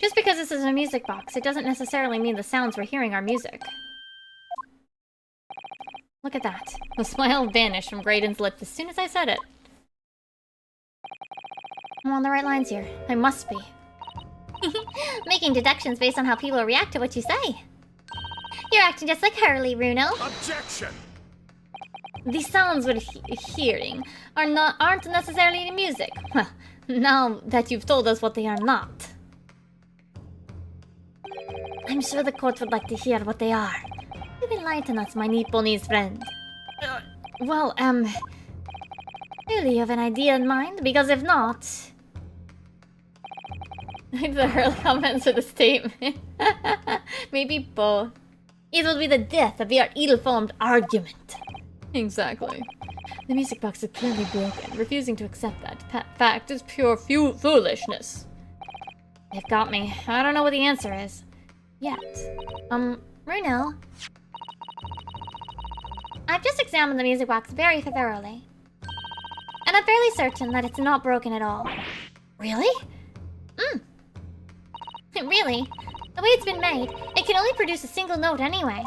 Just because this is a music box, it doesn't necessarily mean the sounds we're hearing are music. Look at that. The smile vanished from Graydon's lips as soon as I said it. I'm on the right lines here. I must be. Making deductions based on how people react to what you say. You're acting just like Hurley, Runo. Objection! The sounds we're hearing aren't necessarily music. Well, now that you've told us what they are not. I'm sure the court would like to hear what they are. You enlighten us, my Nipponese friend. Well, do you have an idea in mind? Because if not... the Hurley comments to the statement. Maybe both. It will be the death of your ill-formed argument. Exactly. The music box is clearly broken. Refusing to accept that fact is pure foolishness. They've got me. I don't know what the answer is. Yet. Runo. I've just examined the music box very thoroughly. And I'm fairly certain that it's not broken at all. Really? Really? The way it's been made, it can only produce a single note anyway.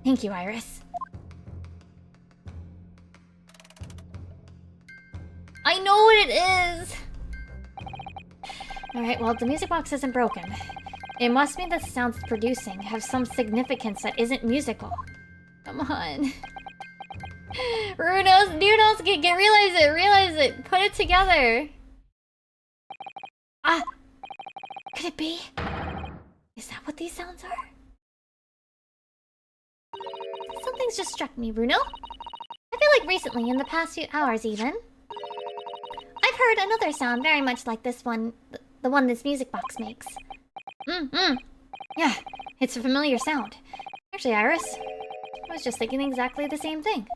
Thank you, Iris. I know what it is! Alright, well, the music box isn't broken. It must mean that the sounds it's producing have some significance that isn't musical. Come on. Runos, realize it! Put it together! Ah! Could it be? Is that what these sounds are? Something's just struck me, Bruno. I feel like recently, in the past few hours even, I've heard another sound very much like this one, the one this music box makes. Yeah, it's a familiar sound. Actually, Iris, I was just thinking exactly the same thing.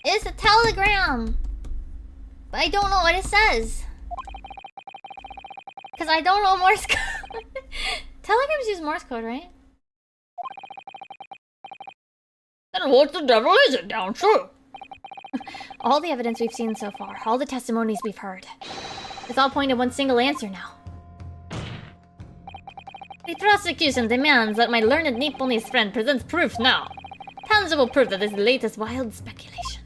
It's a telegram! But I don't know what it says. Because I don't know Morse code. Telegrams use Morse code, right? Then what the devil is it, Downshoe? All the evidence we've seen so far, all the testimonies we've heard. It's all pointing to one single answer now. The prosecution demands that my learned Nipponese friend presents proof now. Tangible proof that this latest wild speculation.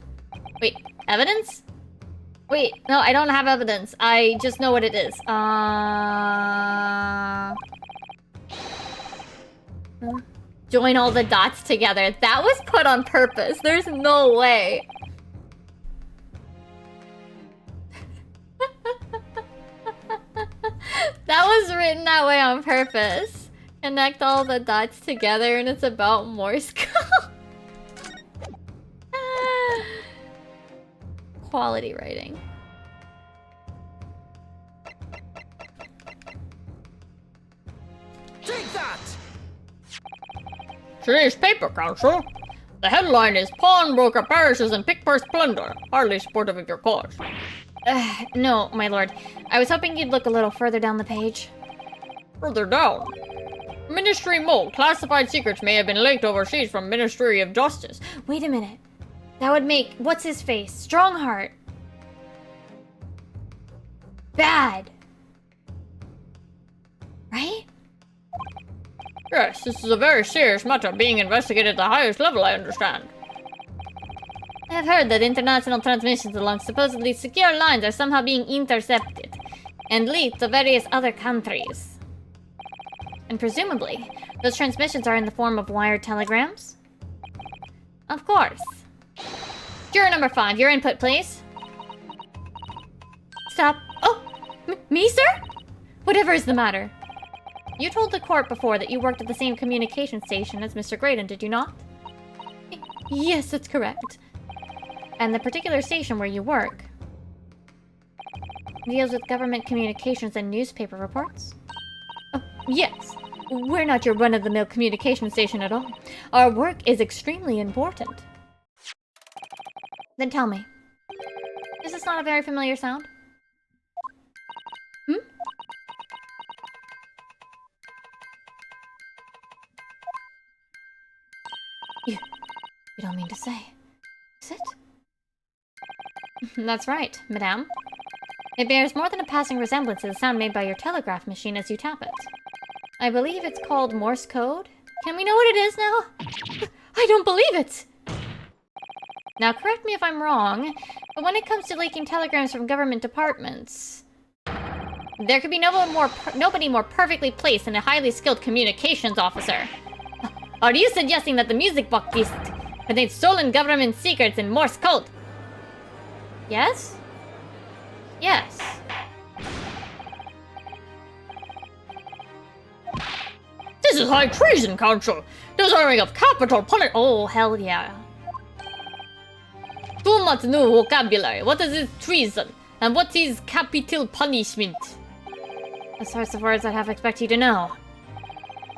Wait, evidence? Wait, no, I don't have evidence. I just know what it is. Join all the dots together. That was put on purpose. There's no way. That was written that way on purpose. Connect all the dots together and it's about Morse code. Quality writing. Take that! Today's paper, Counsel. The headline is Pawnbroker perishes in pick-purse plunder. Hardly supportive of your cause. No, my lord. I was hoping you'd look a little further down the page. Further down. Ministry Mole. Classified secrets may have been leaked overseas from Ministry of Justice. Wait a minute. That would make... What's his face? Strongheart. Bad. Right? Yes, this is a very serious matter being investigated at the highest level, I understand. I have heard that international transmissions along supposedly secure lines are somehow being intercepted and leaked to various other countries. And presumably, those transmissions are in the form of wired telegrams? Of course. Juror number 5, your input, please. Stop. Oh, me, sir? Whatever is the matter? You told the court before that you worked at the same communication station as Mr. Graydon, did you not? Yes, that's correct. And the particular station where you work deals with government communications and newspaper reports? Oh, yes. We're not your run-of-the-mill communication station at all. Our work is extremely important. Then tell me, is this not a very familiar sound? Hmm? You don't mean to say, is it? That's right, madame. It bears more than a passing resemblance to the sound made by your telegraph machine as you tap it. I believe it's called Morse code. Can we know what it is now? I don't believe it! Now, correct me if I'm wrong, but when it comes to leaking telegrams from government departments, there could be nobody more perfectly placed than a highly skilled communications officer. Are you suggesting that the music box disc contains stolen government secrets in Morse code? Yes? Yes. This is high treason, Council! Deserving of capital punishment! Oh, hell yeah. Too much new vocabulary. What is this treason? And what is capital punishment? The sorts of words I'd have expect you to know.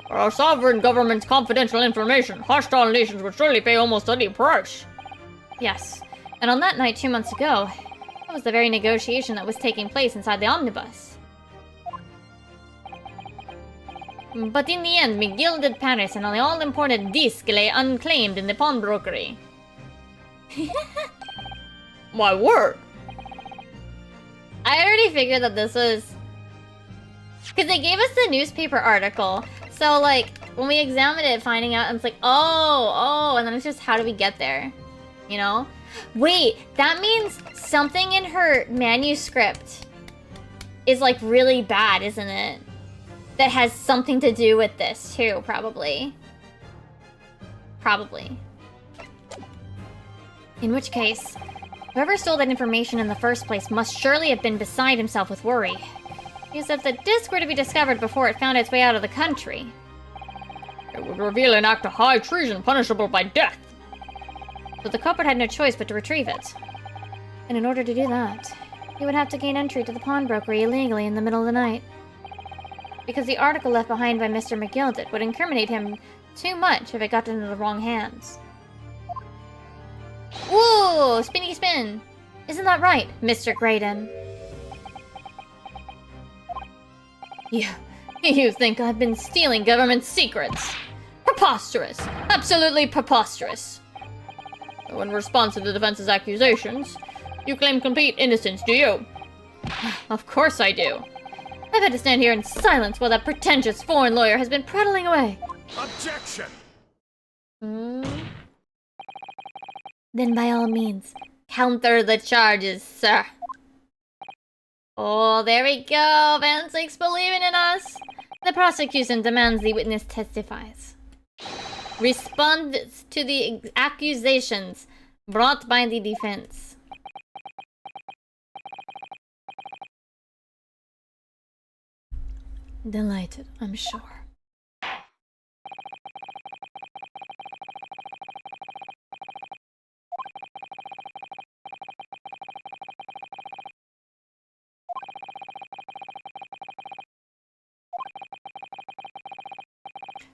For our sovereign government's confidential information, hostile nations would surely pay almost any price. Yes. And on that night 2 months ago, that was the very negotiation that was taking place inside the omnibus. But in the end, me gilded Paris and the all-important disc lay unclaimed in the pawnbrokery. My word! I already figured that this was... because they gave us the newspaper article. So, like, when we examined it, finding out, it's like, oh, and then it's just, how do we get there? You know? Wait, that means something in her manuscript is, like, really bad, isn't it? That has something to do with this, too, probably. Probably. In which case, whoever stole that information in the first place must surely have been beside himself with worry. Because if the disc were to be discovered before it found its way out of the country, it would reveal an act of high treason punishable by death. So the culprit had no choice but to retrieve it. And in order to do that, he would have to gain entry to the pawnbrokery illegally in the middle of the night. Because the article left behind by Mr. McGilded would incriminate him too much if it got into the wrong hands. Whoa! Spinny spin! Isn't that right, Mr. Graydon? You think I've been stealing government secrets? Preposterous! Absolutely preposterous! So in response to the defense's accusations, you claim complete innocence, do you? Of course I do. I've had to stand here in silence while that pretentious foreign lawyer has been prattling away. Objection! Then by all means, counter the charges, sir. Oh, there we go. Van6 believing in us. The prosecution demands the witness testifies. Respond to the accusations brought by the defense. Delighted, I'm sure.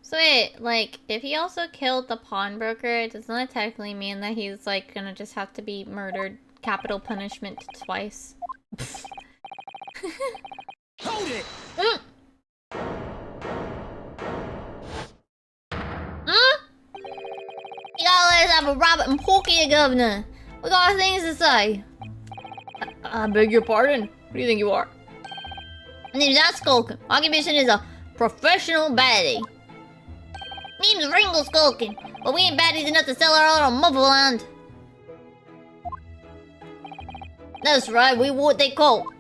So wait, like, if he also killed the pawnbroker, doesn't that technically mean that he's, like, gonna just have to be murdered, capital punishment twice? Hold it! You gotta let us have a Robert and Porky, Governor. We got things to say. I beg your pardon? Who do you think you are? My name's Skulkin. My occupation is a professional baddie. Name's Ringo Skulkin, but we ain't baddies enough to sell our own on Motherland. That's right, we what they call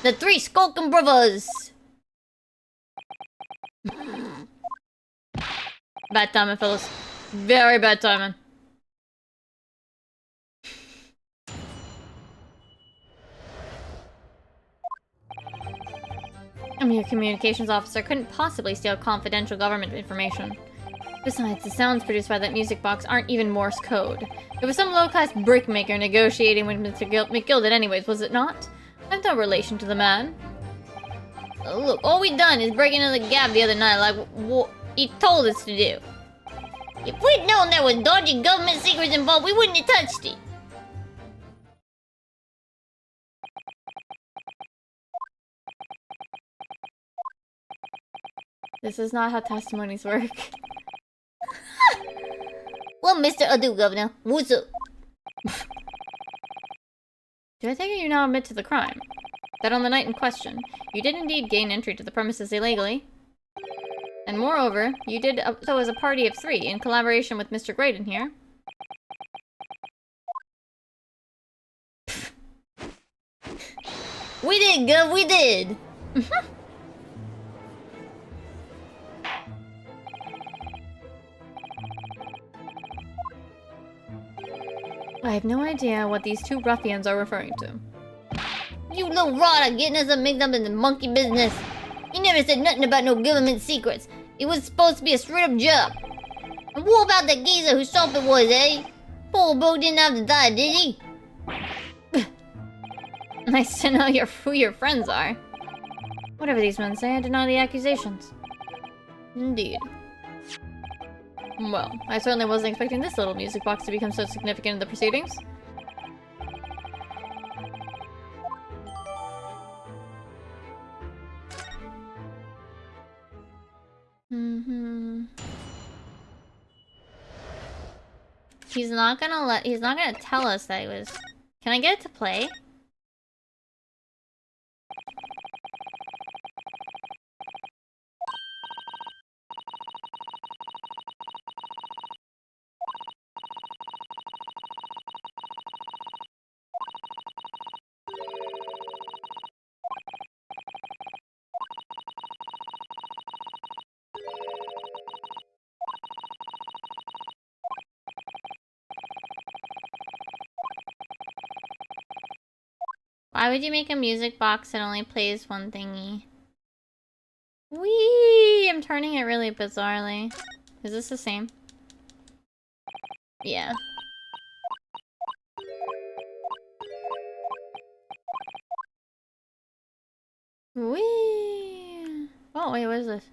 the Three Skulking Brothers. Bad timing, fellas. Very bad timing. A mere communications officer couldn't possibly steal confidential government information. Besides, the sounds produced by that music box aren't even Morse code. It was some low-class brickmaker negotiating with Mr. McGilded anyways, was it not? I've no relation to the man. Look, all we done is break into the gap the other night like what he told us to do. If we'd known there was dodgy government secrets involved, we wouldn't have touched it. This is not how testimonies work. Well, Mr. Adu, Governor, what's up? Do I take it you now admit to the crime? That on the night in question, you did indeed gain entry to the premises illegally? And moreover, you did so as a party of 3 in collaboration with Mr. Graydon here? We did, Gov, we did! I have no idea what these 2 ruffians are referring to. You little rotter getting us mixed up in the monkey business. He never said nothing about no government secrets. It was supposed to be a straight-up job. And what about that geezer whose shop it was, eh? Poor bro didn't have to die, did he? Nice to know who your friends are. Whatever these men say, I deny the accusations. Indeed. Well, I certainly wasn't expecting this little music box to become so significant in the proceedings. He's not gonna tell us that he was... Can I get it to play? Why would you make a music box that only plays one thingy? Whee! I'm turning it really bizarrely. Is this the same? Yeah. Whee! Oh, wait, what is this?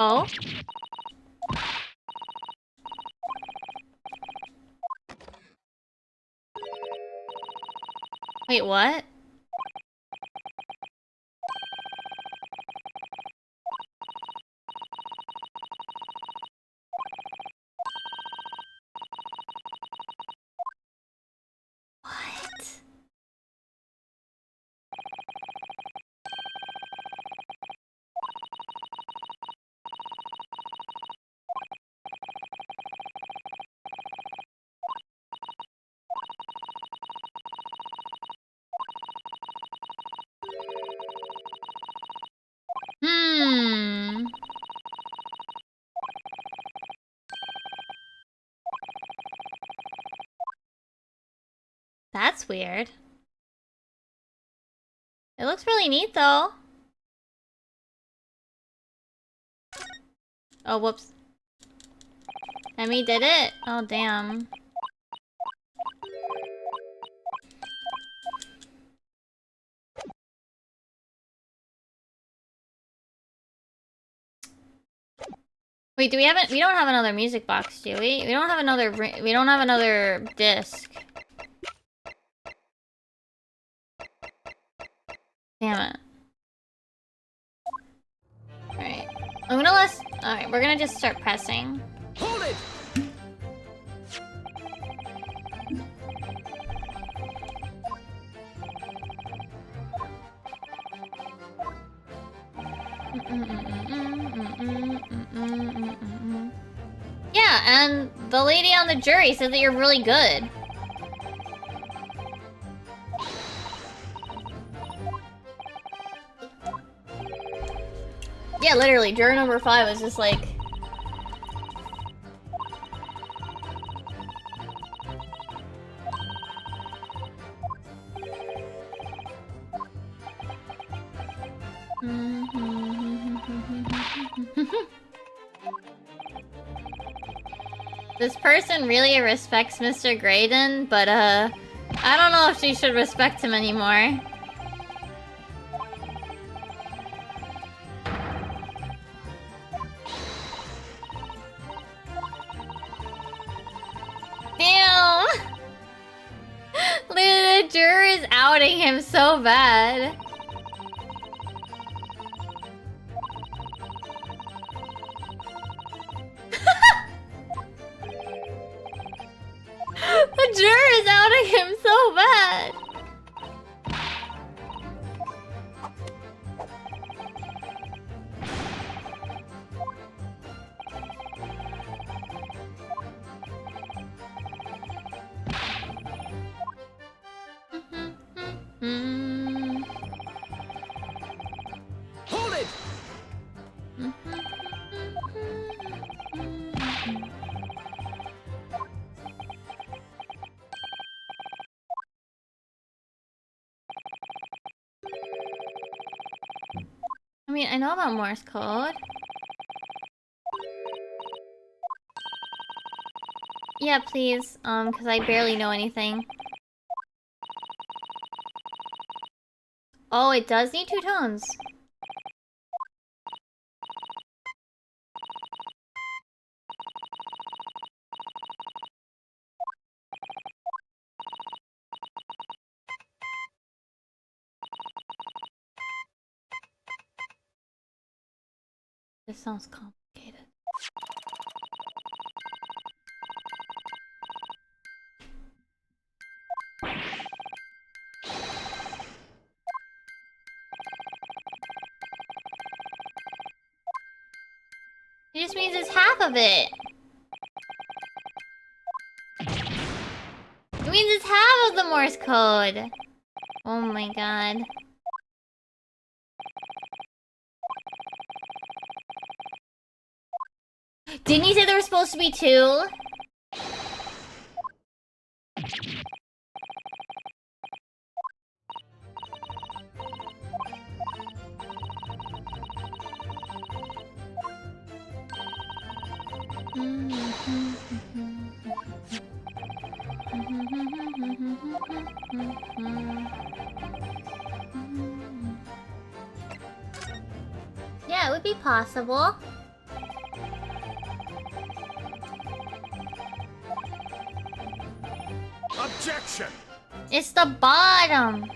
Oh? Wait, what? What? That's weird. It looks really neat, though. Oh, whoops. Emmy did it? Oh, damn. Wait, do we have it? We don't have another music box, do we? We don't have another disc. Damn it. Alright. Alright, we're gonna just start pressing. Hold it! Yeah, and the lady on the jury said that you're really good. Yeah, literally, juror number 5 was just like... This person really respects Mr. Graydon, but I don't know if she should respect him anymore. Damn! The juror is outing him so bad. The juror is outing him so bad. Hold it! I mean, I know about Morse code. Yeah, please, because I barely know anything. Oh, it does need 2 tones. This sounds complicated. It just means it's half of it. It means it's half of the Morse code. Oh my god. Didn't you say there were supposed to be 2? Yeah, it would be possible. Objection! It's the bottom.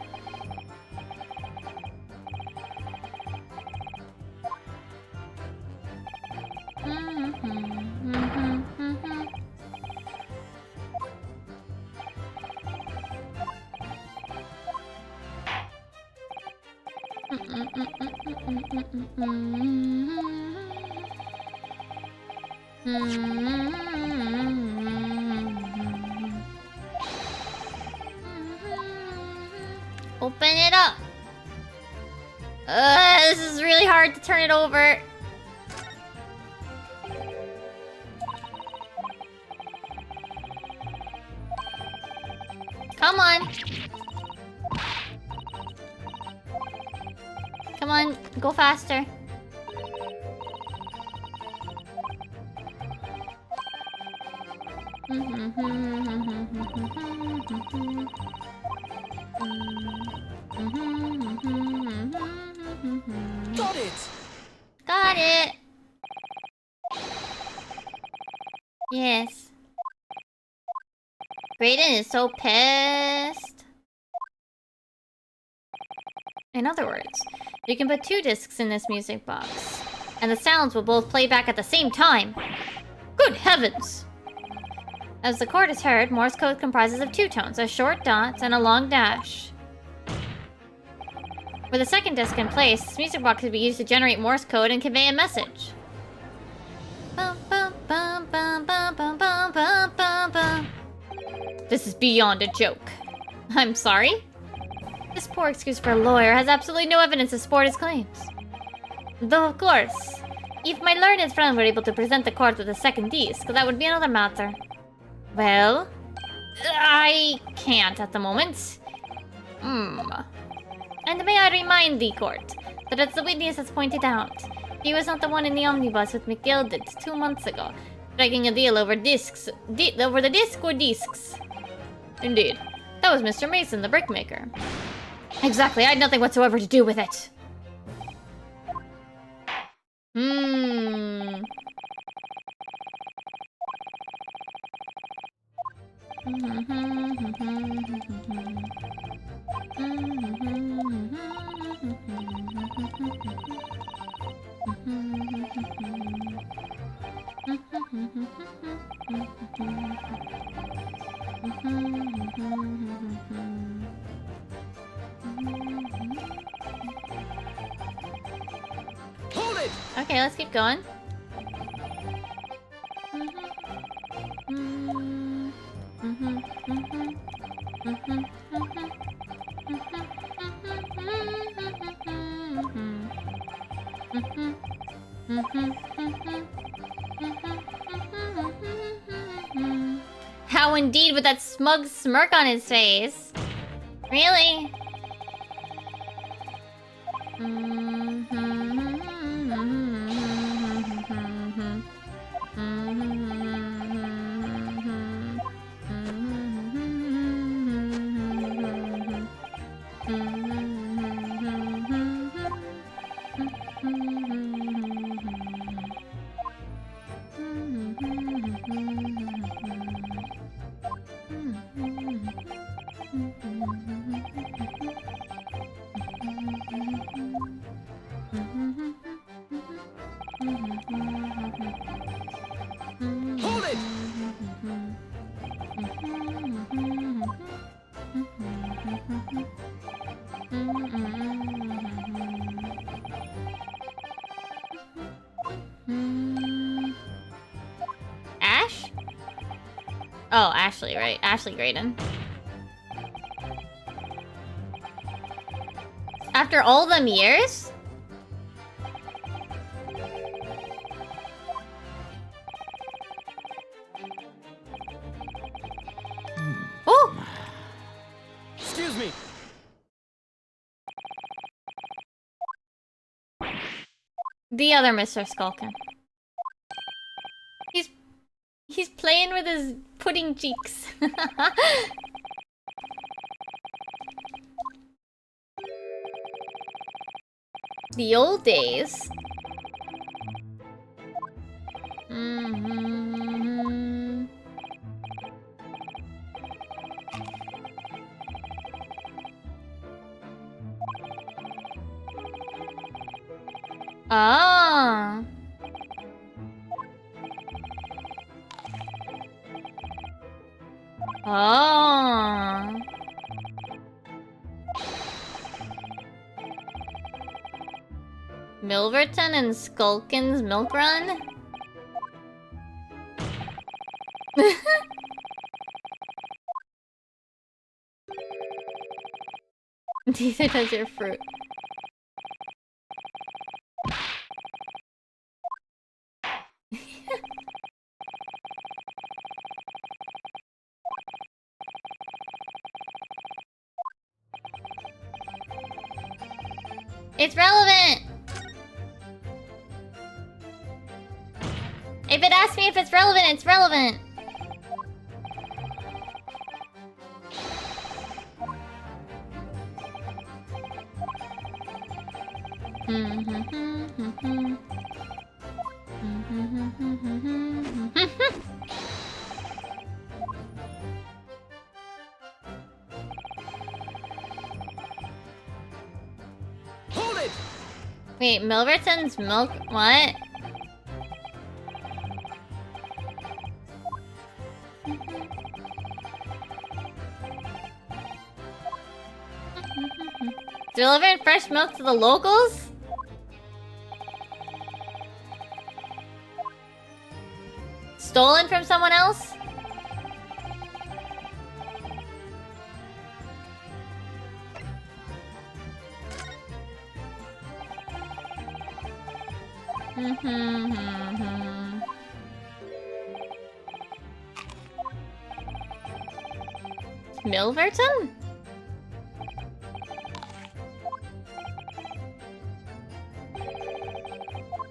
Open it up. This is really hard to turn it over. Come on. Come on, go faster. Got it! Got it. Yes. Brayden is so pissed. In other words, you can put 2 discs in this music box, and the sounds will both play back at the same time. Good heavens! As the chord is heard, Morse code comprises of 2 tones, a short dot and a long dash. With a second disc in place, this music box could be used to generate Morse code and convey a message. Bum, bum, bum, bum, bum, bum, bum, bum, bum, bum. This is beyond a joke. I'm sorry? This poor excuse for a lawyer has absolutely no evidence to support his claims. Though, of course, if my learned friend were able to present the court with a second disc, that would be another matter. Well, I can't at the moment. And may I remind the court that as the witness has pointed out, he was not the one in the omnibus with McGilded 2 months ago, striking a deal over discs, over the disc or discs. Indeed, that was Mr. Mason, the brickmaker. Exactly, I had nothing whatsoever to do with it. Hold it! Okay, let's keep going. How indeed with that smug smirk on his face. Really? Hold it! Ash? Oh, Ashley, right? Ashley Graydon. After all them years? Oh! Excuse me. The other Mr. Skulkin. He's playing with his pudding cheeks. The old days. Ah. Oh. Milverton and Skulkin's Milk Run? Neither does your fruit. It's relevant! If it asks me if it's relevant, it's relevant! Hold it! Wait, Milverton's milk? What? Delivering fresh milk to the locals? Stolen from someone else? Milverton?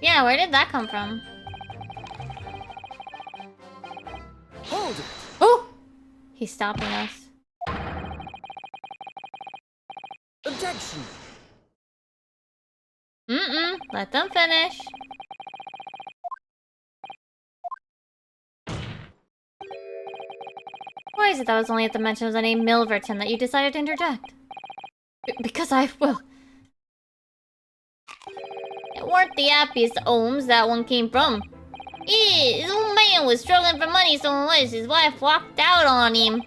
Yeah, where did that come from? Hold it! Oh! He's stopping us. Objection! Let them finish. Why is it that was only at the mention of the name Milverton that you decided to interject? Because well... It weren't the happiest homes that one came from. This old man was struggling for money so much his wife walked out on him.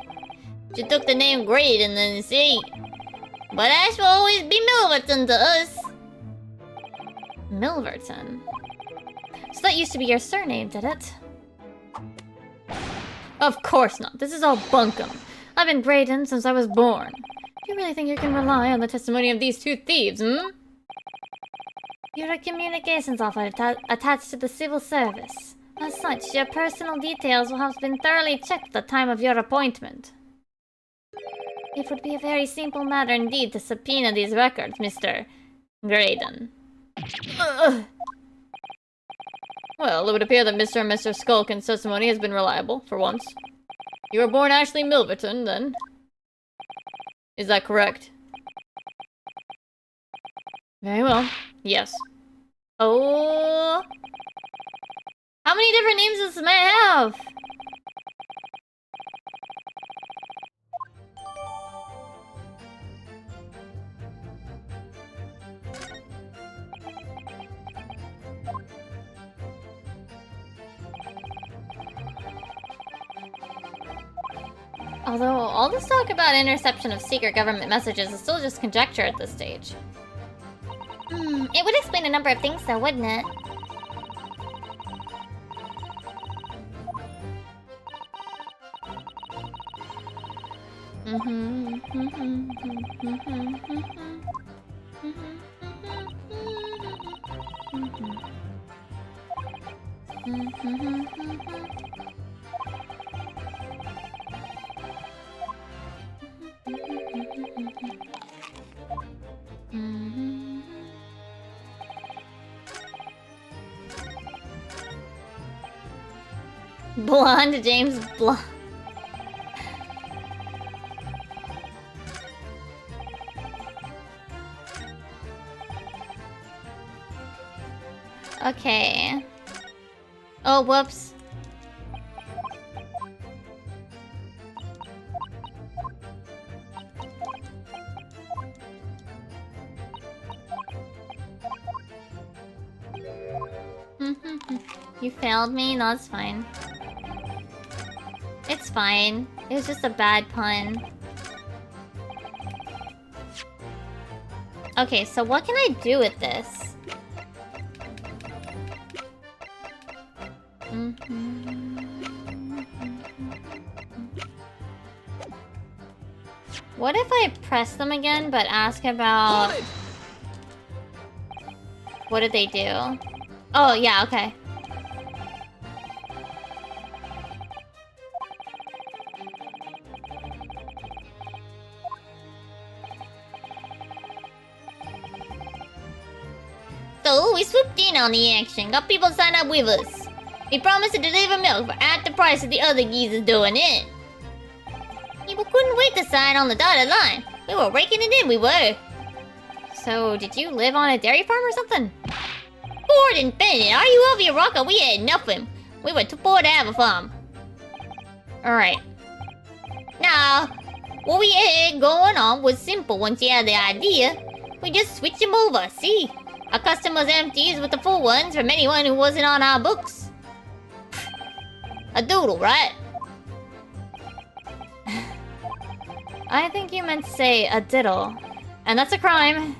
She took the name Great and then see. But Ash will always be Milverton to us. Milverton? So that used to be your surname, did it? Of course not. This is all bunkum. I've been Graydon since I was born. Do you really think you can rely on the testimony of these two thieves, You're a communications officer attached to the civil service. As such, your personal details will have been thoroughly checked at the time of your appointment. It would be a very simple matter indeed to subpoena these records, Mr. Graydon. Well, it would appear that Mr. and Mr. Skulkin's testimony has been reliable, for once. You were born Ashley Milverton, then? Is that correct? Very well. Yes. Oh... How many different names does this man have? Although, all this talk about interception of secret government messages is still just conjecture at this stage. It would explain a number of things though, wouldn't it? Blonde James Blonde. Okay. Oh, whoops. You failed me? No, it's fine. It's fine. It was just a bad pun. Okay, so what can I do with this? What if I press them again, but ask about... What did they do? Oh, yeah, okay. So, we swooped in on the action, got people to sign up with us. We promised to deliver milk for half the price of the other geezers doing it. People couldn't wait to sign on the dotted line. We were raking it in, we were. So, did you live on a dairy farm or something? Poor and Bennett, are you off your rocker? We had nothing. We were too poor to have a farm. Alright. Now, what we had going on was simple once you had the idea. We just switched them over, see? Our customers' empties with the full ones from anyone who wasn't on our books. A doodle, right? I think you meant to say a diddle. And that's a crime.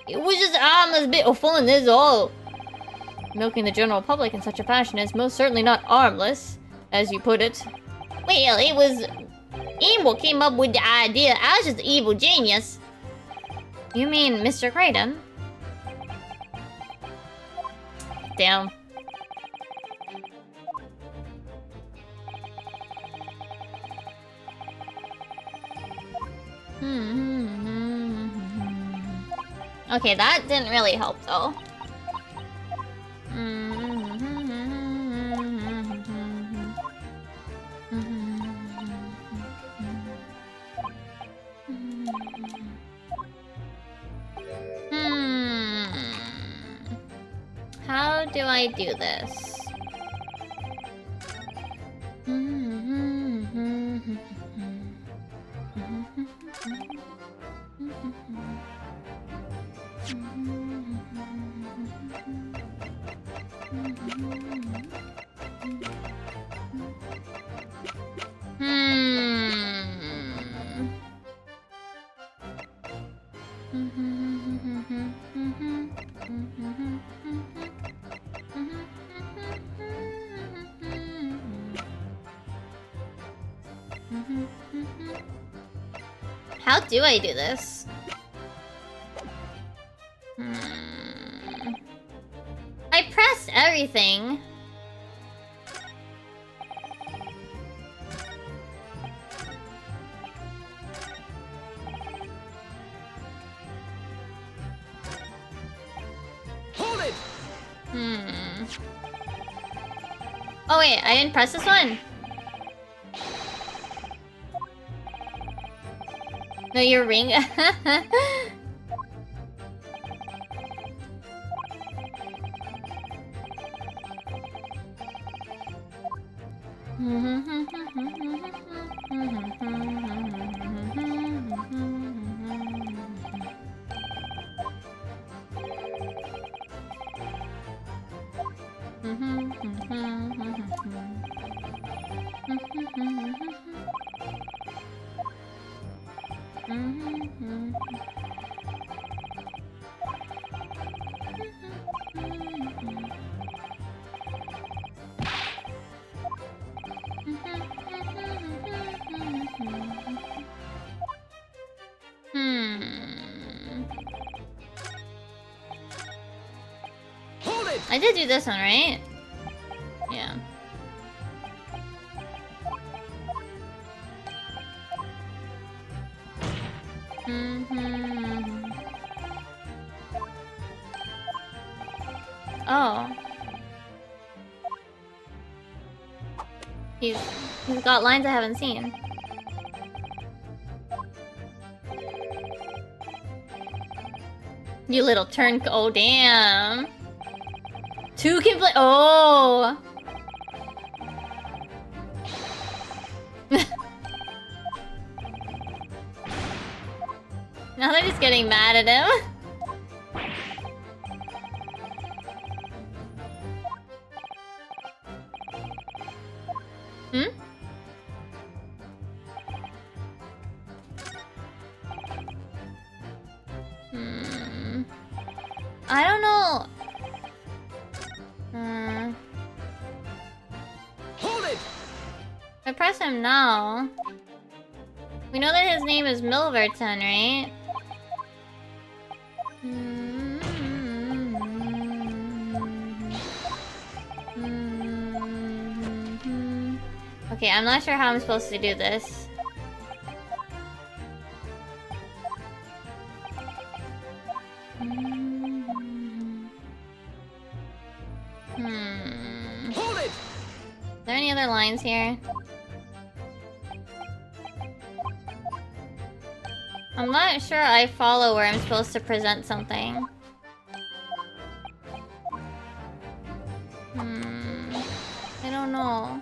It was just a harmless bit of fun, that's all. Milking the general public in such a fashion is most certainly not harmless, as you put it. Well, it was him who came up with the idea. I was just an evil genius. You mean Mr. Kratom? Damn. Okay, that didn't really help though. How do I do this? How do I do this? I pressed everything. Hold it! Oh wait, I didn't press this one? No, your ring. Hold it! I did do this one, right? Yeah. Oh. He's got lines I haven't seen. You little turn. Oh, damn. Two can play. Oh. Now they're just getting mad at him. I don't know. Hold it! I press him now. We know that his name is Milverton, right? Okay, I'm not sure how I'm supposed to do this. Hold it! Are there any other lines here? I'm not sure I follow where I'm supposed to present something. I don't know.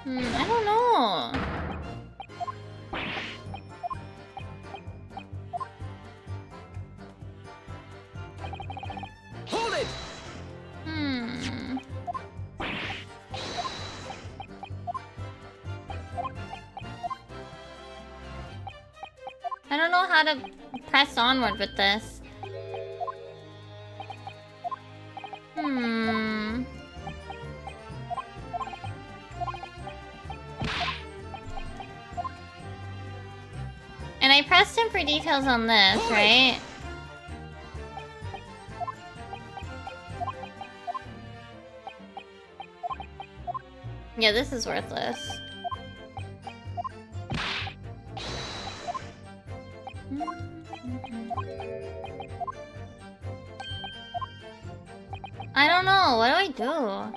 I don't know. Hold it! I don't know how to press onward with this. And I pressed him for details on this, right? Yeah, this is worthless. I don't know. What do I do?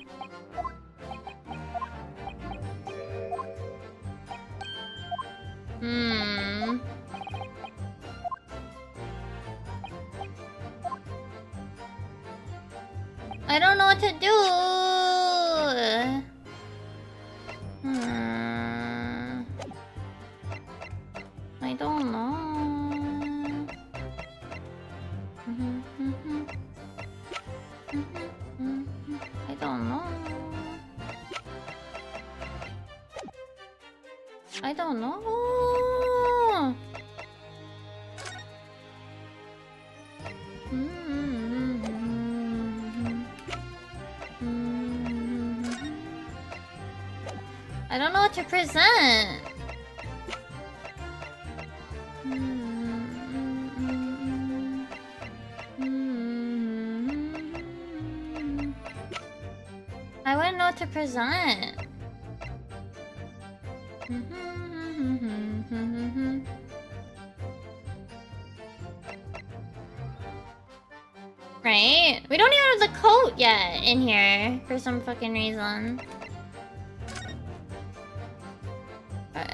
I don't know what to do. I don't know. I don't know. I don't know. I don't know what to present. I wouldn't know what to present. Right? We don't even have the coat yet in here for some fucking reason.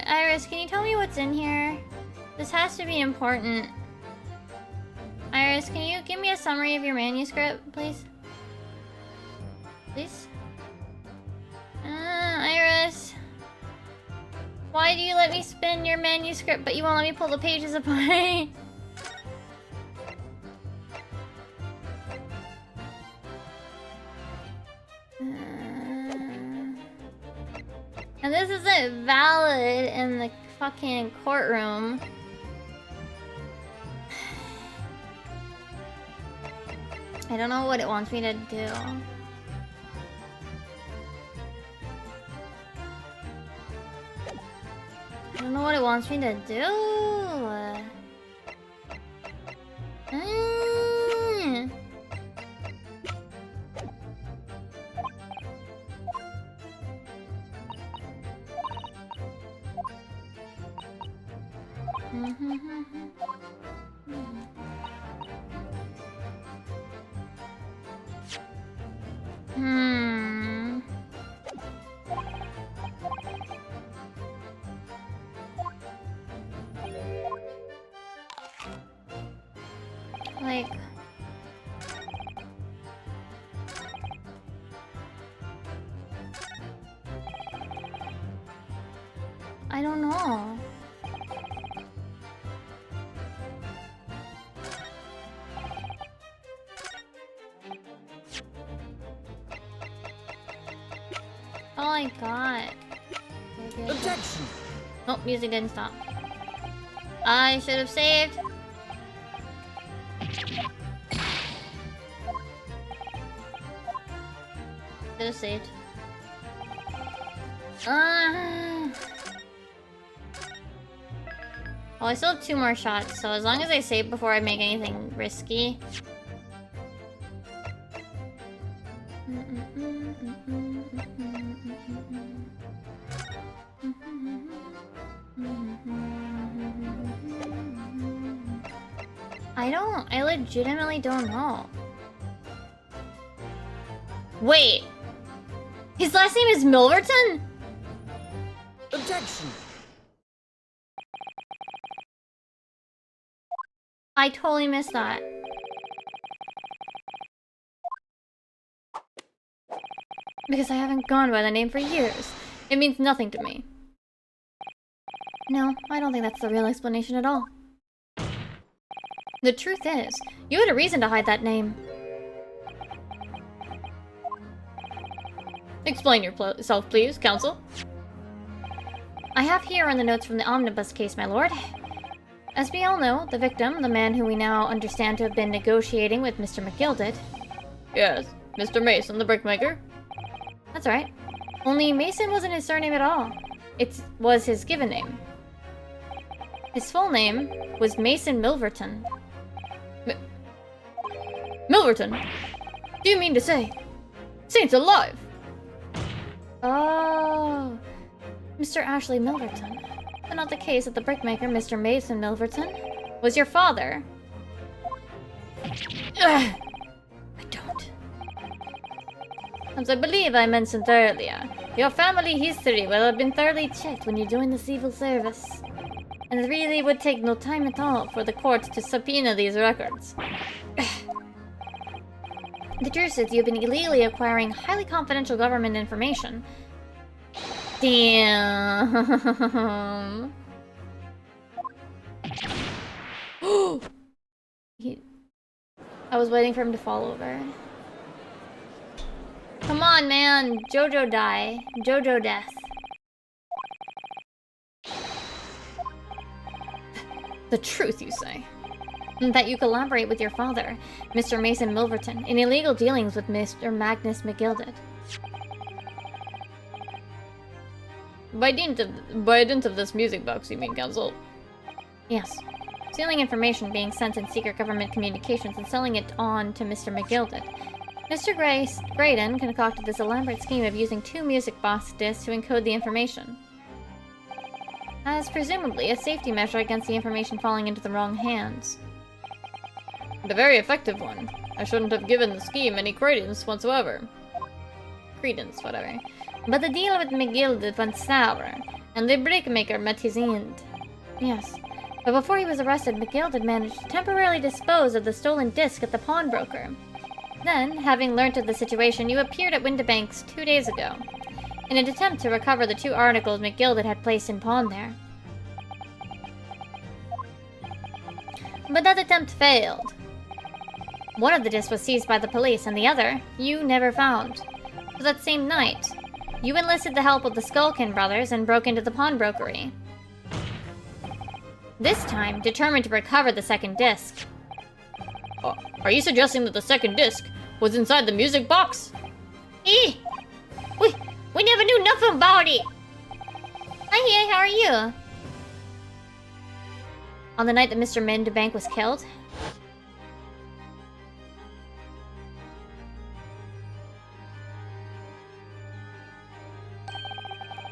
Iris, can you tell me what's in here? This has to be important. Iris, can you give me a summary of your manuscript, please? Please? Iris. Why do you let me spin your manuscript, but you won't let me pull the pages apart? And this isn't valid in the fucking courtroom. I don't know what it wants me to do. I don't know what it wants me to do. Like... I don't know. All I got. Objection! Oh, music didn't stop. I should have saved. Should have saved. Well, I still have 2 more shots, so as long as I save before I make anything risky. I legitimately don't know. Wait! His last name is Milverton? Objection! I totally missed that. Because I haven't gone by the name for years. It means nothing to me. No, I don't think that's the real explanation at all. The truth is, you had a reason to hide that name. Explain yourself, please, counsel. I have here on the notes from the omnibus case, my lord. As we all know, the victim, the man who we now understand to have been negotiating with Mr. McGilded. Yes, Mr. Mason, the brickmaker. That's right. Only Mason wasn't his surname at all. It was his given name. His full name was Mason Milverton. Milverton? Do you mean to say? Saints alive! Oh, Mr. Ashley Milverton. But not the case that the brickmaker, Mr. Mason Milverton, was your father. I don't. As I believe I mentioned earlier, your family history will have been thoroughly checked when you joined the civil service. And it really would take no time at all for the court to subpoena these records. The truth is, you've been illegally acquiring highly confidential government information. Damn. I was waiting for him to fall over. Come on, man. Jojo die. Jojo death. The truth, you say? That you collaborate with your father, Mr. Mason Milverton, in illegal dealings with Mr. Magnus McGilded. By dint of this music box, you mean, Counsel? Yes. Stealing information being sent in secret government communications and selling it on to Mr. McGilded. Mr. Graydon concocted this elaborate scheme of using 2 music box discs to encode the information. As presumably a safety measure against the information falling into the wrong hands. And a very effective one. I shouldn't have given the scheme any credence whatsoever. Credence, whatever. But the deal with McGilded went sour, and the brickmaker met his end. Yes. But before he was arrested, McGilded managed to temporarily dispose of the stolen disc at the pawnbroker. Then, having learnt of the situation, you appeared at Windibank's 2 days ago, in an attempt to recover the 2 articles McGilded had placed in pawn there. But that attempt failed. One of the discs was seized by the police, and the other, you never found. So that same night, you enlisted the help of the Skulkin brothers and broke into the pawnbrokery. This time, determined to recover the second disc. Are you suggesting that the second disc was inside the music box? We never knew nothing about it! Hi, here, how are you? On the night that Mr. Windibank was killed,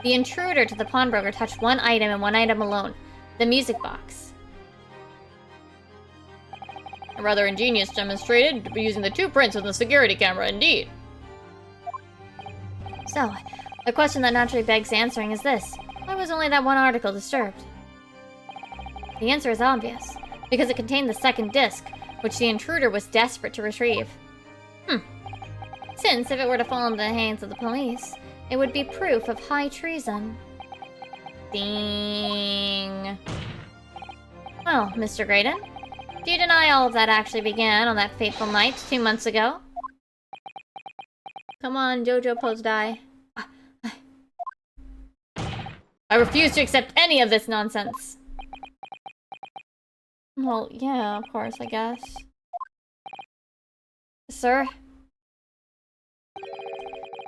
the intruder to the pawnbroker touched one item and one item alone. The music box. A rather ingenious demonstrated using the 2 prints of the security camera, indeed. So, the question that naturally begs answering is this. Why was only that one article disturbed? The answer is obvious. Because it contained the second disc, which the intruder was desperate to retrieve. Since, if it were to fall into the hands of the police, it would be proof of high treason. Ding. Well, Mr. Graydon, do you deny all of that actually began on that fateful night 2 months ago? Come on, Jojo Pose die. I refuse to accept any of this nonsense. Well, yeah, of course, I guess. Sir?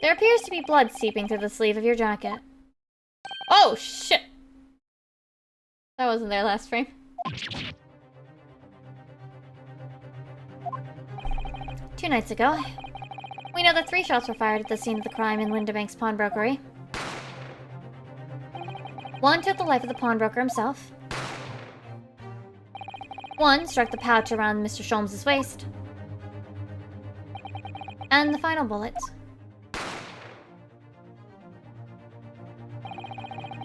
There appears to be blood seeping through the sleeve of your jacket. Oh, shit! That wasn't there last frame. 2 nights ago, we know that 3 shots were fired at the scene of the crime in Windibank's pawnbrokery. 1 took the life of the pawnbroker himself. 1 struck the pouch around Mr. Sholmes' waist. And the final bullet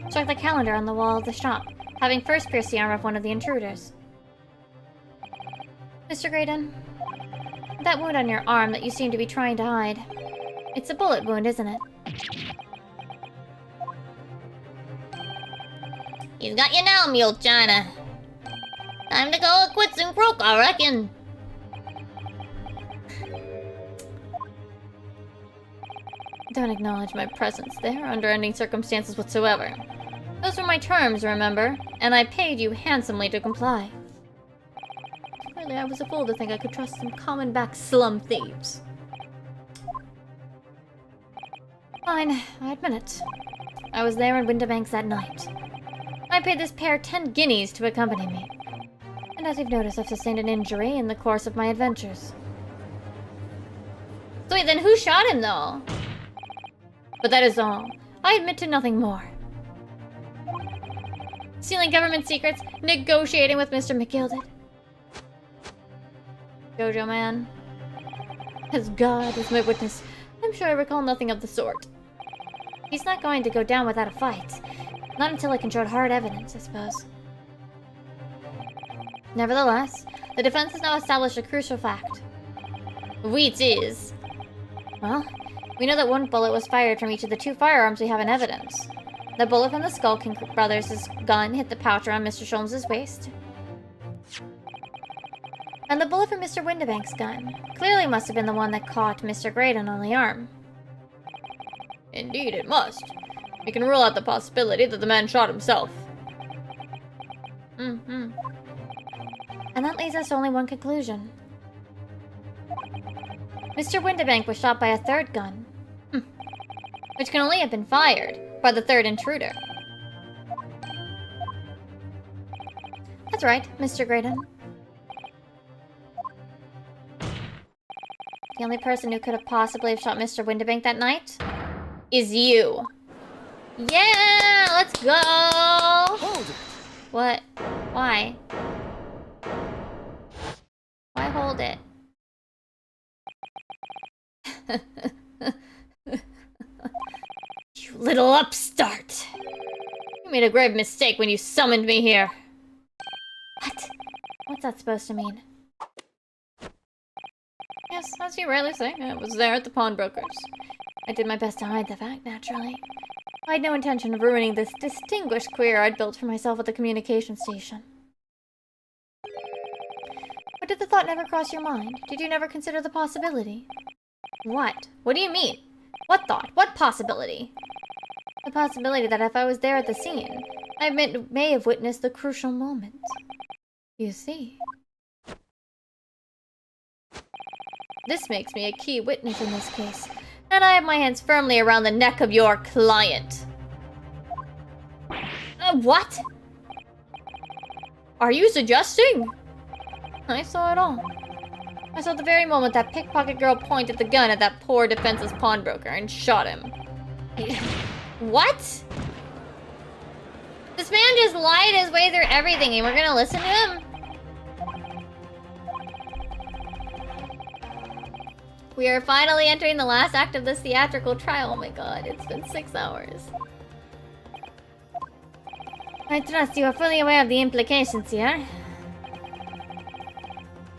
struck the calendar on the wall of the shop, having first pierced the arm of one of the intruders. Mr. Graydon, that wound on your arm that you seem to be trying to hide, it's a bullet wound, isn't it? He's got you now, Mule China. Time to go quits and croak, I reckon. Don't acknowledge my presence there under any circumstances whatsoever. Those were my terms, remember? And I paid you handsomely to comply. Clearly, I was a fool to think I could trust some common-back slum thieves. Fine, I admit it. I was there in Winterbanks that night. I paid this pair 10 guineas to accompany me. And as you've noticed, I've sustained an injury in the course of my adventures. So wait, then who shot him, though? But that is all. I admit to nothing more. Stealing government secrets, negotiating with Mr. McGilded. Jojo man. As God is my witness, I'm sure I recall nothing of the sort. He's not going to go down without a fight. Not until I can show hard evidence, I suppose. Nevertheless, the defense has now established a crucial fact. Which is... Well, we know that one bullet was fired from each of the 2 firearms we have in evidence. The bullet from the Skull King Brothers' gun hit the pouch around Mr. Sholmes' waist. And the bullet from Mr. Winterbank's gun clearly must have been the one that caught Mr. Graydon on the arm. Indeed, it must. We can rule out the possibility that the man shot himself. And that leads us to only one conclusion. Mr. Winterbank was shot by a 3rd gun. Which can only have been fired by the 3rd intruder. That's right, Mr. Graydon. The only person who could have possibly have shot Mr. Winterbank that night is you. Yeah, let's go! Hold it! What? Why? Why hold it? You little upstart! You made a grave mistake when you summoned me here. What? What's that supposed to mean? Yes, as you rightly say, I was there at the pawnbroker's. I did my best to hide the fact, naturally. I had no intention of ruining this distinguished career I'd built for myself at the communication station. But did the thought never cross your mind? Did you never consider the possibility? What? What do you mean? What thought? What possibility? The possibility that if I was there at the scene, I may have witnessed the crucial moment. You see. This makes me a key witness in this case, and I have my hands firmly around the neck of your client. What? Are you suggesting? I saw it all. I saw the very moment that pickpocket girl pointed the gun at that poor defenseless pawnbroker and shot him. What? This man just lied his way through everything and we're gonna listen to him? We are finally entering the last act of this theatrical trial. Oh my god, it's been 6 hours. I trust you are fully aware of the implications here.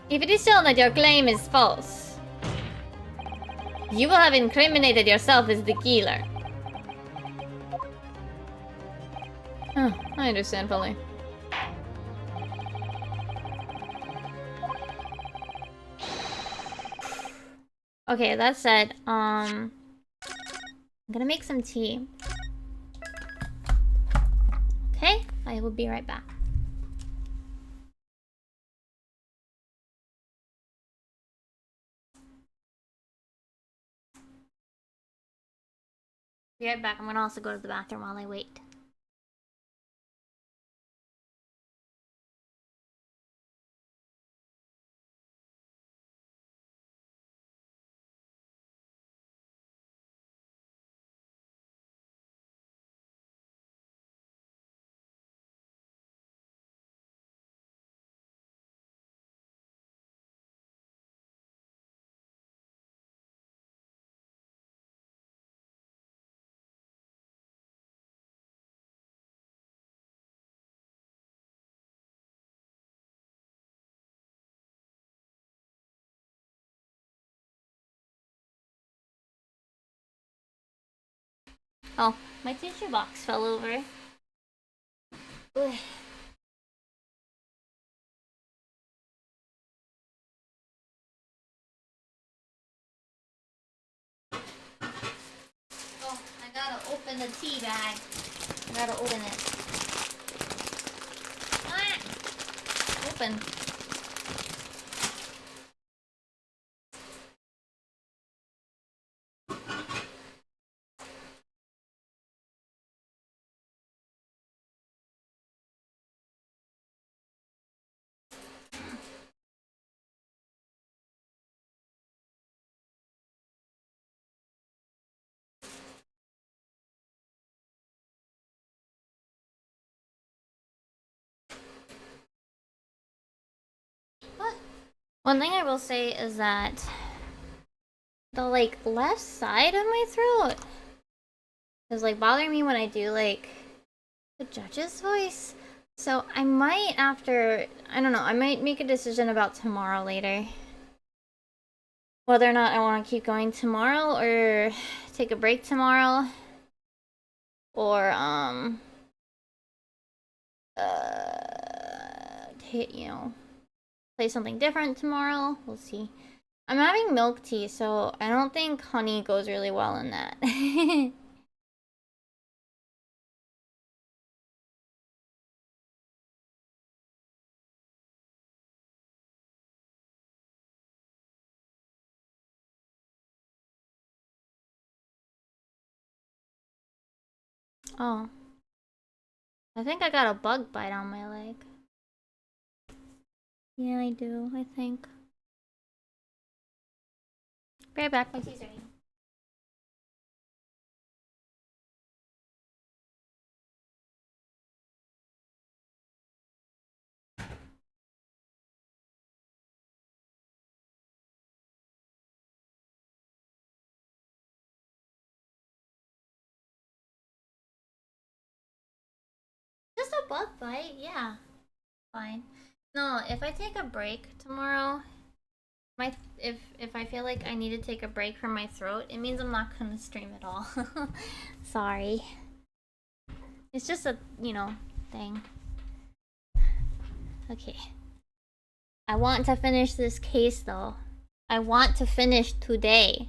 If it is shown that your claim is false, you will have incriminated yourself as the killer. Oh, I understand fully. Okay, that said, I'm gonna make some tea. Okay, I will be right back. Be right back. I'm gonna also go to the bathroom while I wait. Oh, my tissue box fell over. Ugh. Oh, I gotta open the tea bag. I gotta open it. Ah! Open. What? One thing I will say is that the like left side of my throat is like bothering me when I do like the judge's voice. So I might after, I don't know, I might make a decision about tomorrow later. Whether or not I want to keep going tomorrow or take a break tomorrow. Or you know, play something different tomorrow. We'll see. I'm having milk tea, so I don't think honey goes really well in that. Oh. I think I got a bug bite on my leg. Yeah, I do, I think. Be right back, my tea's ready. Just a bug bite, yeah. Fine. No, if I take a break tomorrow, if I feel like I need to take a break from my throat, it means I'm not gonna stream at all. Sorry. It's just a, you know, thing. Okay. I want to finish this case though. I want to finish today.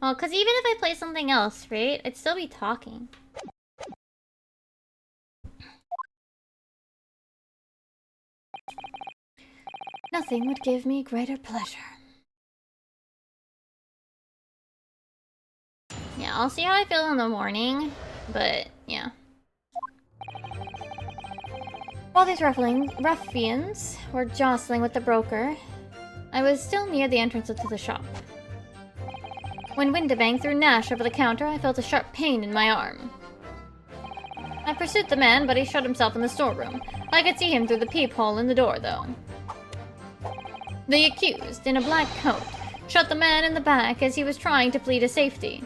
Well, cause even if I play something else, right? I'd still be talking. Nothing would give me greater pleasure. Yeah, I'll see how I feel in the morning, but yeah. While these ruffians were jostling with the broker, I was still near the entrance to the shop. When Windibank threw Nash over the counter, I felt a sharp pain in my arm. I pursued the man, but he shut himself in the storeroom. I could see him through the peephole in the door, though. The accused, in a black coat, shot the man in the back as he was trying to flee to safety.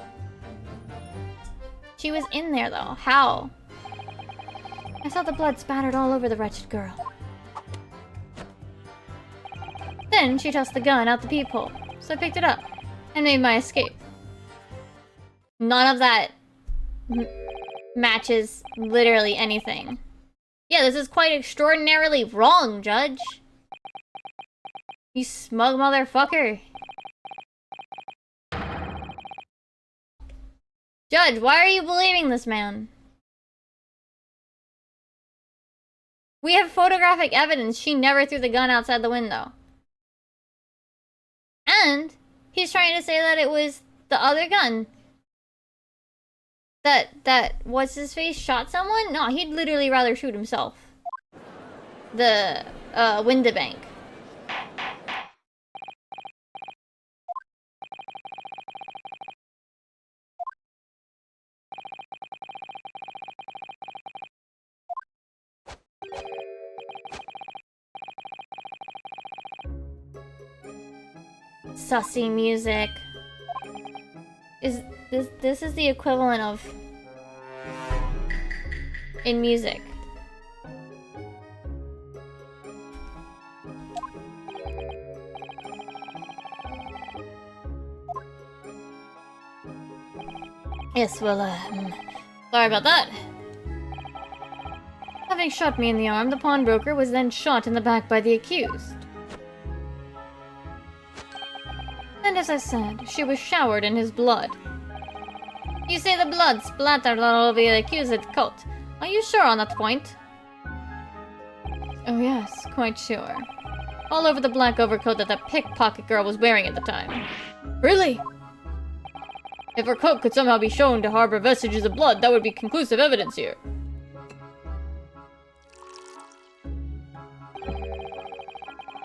She was in there, though. How? I saw the blood spattered all over the wretched girl. Then she tossed the gun out the peephole, so I picked it up and made my escape. None of that matches literally anything. Yeah, this is quite extraordinarily wrong, Judge. You smug motherfucker. Judge, why are you believing this man? We have photographic evidence she never threw the gun outside the window. And he's trying to say that it was the other gun. That what's his face shot someone? No, he'd literally rather shoot himself. The Windibank. Sussy music. This is the equivalent of in music. Yes, well, sorry about that. Having shot me in the arm, the pawnbroker was then shot in the back by the accused. And as I said, she was showered in his blood. You say the blood splattered all over the accused coat. Are you sure on that point? Oh yes, quite sure. All over the black overcoat that pickpocket girl was wearing at the time. Really? If her coat could somehow be shown to harbor vestiges of blood, that would be conclusive evidence here.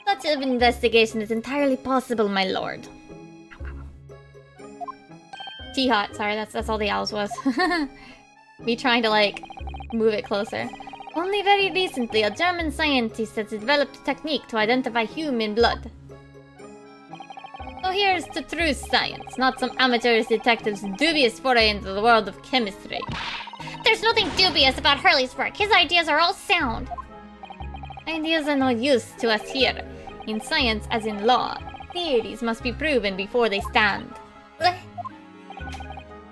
Such an investigation is entirely possible, my lord. T-hot, sorry, that's all the owls was. Me trying to, like, move it closer. Only very recently, a German scientist has developed a technique to identify human blood. So here's to true science, not some amateurish detective's dubious foray into the world of chemistry. There's nothing dubious about Hurley's work. His ideas are all sound. Ideas are no use to us here. In science, as in law, theories must be proven before they stand.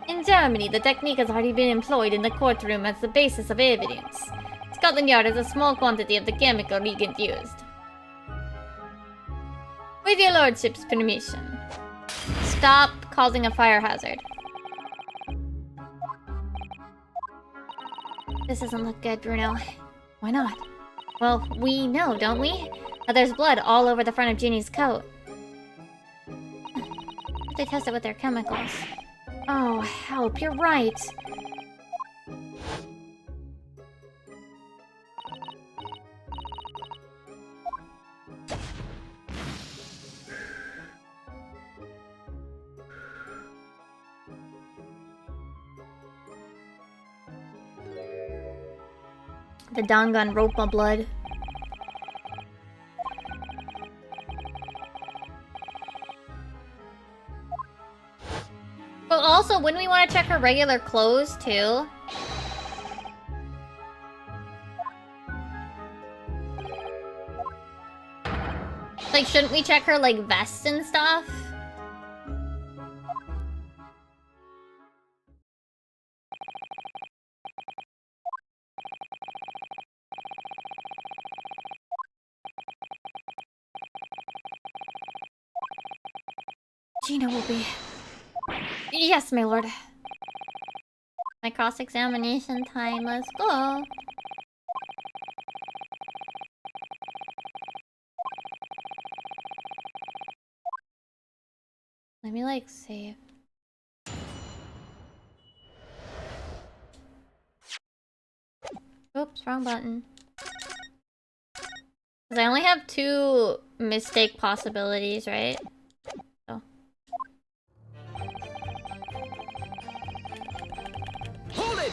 In Germany, the technique has already been employed in the courtroom as the basis of evidence. Scotland Yard has a small quantity of the chemical reagent used. With your lordship's permission. Stop causing a fire hazard. This doesn't look good, Bruno. Why not? Well, we know, don't we? That there's blood all over the front of Ginny's coat. They test it with their chemicals. Oh, help, you're right. The Danganronpa blood. But also, wouldn't we want to check her regular clothes, too? Like, shouldn't we check her, like, vests and stuff? Gina will be... Yes, my lord. My cross-examination time, let's go. Let me, like, save. Oops, wrong button. Because I only have 2 mistake possibilities, right? So. Hold it!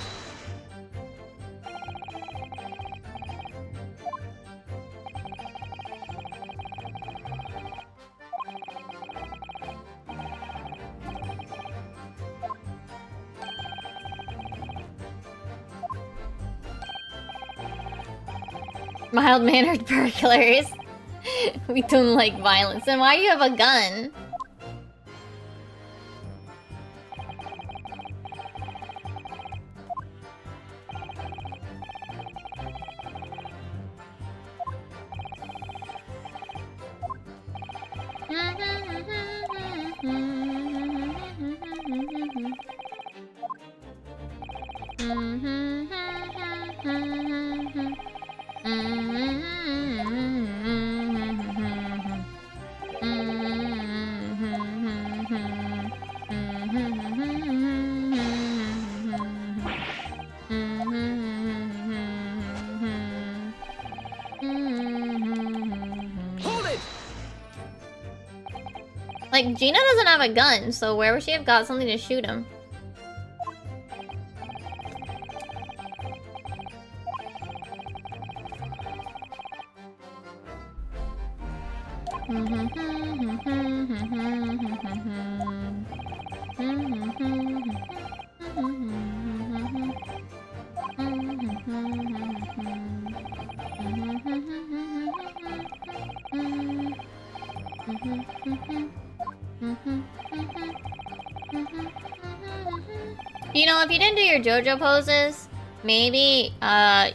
Mild-mannered burglars. We don't like violence. Then why do you have a gun? Like, Gina doesn't have a gun, so where would she have got something to shoot him? You know, if you didn't do your JoJo poses, maybe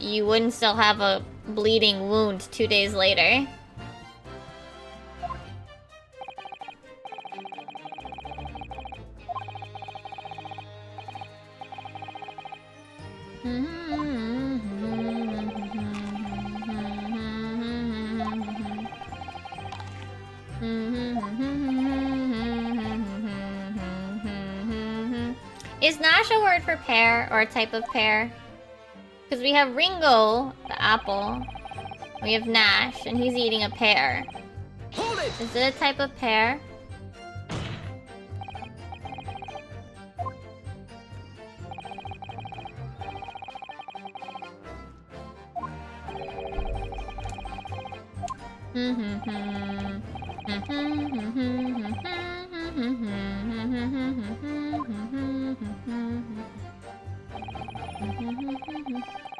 you wouldn't still have a bleeding wound 2 days later. Is Nash a word for pear or a type of pear? Because we have Ringo, the apple. We have Nash, and he's eating a pear. Hold it! Is it a type of pear?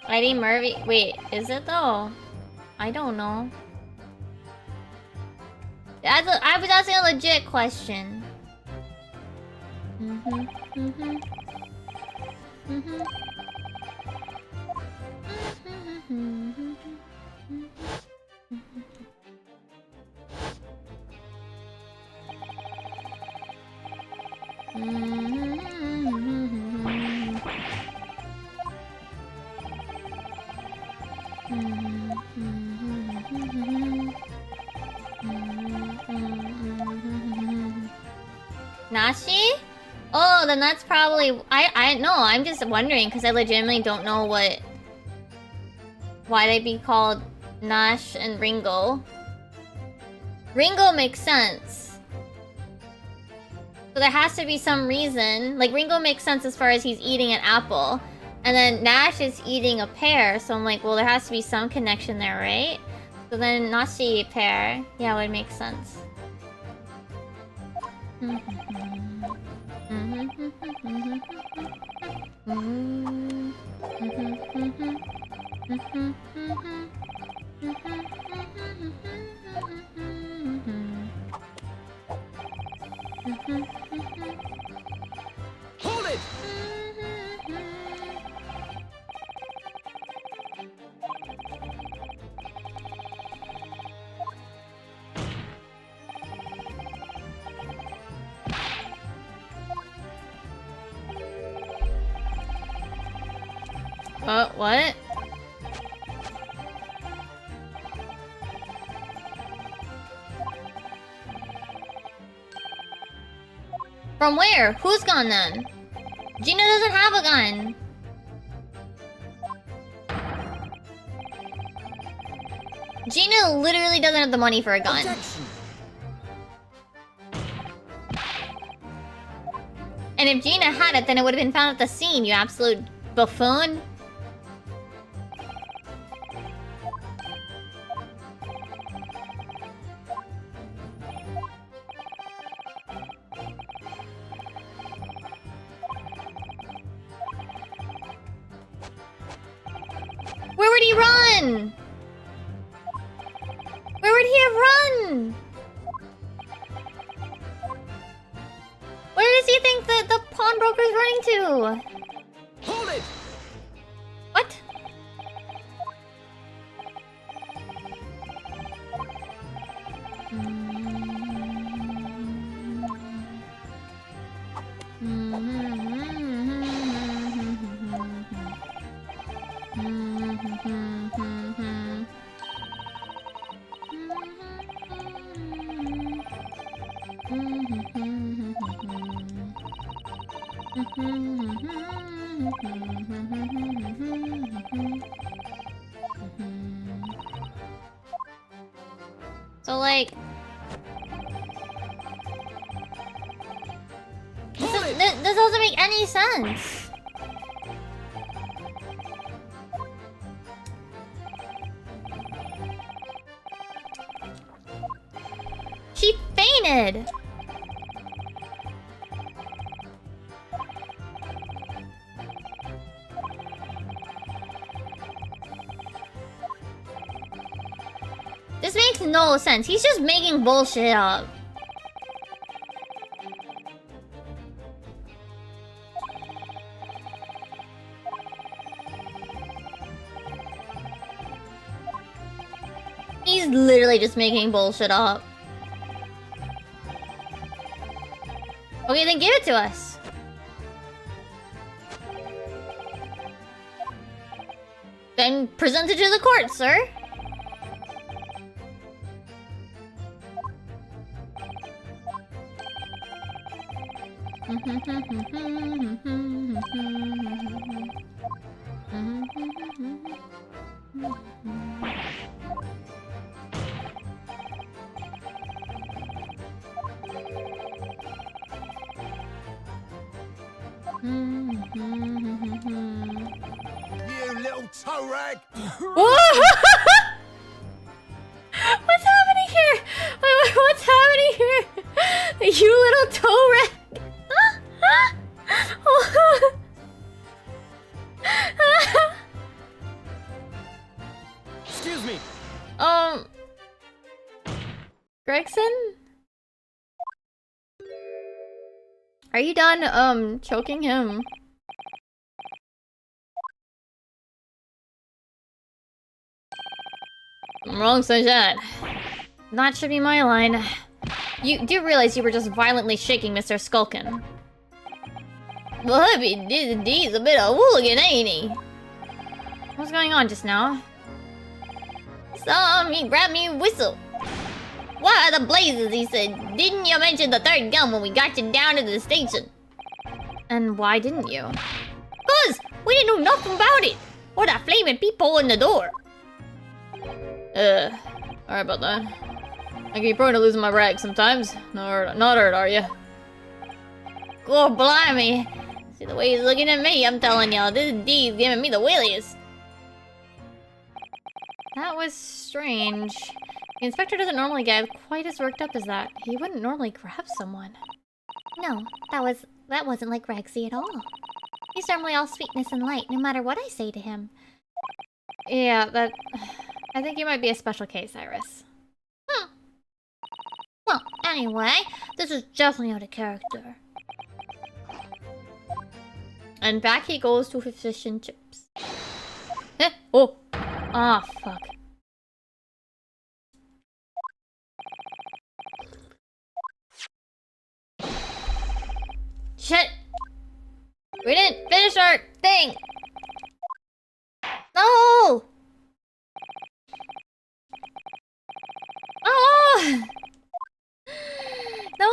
Eddie Murphy. Wait, is it though? I don't know. I was asking a legit question. Nashi? Oh, then that's probably... I know, I'm just wondering, because I legitimately don't know why they'd be called Nash and Ringo. Ringo makes sense. So there has to be some reason. Like, Ringo makes sense as far as he's eating an apple. And then Nash is eating a pear, so I'm like, well, there has to be some connection there, right? So then Nashi pear, yeah, would make sense. Hold it! What? From where? Whose gun then? Gina doesn't have a gun. Gina literally doesn't have the money for a gun. Objection! And if Gina had it, then it would have been found at the scene, you absolute buffoon. Where would he run? Where would he have run? Where does he think the pawnbroker's running to? Hold it! What? So like, this doesn't make any sense. She fainted. This makes no sense. He's just making bullshit up. He's literally just making bullshit up. Okay, then give it to us. Then present it to the court, sir. You little toe rag! What's happening here? Wait, what's happening here? You little toe rat. Excuse me! Gregson? Are you done, choking him? Wrong, Sunshine. That should be my line. You do realize you were just violently shaking Mr. Skulkin. Well, he's a bit of a hooligan, ain't he? What's going on just now? He grabbed me a whistle. What are the blazes, he said. Didn't you mention the third gun when we got you down to the station? And why didn't you? 'Cause we didn't know nothing about it. Or that flaming peephole in the door. Sorry about that. I can be prone to losing my rag sometimes. Not hurt, are you? God blimey. See the way he's looking at me, I'm telling y'all, this D's giving me the willies. That was strange. The inspector doesn't normally get quite as worked up as that. He wouldn't normally grab someone. No, that wasn't like Rexy at all. He's normally all sweetness and light, no matter what I say to him. Yeah, I think you might be a special case, Iris. Well, anyway, this is definitely out of character. And back he goes to his fish and chips. Oh! Ah, fuck. Shit! We didn't finish our thing! No! Oh! No!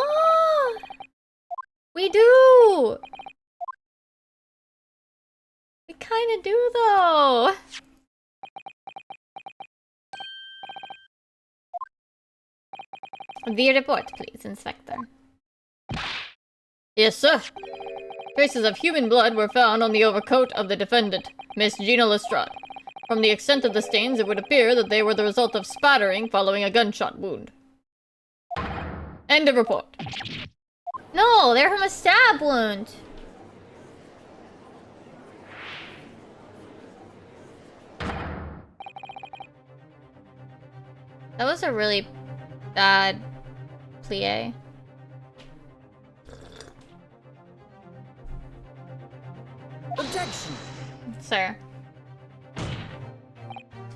We do! We kinda do, though. The report, please, Inspector. Yes, sir. Traces of human blood were found on the overcoat of the defendant, Miss Gina Lestrade. From the extent of the stains, it would appear that they were the result of spattering following a gunshot wound. End of report. No, they're from a stab wound. That was a really bad plie. Objection! Sir.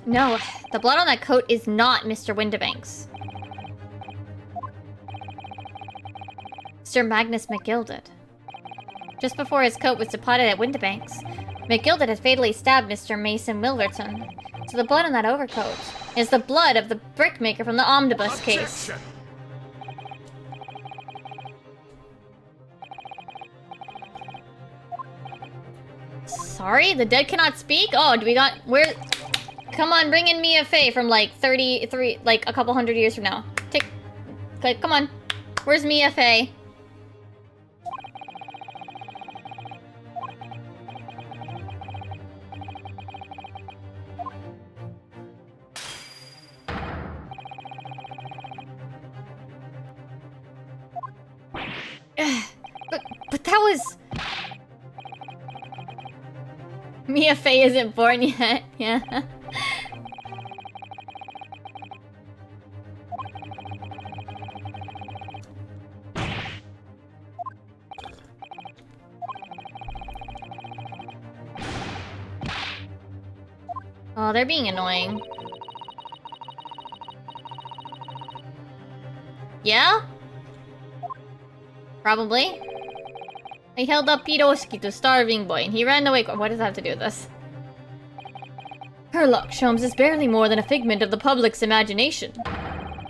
No, the blood on that coat is not Mr. Windibank's. Sir Magnus McGilded. Just before his coat was deposited at Windibank's, McGilded had fatally stabbed Mr. Mason Wilverton. So the blood on that overcoat is the blood of the brickmaker from the omnibus case. Objection! Sorry, the dead cannot speak? Oh, do we got... Where... Come on, bring in Mia Fey from like 33... Like a couple hundred years from now. Like, come on. Where's Mia Fey? But that was... Mia Fey isn't born yet, yeah. Oh, they're being annoying. Yeah? Probably. I held up Piroshki to Starving Boy, and he ran away. What does that have to do with this? Herlock Sholmes is barely more than a figment of the public's imagination.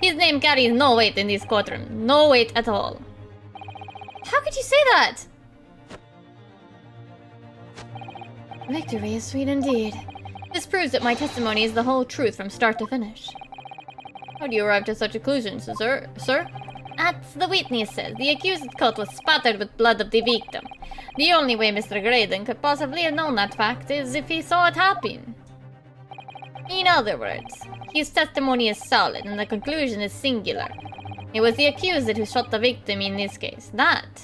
His name carries no weight in this courtroom. No weight at all. How could you say that? Victory is sweet indeed. This proves that my testimony is the whole truth from start to finish. How do you arrive at such conclusions, sir? As the witness says, the accused's coat was spattered with blood of the victim. The only way Mr. Graydon could possibly have known that fact is if he saw it happen. In other words, his testimony is solid and the conclusion is singular. It was the accused who shot the victim in this case. That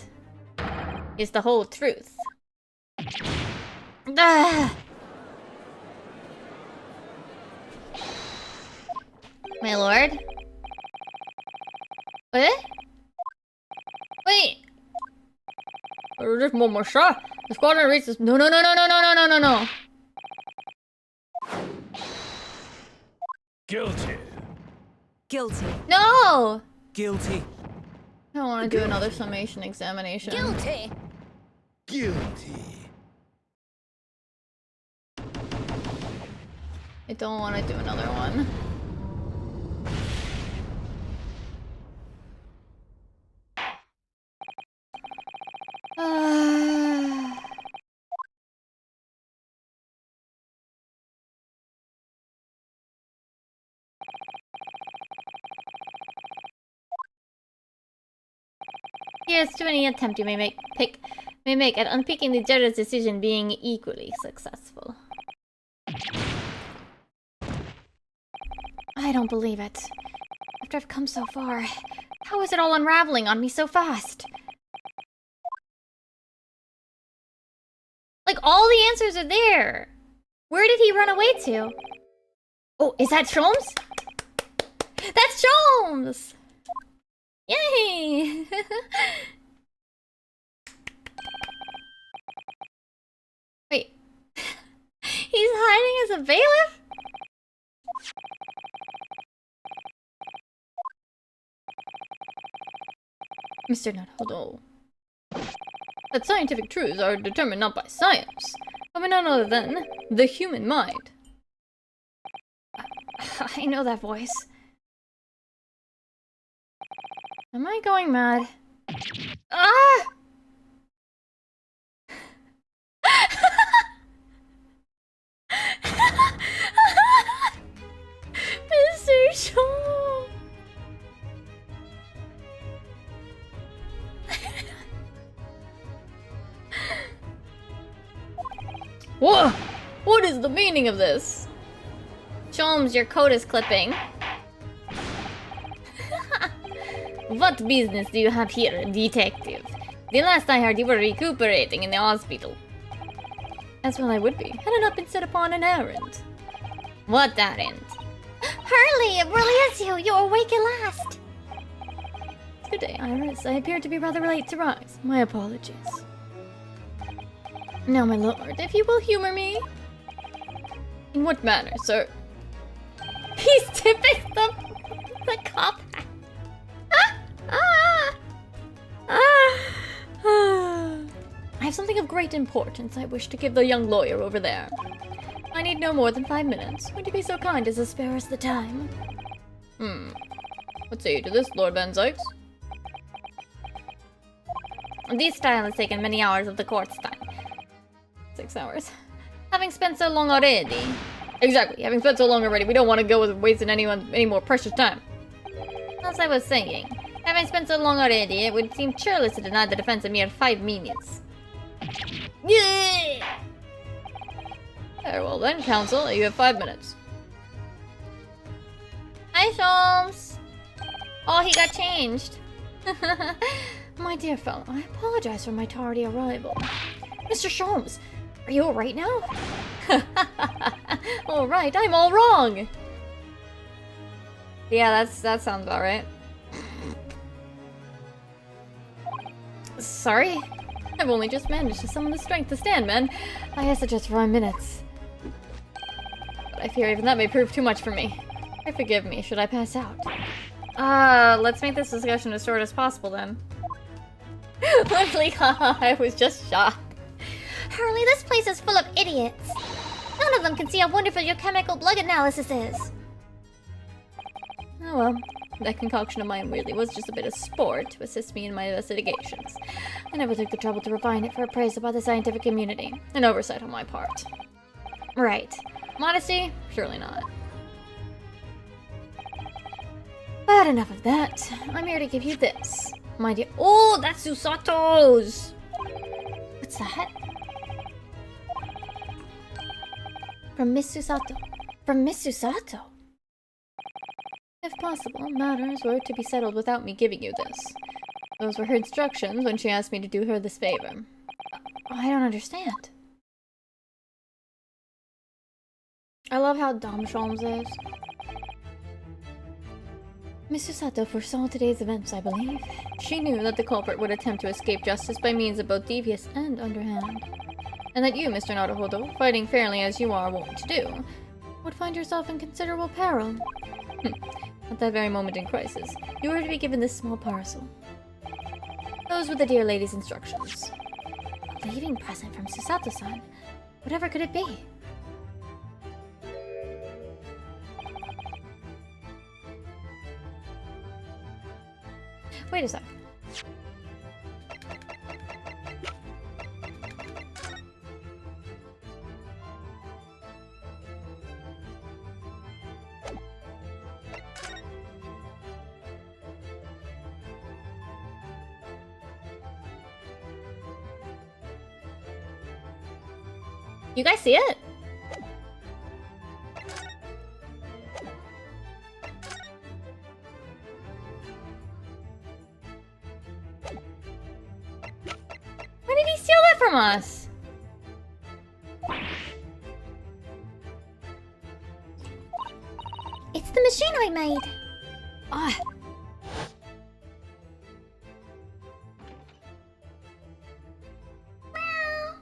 is the whole truth. Ah. My lord? What? Wait! Just one more shot. The squadron reaches. No. Guilty. Guilty. No! Guilty. I don't want to do another summation examination. Guilty. Guilty. I don't want to do another one. Yes, to any attempt you may make at unpicking the judge's decision being equally successful. I don't believe it. After I've come so far, how is it all unraveling on me so fast? Like, all the answers are there! Where did he run away to? Oh, is that Sholmes? That's Sholmes! Yay! Wait. He's hiding as a bailiff? Mr. Nuthuddle. That scientific truths are determined not by science, but by none other than the human mind. I know that voice. Am I going mad? Ah! Mr. Shaw! What? What is the meaning of this? Sholmes, your coat is clipping. What business do you have here, detective? The last I heard you were recuperating in the hospital. As well I would be, had I not been set upon an errand. What errand? Hurley, it really is you! You're awake at last! Good day, Iris. I appear to be rather late to rise. My apologies. Now, my lord, if you will humor me. In what manner, sir? He's tipping the cop hat. I have something of great importance I wish to give the young lawyer over there. I need no more than 5 minutes. Would you be so kind as to spare us the time? What say you to this, Lord Van Zykes? This trial has taken many hours of the court's time. 6 hours. Having spent so long already. Exactly, having spent so long already, we don't want to go with wasting any more precious time. As I was saying, having spent so long already, it would seem churlish to deny the defense a mere 5 minutes. Yeah! Very well then, counsel, you have 5 minutes. Hi, Sholmes! Oh, he got changed. My dear fellow, I apologize for my tardy arrival. Mr. Sholmes, are you alright now? Alright, I'm all wrong! Yeah, that sounds about right. Sorry? I've only just managed to summon the strength to stand, man. I have just 5 minutes. But I fear even that may prove too much for me. Forgive me, should I pass out? Let's make this discussion as short as possible then. Literally, haha, I was just shocked. Hurley, this place is full of idiots. None of them can see how wonderful your chemical blood analysis is. Oh well, that concoction of mine really was just a bit of sport to assist me in my investigations. I never took the trouble to refine it for appraisal by the scientific community. An oversight on my part. Right. Modesty? Surely not. But enough of that. I'm here to give you this. My dear— oh, that's Susato's! What's that? From Miss Susato. From Miss Susato? If possible, matters were to be settled without me giving you this. Those were her instructions when she asked me to do her this favor. I don't understand. I love how dumb Sholmes is. Miss Susato foresaw today's events, I believe. She knew that the culprit would attempt to escape justice by means of both devious and underhand. And that you, Mr. Naruhodo, fighting fairly as you are wont to do, would find yourself in considerable peril. At that very moment in crisis, you were to be given this small parcel. Those were the dear lady's instructions. A leaving present from Susato-san. Whatever could it be? Wait a sec. You guys see it? Why did he steal that from us? It's the machine I made. Ah.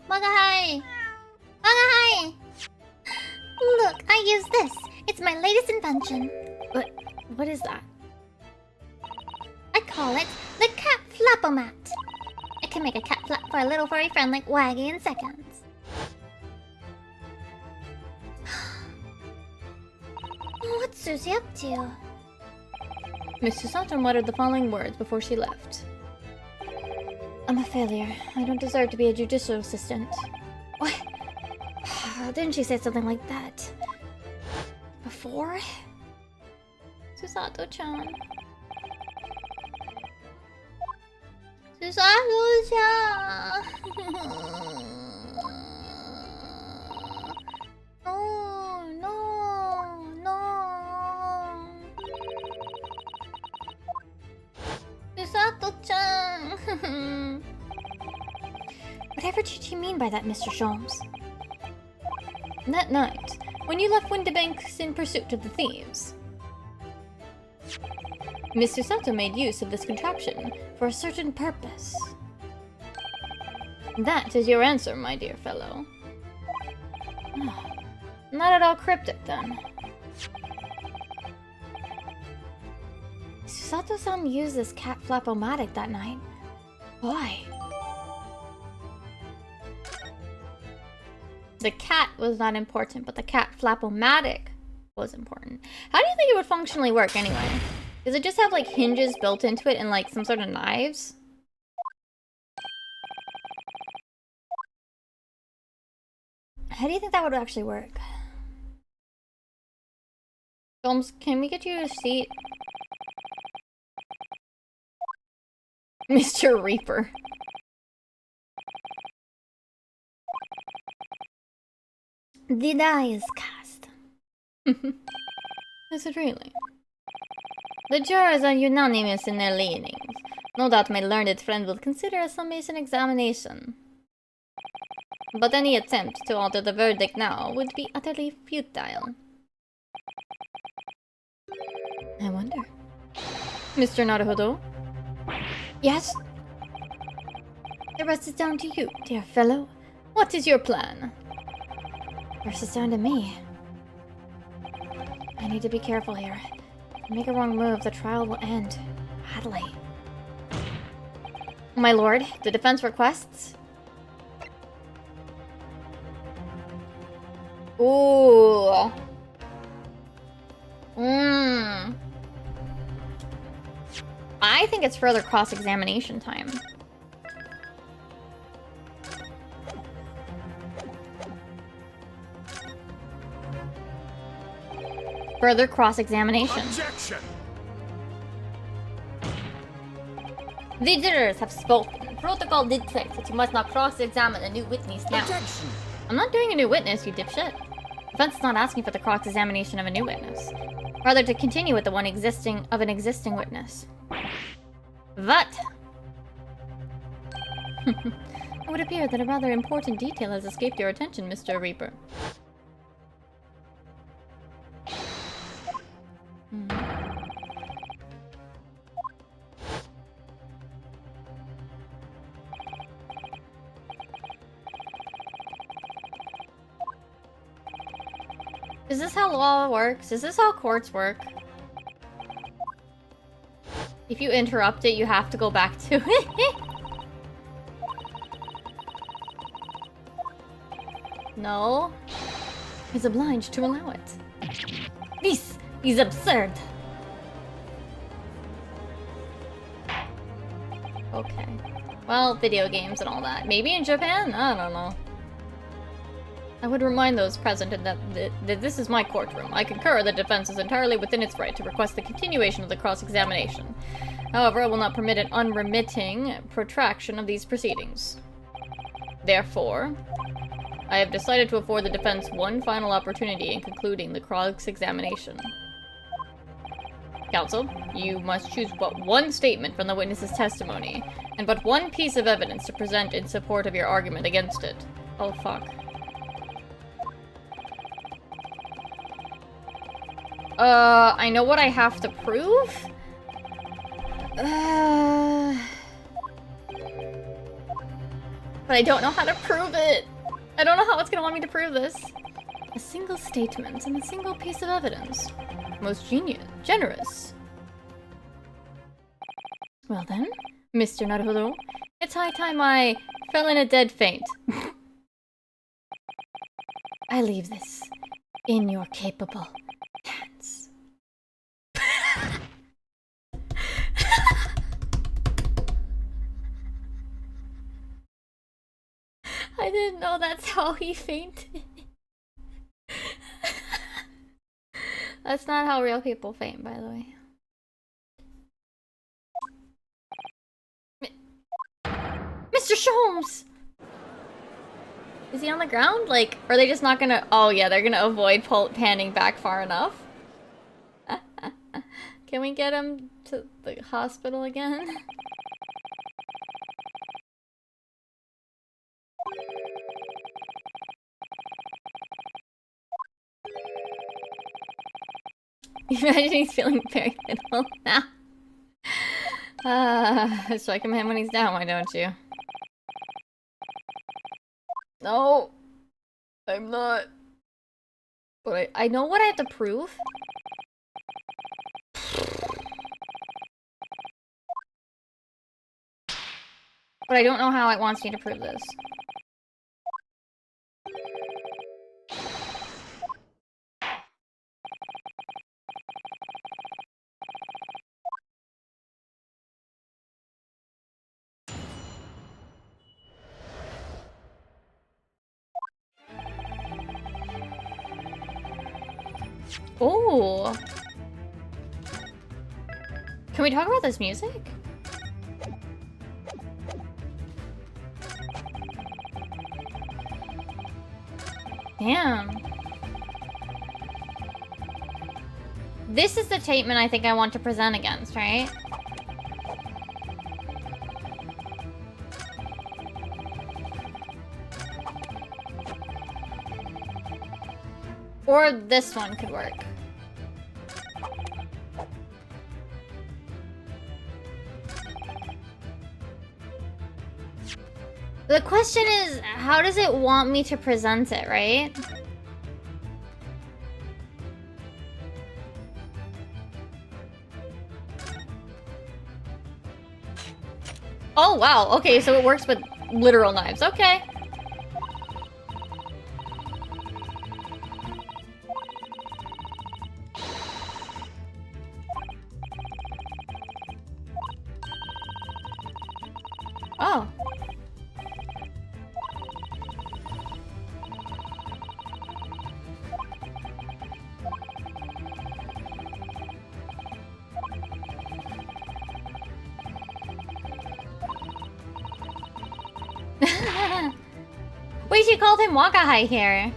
Magahai! Magahai! Look, I use this. It's my latest invention. What is that? I call it the cat flapomat. It can make a cat flap for a little furry friend like Waggy in seconds. What's Susie up to? Miss Susato muttered the following words before she left. I'm a failure. I don't deserve to be a judicial assistant. What? Didn't she say something like that before? Susato-chan. Susato-chan! No. Susato-chan! Whatever did you mean by that, Mr. Sholmes? That night, when you left Windibanks in pursuit of the thieves, Miss Susato made use of this contraption for a certain purpose. That is your answer, my dear fellow. Not at all cryptic, then. Susato-san used this cat flapomatic that night. Why? The cat was not important, but the cat flapomatic was important. How do you think it would functionally work anyway? Does it just have like hinges built into it and like some sort of knives? How do you think that would actually work? Holmes, can we get you a seat? Mr. Reaper. The die is cast. Is it really? The jurors are unanimous in their leanings. No doubt my learned friend will consider a summation examination. But any attempt to alter the verdict now would be utterly futile. I wonder. Mr. Naruhodo? Yes? The rest is down to you, dear fellow. What is your plan? First it's down to me. I need to be careful here. If I make a wrong move, the trial will end badly. My lord, the defense requests. Ooh. Mmm. I think it's further cross-examination time. Further cross-examination. Objection! The jurors have spoken. Protocol dictates that you must not cross-examine a new witness now. Objection! I'm not doing a new witness, you dipshit. Defense is not asking for the cross-examination of a new witness. Rather, to continue with the one of an existing witness. What? It would appear that a rather important detail has escaped your attention, Mr. Reaper. Is this how law works? Is this how courts work? If you interrupt it, you have to go back to it. No. He's obliged to allow it. This is absurd. Okay. Well, video games and all that. Maybe in Japan? I don't know. I would remind those present that this is my courtroom. I concur the defense is entirely within its right to request the continuation of the cross-examination. However, I will not permit an unremitting protraction of these proceedings. Therefore, I have decided to afford the defense one final opportunity in concluding the cross-examination. Counsel, you must choose but one statement from the witness's testimony, and but one piece of evidence to present in support of your argument against it. Oh, fuck. I know what I have to prove? But I don't know how to prove it. I don't know how it's gonna want me to prove this. A single statement and a single piece of evidence. Most generous. Well then, Mr. Naruhodo, it's high time I fell in a dead faint. I leave this in your capable hands. I didn't know that's how he fainted. That's not how real people faint, by the way. Mr. Sholmes! Is he on the ground? Like, are they just not gonna... Oh yeah, they're gonna avoid panning back far enough. Can we get him to the hospital again? Imagine he's feeling very little now. Strike him when he's down, why don't you? No, I'm not. But I know what I have to prove. But I don't know how it wants me to prove this. Oh. Can we talk about this music? Damn. This is the statement I think I want to present against, right? Or this one could work. The question is, how does it want me to present it, right? Oh, wow. Okay, so it works with literal knives. Okay. Oh. Wait, she called him Wakahai here.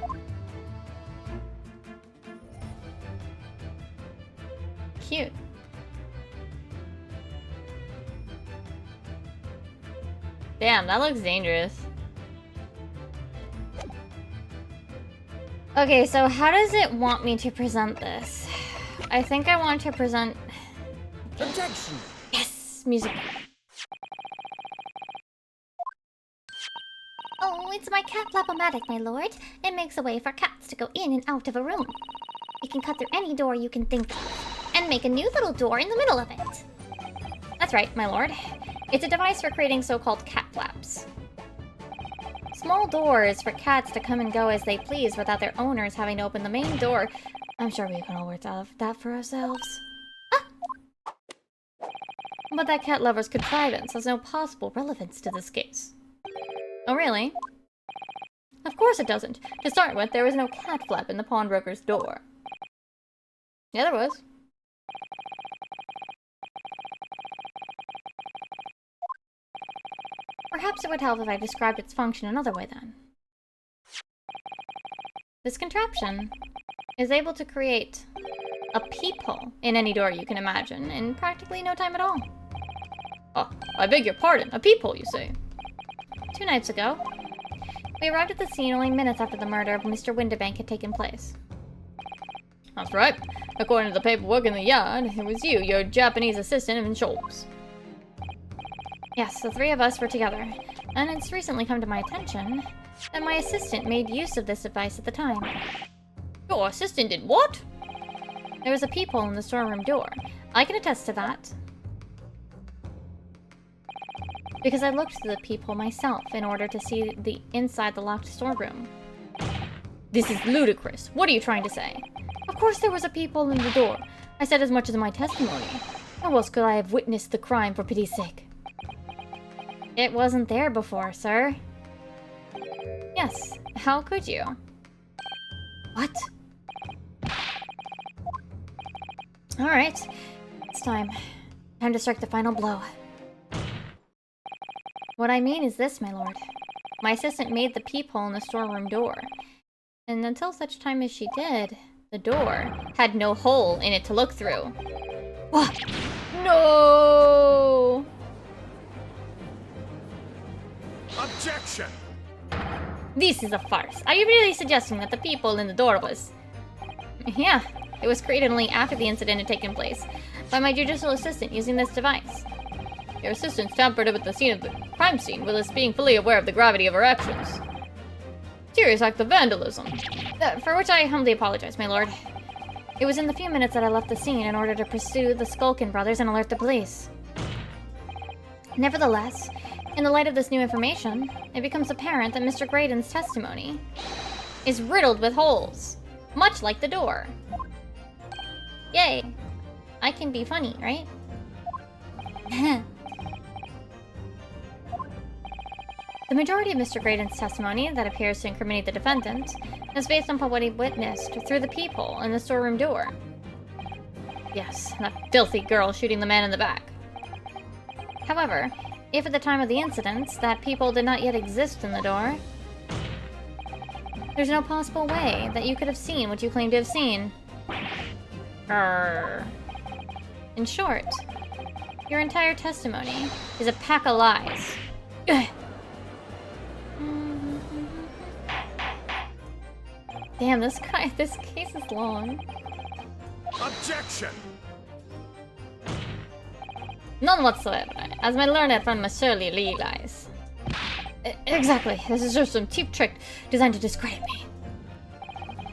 Cute. Damn, that looks dangerous. Okay, so how does it want me to present this? I think I want to present... Objection! Yes! Music. Oh, it's my cat flap-o-matic, my lord. It makes a way for cats to go in and out of a room. It can cut through any door you can think of, and make a new little door in the middle of it. That's right, my lord. It's a device for creating so-called cat flaps. Small doors for cats to come and go as they please without their owners having to open the main door. I'm sure we can all work out that for ourselves. Ah! But that cat lover's contrivance has no possible relevance to this case. Oh, really? Of course it doesn't. To start with, there was no cat flap in the pawnbroker's door. Yeah, there was. Perhaps it would help if I described its function another way, then. This contraption is able to create a peephole in any door you can imagine in practically no time at all. Oh, I beg your pardon. A peephole, you say? 2 nights ago, we arrived at the scene only minutes after the murder of Mr. Winterbank had taken place. That's right. According to the paperwork in the yard, it was you, your Japanese assistant, and Schultz. Yes, the 3 of us were together, and it's recently come to my attention that my assistant made use of this device at the time. Your assistant did what? There was a peephole in the storeroom door. I can attest to that. Because I looked through the peephole myself in order to see the inside the locked storeroom. This is ludicrous. What are you trying to say? Of course there was a peephole in the door. I said as much as in my testimony. How else could I have witnessed the crime for pity's sake? It wasn't there before, sir. Yes, how could you? What? Alright, it's time. Time to strike the final blow. What I mean is this, my lord. My assistant made the peephole in the storeroom door. And until such time as she did, the door had no hole in it to look through. What? No! Objection! This is a farce. Are you really suggesting that the peephole in the door was... Yeah, it was created only after the incident had taken place, by my judicial assistant using this device. Your assistant tampered with the scene of the crime scene with us being fully aware of the gravity of our actions. Serious act of vandalism. For which I humbly apologize, my lord. It was in the few minutes that I left the scene in order to pursue the Skulkin brothers and alert the police. Nevertheless, in the light of this new information, it becomes apparent that Mr. Graydon's testimony is riddled with holes, much like the door. Yay! I can be funny, right? The majority of Mr. Graydon's testimony that appears to incriminate the defendant is based upon what he witnessed through the peephole in the storeroom door. Yes, that filthy girl shooting the man in the back. However, if at the time of the incident that peephole did not yet exist in the door, there's no possible way that you could have seen what you claim to have seen. In short, your entire testimony is a pack of lies. Damn, this case is long. Objection! None whatsoever, as my learned friend must surely realize. Exactly, this is just some cheap trick designed to discredit me.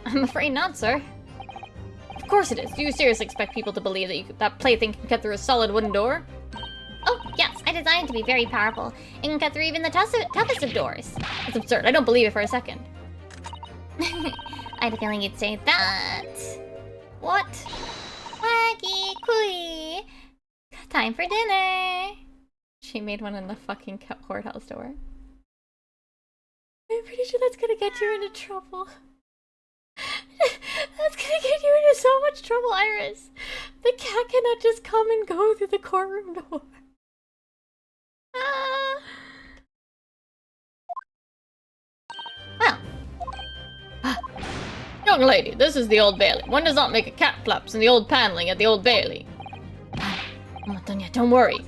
I'm afraid not, sir. Of course it is. Do you seriously expect people to believe that that plaything can cut through a solid wooden door? Oh, yes, I designed it to be very powerful. It can cut through even the toughest of doors. It's absurd. I don't believe it for a second. I had a feeling you'd say that. What? Waggy Kui! Time for dinner! She made one in the fucking courthouse door. I'm pretty sure that's gonna get you into trouble. That's gonna get you into so much trouble, Iris. The cat cannot just come and go through the courtroom door. Well. Young lady, this is the Old Bailey. One does not make a cat flaps in the old paneling at the Old Bailey. Montoya, don't worry.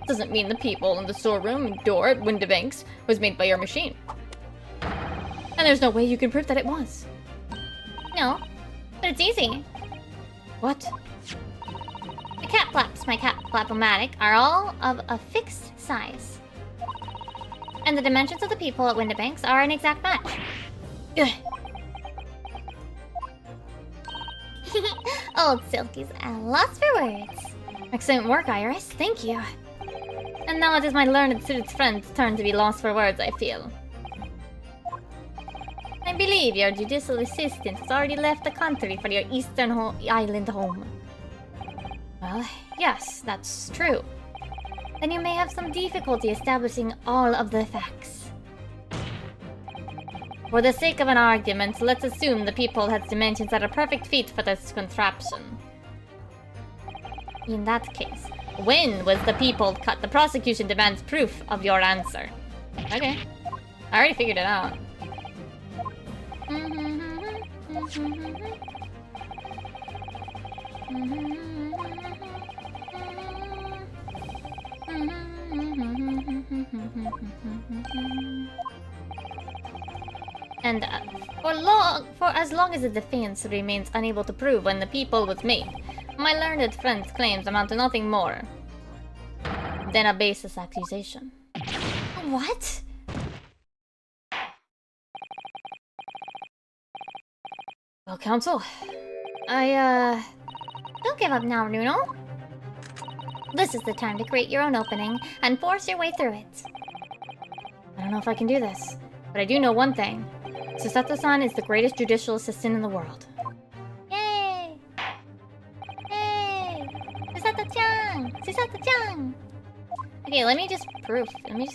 Doesn't mean the people in the storeroom door at Windibanks was made by your machine. And there's no way you can prove that it was. No, but it's easy. What? The cat flaps, my cat flap-o-matic, are all of a fixed size. And the dimensions of the people at Windibanks are an exact match. Old Silky's at a loss for words. Excellent work, Iris. Thank you. And now it is my learned student's friend's turn to be lost for words, I feel. I believe your judicial assistant has already left the country for your eastern island home. Well, yes, that's true. Then you may have some difficulty establishing all of the facts. For the sake of an argument, let's assume the people has dimensions that are perfect fit for this contraption. In that case, when was the people cut? The prosecution demands proof of your answer. Okay. I already figured it out. And for as long as the defense remains unable to prove when the people was made, my learned friend's claims amount to nothing more than a baseless accusation. What? Well, counsel, Don't give up now, Nuno. This is the time to create your own opening and force your way through it. I don't know if I can do this, but I do know one thing. Susato-san is the greatest judicial assistant in the world. Yay! Yay! Susato-chan! Susato-chan! Okay, let me just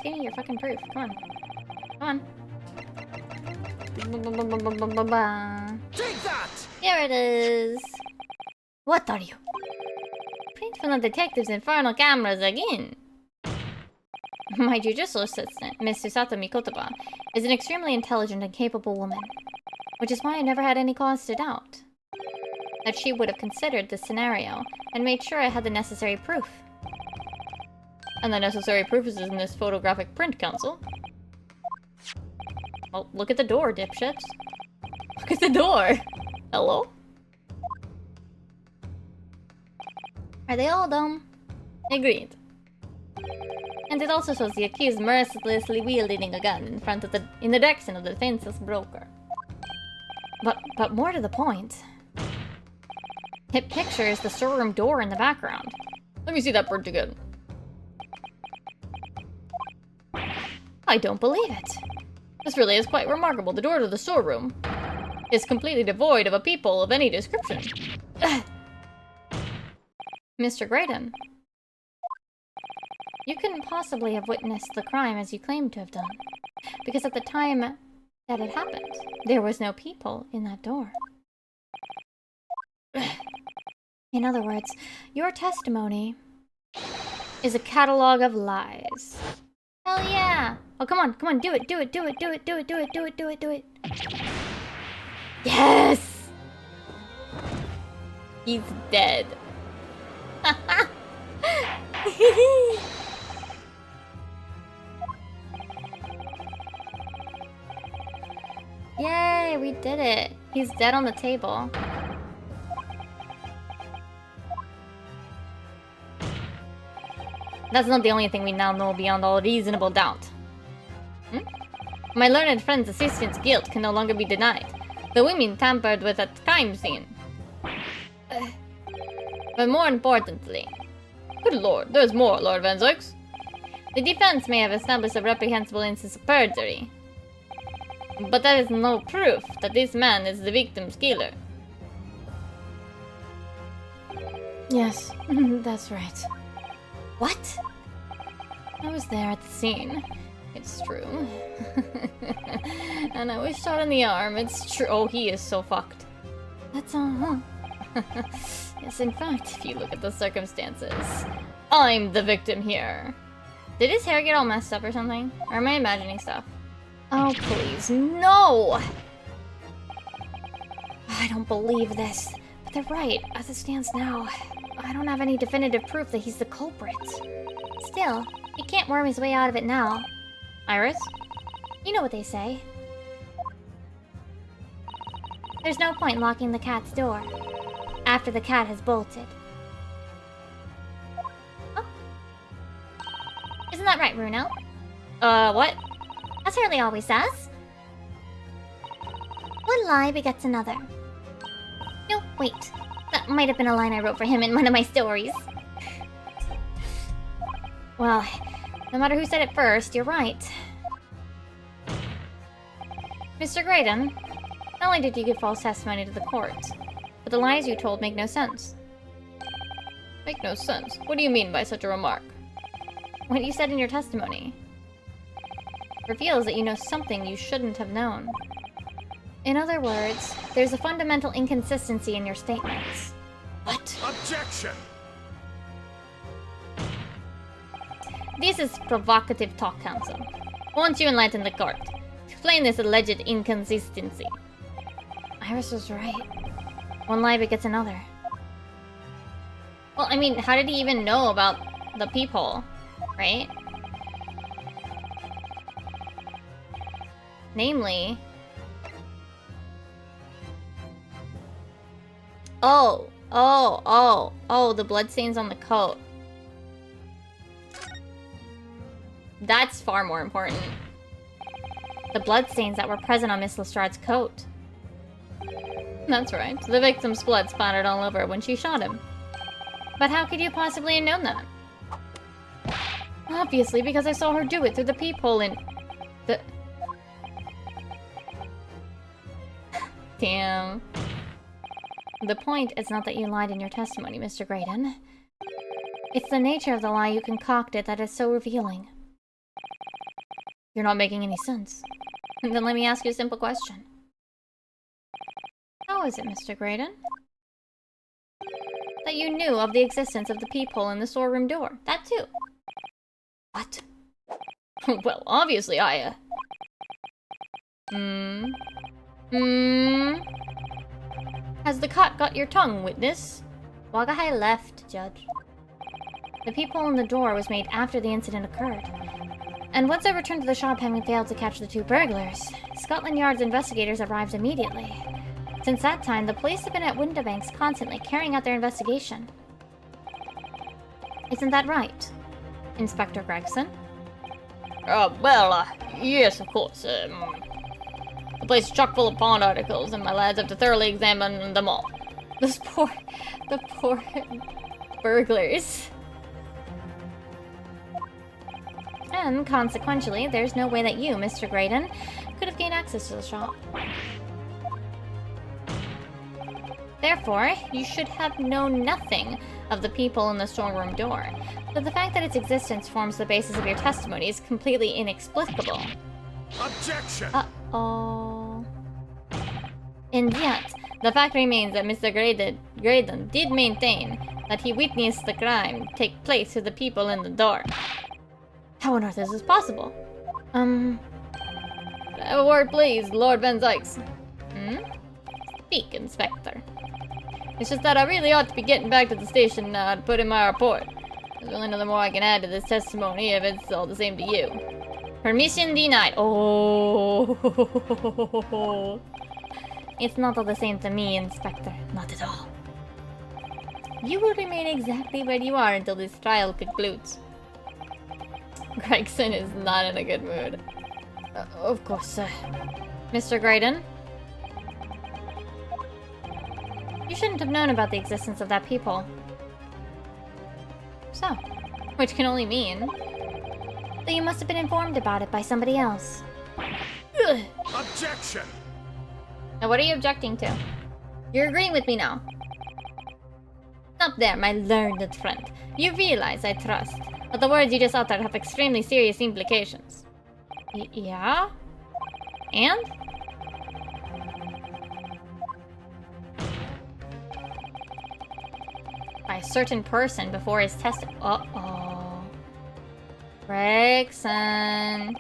give me your fucking proof. Come on. Take that! Here it is. What are you? Print from the detective's infernal cameras again. My judicial assistant, Miss Susato Mikotoba, is an extremely intelligent and capable woman, which is why I never had any cause to doubt that she would have considered this scenario and made sure I had the necessary proof. And the necessary proof is in this photographic print, counsel. Well, look at the door, dipshits. Look at the door! Hello? Are they all dumb? Agreed. And it also shows the accused mercilessly wielding a gun in the direction of the defenseless broker. But more to the point, it pictures the storeroom door in the background. Let me see that print again. I don't believe it. This really is quite remarkable. The door to the storeroom is completely devoid of a people of any description. Mr. Graydon, you couldn't possibly have witnessed the crime as you claim to have done, because at the time that it happened, there was no people in that door. In other words, your testimony is a catalog of lies. Hell yeah! Oh, come on, do it. Yes! He's dead. Yay, we did it. He's dead on the table. That's not the only thing we now know beyond all reasonable doubt. My learned friend's assistant's guilt can no longer be denied. The women tampered with at the crime scene. But more importantly... Good lord, there's more, Lord Van Zuyx. The defense may have established a reprehensible instance of perjury. But that is no proof that this man is the victim's killer. Yes, that's right. What? I was there at the scene. It's true. And I was shot in the arm. It's true. Oh, he is so fucked. That's all, huh? Yes, in fact, if you look at the circumstances, I'm the victim here. Did his hair get all messed up or something? Or am I imagining stuff? Oh, please, no! I don't believe this. But they're right. As it stands now, I don't have any definitive proof that he's the culprit. Still, he can't worm his way out of it now. Iris? You know what they say. There's no point locking the cat's door after the cat has bolted. Oh. Isn't that right, Bruno? What? As Hurley always says. One lie begets another. No, wait. That might have been a line I wrote for him in one of my stories. Well, no matter who said it first, you're right. Mr. Graydon, not only did you give false testimony to the court, but the lies you told make no sense. Make no sense? What do you mean by such a remark? What you said in your testimony reveals that you know something you shouldn't have known. In other words, there's a fundamental inconsistency in your statements. What? Objection! This is provocative talk, counsel. Won't you enlighten the court? Explain this alleged inconsistency. Iris was right. One lie begets another. Well, I mean, how did he even know about the peephole, right? Namely... Oh, the bloodstains on the coat. That's far more important. The bloodstains that were present on Miss Lestrade's coat. That's right. The victim's blood splattered all over when she shot him. But how could you possibly have known that? Obviously, because I saw her do it through the peephole in... the... Damn. The point is not that you lied in your testimony, Mr. Graydon. It's the nature of the lie you concocted that is so revealing. You're not making any sense. Then let me ask you a simple question. How is it, Mr. Graydon, that you knew of the existence of the peephole in the storeroom door? That too. What? Well, obviously I, Has the cat got your tongue, witness? Wagahai left, Judge. The peephole in the door was made after the incident occurred. And once I returned to the shop having failed to catch the two burglars, Scotland Yard's investigators arrived immediately. Since that time, the police have been at Windibanks constantly carrying out their investigation. Isn't that right, Inspector Gregson? Yes, of course. The place is chock full of pawn articles, and my lads have to thoroughly examine them all. The poor burglars. And consequentially, there's no way that you, Mr. Graydon, could have gained access to the shop. Therefore, you should have known nothing of the people in the storeroom door. But the fact that its existence forms the basis of your testimony is completely inexplicable. Objection! Uh-oh. And yet, the fact remains that Mr. Graydon did maintain that he witnessed the crime take place to the people in the door. How on earth is this possible? Have a word, please, Lord Van Zykes. Speak, Inspector. It's just that I really ought to be getting back to the station now to put in my report. There's really nothing more I can add to this testimony if it's all the same to you. Permission denied. Oh. It's not all the same to me, Inspector. Not at all. You will remain exactly where you are until this trial concludes. Gregson is not in a good mood. Of course, sir. Mr. Graydon? You shouldn't have known about the existence of that peephole. So, which can only mean that you must have been informed about it by somebody else. Objection! Now what are you objecting to? You're agreeing with me now. Up there, my learned friend. You realize, I trust, But the words you just uttered have extremely serious implications. Yeah? And? By a certain person before his test. Uh-oh. Gregson.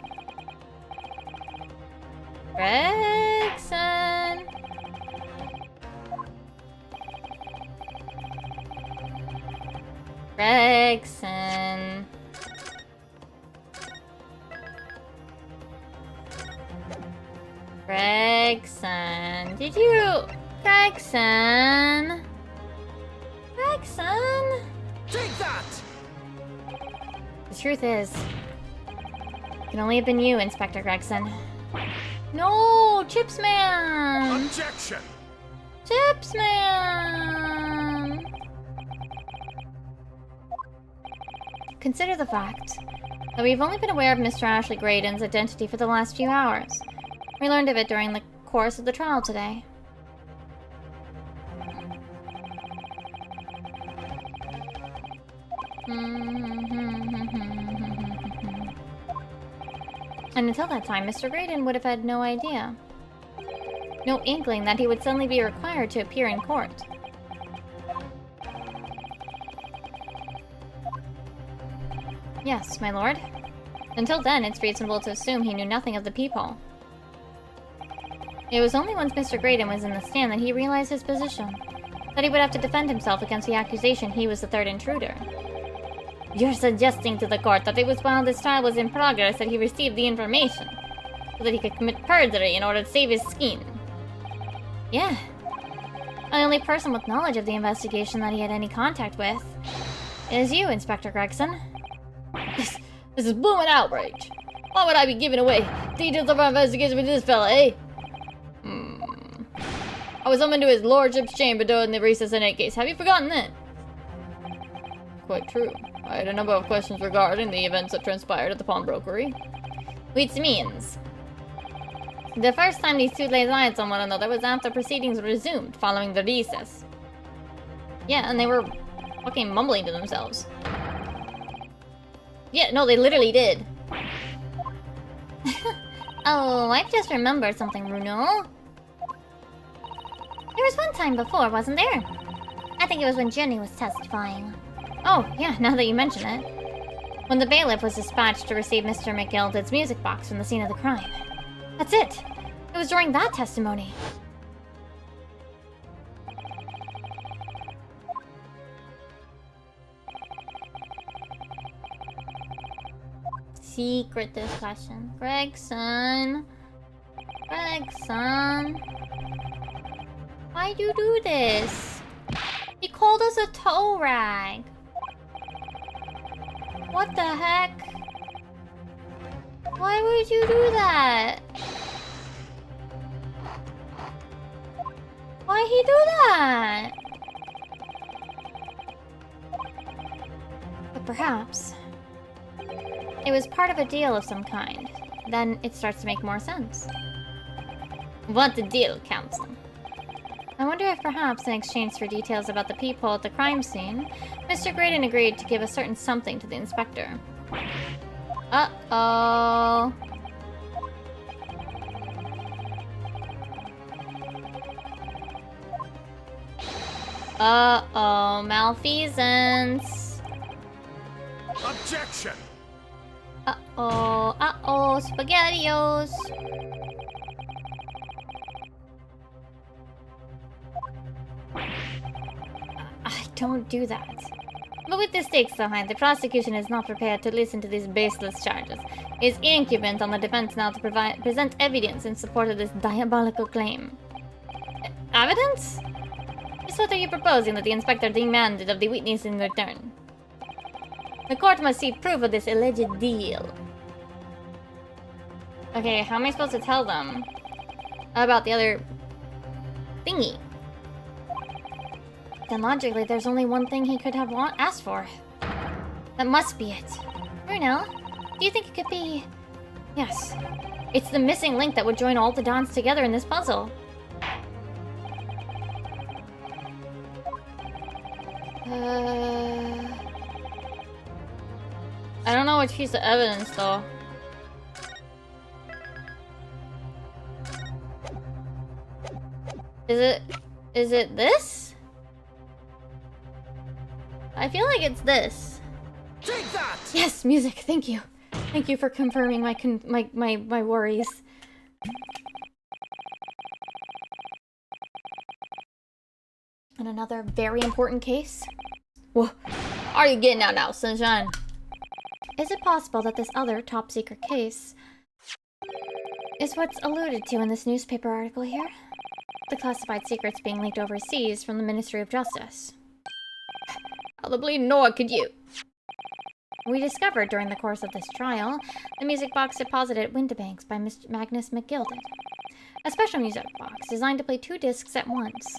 Gregson. Gregson. Gregson. Did you... Gregson? Gregson? Take that! The truth is, it can only have been you, Inspector Gregson. No! Chips Man! Objection! Chips Man! Consider the fact that we've only been aware of Mr. Ashley Graydon's identity for the last few hours. We learned of it during the course of the trial today. And until that time, Mr. Graydon would have had no idea. No inkling that he would suddenly be required to appear in court. Yes, my lord. Until then, it's reasonable to assume he knew nothing of the people. It was only once Mr. Graydon was in the stand that he realized his position. That he would have to defend himself against the accusation he was the third intruder. You're suggesting to the court that it was while this trial was in progress that he received the information, so that he could commit perjury in order to save his skin. Yeah. The only person with knowledge of the investigation that he had any contact with is you, Inspector Gregson. This is blooming outrage. Why would I be giving away details of our investigation with this fella, eh? I was summoned to his lordship's chamber during the recess in that case. Have you forgotten that? Quite true. I had a number of questions regarding the events that transpired at the pawnbrokery. Which means the first time these two laid eyes on one another was after proceedings resumed following the recess. Yeah, and they were fucking mumbling to themselves. Yeah, no, they literally did. Oh, I've just remembered something, Bruno. There was one time before, wasn't there? I think it was when Jenny was testifying. Oh, yeah, now that you mention it. When the bailiff was dispatched to receive Mr. McGilded's music box from the scene of the crime. That's it! It was during that testimony. Secret discussion. Gregson. Gregson. Why'd you do this? He called us a toe rag. What the heck? Why would you do that? Why'd he do that? But perhaps it was part of a deal of some kind. Then it starts to make more sense. What the deal, Counsel? I wonder if perhaps in exchange for details about the people at the crime scene, Mr. Graydon agreed to give a certain something to the inspector. Uh-oh. Uh-oh, malfeasance. Objection! Uh-oh, uh-oh, spaghettios. Don't do that. But with the stakes so high, the prosecution is not prepared to listen to these baseless charges. It is incumbent on the defense now to present evidence in support of this diabolical claim. Evidence? Just what are you proposing that the inspector demanded of the witness in return? The court must see proof of this alleged deal. Okay, how am I supposed to tell them about the other thingy? Then logically, there's only one thing he could have asked for. That must be it. Bruno, do you think it could be... Yes. It's the missing link that would join all the dots together in this puzzle. I don't know which piece of evidence, though. Is it this? I feel like it's this. Take that! Yes, music, thank you. Thank you for confirming my worries. And another very important case? Whoa. Are you getting out now, sunshine? Is it possible that this other top secret case is what's alluded to in this newspaper article here? The classified secrets being leaked overseas from the Ministry of Justice. How the bleeding Noah could you? We discovered during the course of this trial the music box deposited at Windibanks by Mr. Magnus McGilded. A special music box designed to play 2 discs at once.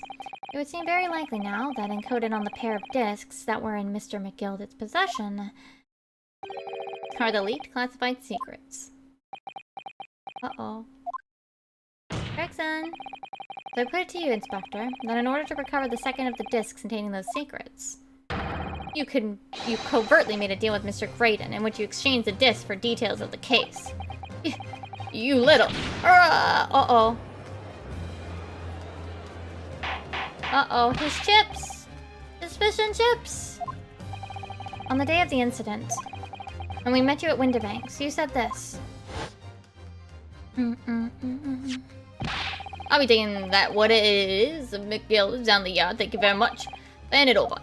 It would seem very likely now that encoded on the pair of discs that were in Mr. McGilded's possession are the leaked classified secrets. Uh-oh. Gregson! So I put it to you, Inspector, that in order to recover the second of the discs containing those secrets, you covertly made a deal with Mr. Graydon in which you exchanged the discs for details of the case. You little... Uh-oh. Uh-oh, his chips! His fish and chips! On the day of the incident, when we met you at Windibanks, you said this. I'll be taking that what it is. McGill is down the yard. Thank you very much. Hand it over.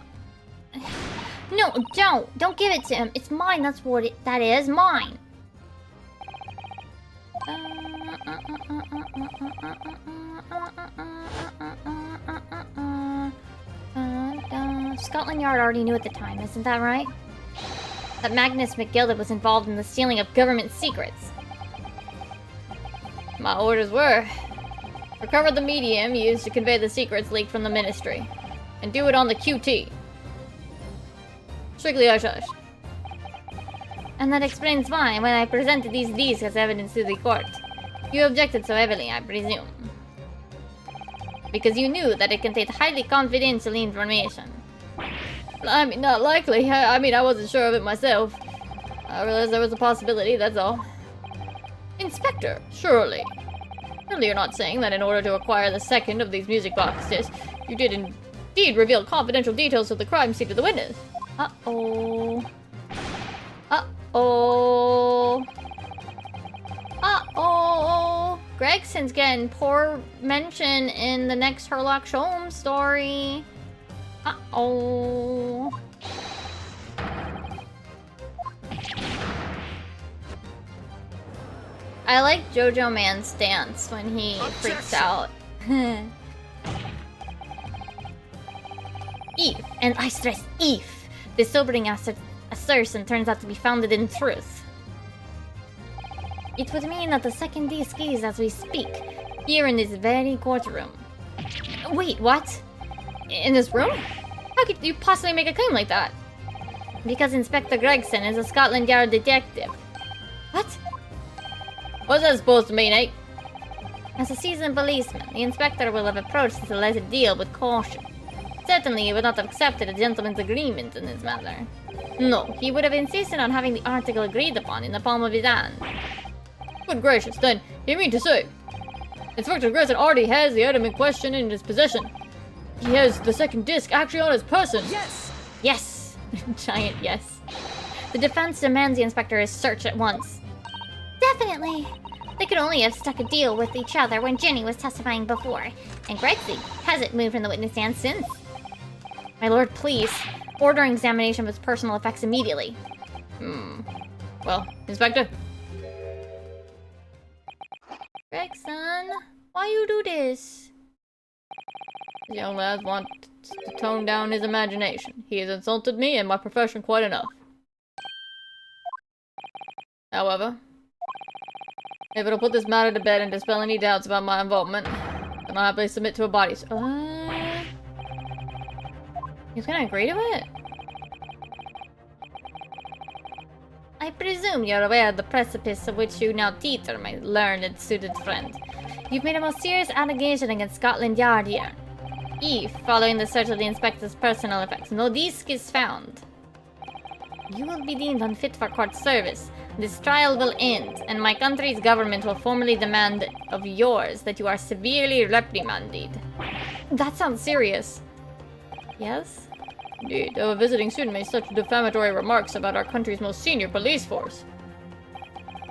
No, don't. Don't give it to him. It's mine. That's what that is. Mine. Scotland Yard already knew at the time, isn't that right? That Magnus McGilded was involved in the stealing of government secrets. My orders were... recover the medium used to convey the secrets leaked from the ministry. And do it on the QT. Strictly hush-hush. And that explains why, when I presented these discs as evidence to the court, you objected so heavily, I presume. Because you knew that it contained highly confidential information. I mean, not likely. I mean, I wasn't sure of it myself. I realized there was a possibility, that's all. Inspector, surely. Surely you're not saying that in order to acquire the second of these music box discs, you did indeed reveal confidential details of the crime scene to the witness. Uh-oh. Uh-oh. Uh-oh. Gregson's getting poor mention in the next Sherlock Holmes story. Uh-oh. I like Jojo Man's stance when he freaks out. If, and I stress if, this sobering assertion turns out to be founded in truth. It would mean that the second disc is, as we speak, here in this very courtroom. Wait, what? In this room? How could you possibly make a claim like that? Because Inspector Gregson is a Scotland Yard detective. What? What's that supposed to mean, eh? As a seasoned policeman, the inspector will have approached this alleged deal with caution. Certainly he would not have accepted a gentleman's agreement in this matter. No, he would have insisted on having the article agreed upon in the palm of his hand. Good gracious, then, you mean to say Inspector Gregson already has the item in question in his possession? He has the second disc actually on his person? Yes! Yes! Giant yes. The defense demands the inspector search at once. Definitely! They could only have stuck a deal with each other when Jenny was testifying before, and Gregsy hasn't moved from the witness stand since. My lord, please, order an examination of his personal effects immediately. Well, Inspector? Gregson, why you do this? The young lad wants to tone down his imagination. He has insulted me and my profession quite enough. However, if it'll put this matter to bed and dispel any doubts about my involvement, then I'll happily submit to a body search. He's gonna agree to it? I presume you're aware of the precipice of which you now teeter, my learned, suited friend. You've made a most serious allegation against Scotland Yard here. If, following the search of the inspector's personal effects, no disc is found, You will be deemed unfit for court service. This trial will end, and my country's government will formally demand of yours that you are severely reprimanded. That sounds serious. Yes? Indeed, a visiting student made such defamatory remarks about our country's most senior police force.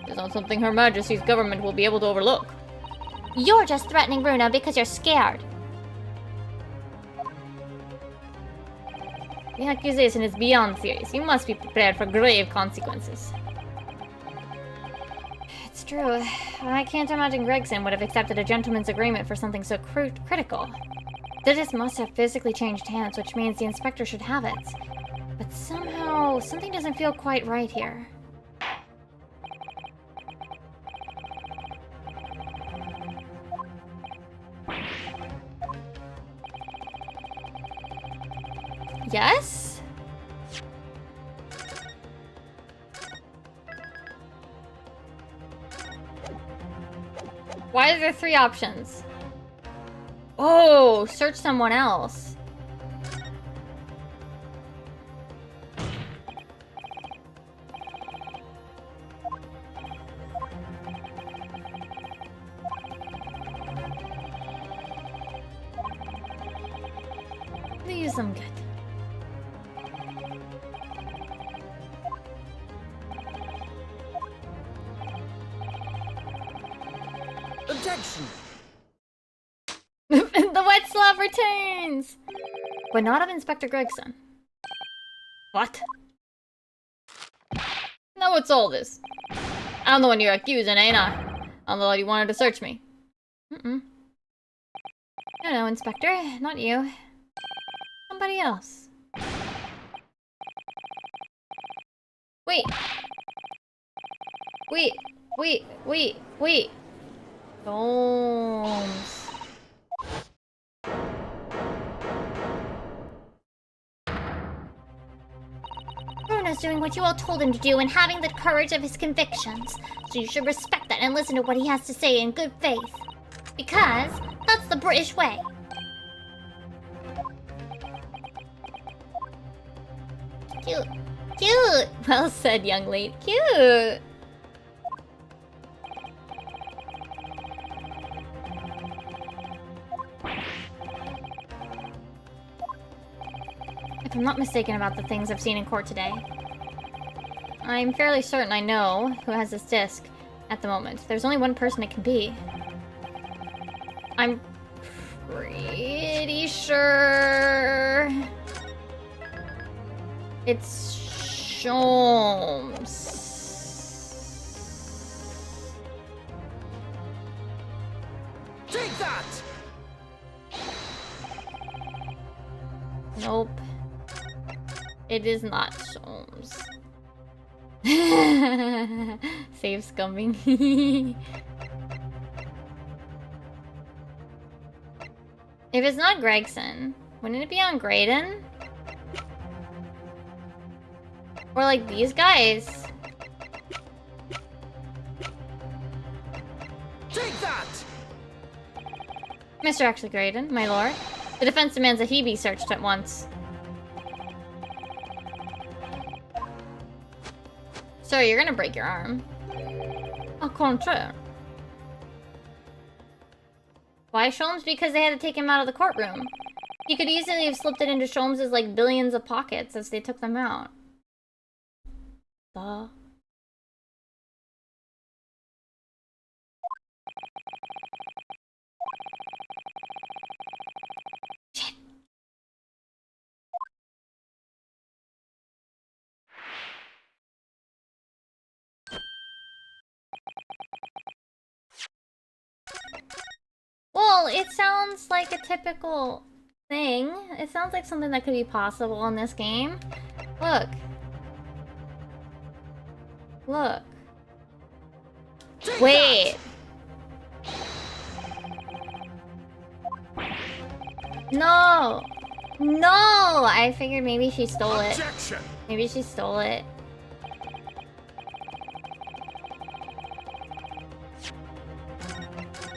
It is not something Her Majesty's government will be able to overlook. You're just threatening Runa because you're scared. The accusation is beyond serious. You must be prepared for grave consequences. It's true. I can't imagine Gregson would have accepted a gentleman's agreement for something so critical. The disc must have physically changed hands, which means the inspector should have it. But somehow, something doesn't feel quite right here. Yes? Why are there 3 options? Oh, search someone else. Use them good. Objection! The wet slab returns! But not of Inspector Gregson. What? Now what's all this? I'm the one you're accusing, ain't I? I'm the one you wanted to search me. No, Inspector. Not you. Somebody else. Wait. Holmes. Runa's doing what you all told him to do and having the courage of his convictions. So you should respect that and listen to what he has to say in good faith. Because that's the British way. Cute. Cute! Well said, young lady. Cute! If I'm not mistaken about the things I've seen in court today, I'm fairly certain I know who has this disc at the moment. There's only one person it can be. I'm pretty sure it's Sholmes. Take that! Nope. It is not Sholmes. Save scumming. If it's not Gregson, wouldn't it be on Graydon? Or like these guys? Take that! Mr. Actually Graydon, my lord. The defense demands that he be searched at once. Sir, you're gonna break your arm. Au contraire. Why Sholmes? Because they had to take him out of the courtroom. He could easily have slipped it into Sholmes' like billions of pockets as they took them out. Duh. Shit. Well, it sounds like a typical thing. It sounds like something that could be possible in this game. Look. Look. Wait. No. No! I figured maybe she stole it. Objection! Maybe she stole it.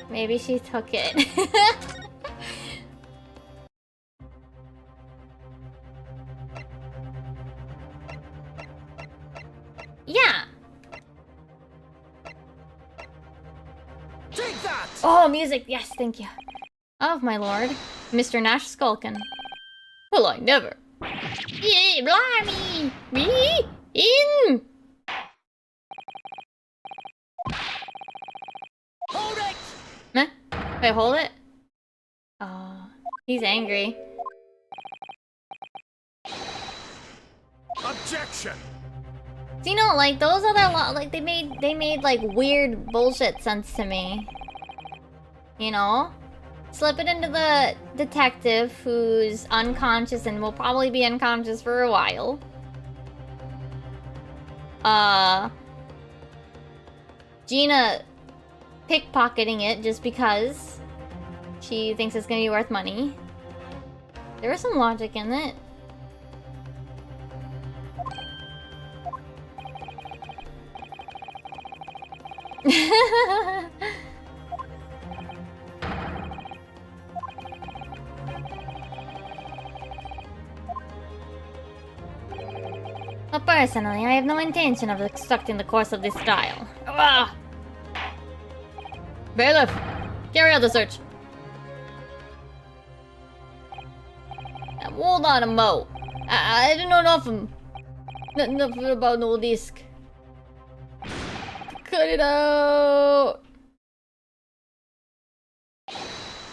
Maybe she took it. Yeah. Take that! Oh, music! Yes, thank you. Of my lord, Mr. Nash Skulkin. Well, I never. Yeah, blimey. Me? In! Hold it! Meh? Wait, hold it? Oh, he's angry. Objection! So, you know, like, those other like, they made, like, weird bullshit sense to me. You know? Slip it into the detective who's unconscious and will probably be unconscious for a while. Gina pickpocketing it just because she thinks it's gonna be worth money. There was some logic in it. But personally, I have no intention of obstructing the course of this trial. Ah! Bailiff, carry out the search. Now, hold on a mo. I didn't know nothing. Nothing about no disc. Cut it out.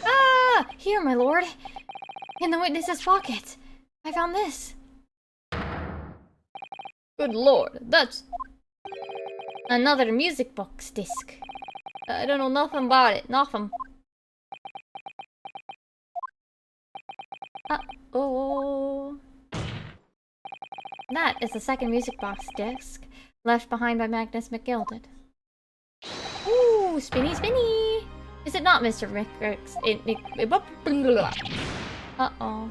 Ah! Here, my lord. In the witness's pocket. I found this. Good lord, that's... Another music box disc. I don't know nothing about it. Nothing. Uh-oh. That is the second music box disc left behind by Magnus McGilded. Ooh, spinny spinny! Is it not, Mr. Rickrix? Uh-oh.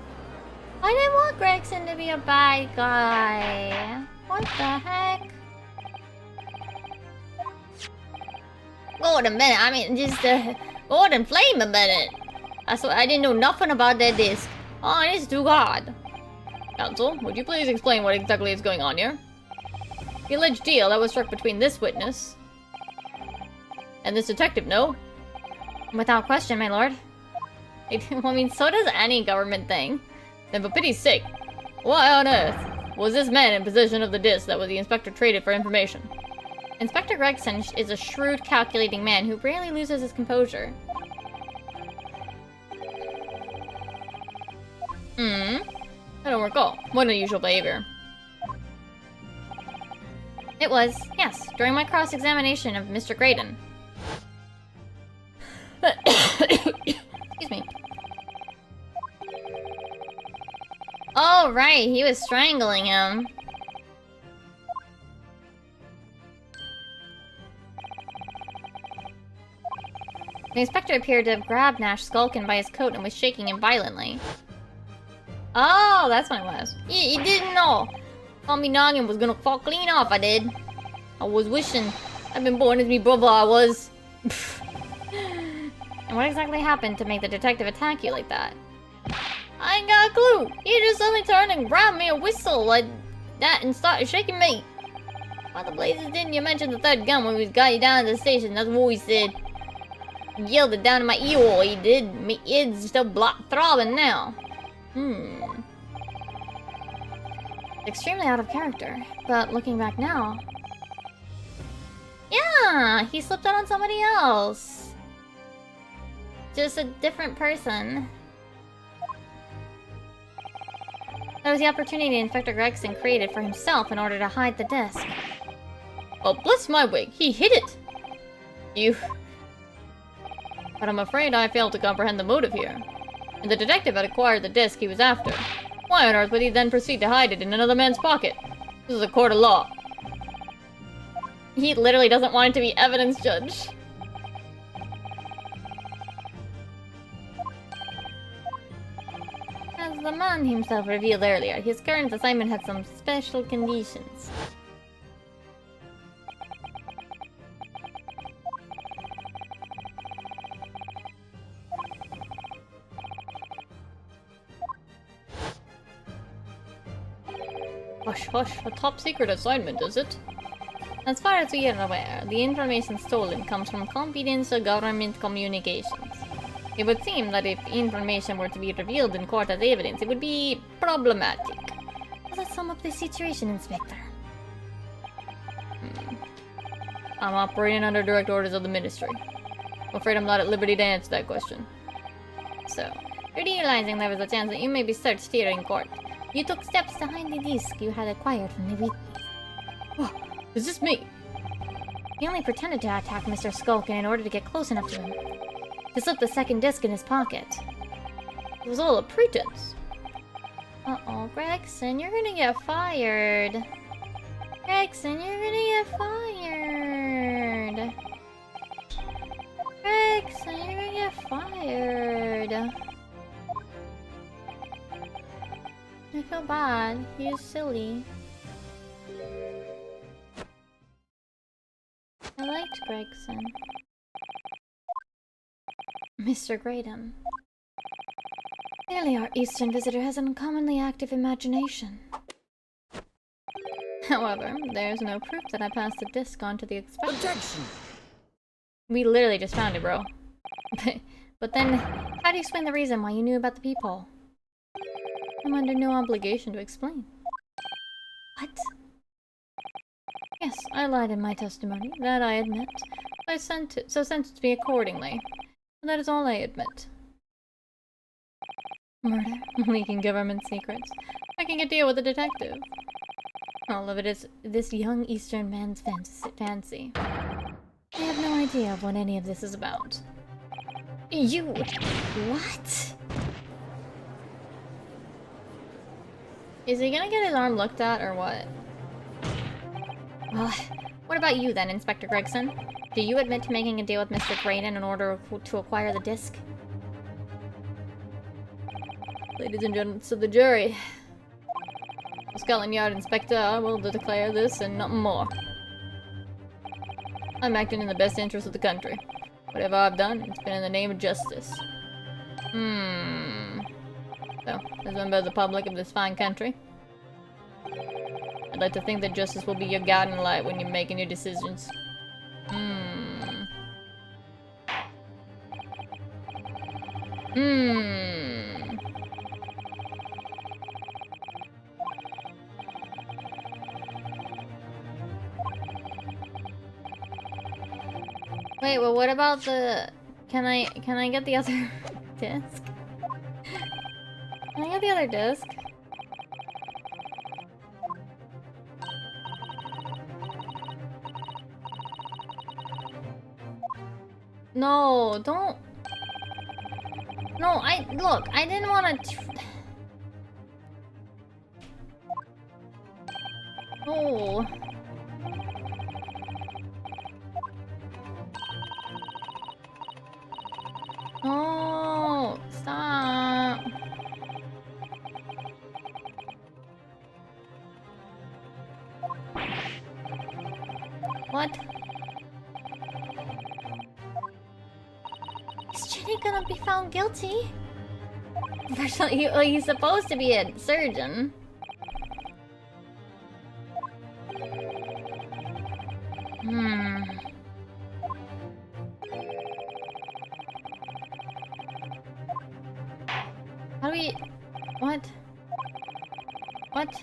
I didn't want Gregson to be a bad guy. What the heck? Hold a minute, I mean, just, hold and flame a minute. That's what I didn't know nothing about that disc. Oh, it's too hard. Counsel, would you please explain what exactly is going on here? The alleged deal that was struck between this witness and this detective, no? Without question, my lord. I mean, so does any government thing. Then for pity's sake, why on earth was this man in possession of the disc that the inspector traded for information? Inspector Gregson is a shrewd, calculating man who rarely loses his composure. I don't recall. What unusual behavior. It was, yes, during my cross-examination of Mr. Graydon. Excuse me. Oh, right, he was strangling him. The inspector appeared to have grabbed Nash Skulkin by his coat and was shaking him violently. Oh, that's what it was. He didn't know. Thought me noggin was gonna fall clean off, I did. I was wishing I'd been born as me brother, I was. And what exactly happened to make the detective attack you like that? I ain't got a clue. He just suddenly turned and grabbed me a whistle like that and started shaking me. Why the blazes didn't you mention the third gun when we got you down to the station? That's what he said. He yelled it down in my ear, he did. Me ears still throbbing now. Extremely out of character, but looking back now... Yeah, he slipped out on somebody else. Just a different person. That was the opportunity Inspector Gregson created for himself in order to hide the disc. Oh, bless my wig, he hid it! You... But I'm afraid I failed to comprehend the motive here. And the detective had acquired the disc he was after. Why on earth would he then proceed to hide it in another man's pocket? This is a court of law. He literally doesn't want it to be evidence, Judge. As the man himself revealed earlier, his current assignment had some special conditions. Hush, hush, a top secret assignment, is it? As far as we are aware, the information stolen comes from confidential government communications. It would seem that if information were to be revealed in court as evidence, it would be problematic. Does that sum up the situation, Inspector? I'm operating under direct orders of the Ministry. I'm afraid I'm not at liberty to answer that question. So, realizing there was a chance that you may be searched here in court, you took steps to hide the disc you had acquired from the witness. Oh, is this me? He only pretended to attack Mr. Skulkin in order to get close enough to him. To slip the second disc in his pocket. It was all a pretense. Uh-oh, Gregson, you're gonna get fired. Gregson, you're gonna get fired. Gregson, you're gonna get fired. I feel bad. He's silly. I liked Gregson. Mr. Graydon. Clearly our Eastern visitor has an uncommonly active imagination. However, there's no proof that I passed the disc on to the inspector. Objection! We literally just found it, bro. But then, how do you explain the reason why you knew about the peephole? I'm under no obligation to explain. What? Yes, I lied in my testimony, that I admit. So sentenced me accordingly. That is all I admit. Murder, leaking government secrets, making a deal with a detective. All of it is this young Eastern man's fancy. I have no idea of what any of this is about. You... What? Is he gonna get his arm looked at, or what? Well, what about you then, Inspector Gregson? Do you admit to making a deal with Mr. Graydon in order to acquire the disc? Ladies and gentlemen of the jury, Scotland Yard Inspector will declare this and nothing more. I'm acting in the best interest of the country. Whatever I've done, it's been in the name of justice. So, as a member of the public of this fine country, I'd like to think that justice will be your guiding light when you're making your decisions. Wait, well what about the... Can I get the other disc? Can I get the other disc? No, don't... No, look, I didn't want to... Oh. No, stop. What? Is Jenny gonna be found guilty? He's supposed to be a surgeon. How do we... What? What?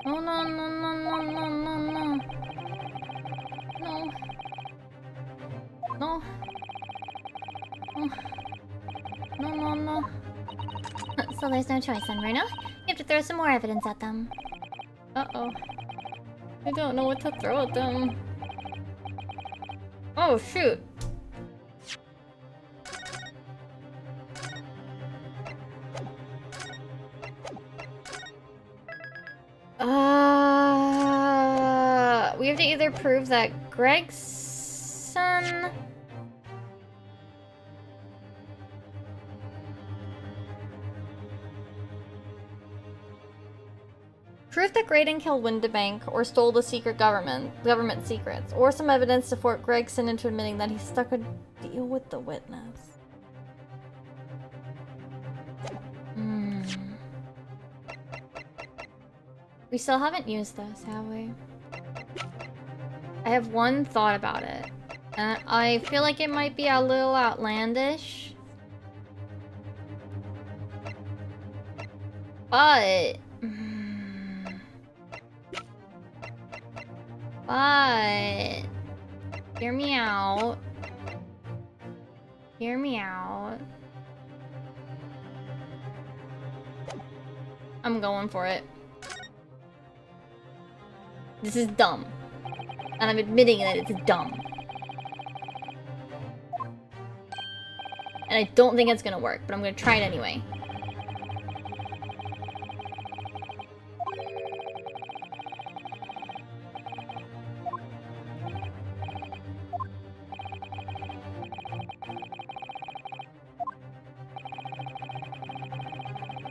No, no, no, no, no, no, no, no. No. No. No, no, no. So there's no choice then, Bruno? You have to throw some more evidence at them. Uh-oh. I don't know what to throw at them. Oh, shoot. We have to either prove that Gregson... Proof that Graydon killed Windibank or stole the secret government secrets, or some evidence to force Gregson into admitting that he struck a deal with the witness. We still haven't used this, have we? I have one thought about it. And I feel like it might be a little outlandish. But... But... Hear me out. Hear me out. I'm going for it. This is dumb. And I'm admitting that it's dumb. And I don't think it's gonna work, but I'm gonna try it anyway.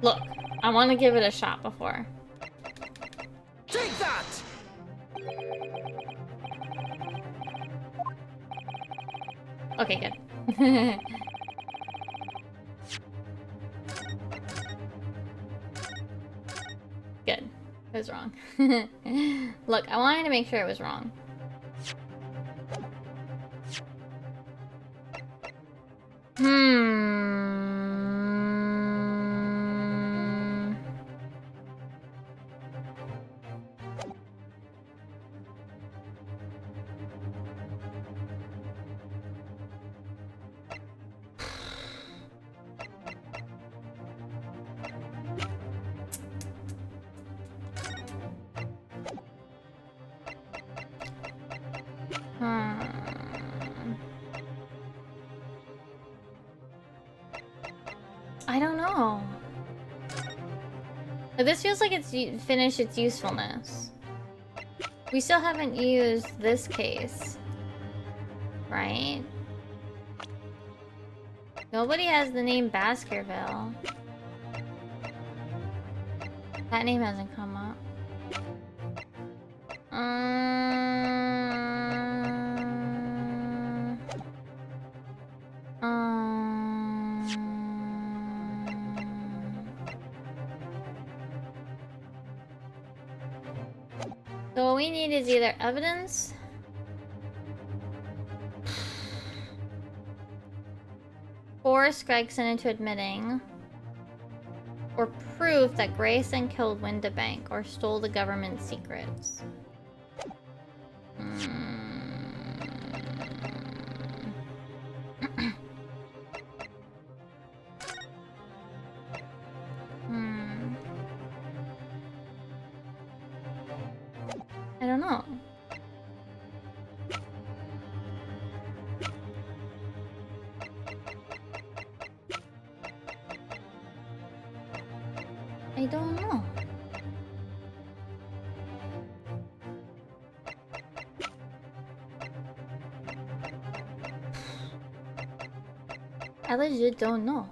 Look, I want to give it a shot before. Take that! Okay, good. Good. It was wrong. Look, I wanted to make sure it was wrong. I don't know. This feels like it's finished its usefulness. We still haven't used this case. Right? Nobody has the name Baskerville. That name hasn't come up. So what we need is either evidence force Gregson into admitting, or proof that Grayson killed Windabank or stole the government's secrets. I don't know. I don't know. I legit don't know.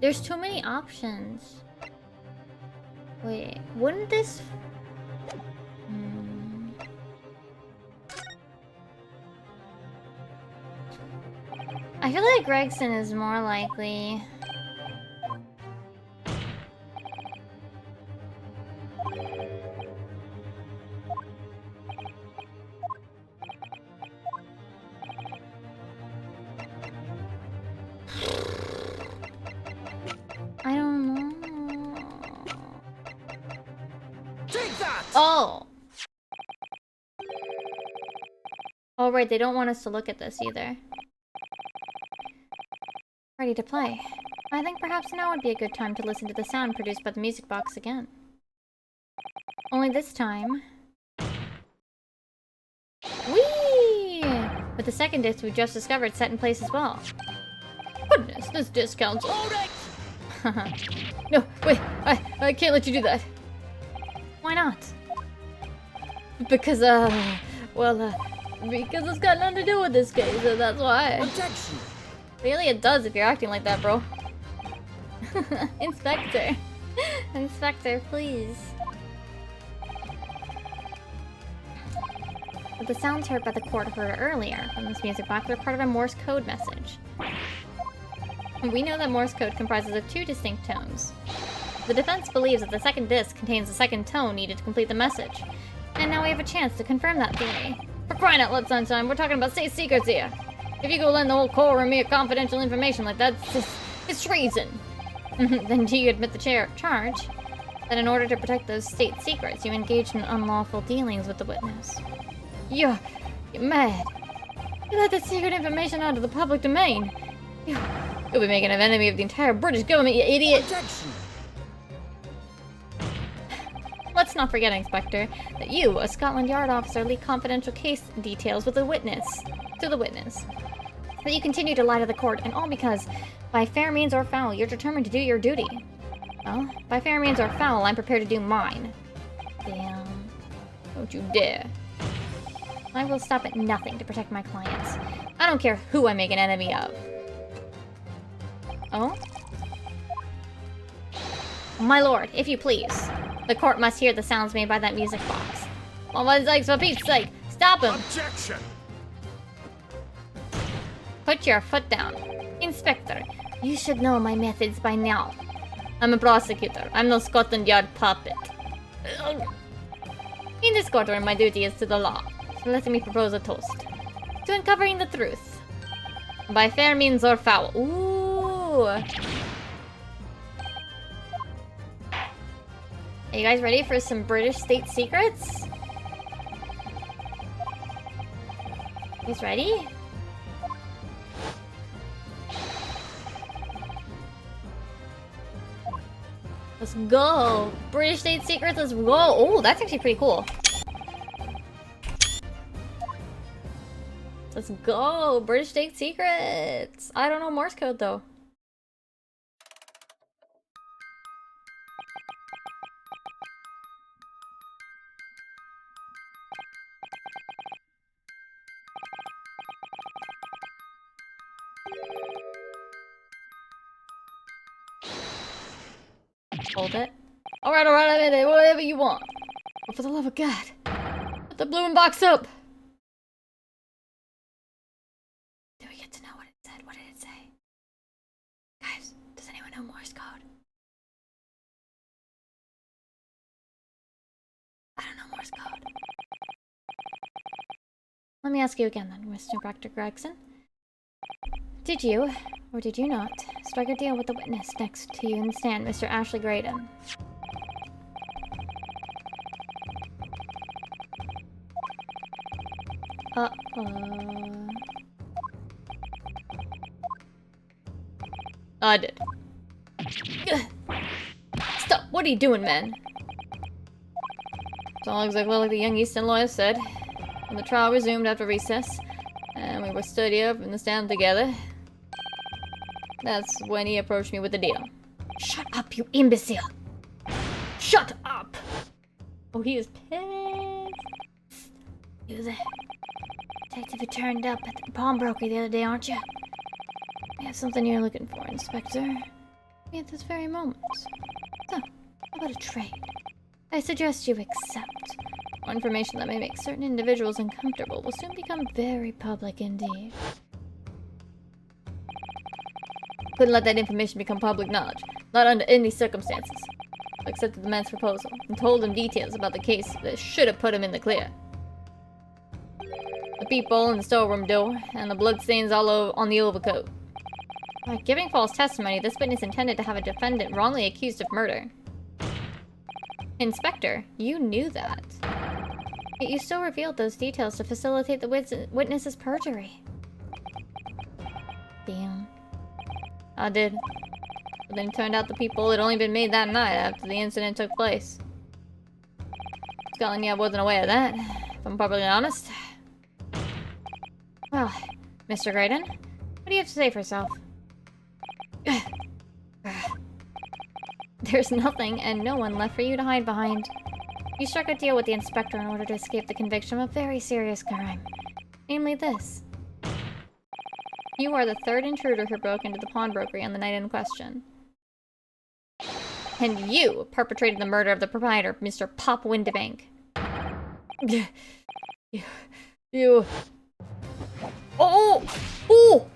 There's too many options. Wait, wouldn't this... I feel like Gregson is more likely... I don't know. Take that! Oh! Oh right, they don't want us to look at this either. Ready to play. I think perhaps now would be a good time to listen to the sound produced by the music box again. Only this time... Whee! With the second disc we just discovered set in place as well. Goodness, this disc counts. Hold it! No, wait, I can't let you do that. Why not? Because, because it's got nothing to do with this case, so that's why. Objection! Really, it does if you're acting like that, bro. Inspector. Inspector, please. But the sounds heard by the court heard earlier from this music box are part of a Morse code message. We know that Morse code comprises of 2 distinct tones. The defense believes that the second disc contains the second tone needed to complete the message. And now we have a chance to confirm that theory. For crying out loud, Sunshine, we're talking about state secrets here. If you go lend the whole courtroom mere confidential information like that, it's treason. Then do you admit the charge? That in order to protect those state secrets, you engaged in unlawful dealings with the witness. You're mad. You let that secret information out of the public domain. You'll be making an enemy of the entire British government, you idiot. Objection. Let's not forget, Inspector, that you, a Scotland Yard officer, leaked confidential case details with the witness. That you continue to lie to the court, and all because, by fair means or foul, you're determined to do your duty. Well, by fair means or foul, I'm prepared to do mine. Damn. Don't you dare. I will stop at nothing to protect my clients. I don't care who I make an enemy of. Oh? My lord, if you please. The court must hear the sounds made by that music box. For one's sakes, for Pete's sake, stop him! Objection. Put your foot down. Inspector, you should know my methods by now. I'm a prosecutor. I'm no Scotland Yard puppet. In this courtroom, my duty is to the law. So let me propose a toast. To uncovering the truth. By fair means or foul. Ooh. Are you guys ready for some British state secrets? You guys ready? Let's go! British state secrets, let's go! Oh, that's actually pretty cool. Let's go! British state secrets! I don't know Morse code though. Hold it. Alright, I made it. Whatever you want. But for the love of God, put the blooming box up! Do we get to know what it said? What did it say? Guys, does anyone know Morse code? I don't know Morse code. Let me ask you again then, Mr. Proctor Gregson. Did you, or did you not, strike a deal with the witness next to you in the stand, Mr. Ashley Graydon? I did. Stop! What are you doing, man? It's all exactly like the young Easton lawyer said. When the trial resumed after recess, and we were stood up in the stand together, that's when he approached me with the deal. Shut up, you imbecile! Shut up! Oh, he is pissed. You're the detective who turned up at the pawnbroker the other day, aren't you? We have something you're looking for, Inspector. Me at this very moment. So, how about a trade? I suggest you accept. More information that may make certain individuals uncomfortable will soon become very public indeed. Couldn't let that information become public knowledge. Not under any circumstances. I accepted the man's proposal and told him details about the case that should have put him in the clear. The peephole in the storeroom door, and the bloodstains all on the overcoat. By giving false testimony, this witness intended to have a defendant wrongly accused of murder. Inspector, you knew that. Yet you still revealed those details to facilitate the witness's perjury. Damn. I did. But then it turned out the people had only been made that night after the incident took place. Scotland Yard wasn't aware of that, if I'm perfectly honest. Well, Mr. Graydon, what do you have to say for yourself? There's nothing and no one left for you to hide behind. You struck a deal with the inspector in order to escape the conviction of a very serious crime. Namely this. You are the third intruder who broke into the pawnbrokery on the night in question. and you perpetrated the murder of the proprietor, Mr. Pop Windibank. You... Oh! Oh!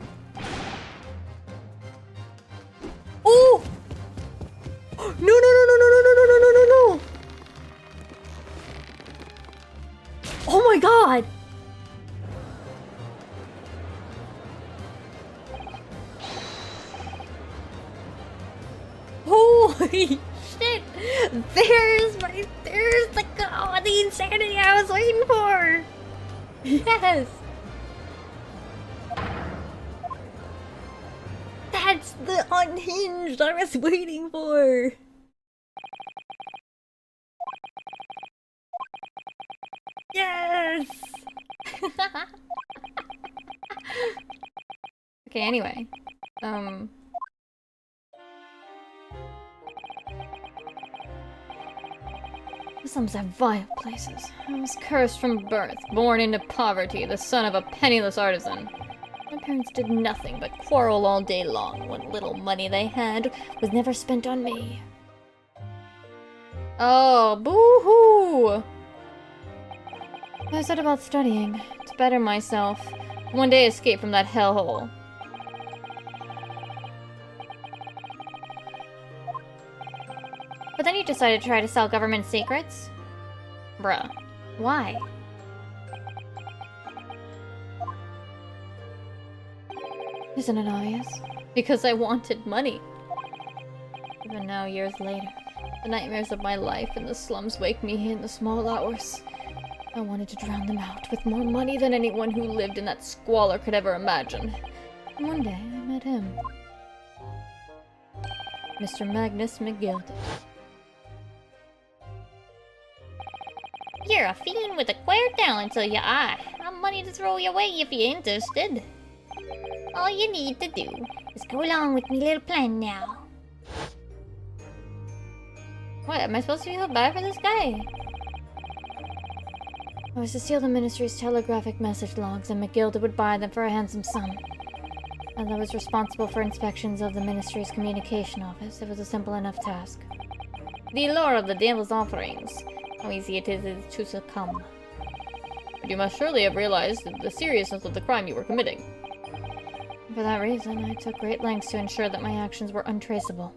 Oh! No, no, no, no, no, no, no, no, no, no, no! Oh my god! Holy shit! There's the insanity I was waiting for! Yes! That's the unhinged I was waiting for! Yes! Okay, anyway. The slums have vile places. I was cursed from birth, born into poverty, the son of a penniless artisan. My parents did nothing but quarrel all day long. What little money they had was never spent on me. Oh, boo-hoo! I set about studying, to better myself, to one day escape from that hellhole. But then you decided to try to sell government secrets? Bruh. Why? Isn't it obvious? Because I wanted money. Even now, years later, the nightmares of my life in the slums wake me in the small hours. I wanted to drown them out with more money than anyone who lived in that squalor could ever imagine. And one day, I met him. Mr. Magnus McGilded. You're a fiend with a queer talent to your eye. I've money to throw your way if you're interested. All you need to do is go along with me little plan now. What, am I supposed to feel bad for this guy? I was to steal the Ministry's telegraphic message logs, and McGilded would buy them for a handsome sum. As I was responsible for inspections of the Ministry's communication office, it was a simple enough task. The allure of the devil's offerings. How easy it is to succumb. But you must surely have realized the seriousness of the crime you were committing. For that reason, I took great lengths to ensure that my actions were untraceable.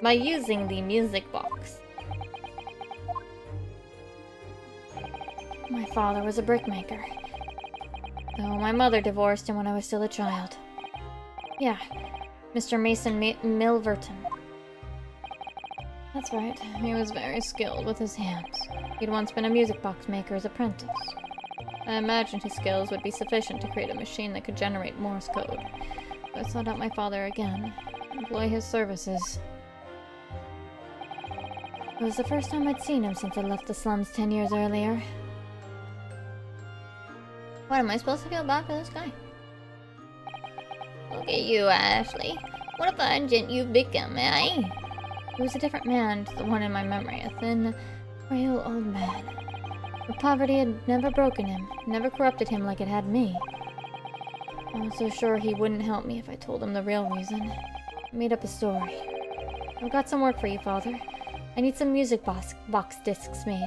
By using the music box. My father was a brickmaker, though my mother divorced him when I was still a child. Yeah, Mr. Mason Milverton. That's right, he was very skilled with his hands. He'd once been a music box maker's apprentice. I imagined his skills would be sufficient to create a machine that could generate Morse code. So I sought out my father again, to employ his services. It was the first time I'd seen him since I left the slums 10 years earlier. What, am I supposed to feel bad for this guy? Look at you, Ashley. What a fine gent you've become, eh? He was a different man to the one in my memory, a thin, frail old man. But poverty had never broken him, never corrupted him like it had me. I was so sure he wouldn't help me if I told him the real reason. I made up a story. I've got some work for you, Father. I need some music box discs made.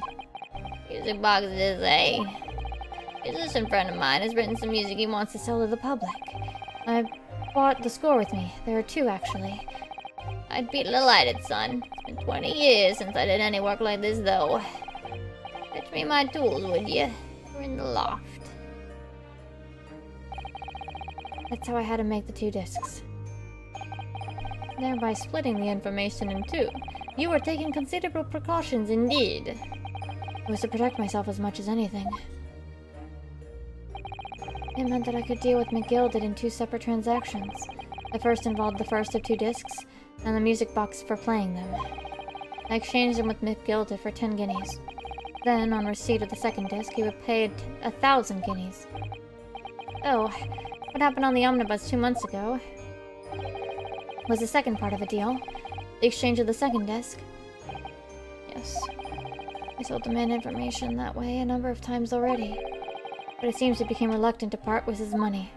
Music boxes, eh? A musician friend of mine has written some music he wants to sell to the public. I brought the score with me. There are two, actually. I'd be delighted, son. It's been 20 years since I did any work like this, though. Fetch me my tools, would you? They're in the loft. That's how I had to make the two discs. Thereby splitting the information in two. You were taking considerable precautions indeed. It was to protect myself as much as anything. It meant that I could deal with McGilded in two separate transactions. The first involved the first of two discs, and the music box for playing them. I exchanged them with McGilded for 10 guineas. Then, on receipt of the second disc, he would pay 1,000 guineas. Oh, what happened on the omnibus 2 months ago was the second part of a deal. The exchange of the second disc. Yes, I sold the man information that way a number of times already. But it seems he became reluctant to part with his money.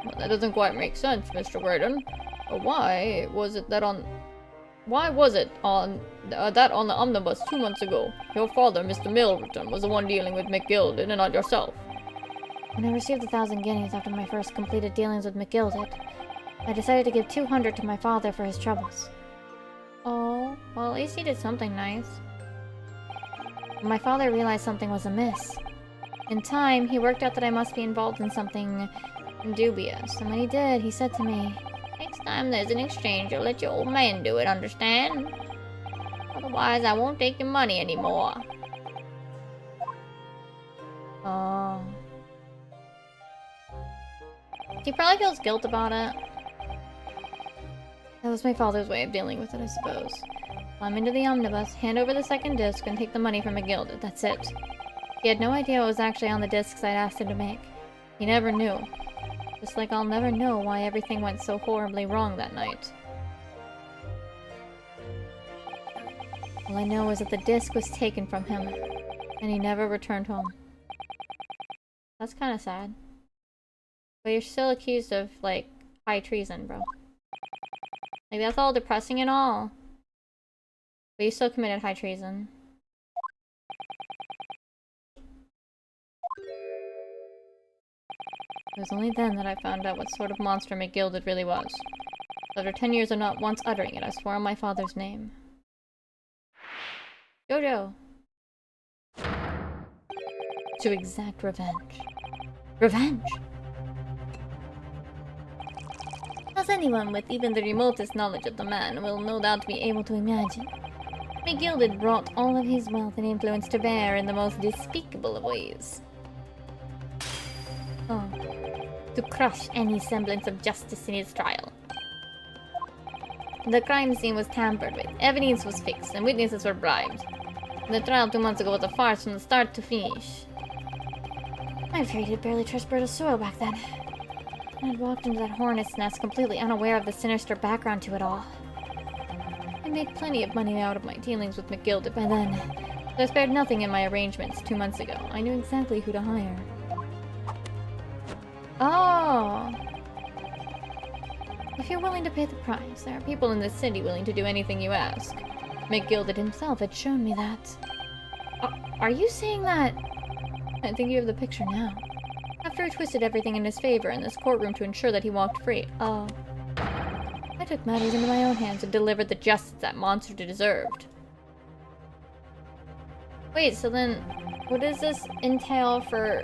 Well, that doesn't quite make sense, Mr. Graydon. Why was it that on... Why was it on that on the omnibus 2 months ago? Your father, Mr. Milverton, was the one dealing with McGilded and not yourself. When I received 1,000 guineas after my first completed dealings with McGilded, I decided to give 200 to my father for his troubles. Oh, well, at least he did something nice. When my father realized something was amiss. In time, he worked out that I must be involved in something dubious, and when he did, he said to me, Next time there's an exchange, you'll let your old man do it, understand? Otherwise, I won't take your money anymore. "Oh, He probably feels guilt about it. that was my father's way of dealing with it, I suppose. Climb into the omnibus, hand over the second disc, and take the money from McGilded. That's it. He had no idea what was actually on the discs I'd asked him to make. He never knew. Just like I'll never know why everything went so horribly wrong that night. All I know is that the disc was taken from him, and he never returned home. That's kind of sad. But you're still accused of, like, high treason, bro. Like, that's all depressing and all. But you still committed high treason. It was only then that I found out what sort of monster McGilded really was. After 10 years of not once uttering it, I swore on my father's name. Jojo. To exact revenge. Revenge! As anyone with even the remotest knowledge of the man will no doubt be able to imagine, McGilded brought all of his wealth and influence to bear in the most despicable of ways. Oh, to crush any semblance of justice in his trial. The crime scene was tampered with, evidence was fixed, and witnesses were bribed. The trial 2 months ago was a farce from the start to finish. I'm afraid he'd barely trust Berta's soil back then. I'd walked into that hornet's nest completely unaware of the sinister background to it all. I made plenty of money out of my dealings with McGilded by then, but I spared nothing in my arrangements 2 months ago. I knew exactly who to hire. Oh! If you're willing to pay the price, there are people in this city willing to do anything you ask. McGilded himself had shown me that. Are you saying that? I think you have the picture now. After I twisted everything in his favor in this courtroom to ensure that he walked free, I took matters into my own hands and delivered the justice that monster deserved. Wait, so then, what does this entail for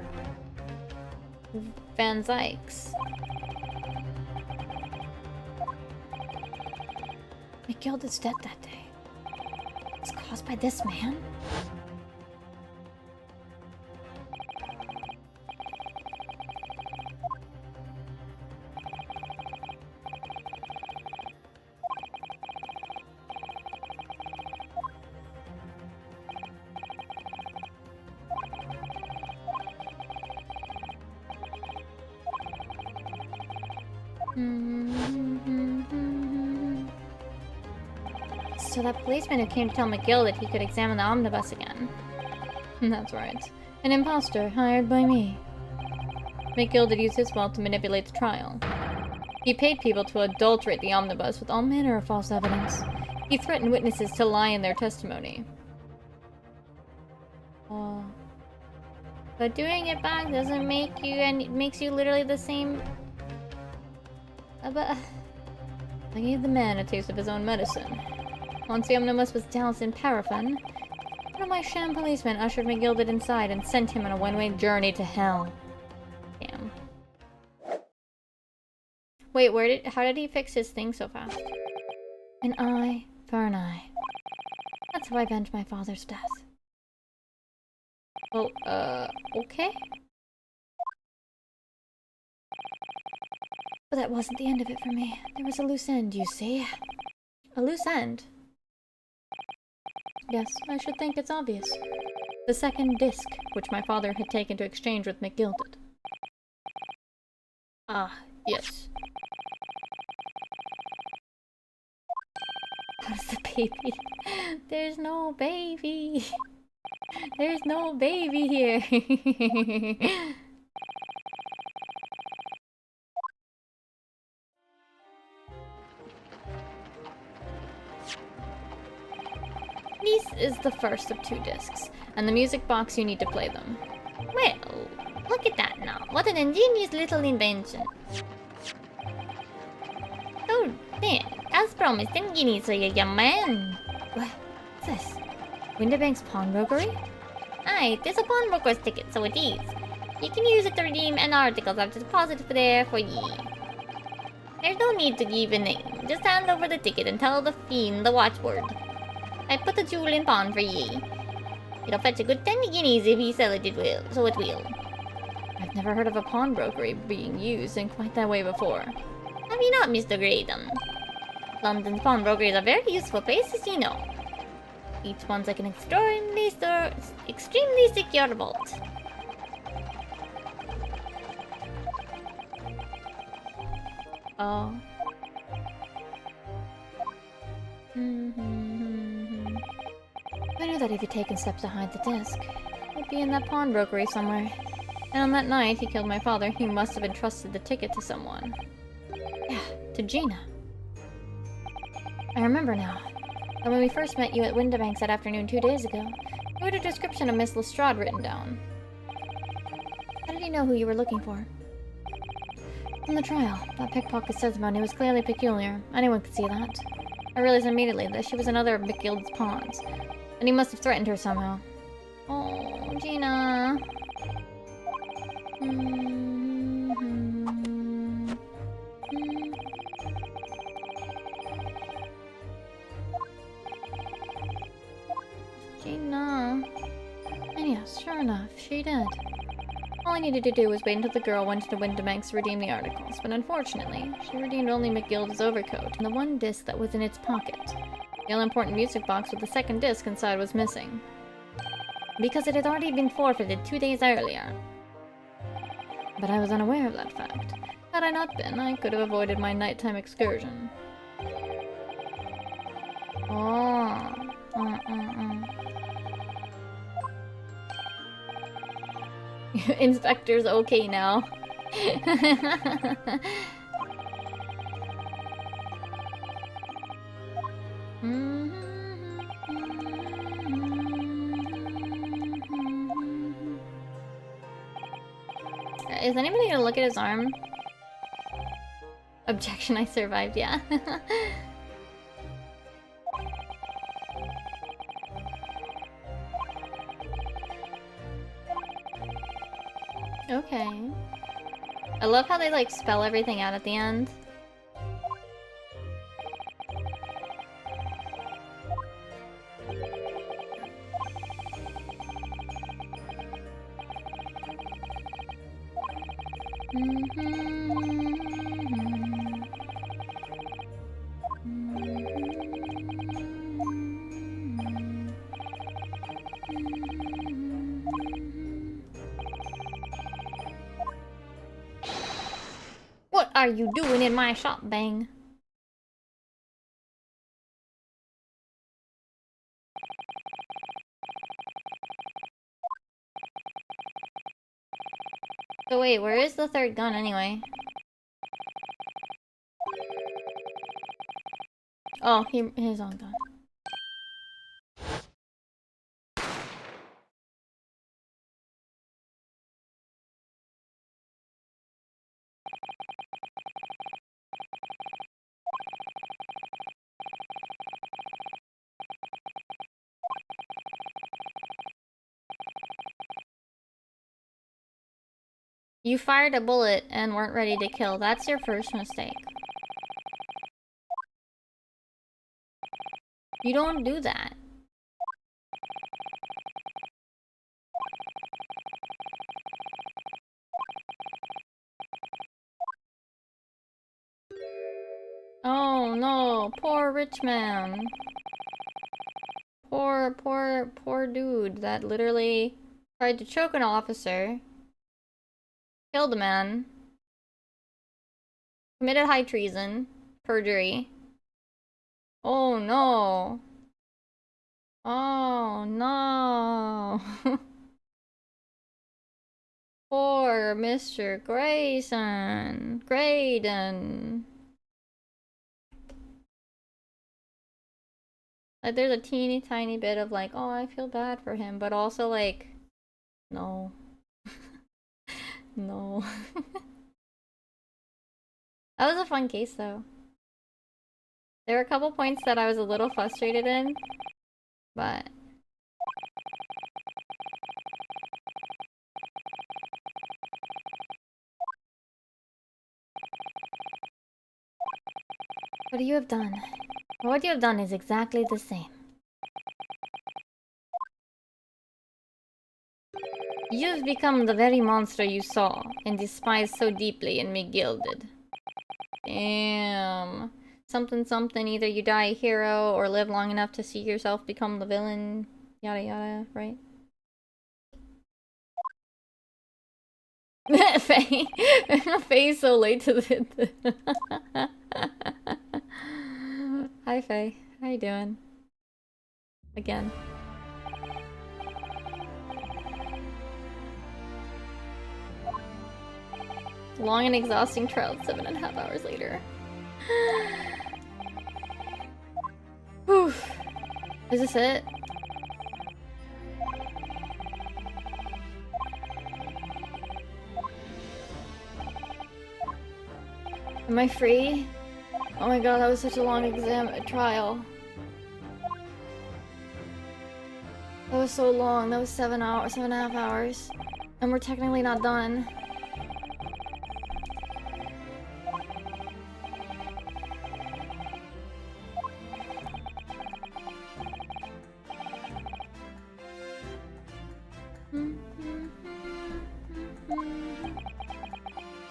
Van Zykes? McGilded's death that day was caused by this man? So that policeman who came to tell McGill that he could examine the omnibus again. That's right. An imposter hired by me. McGilded used his wealth to manipulate the trial. He paid people to adulterate the omnibus with all manner of false evidence. He threatened witnesses to lie in their testimony. Oh. But doing it back doesn't make you, and it makes you literally the same. But I gave the man a taste of his own medicine. Once the omnibus was doused in paraffin, one of my sham policemen ushered McGilded inside and sent him on a one-way journey to hell. damn. Wait, how did he fix his thing so fast? An eye for an eye. That's how I avenged my father's death. Well, okay. But that wasn't the end of it for me. There was a loose end, you see. A loose end? Yes, I should think it's obvious. The second disc, which my father had taken to exchange with McGilded. Ah, yes. How's the baby? There's no baby. There's no baby here. This is the first of 2 discs, and the music box you need to play them. Well, look at that now. What an ingenious little invention. So then, as promised, I'm guineas for you, young man. What's this? Winterbank's pawnbrokery? Aye, there's a pawnbroker's ticket, so it is. You can use it to redeem any articles I've deposited there for ye. There's no need to give a name. Just hand over the ticket and tell the fiend the watchword. I put the jewel in pawn for ye. It'll fetch a good 10 guineas if ye sell it, so it will. I've never heard of a pawnbrokery being used in quite that way before. Have you not, Mr. Graydon? London's pawnbrokeries are very useful places, you know. Each one's like an extremely secure vault. Oh. I knew that if he'd taken steps to hide the disc, he'd be in that pawnbrokery somewhere. And on that night he killed my father, he must have entrusted the ticket to someone. Yeah, to Gina. I remember now. And when we first met you at Winterbanks that afternoon 2 days ago, you had a description of Miss Lestrade written down. How did you know who you were looking for? From the trial, that pickpocket testimony was clearly peculiar. Anyone could see that. I realized immediately that she was another of McGild's pawns, and he must have threatened her somehow. Oh, Gina. Gina. And yes, sure enough, she did. All I needed to do was wait until the girl went to Winterbanks to redeem the articles, but unfortunately, she redeemed only McGild's overcoat and the one disc that was in its pocket. The all-important music box with the second disc inside was missing. Because it had already been forfeited 2 days earlier. But I was unaware of that fact. Had I not been, I could have avoided my nighttime excursion. Oh. Inspector's okay now. Is anybody gonna look at his arm? Objection, I survived, yeah. Okay. I love how they like spell everything out at the end. What are you doing in my shop, Bang? So wait, where is the third gun anyway? Oh, his own gun. You fired a bullet and weren't ready to kill. That's your first mistake. You don't do that. Oh no, poor rich man. Poor dude that literally tried to choke an officer, killed a man, committed high treason, perjury. Oh no. Oh no. Poor Mr. Graydon. Like, there's a teeny tiny bit of like, oh, I feel bad for him, but also like, no. No. That was a fun case though. There were a couple points that I was a little frustrated in, but... What you have done? What you have done is exactly the same. You've become the very monster you saw and despised so deeply and me gilded. Damn. Something something, either you die a hero or live long enough to see yourself become the villain. Yada yada, right? Faye. Faye's so late to the... Hi Faye. How you doing? Again. Long and exhausting trial 7.5 hours later. Whew. Is this it? Am I free? Oh my god, that was such a long trial. That was so long. That was 7.5 hours. And we're technically not done.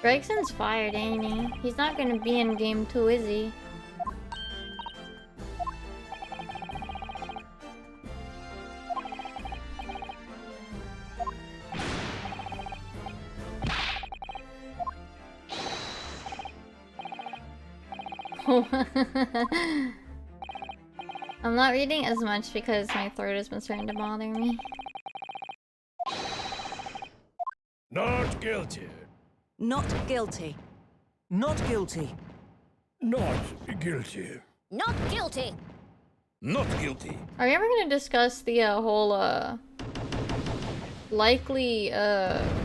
Gregson's fired, ain't he? He's not gonna be in game 2, is he? I'm not reading as much because my throat has been starting to bother me. Not guilty. Not guilty. Not guilty. Not guilty. Not guilty. Not guilty. Are we ever gonna discuss the whole likely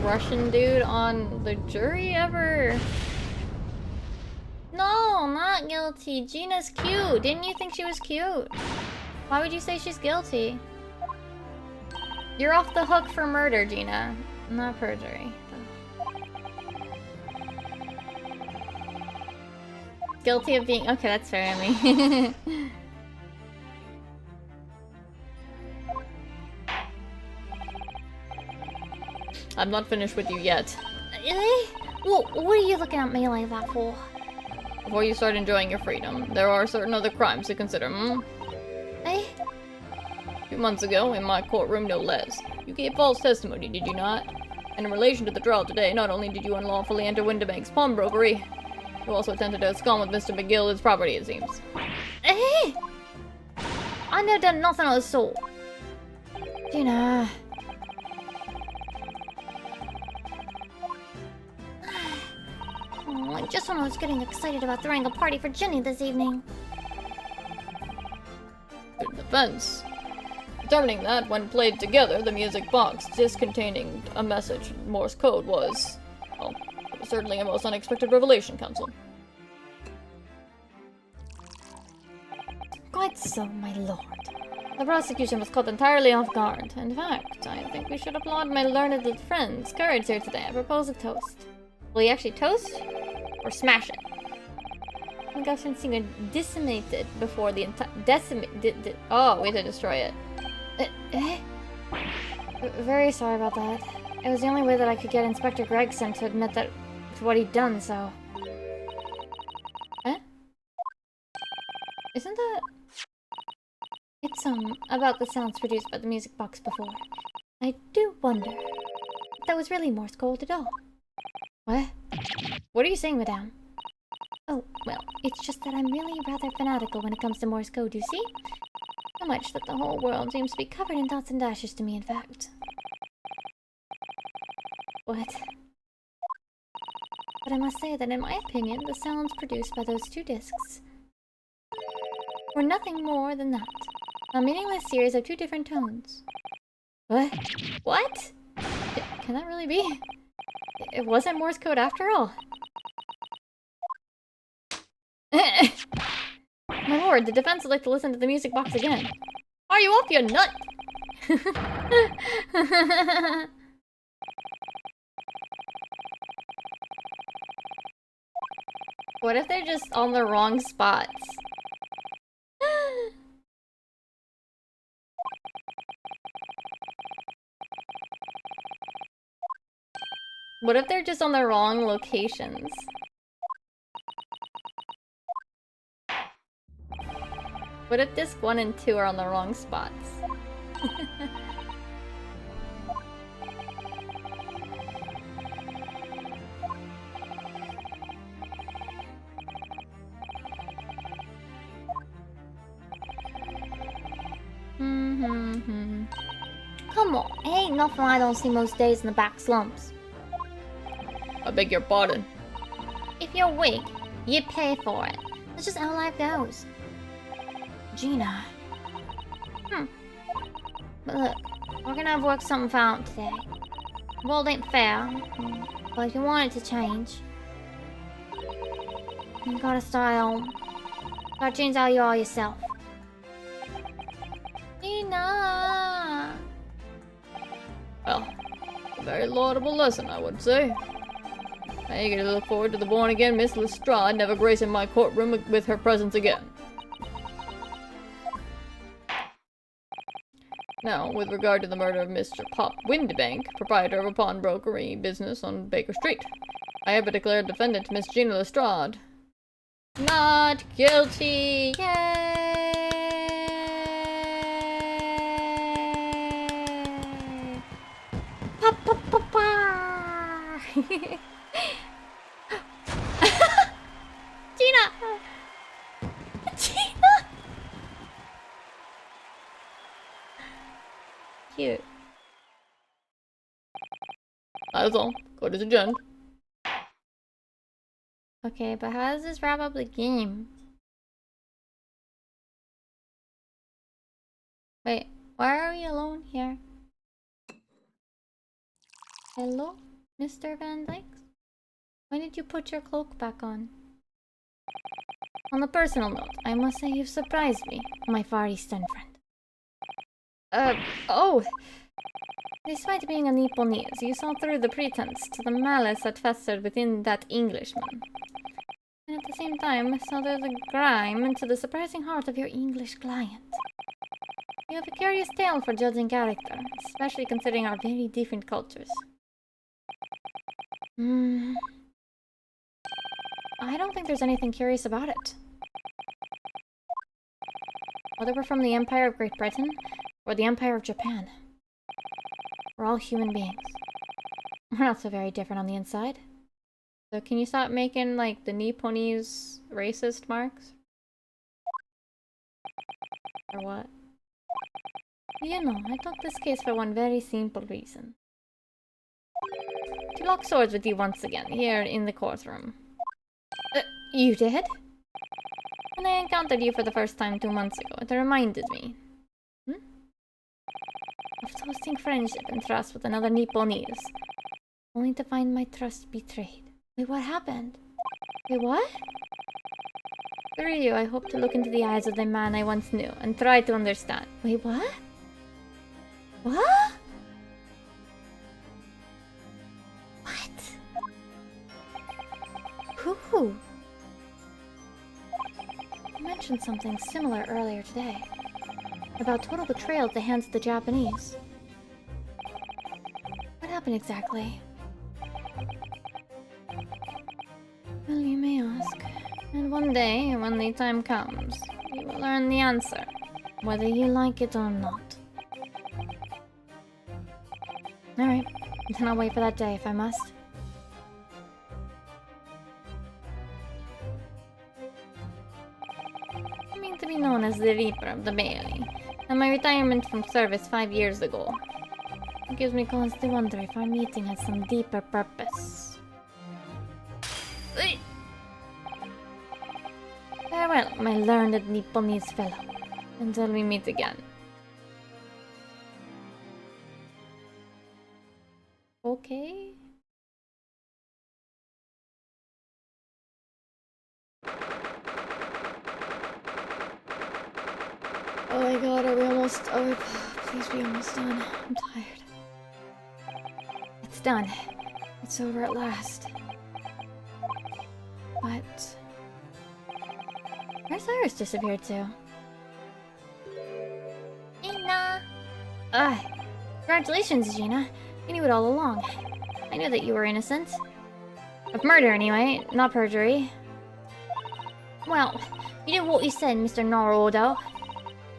Russian dude on the jury ever? No, not guilty. Gina's cute. Didn't you think she was cute? Why would you say she's guilty? You're off the hook for murder, Gina. Not perjury. Guilty of being... Okay, that's fair, Emmy. I'm not finished with you yet. Really? Well, what are you looking at me like that for? Before you start enjoying your freedom, there are certain other crimes to consider, Eh? 2 months ago, in my courtroom no less, you gave false testimony, did you not? And in relation to the trial today, not only did you unlawfully enter Winterbank's pawnbrokery, you also attempted to abscond with Mr. McGillicud's property, it seems. Eh? I never done nothing of the sort. Gina... Oh, just when I was getting excited about throwing a party for Jenny this evening. Good defense. Determining that, when played together, the music box, disc containing a message in Morse code was... well, it was certainly a most unexpected revelation, Counsel. Quite so, my lord. The prosecution was caught entirely off guard. In fact, I think we should applaud my learned friend's courage here today. I propose a toast. Will you actually toast? Or smash it? My girlfriend's singer decimated before the entire... Oh, we had to destroy it. Very sorry about that. It was the only way that I could get Inspector Gregson to admit that to what he'd done, so... Eh? Isn't that... It's, about the sounds produced by the music box before. I do wonder if that was really Morse code at all. What? What are you saying, madame? Oh, well, it's just that I'm really rather fanatical when it comes to Morse code, you see? So much that the whole world seems to be covered in dots and dashes to me, in fact. What? But I must say that in my opinion, the sounds produced by those 2 discs were nothing more than that. A meaningless series of 2 different tones. What? What? Can that really be? It wasn't Morse code after all. My lord, the defense would like to listen to the music box again. Are you off, you nut? What if they're just on the wrong spots? What if they're just on the wrong locations? What if disc 1 and 2 are on the wrong spots? Come on, ain't nothing I don't see most days in the back slumps. I beg your pardon. If you're weak, you pay for it. That's just how life goes. Gina. But look, we're gonna have worked something out today. The world ain't fair, but if you want it to change, you gotta start at home. Gotta change how you are yourself. Gina! Well, a very laudable lesson, I would say. I eagerly look forward to the born-again Miss Lestrade never gracing my courtroom with her presence again. Now, with regard to the murder of Mr. Pop Windbank, proprietor of a pawnbrokery business on Baker Street, I have declared defendant Miss Gina Lestrade not guilty. Yay! Pa, pa, pa, pa. Gina! Gina! Cute. That is all. Court is adjourned. Okay, but how does this wrap up the game? Wait, why are we alone here? Hello, Mr. Van Dykes? Why did you put your cloak back on? On a personal note, I must say you've surprised me, my Far Eastern friend. Oh! Despite being a Nipponese, you saw through the pretense to the malice that festered within that Englishman. And at the same time, saw through the grime into the surprising heart of your English client. You have a curious tale for judging character, especially considering our very different cultures. I don't think there's anything curious about it. Whether we're from the Empire of Great Britain or the Empire of Japan, we're all human beings. We're not so very different on the inside. So can you stop making, like, the Nipponese racist marks? Or what? You know, I took this case for one very simple reason. To lock swords with you once again, here in the courtroom. You did? When I encountered you for the first time 2 months ago, it reminded me. Of toasting friendship and trust with another Nipponese. Only to find my trust betrayed. Wait, what happened? Wait, what? Through you, I hope to look into the eyes of the man I once knew and try to understand. Wait, what? What? What? Who? You mentioned something similar earlier today. About total betrayal at the hands of the Japanese. What happened exactly? Well, you may ask. And one day, when the time comes, you will learn the answer. Whether you like it or not. Alright, then I'll wait for that day if I must. I mean to be known as the Reaper of the Bailey, and my retirement from service 5 years ago. It gives me cause to wonder if our meeting has some deeper purpose. Farewell, my learned Nipponese fellow. Until we meet again. Okay. Oh my god, are we almost... Oh, please be almost done. I'm tired. It's done. It's over at last. But... where's Cyrus disappeared to? Gina! Congratulations, Gina. I knew it all along. I knew that you were innocent. Of murder, anyway, not perjury. Well, you did what you said, Mr. Naruto.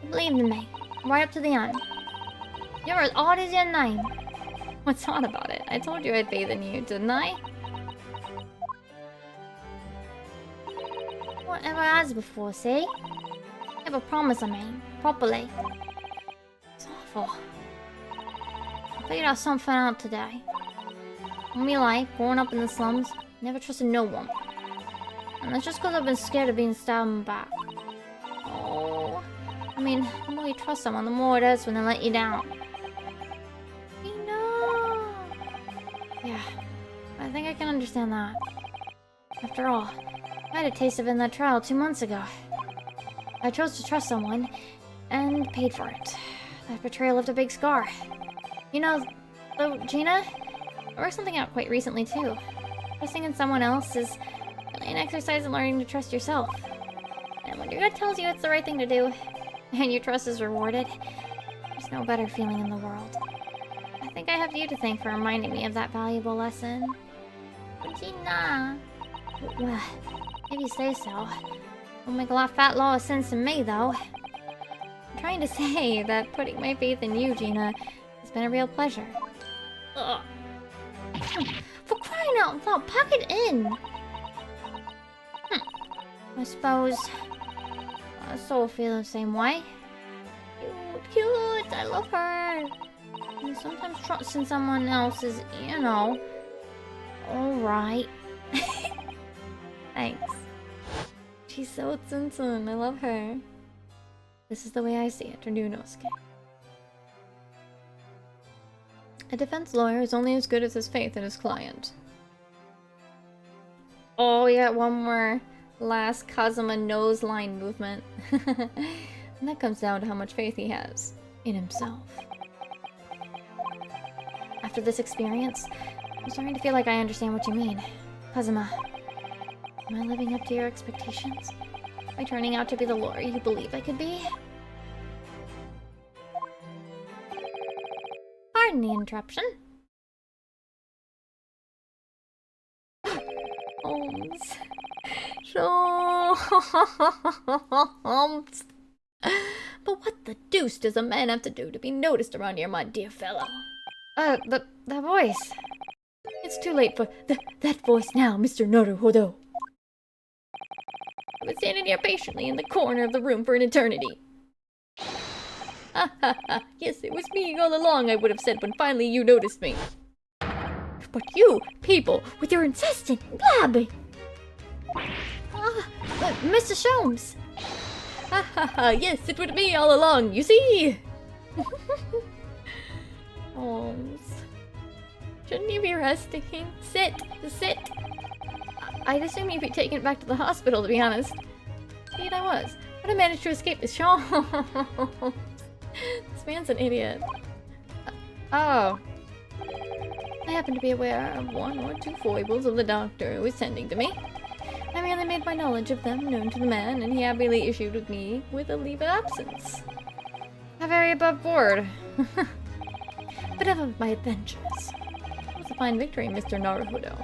You believed in me, right up to the end. You're as odd as your name. What's odd about it? I told you I'd faith in you, didn't I? Whatever has before, see? Never promise, I mean, properly. It's awful. I figured out something out today. All my life, growing up in the slums, never trusted no one. And that's just because I've been scared of being stabbed in the back. Oh, I mean, the more you trust someone, the more it is when they let you down. Yeah, I think I can understand that. After all, I had a taste of it in that trial 2 months ago. I chose to trust someone, and paid for it. That betrayal left a big scar. You know, though, Gina, I worked something out quite recently too. Trusting in someone else is really an exercise in learning to trust yourself. And when your gut tells you it's the right thing to do, and your trust is rewarded, there's no better feeling in the world. I think I have you to thank for reminding me of that valuable lesson. Gina! Well, if you say so. Will make a lot of fat law of sense to me, though. I'm trying to say that putting my faith in you, Gina, has been a real pleasure. Ugh. For crying out loud, pack it in! I suppose... I still feel the same way. Cute, I love her! And sometimes trusting someone else is, you know... alright. Thanks. She's so tsum-tsum, I love her. This is the way I see it, Ryunosuke. A defense lawyer is only as good as his faith in his client. Oh, we got one more last Kazuma nose line movement. And that comes down to how much faith he has in himself. After this experience, I'm starting to feel like I understand what you mean. Kazuma, am I living up to your expectations? Am I turning out to be the lawyer you believe I could be? Pardon the interruption. Holmes. Holmes. But what the deuce does a man have to do to be noticed around here, my dear fellow? That voice. It's too late for that voice now, Mr. Naruhodo. I've been standing here patiently in the corner of the room for an eternity. Ha ha ha, yes, it was me all along, I would have said when finally you noticed me. But you, people, with your incessant blabbing. Mr. Sholmes! Ha ha ha, yes, it was me all along, you see? Holmes. Shouldn't you be resting? Sit! I'd assume you'd be taken back to the hospital, to be honest. Indeed I was. But I managed to escape this show. This man's an idiot. Oh. I happen to be aware of one or two foibles of the doctor who was tending to me. I merely made my knowledge of them known to the man, and he happily issued with me with a leave of absence. How very above board. But of my adventures. It was a fine victory, Mr. Naruhodo.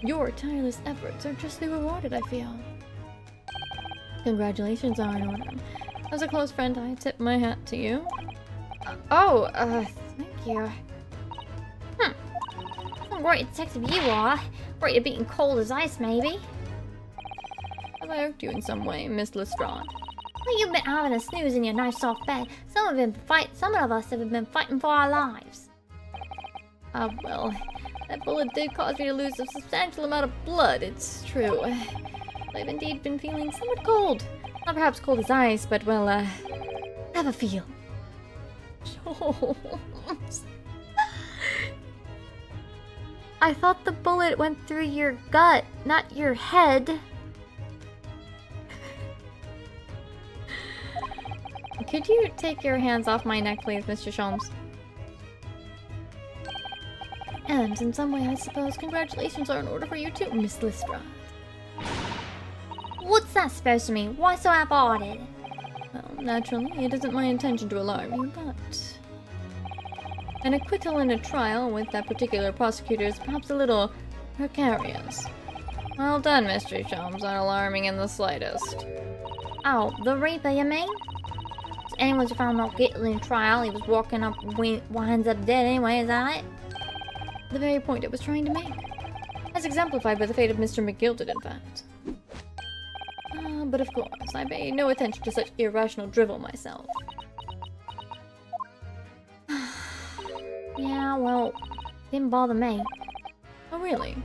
Your tireless efforts are justly rewarded, I feel. Congratulations are in order. As a close friend, I tip my hat to you. Thank you. Some great detective you are. Great at being cold as ice, maybe. Have I irked you in some way, Miss Lestrade? Well, you've been having a snooze in your nice soft bed. Some of us have been fighting for our lives. Well, that bullet did cause me to lose a substantial amount of blood, it's true. I've indeed been feeling somewhat cold. Not perhaps cold as ice, but, well, Have a feel. I thought the bullet went through your gut, not your head. Could you take your hands off my neck, please, Mr. Sholmes? And in some way, I suppose congratulations are in order for you too, Miss Lestrade. What's that supposed to mean? Why so half-hearted? Well, naturally, it isn't my intention to alarm you, but... an acquittal in a trial with that particular prosecutor is perhaps a little precarious. Well done, Mr. Sholmes, not alarming in the slightest. Oh, the Reaper, you mean? So anyone's found not guilty in trial, he was walking up, winds up dead anyway, is that it? The very point I was trying to make. As exemplified by the fate of Mr. McGilded, in fact. But of course, I pay no attention to such irrational drivel myself. Yeah, well, didn't bother me. Oh, really?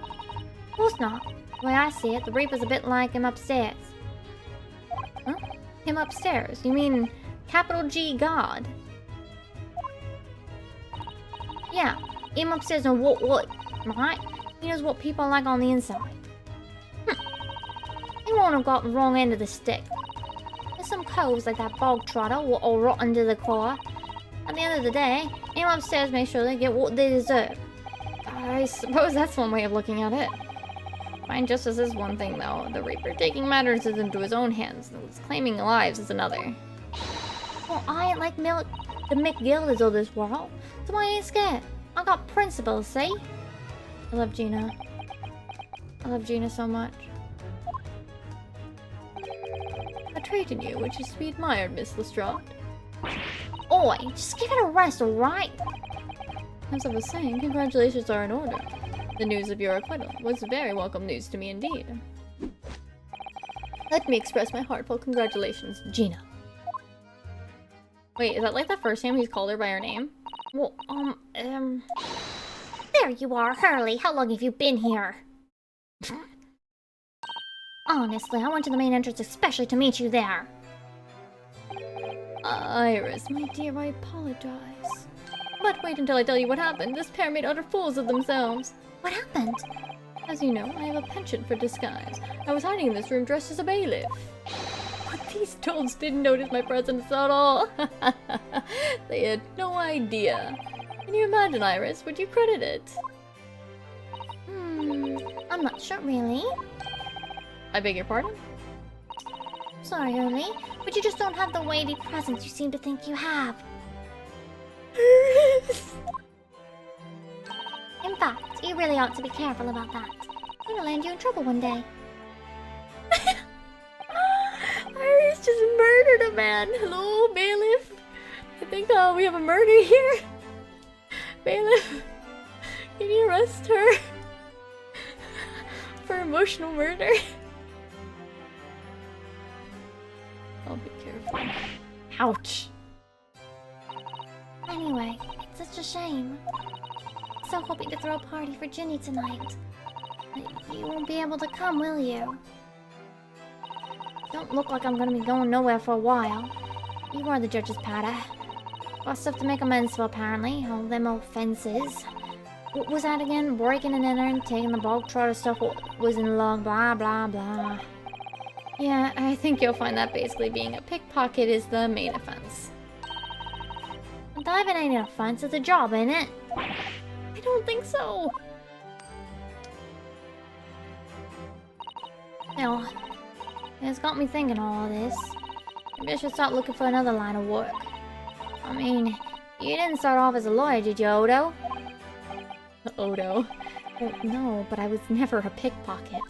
Of course not. The way I see it, the Reaper's a bit like him upstairs. Huh? Him upstairs? You mean capital G God? Yeah, him upstairs and what, right? He knows what people are like on the inside. He won't have got the wrong end of the stick. There's some coves like that bog trotter or rotten to the core. At the end of the day, him upstairs make sure they get what they deserve. I suppose that's one way of looking at it. Fine justice is one thing, though. The Reaper taking matters into his own hands, and claiming lives is another. Well, I ain't like the McGilders of this world, so I ain't scared. I got principles, see? I love Gina. I love Gina so much. A trait in you which is to be admired, Miss Lestrade. Oi, just give it a rest, alright? As I was saying, congratulations are in order. The news of your acquittal was very welcome news to me indeed. Let me express my heartfelt congratulations, Gina. Wait, is that like the first time he's called her by her name? Well, there you are, Hurley. How long have you been here? Honestly, I went to the main entrance especially to meet you there. Iris, my dear, I apologize. But wait until I tell you what happened. This pair made utter fools of themselves. What happened? As you know, I have a penchant for disguise. I was hiding in this room dressed as a bailiff. But these dolls didn't notice my presence at all. They had no idea. Can you imagine, Iris? Would you credit it? I'm not sure, really. I beg your pardon? Sorry, Hurley, but you just don't have the weighty presence you seem to think you have. In fact, you really ought to be careful about that. It'll land you in trouble one day. Iris just murdered a man. Hello, bailiff. I think we have a murder here. Bailiff, can you arrest her for emotional murder? I'll be careful. Ouch. Anyway, it's such a shame. So hoping to throw a party for Ginny tonight. But you won't be able to come, will you? Don't look like I'm gonna be going nowhere for a while. You are the judge's patter. Got stuff to make amends for, apparently. All them old fences. What was that again? Breaking and entering, taking the bog trotter stuff what was in the log, blah blah blah. Yeah, I think you'll find that basically being a pickpocket is the main offense. Diving ain't an offense, it's a job, ain't it? I don't think so. Well, it's got me thinking all of this. Maybe I should start looking for another line of work. I mean, you didn't start off as a lawyer, did you, Odo? Odo? Well, no, but I was never a pickpocket.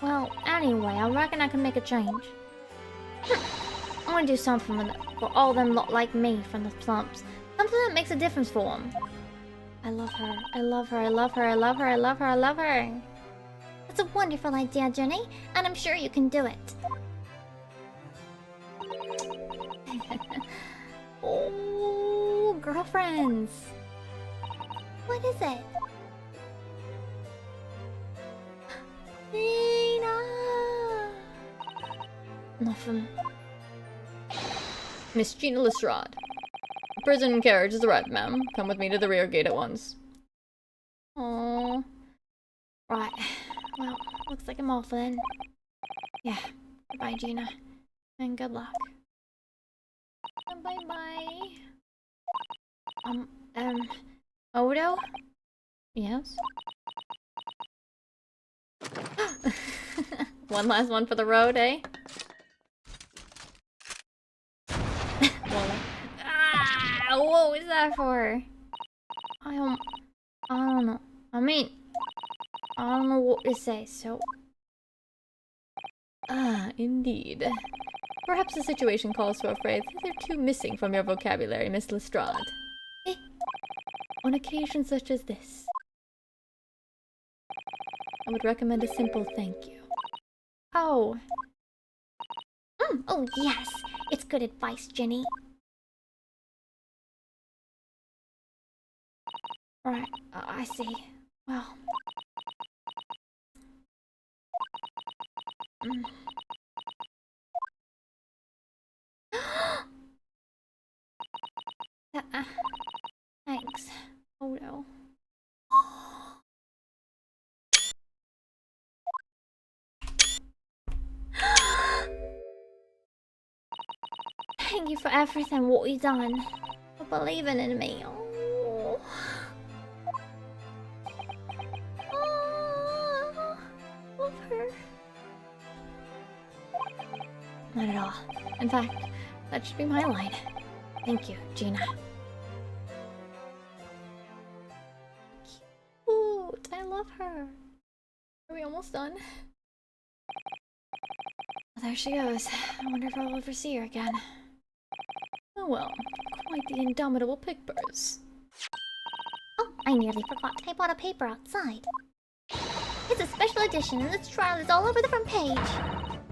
Well, anyway, I reckon I can make a change. I want to do something for all them lot like me from the slumps. Something that makes a difference for them. I love her. I love her. I love her. I love her. I love her. I love her. That's a wonderful idea, Jenny, and I'm sure you can do it. Oh, girlfriends. What is it? Nina! Nothing. Miss Gina Lestrade. The prison carriage is arrived, ma'am. Come with me to the rear gate at once. Oh. Right. Well, looks like I'm off then. Yeah. Goodbye, Gina. And good luck. Bye-bye. Odo? Yes? One last one for the road, eh? What was that for? I don't know. I mean, I don't know what to say, so... Ah, indeed. Perhaps the situation calls for a phrase hitherto missing from your vocabulary, Miss Lestrade. Eh? On occasions such as this, I would recommend a simple thank you. Oh. Oh, yes. It's good advice, Jenny. Right. I see. Well... Thanks, Odo. Thank you for everything, what you done. For believing in me. Oh. Oh. Love her. Not at all. In fact, that should be my line. Thank you, Gina. Cute. I love her. Are we almost done? Well, there she goes. I wonder if I'll ever see her again. Oh well, quite the indomitable pickpurse. Oh, I nearly forgot. I bought a paper outside. It's a special edition, and this trial is all over the front page.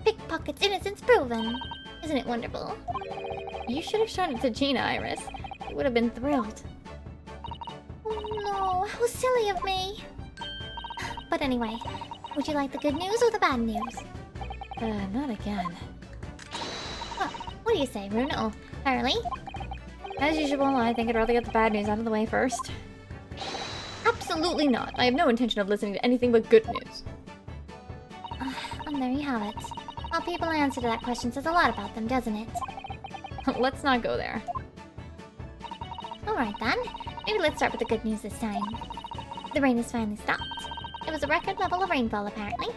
Pickpocket's innocence proven. Isn't it wonderful? You should have shown it to Gina, Iris. She would have been thrilled. Oh no, how silly of me. But anyway, would you like the good news or the bad news? Not again. What do you say, Bruno? Early? As usual, I think I'd rather get the bad news out of the way first. Absolutely not. I have no intention of listening to anything but good news. And there you have it. How people answer to that question says a lot about them, doesn't it? Let's not go there. Alright then. Maybe let's start with the good news this time. The rain has finally stopped. It was a record level of rainfall, apparently.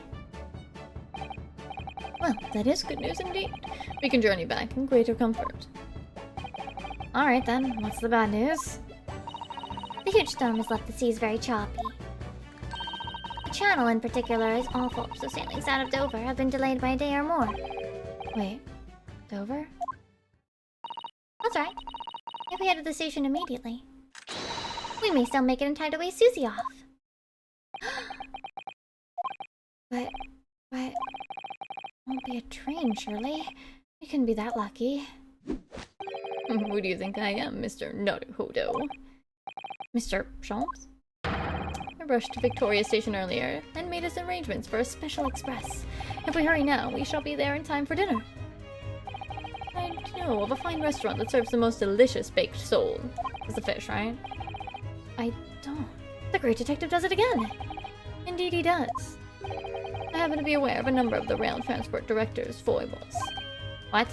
Well, that is good news indeed. We can journey back in greater comfort. Alright then, what's the bad news? The huge storm has left the seas very choppy. The channel in particular is awful, so sailings out of Dover have been delayed by a day or more. Wait, Dover? That's right. If we head to the station immediately, we may still make it in time to waste Susie off. But... won't be a train, surely? You couldn't be that lucky. Who do you think I am, Mr. Naruhodo? Mr. Sholmes? I rushed to Victoria Station earlier and made us arrangements for a special express. If we hurry now, we shall be there in time for dinner. I know of a fine restaurant that serves the most delicious baked sole. It's the fish, right? I don't. The great detective does it again! Indeed he does. I happen to be aware of a number of the rail transport director's foibles. What?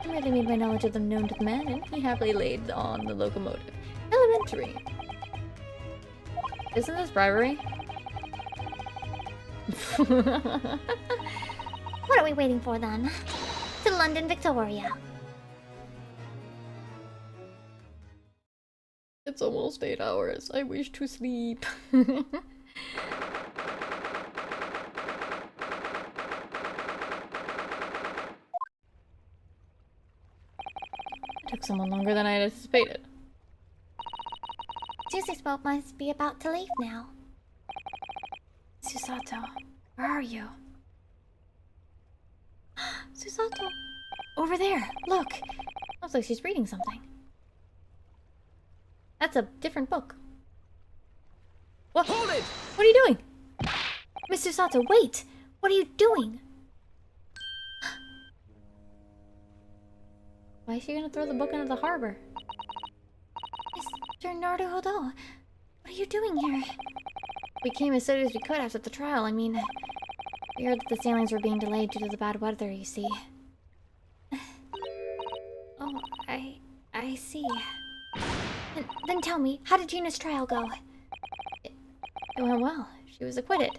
I merely made my knowledge of them known to the man, and he happily laid on the locomotive. Elementary. Isn't this bribery? What are we waiting for then? To London, Victoria. It's almost 8 hours. I wish to sleep. It took someone longer than I had anticipated. Susie's boat must be about to leave now. Susato, where are you? Susato! Over there! Look! Looks like she's reading something. That's a different book. What? Hold it! What are you doing? Miss Susato, wait! What are you doing? Why is she gonna throw the book into the harbor? Mr. Naruhodo, what are you doing here? We came as soon as we could after the trial. I mean, we heard that the sailings were being delayed due to the bad weather, you see. Oh, I see. Then tell me, how did Gina's trial go? It went well. She was acquitted.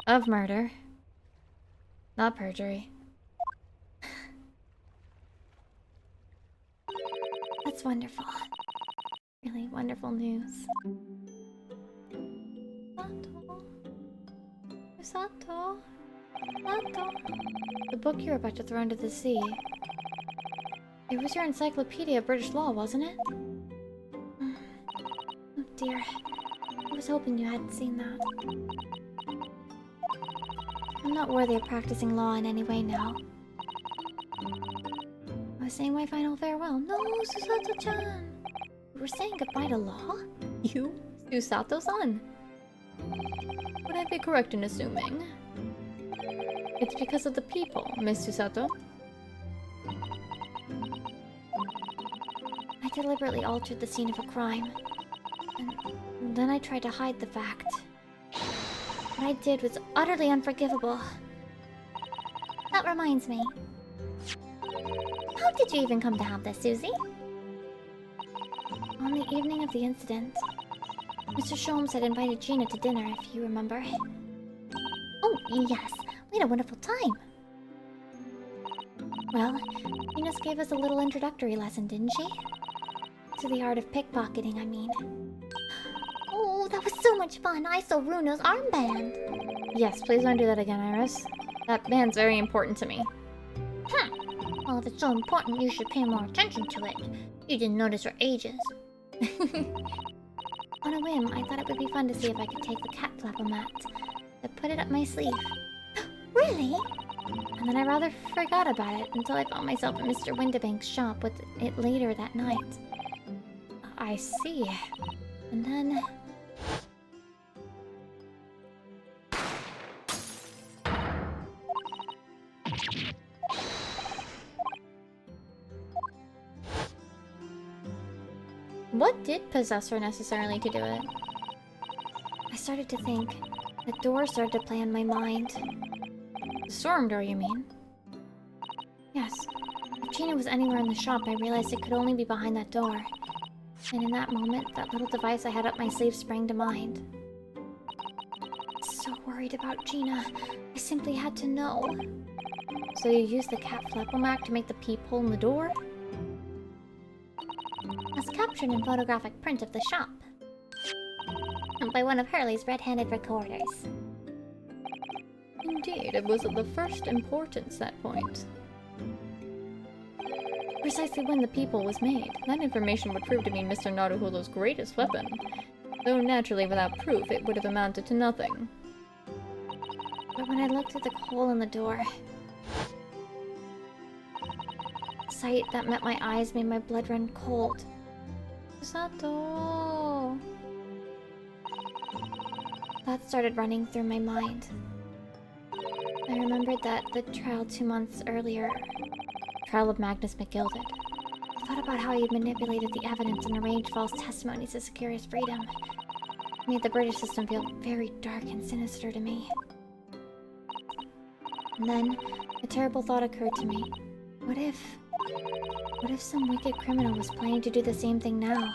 Of murder. Not perjury. That's wonderful. Really wonderful news. Sato. Sato. The book you were about to throw into the sea. It was your Encyclopedia of British Law, wasn't it? Oh dear. I was hoping you hadn't seen that. I'm not worthy of practicing law in any way now. I was saying my final farewell. No, Susato-chan! You were saying goodbye to law? You? Susato-san? Would I be correct in assuming? It's because of the people, Miss Susato. I deliberately altered the scene of a crime. And then I tried to hide the fact. What I did was utterly unforgivable. That reminds me. How did you even come to have this, Susie? On the evening of the incident, Mr. Sholmes had invited Gina to dinner, if you remember. Oh, yes. We had a wonderful time. Well, Gina gave us a little introductory lesson, didn't she? To the art of pickpocketing, I mean. Oh, that was so much fun. I saw Runo's armband. Yes, please don't do that again, Iris. That band's very important to me. Well, if it's so important, you should pay more attention to it. You didn't notice for ages. On a whim, I thought it would be fun to see if I could take the cat flapper-mat and put it up my sleeve. Really? And then I rather forgot about it until I found myself at Mr. Windibank's shop with it later that night. I see. And then... What did possess her necessarily to do it? I started to think. The door started to play on my mind. The storm door, you mean? Yes. If Gina was anywhere in the shop, I realized it could only be behind that door. And in that moment, that little device I had up my sleeve sprang to mind. So worried about Gina. I simply had to know. So you used the cat flepomac to make the peephole in the door? As captured in photographic print of the shop. By one of Hurley's red-handed recorders. Indeed, it was of the first importance, that point. Precisely when the peephole was made, that information would prove to be Mr. Naruhodo's greatest weapon. Though naturally without proof, it would have amounted to nothing. But when I looked at the hole in the door... the sight that met my eyes made my blood run cold. Sato! Thoughts started running through my mind. I remembered that the trial 2 months earlier... Trial of Magnus McGilded. I thought about how he had manipulated the evidence and arranged false testimonies to secure his freedom. It made the British system feel very dark and sinister to me. And then, a terrible thought occurred to me. What if some wicked criminal was planning to do the same thing now?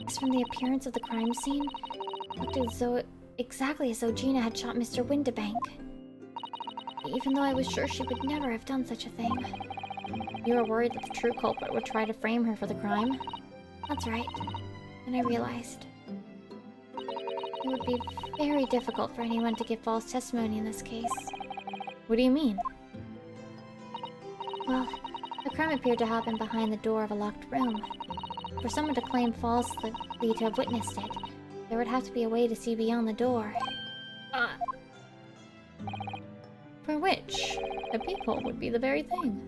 As from the appearance of the crime scene, it looked as though, exactly as though Gina had shot Mr. Windibank. Even though I was sure she would never have done such a thing. You were worried that the true culprit would try to frame her for the crime? That's right. And I realized it would be very difficult for anyone to give false testimony in this case. What do you mean? Well, the crime appeared to happen behind the door of a locked room. For someone to claim falsely to have witnessed it, there would have to be a way to see beyond the door. For which, a peephole would be the very thing.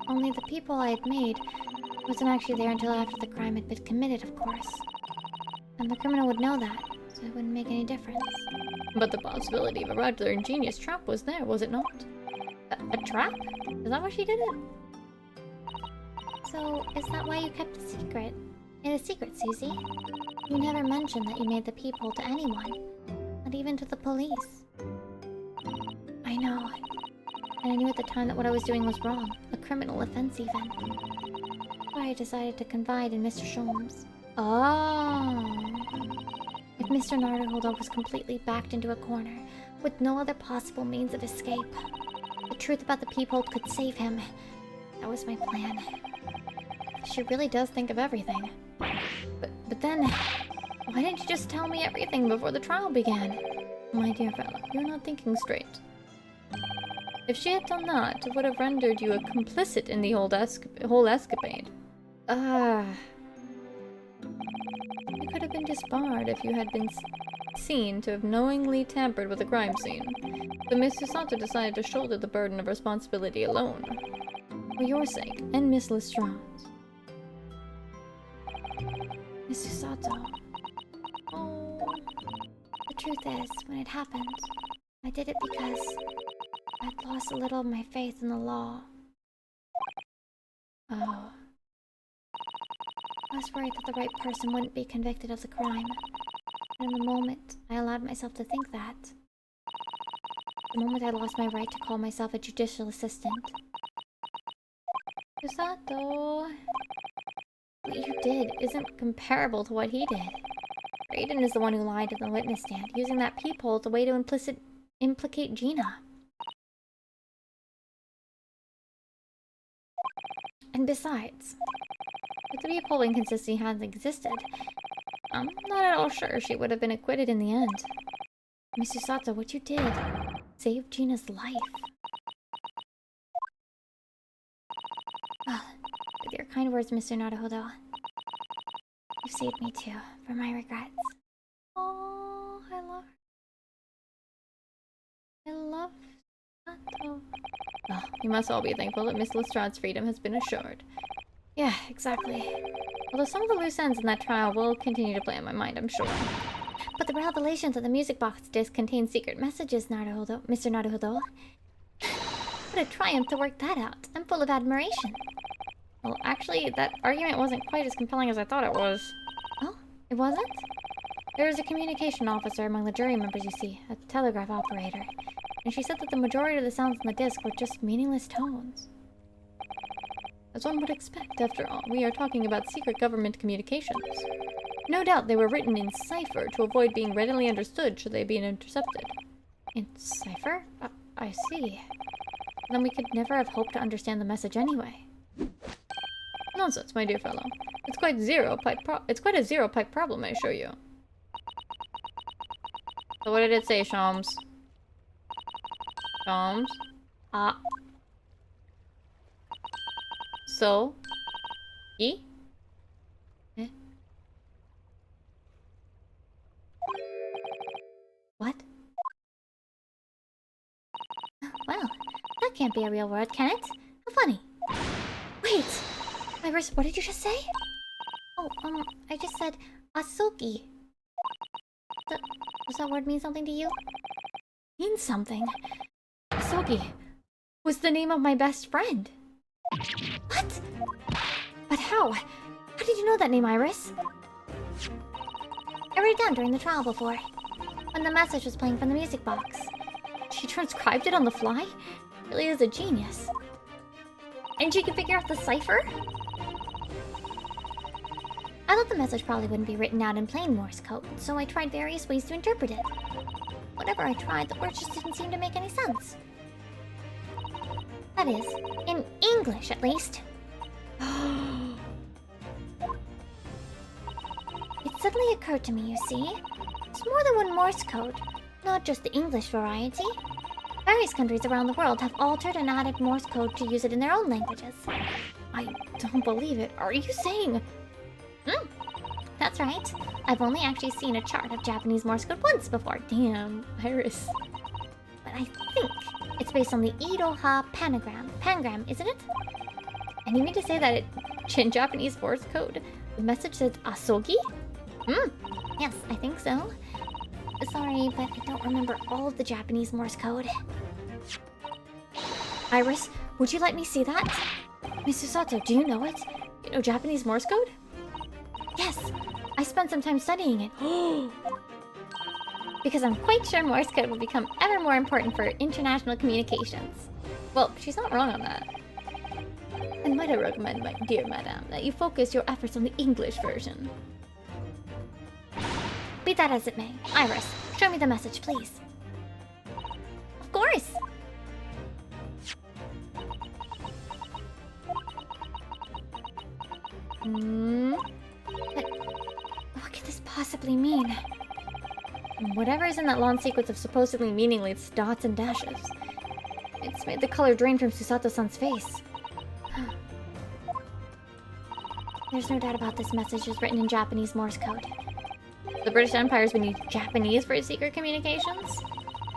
Only the peephole I had made wasn't actually there until after the crime had been committed, of course. And the criminal would know that, so it wouldn't make any difference. But the possibility of a rather ingenious trap was there, was it not? A trap? Is that why she did it? So, is that why you kept it secret? It is secret, Susie. You never mentioned that you made the peephole to anyone. Not even to the police. I know. And I knew at the time that what I was doing was wrong. A criminal offense even. So I decided to confide in Mr. Sholmes. Oh. If Mr. Naruhodo was completely backed into a corner, with no other possible means of escape, the truth about the peephole could save him. That was my plan. She really does think of everything. But then, why didn't you just tell me everything before the trial began? My dear fellow, you're not thinking straight. If she had done that, it would have rendered you a complicit in the whole escapade. You could have been disbarred if you had been seen to have knowingly tampered with a crime scene. But Miss Susato decided to shoulder the burden of responsibility alone. For your sake, and Miss Lestrange's. Miss Susato. Oh. The truth is, when it happened, I did it because I'd lost a little of my faith in the law. Oh. I was worried that the right person wouldn't be convicted of the crime. And in the moment I allowed myself to think that, the moment I lost my right to call myself a judicial assistant. Susato. What you did isn't comparable to what he did. Raiden is the one who lied in the witness stand, using that peephole as a way to implicate Gina. And besides, if the peephole inconsistency hadn't existed, I'm not at all sure she would have been acquitted in the end. Miss Susato, what you did saved Gina's life. Ah, With your kind words, Mr. Naruhodo, you've saved me too, for my regrets. oh, I love Susato. Oh, we must all be thankful that Miss Lestrange's freedom has been assured. Yeah, exactly. Although some of the loose ends in that trial will continue to play on my mind, I'm sure. But the revelations of the music box disc contain secret messages, Naruhodo, Mr. Naruhodo. What a triumph to work that out. I'm full of admiration. Well, actually, that argument wasn't quite as compelling as I thought it was. Oh? It wasn't? There was a communication officer among the jury members, you see, a telegraph operator. And she said that the majority of the sounds on the disc were just meaningless tones. As one would expect, after all, we are talking about secret government communications. No doubt they were written in cipher to avoid being readily understood should they be intercepted. In cipher? I see. Then we could never have hoped to understand the message anyway. Nonsense, my dear fellow. It's quite a zero-pipe problem, I assure you. So what did it say, Shams? Shams? So? E? Eh? What? Well, that can't be a real word, can it? How funny. Wait! Iris, what did you just say? Oh, I just said Asuki. Does that word mean something to you? Means something. Asogi was the name of my best friend. What? But how? How did you know that name, Iris? I wrote it down during the trial before, when the message was playing from the music box. She transcribed it on the fly? Really is a genius. And she could figure out the cipher? I thought the message probably wouldn't be written out in plain Morse code, so I tried various ways to interpret it. Whenever I tried, the words just didn't seem to make any sense. That is, in English at least. It suddenly occurred to me, you see. There's more than one Morse code, not just the English variety. Various countries around the world have altered and added Morse code to use it in their own languages. I don't believe it. Are you saying? That's right. I've only actually seen a chart of Japanese Morse code once before. Damn, Iris. But I think it's based on the Iroha Pangram, isn't it? And you mean to say that in Japanese Morse code, the message says Asogi? Yes, I think so. Sorry, but I don't remember all of the Japanese Morse code. Iris, would you let me see that? Miss Susato, do you know it? You know Japanese Morse code? Yes, I spent some time studying it. Because I'm quite sure Morse code will become ever more important for international communications. Well, she's not wrong on that. And might I recommend, my dear madame, that you focus your efforts on the English version. Be that as it may. Iris, show me the message, please. Of course! But what could this possibly mean? Whatever is in that long sequence of supposedly meaningless dots and dashes. It's made the color drain from Susato-san's face. There's no doubt about this message is written in Japanese Morse code. The British Empire has been using Japanese for its secret communications?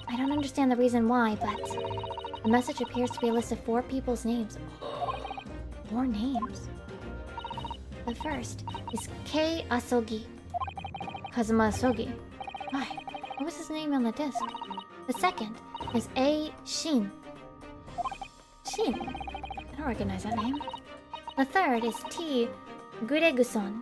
I don't understand the reason why, but the message appears to be a list of 4 people's names. 4 names? The first is Kei Asogi. Kazuma Asogi. Why? What was his name on the disc? The second is A. Shin. Shin? I don't recognize that name. The third is T. Gureguson.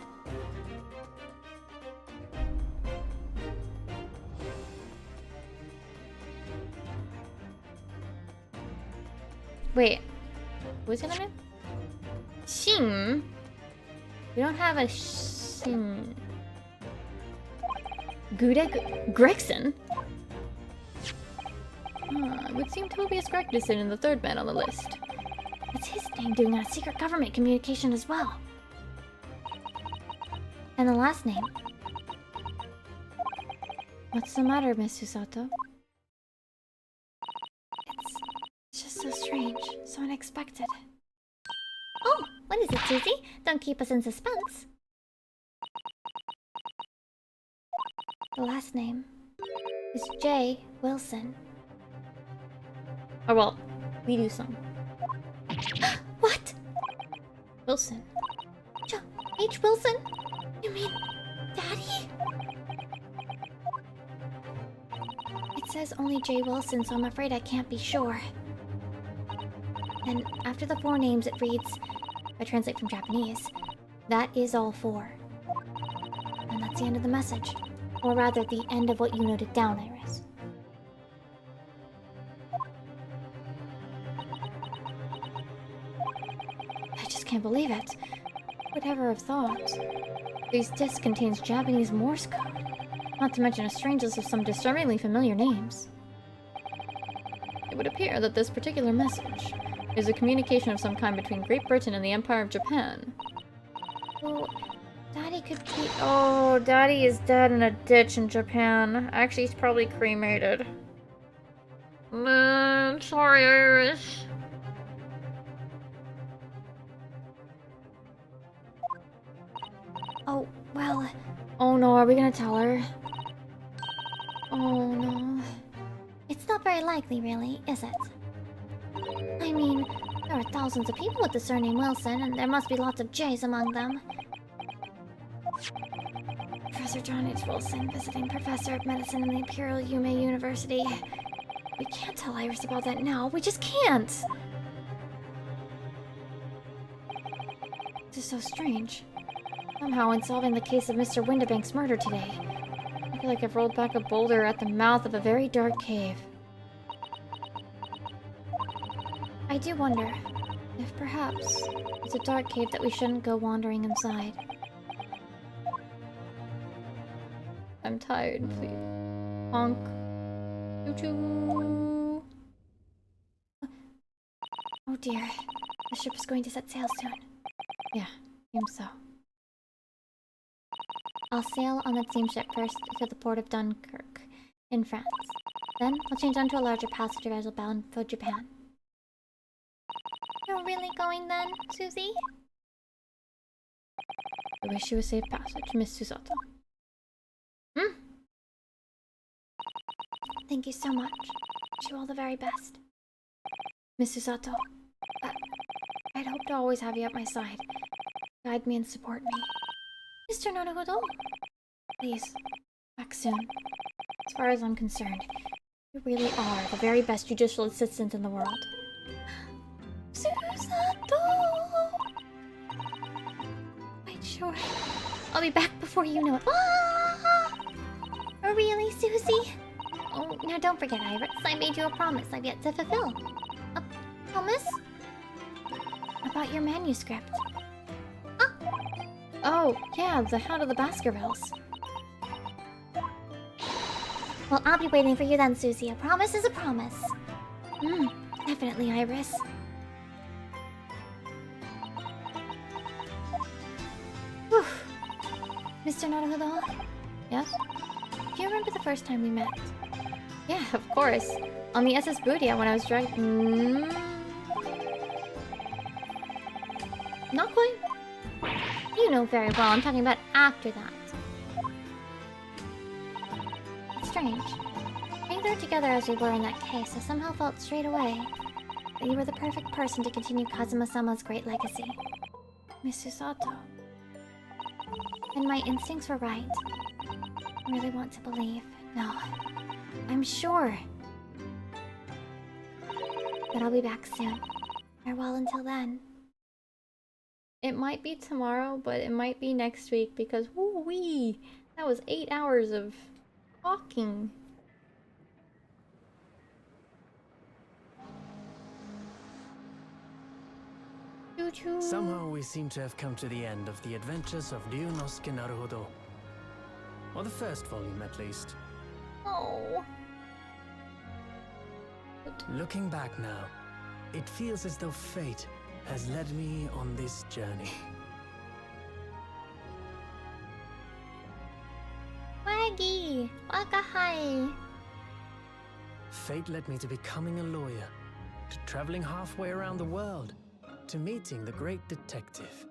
Wait. What's his name? Shin? We don't have a Shin. Gregson? It would seem Tobias Gregson in the third man on the list. It's his name doing a secret government communication as well. And the last name. What's the matter, Miss Susato? It's just so strange, so unexpected. Oh, what is it, Susie? Don't keep us in suspense. The last name is J. Wilson. Oh well, we do some. What? Wilson. H. Wilson? You mean Daddy? It says only J. Wilson, so I'm afraid I can't be sure. And after the 4 names, it reads, if I translate from Japanese, that is all 4. And that's the end of the message. Or rather, the end of what you noted down, Iris. I just can't believe it. Would ever have thought? These discs contains Japanese Morse code. Not to mention a strange list of some disturbingly familiar names. It would appear that this particular message is a communication of some kind between Great Britain and the Empire of Japan. Oh, Daddy could be... Oh, Daddy is dead in a ditch in Japan. Actually, he's probably cremated. Sorry, Iris. Oh, well... Oh no, are we gonna tell her? Oh no. It's not very likely, really, is it? I mean, there are thousands of people with the surname Wilson, and there must be lots of J's among them. Professor John H. Wilson, visiting professor of medicine in the Imperial Yume University. We can't tell Iris about that now. We just can't! This is so strange. Somehow, in solving the case of Mr. Windibank's murder today, I feel like I've rolled back a boulder at the mouth of a very dark cave. I do wonder If perhaps it's a dark cave that we shouldn't go wandering inside. I'm tired, please. Honk. Choo-choo. Oh dear. The ship is going to set sail soon. Yeah, seems so. I'll sail on the same ship first to the port of Dunkirk, in France. Then I'll change onto a larger passenger vessel bound for Japan. You're really going then, Susie? I wish you a safe passage, Miss Susato. Thank you so much. Wish you all the very best. Miss Susato, I'd hope to always have you at my side. Guide me and support me. Mr. Nodogodo? please, back soon. As far as I'm concerned, you really are the very best judicial assistant in the world. Sure. I'll be back before you know it. Ah! Oh, really, Susie? Oh, now don't forget, Iris. I made you a promise I've yet to fulfill. A promise? About your manuscript. Ah! Oh, yeah, the Hound of the Baskervilles. Well, I'll be waiting for you then, Susie. A promise is a promise. Definitely, Iris. Whew. Mr. Naruhodo, Yes? do you remember the first time we met? Yeah, of course. On the SS Boodia when I was dragged. Not quite. You know very well I'm talking about after that. It's strange. Being there together as we were in that case, I somehow felt straight away that you were the perfect person to continue Kazuma-sama's great legacy. Miss Susato. And my instincts were right. I really want to believe. No. I'm sure that I'll be back soon. Farewell until then. It might be tomorrow, but it might be next week because woo-wee! That was 8 hours of talking. Choo-choo. Somehow we seem to have come to the end of the adventures of Ryunosuke Naruhodo. Or the first volume, at least. Oh. Looking back now, it feels as though fate has led me on this journey. Waggy! Wakahai! Fate led me to becoming a lawyer, to traveling halfway around the world, to meeting the great detective.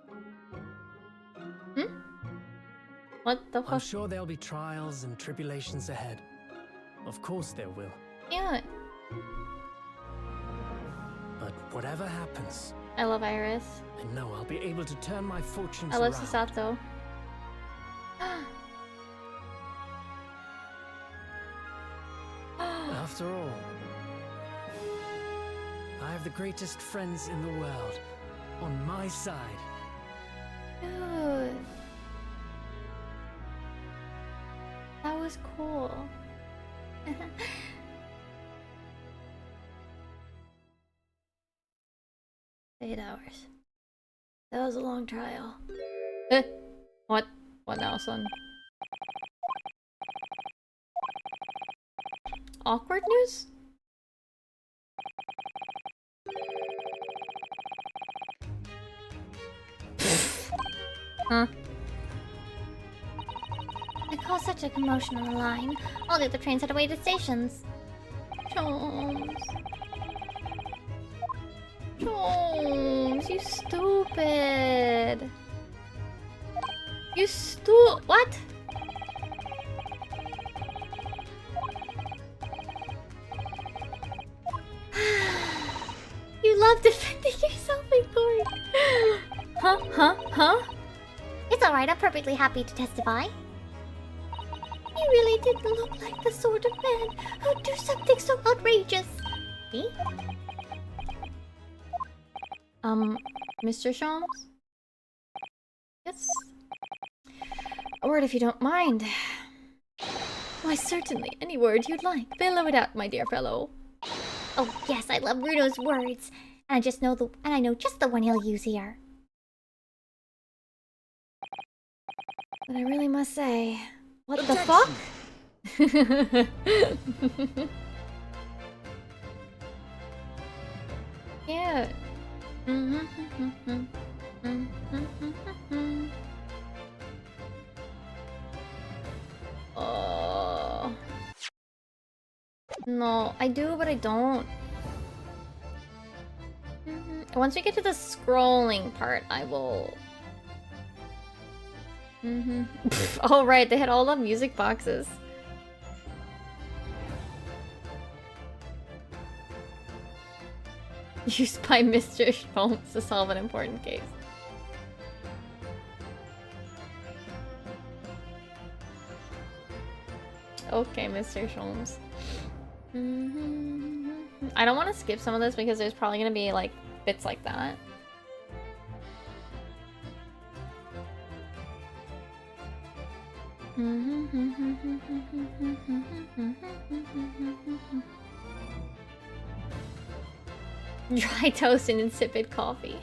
What the I'm fuck? sure there'll be trials and tribulations ahead. Of course there will. Yeah. But whatever happens, I love Iris. I know I'll be able to turn my fortunes I love around. Susato. After all, I have the greatest friends in the world on my side. Dude. That was cool. 8 hours. That was a long trial. Eh? What? What now, son? Awkward news? Huh? I caused such a commotion on the line. All the other trains had to wait at stations. Jones. Jones, you stupid. What? You love defending yourself in court. Huh? It's alright, I'm perfectly happy to testify. You really didn't look like the sort of man who'd do something so outrageous. Me? Mr. Shams? Yes? A word if you don't mind. Why, certainly, any word you'd like. Bellow it out, my dear fellow. Oh yes, I love Bruno's words. And I know just the one he'll use here. But I really must say, what the Objection! fuck? Yeah. Oh. No, I do, but I don't. Once we get to the scrolling part, I will... Oh right, they had all the music boxes. Used by Mr. Schmaltz to solve an important case. Okay, Mr. Schmaltz. I don't want to skip some of this because there's probably gonna be like bits like that. Dry toast and insipid coffee.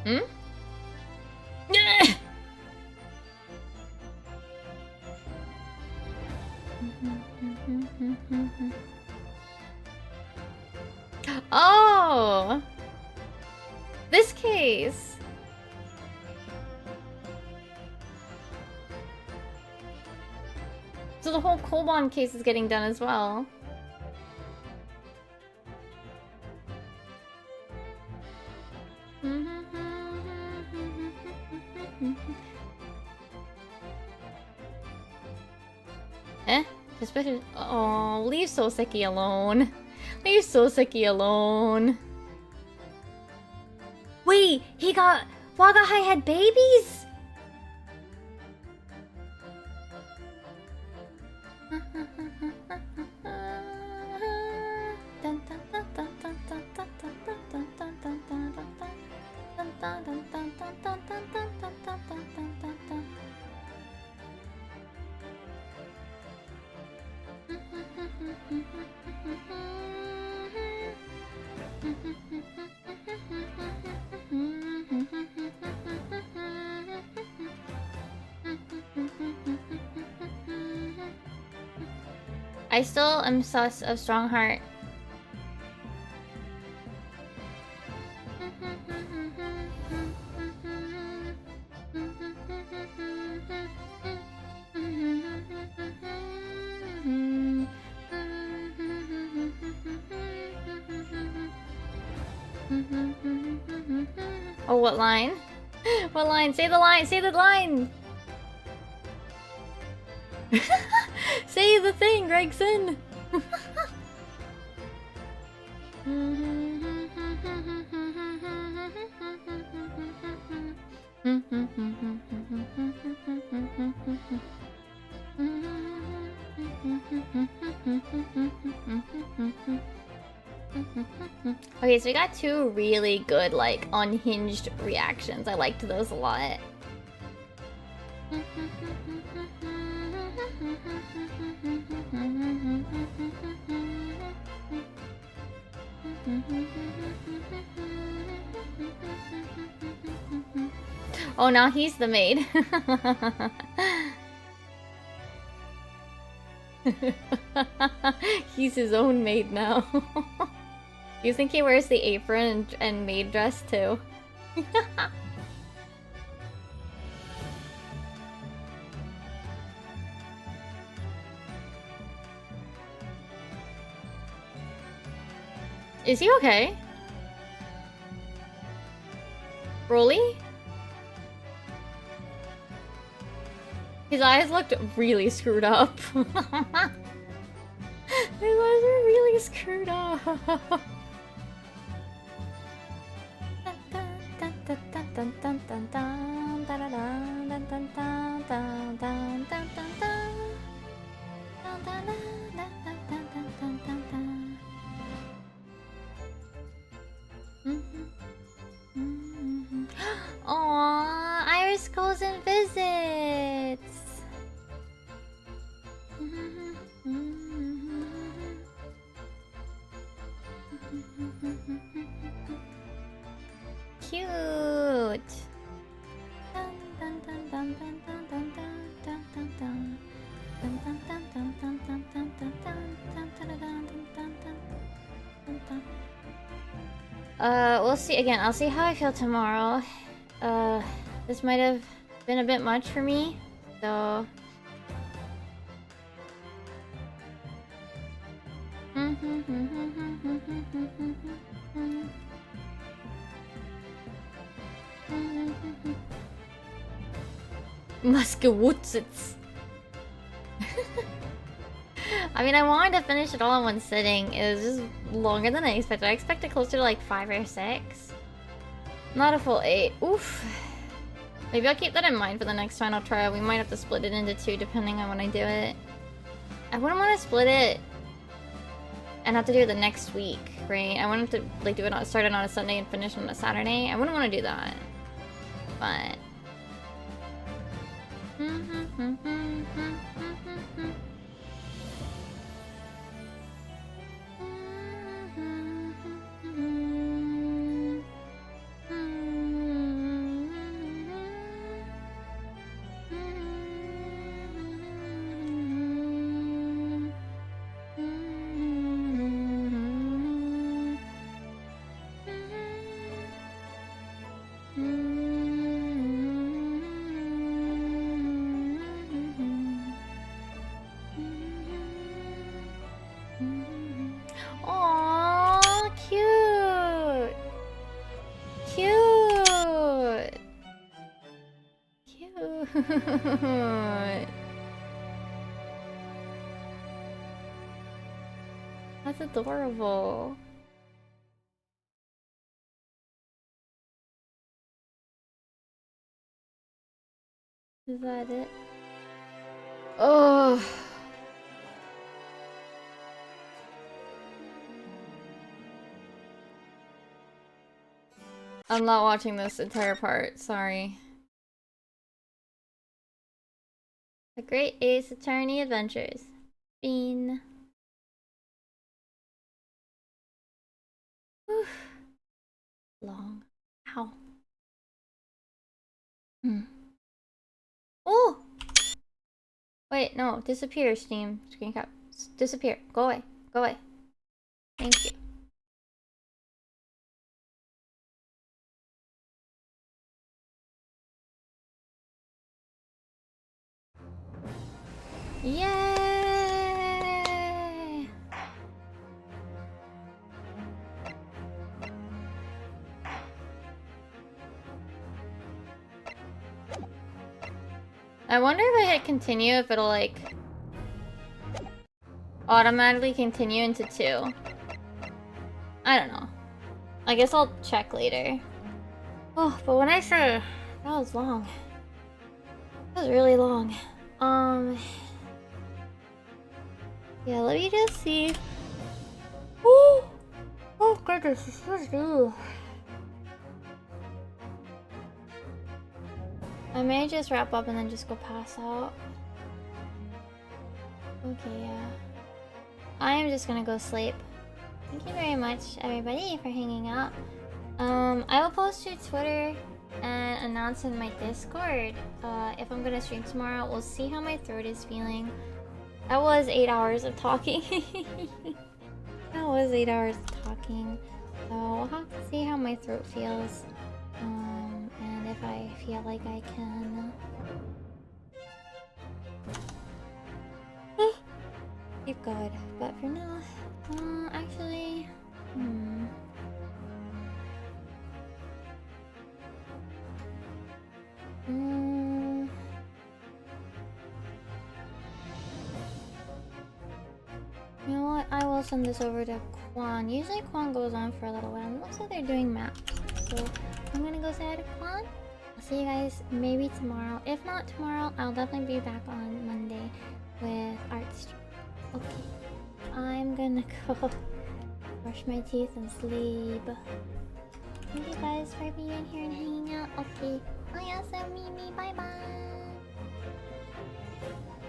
Hmm? Oh! This case! So the whole Kolbon case is getting done as well. Eh? Suspicious. Oh, leave Soseki alone. Leave Soseki alone. Wait, Wagahai had babies? I still am sus of Strongheart. Oh, what line? What line? Say the line! Say the line! Say the thing, Gregson! Okay, so we got two really good, like, unhinged reactions. I liked those a lot. Oh, now he's the maid. He's his own maid now. You think he wears the apron and maid dress too? Is he okay? Broly? His eyes looked really screwed up. His eyes are really screwed up. Aww, Iris goes and visits. Cute. We'll see again. I'll see how I feel tomorrow. This might have been a bit much for me, so. Muskewutzits. I mean, I wanted to finish it all in one sitting. It was just longer than I expected. I expected closer to like 5 or 6. Not a full 8. Oof. Maybe I'll keep that in mind for the next final trial. We might have to split it into 2 depending on when I do it. I wouldn't want to split it and have to do it the next week, right? I wanted to like do it start it on a Sunday and finish on a Saturday. I wouldn't want to do that, but. Aww, cute! Cute! Cute! That's adorable. Is that it? Oh. I'm not watching this entire part, sorry. The Great Ace Attorney Adventures. Bean. Whew. Long. Ow. Oh! Wait, no. Disappear, Steam. Screen cap. Disappear. Go away. Go away. Thank you. Yay! I wonder if I hit continue, if it'll like automatically continue into 2. I don't know. I guess I'll check later. Oh, but when I say that was long. That was really long. Yeah, let me just see. Oh, oh goodness, this is new. I may just wrap up and then just go pass out. Okay, yeah. I am just gonna go sleep. Thank you very much, everybody, for hanging out. I will post to Twitter and announce in my Discord if I'm gonna stream tomorrow. We'll see how my throat is feeling. That was 8 hours of talking. That was 8 hours of talking. So we'll have to see how my throat feels. And if I feel like I can keep going. But for now, actually, you know what? I will send this over to Quan. Usually Quan goes on for a little while. It looks like they're doing maps. So I'm gonna go say hi to Quan. I'll see you guys maybe tomorrow. If not tomorrow, I'll definitely be back on Monday with art stream. Okay. I'm gonna go brush my teeth and sleep. Thank you guys for being here and hanging out. Okay. Oyasa Mimi, bye bye.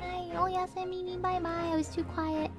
Hi, Oyasa Mimi, bye bye. I was too quiet.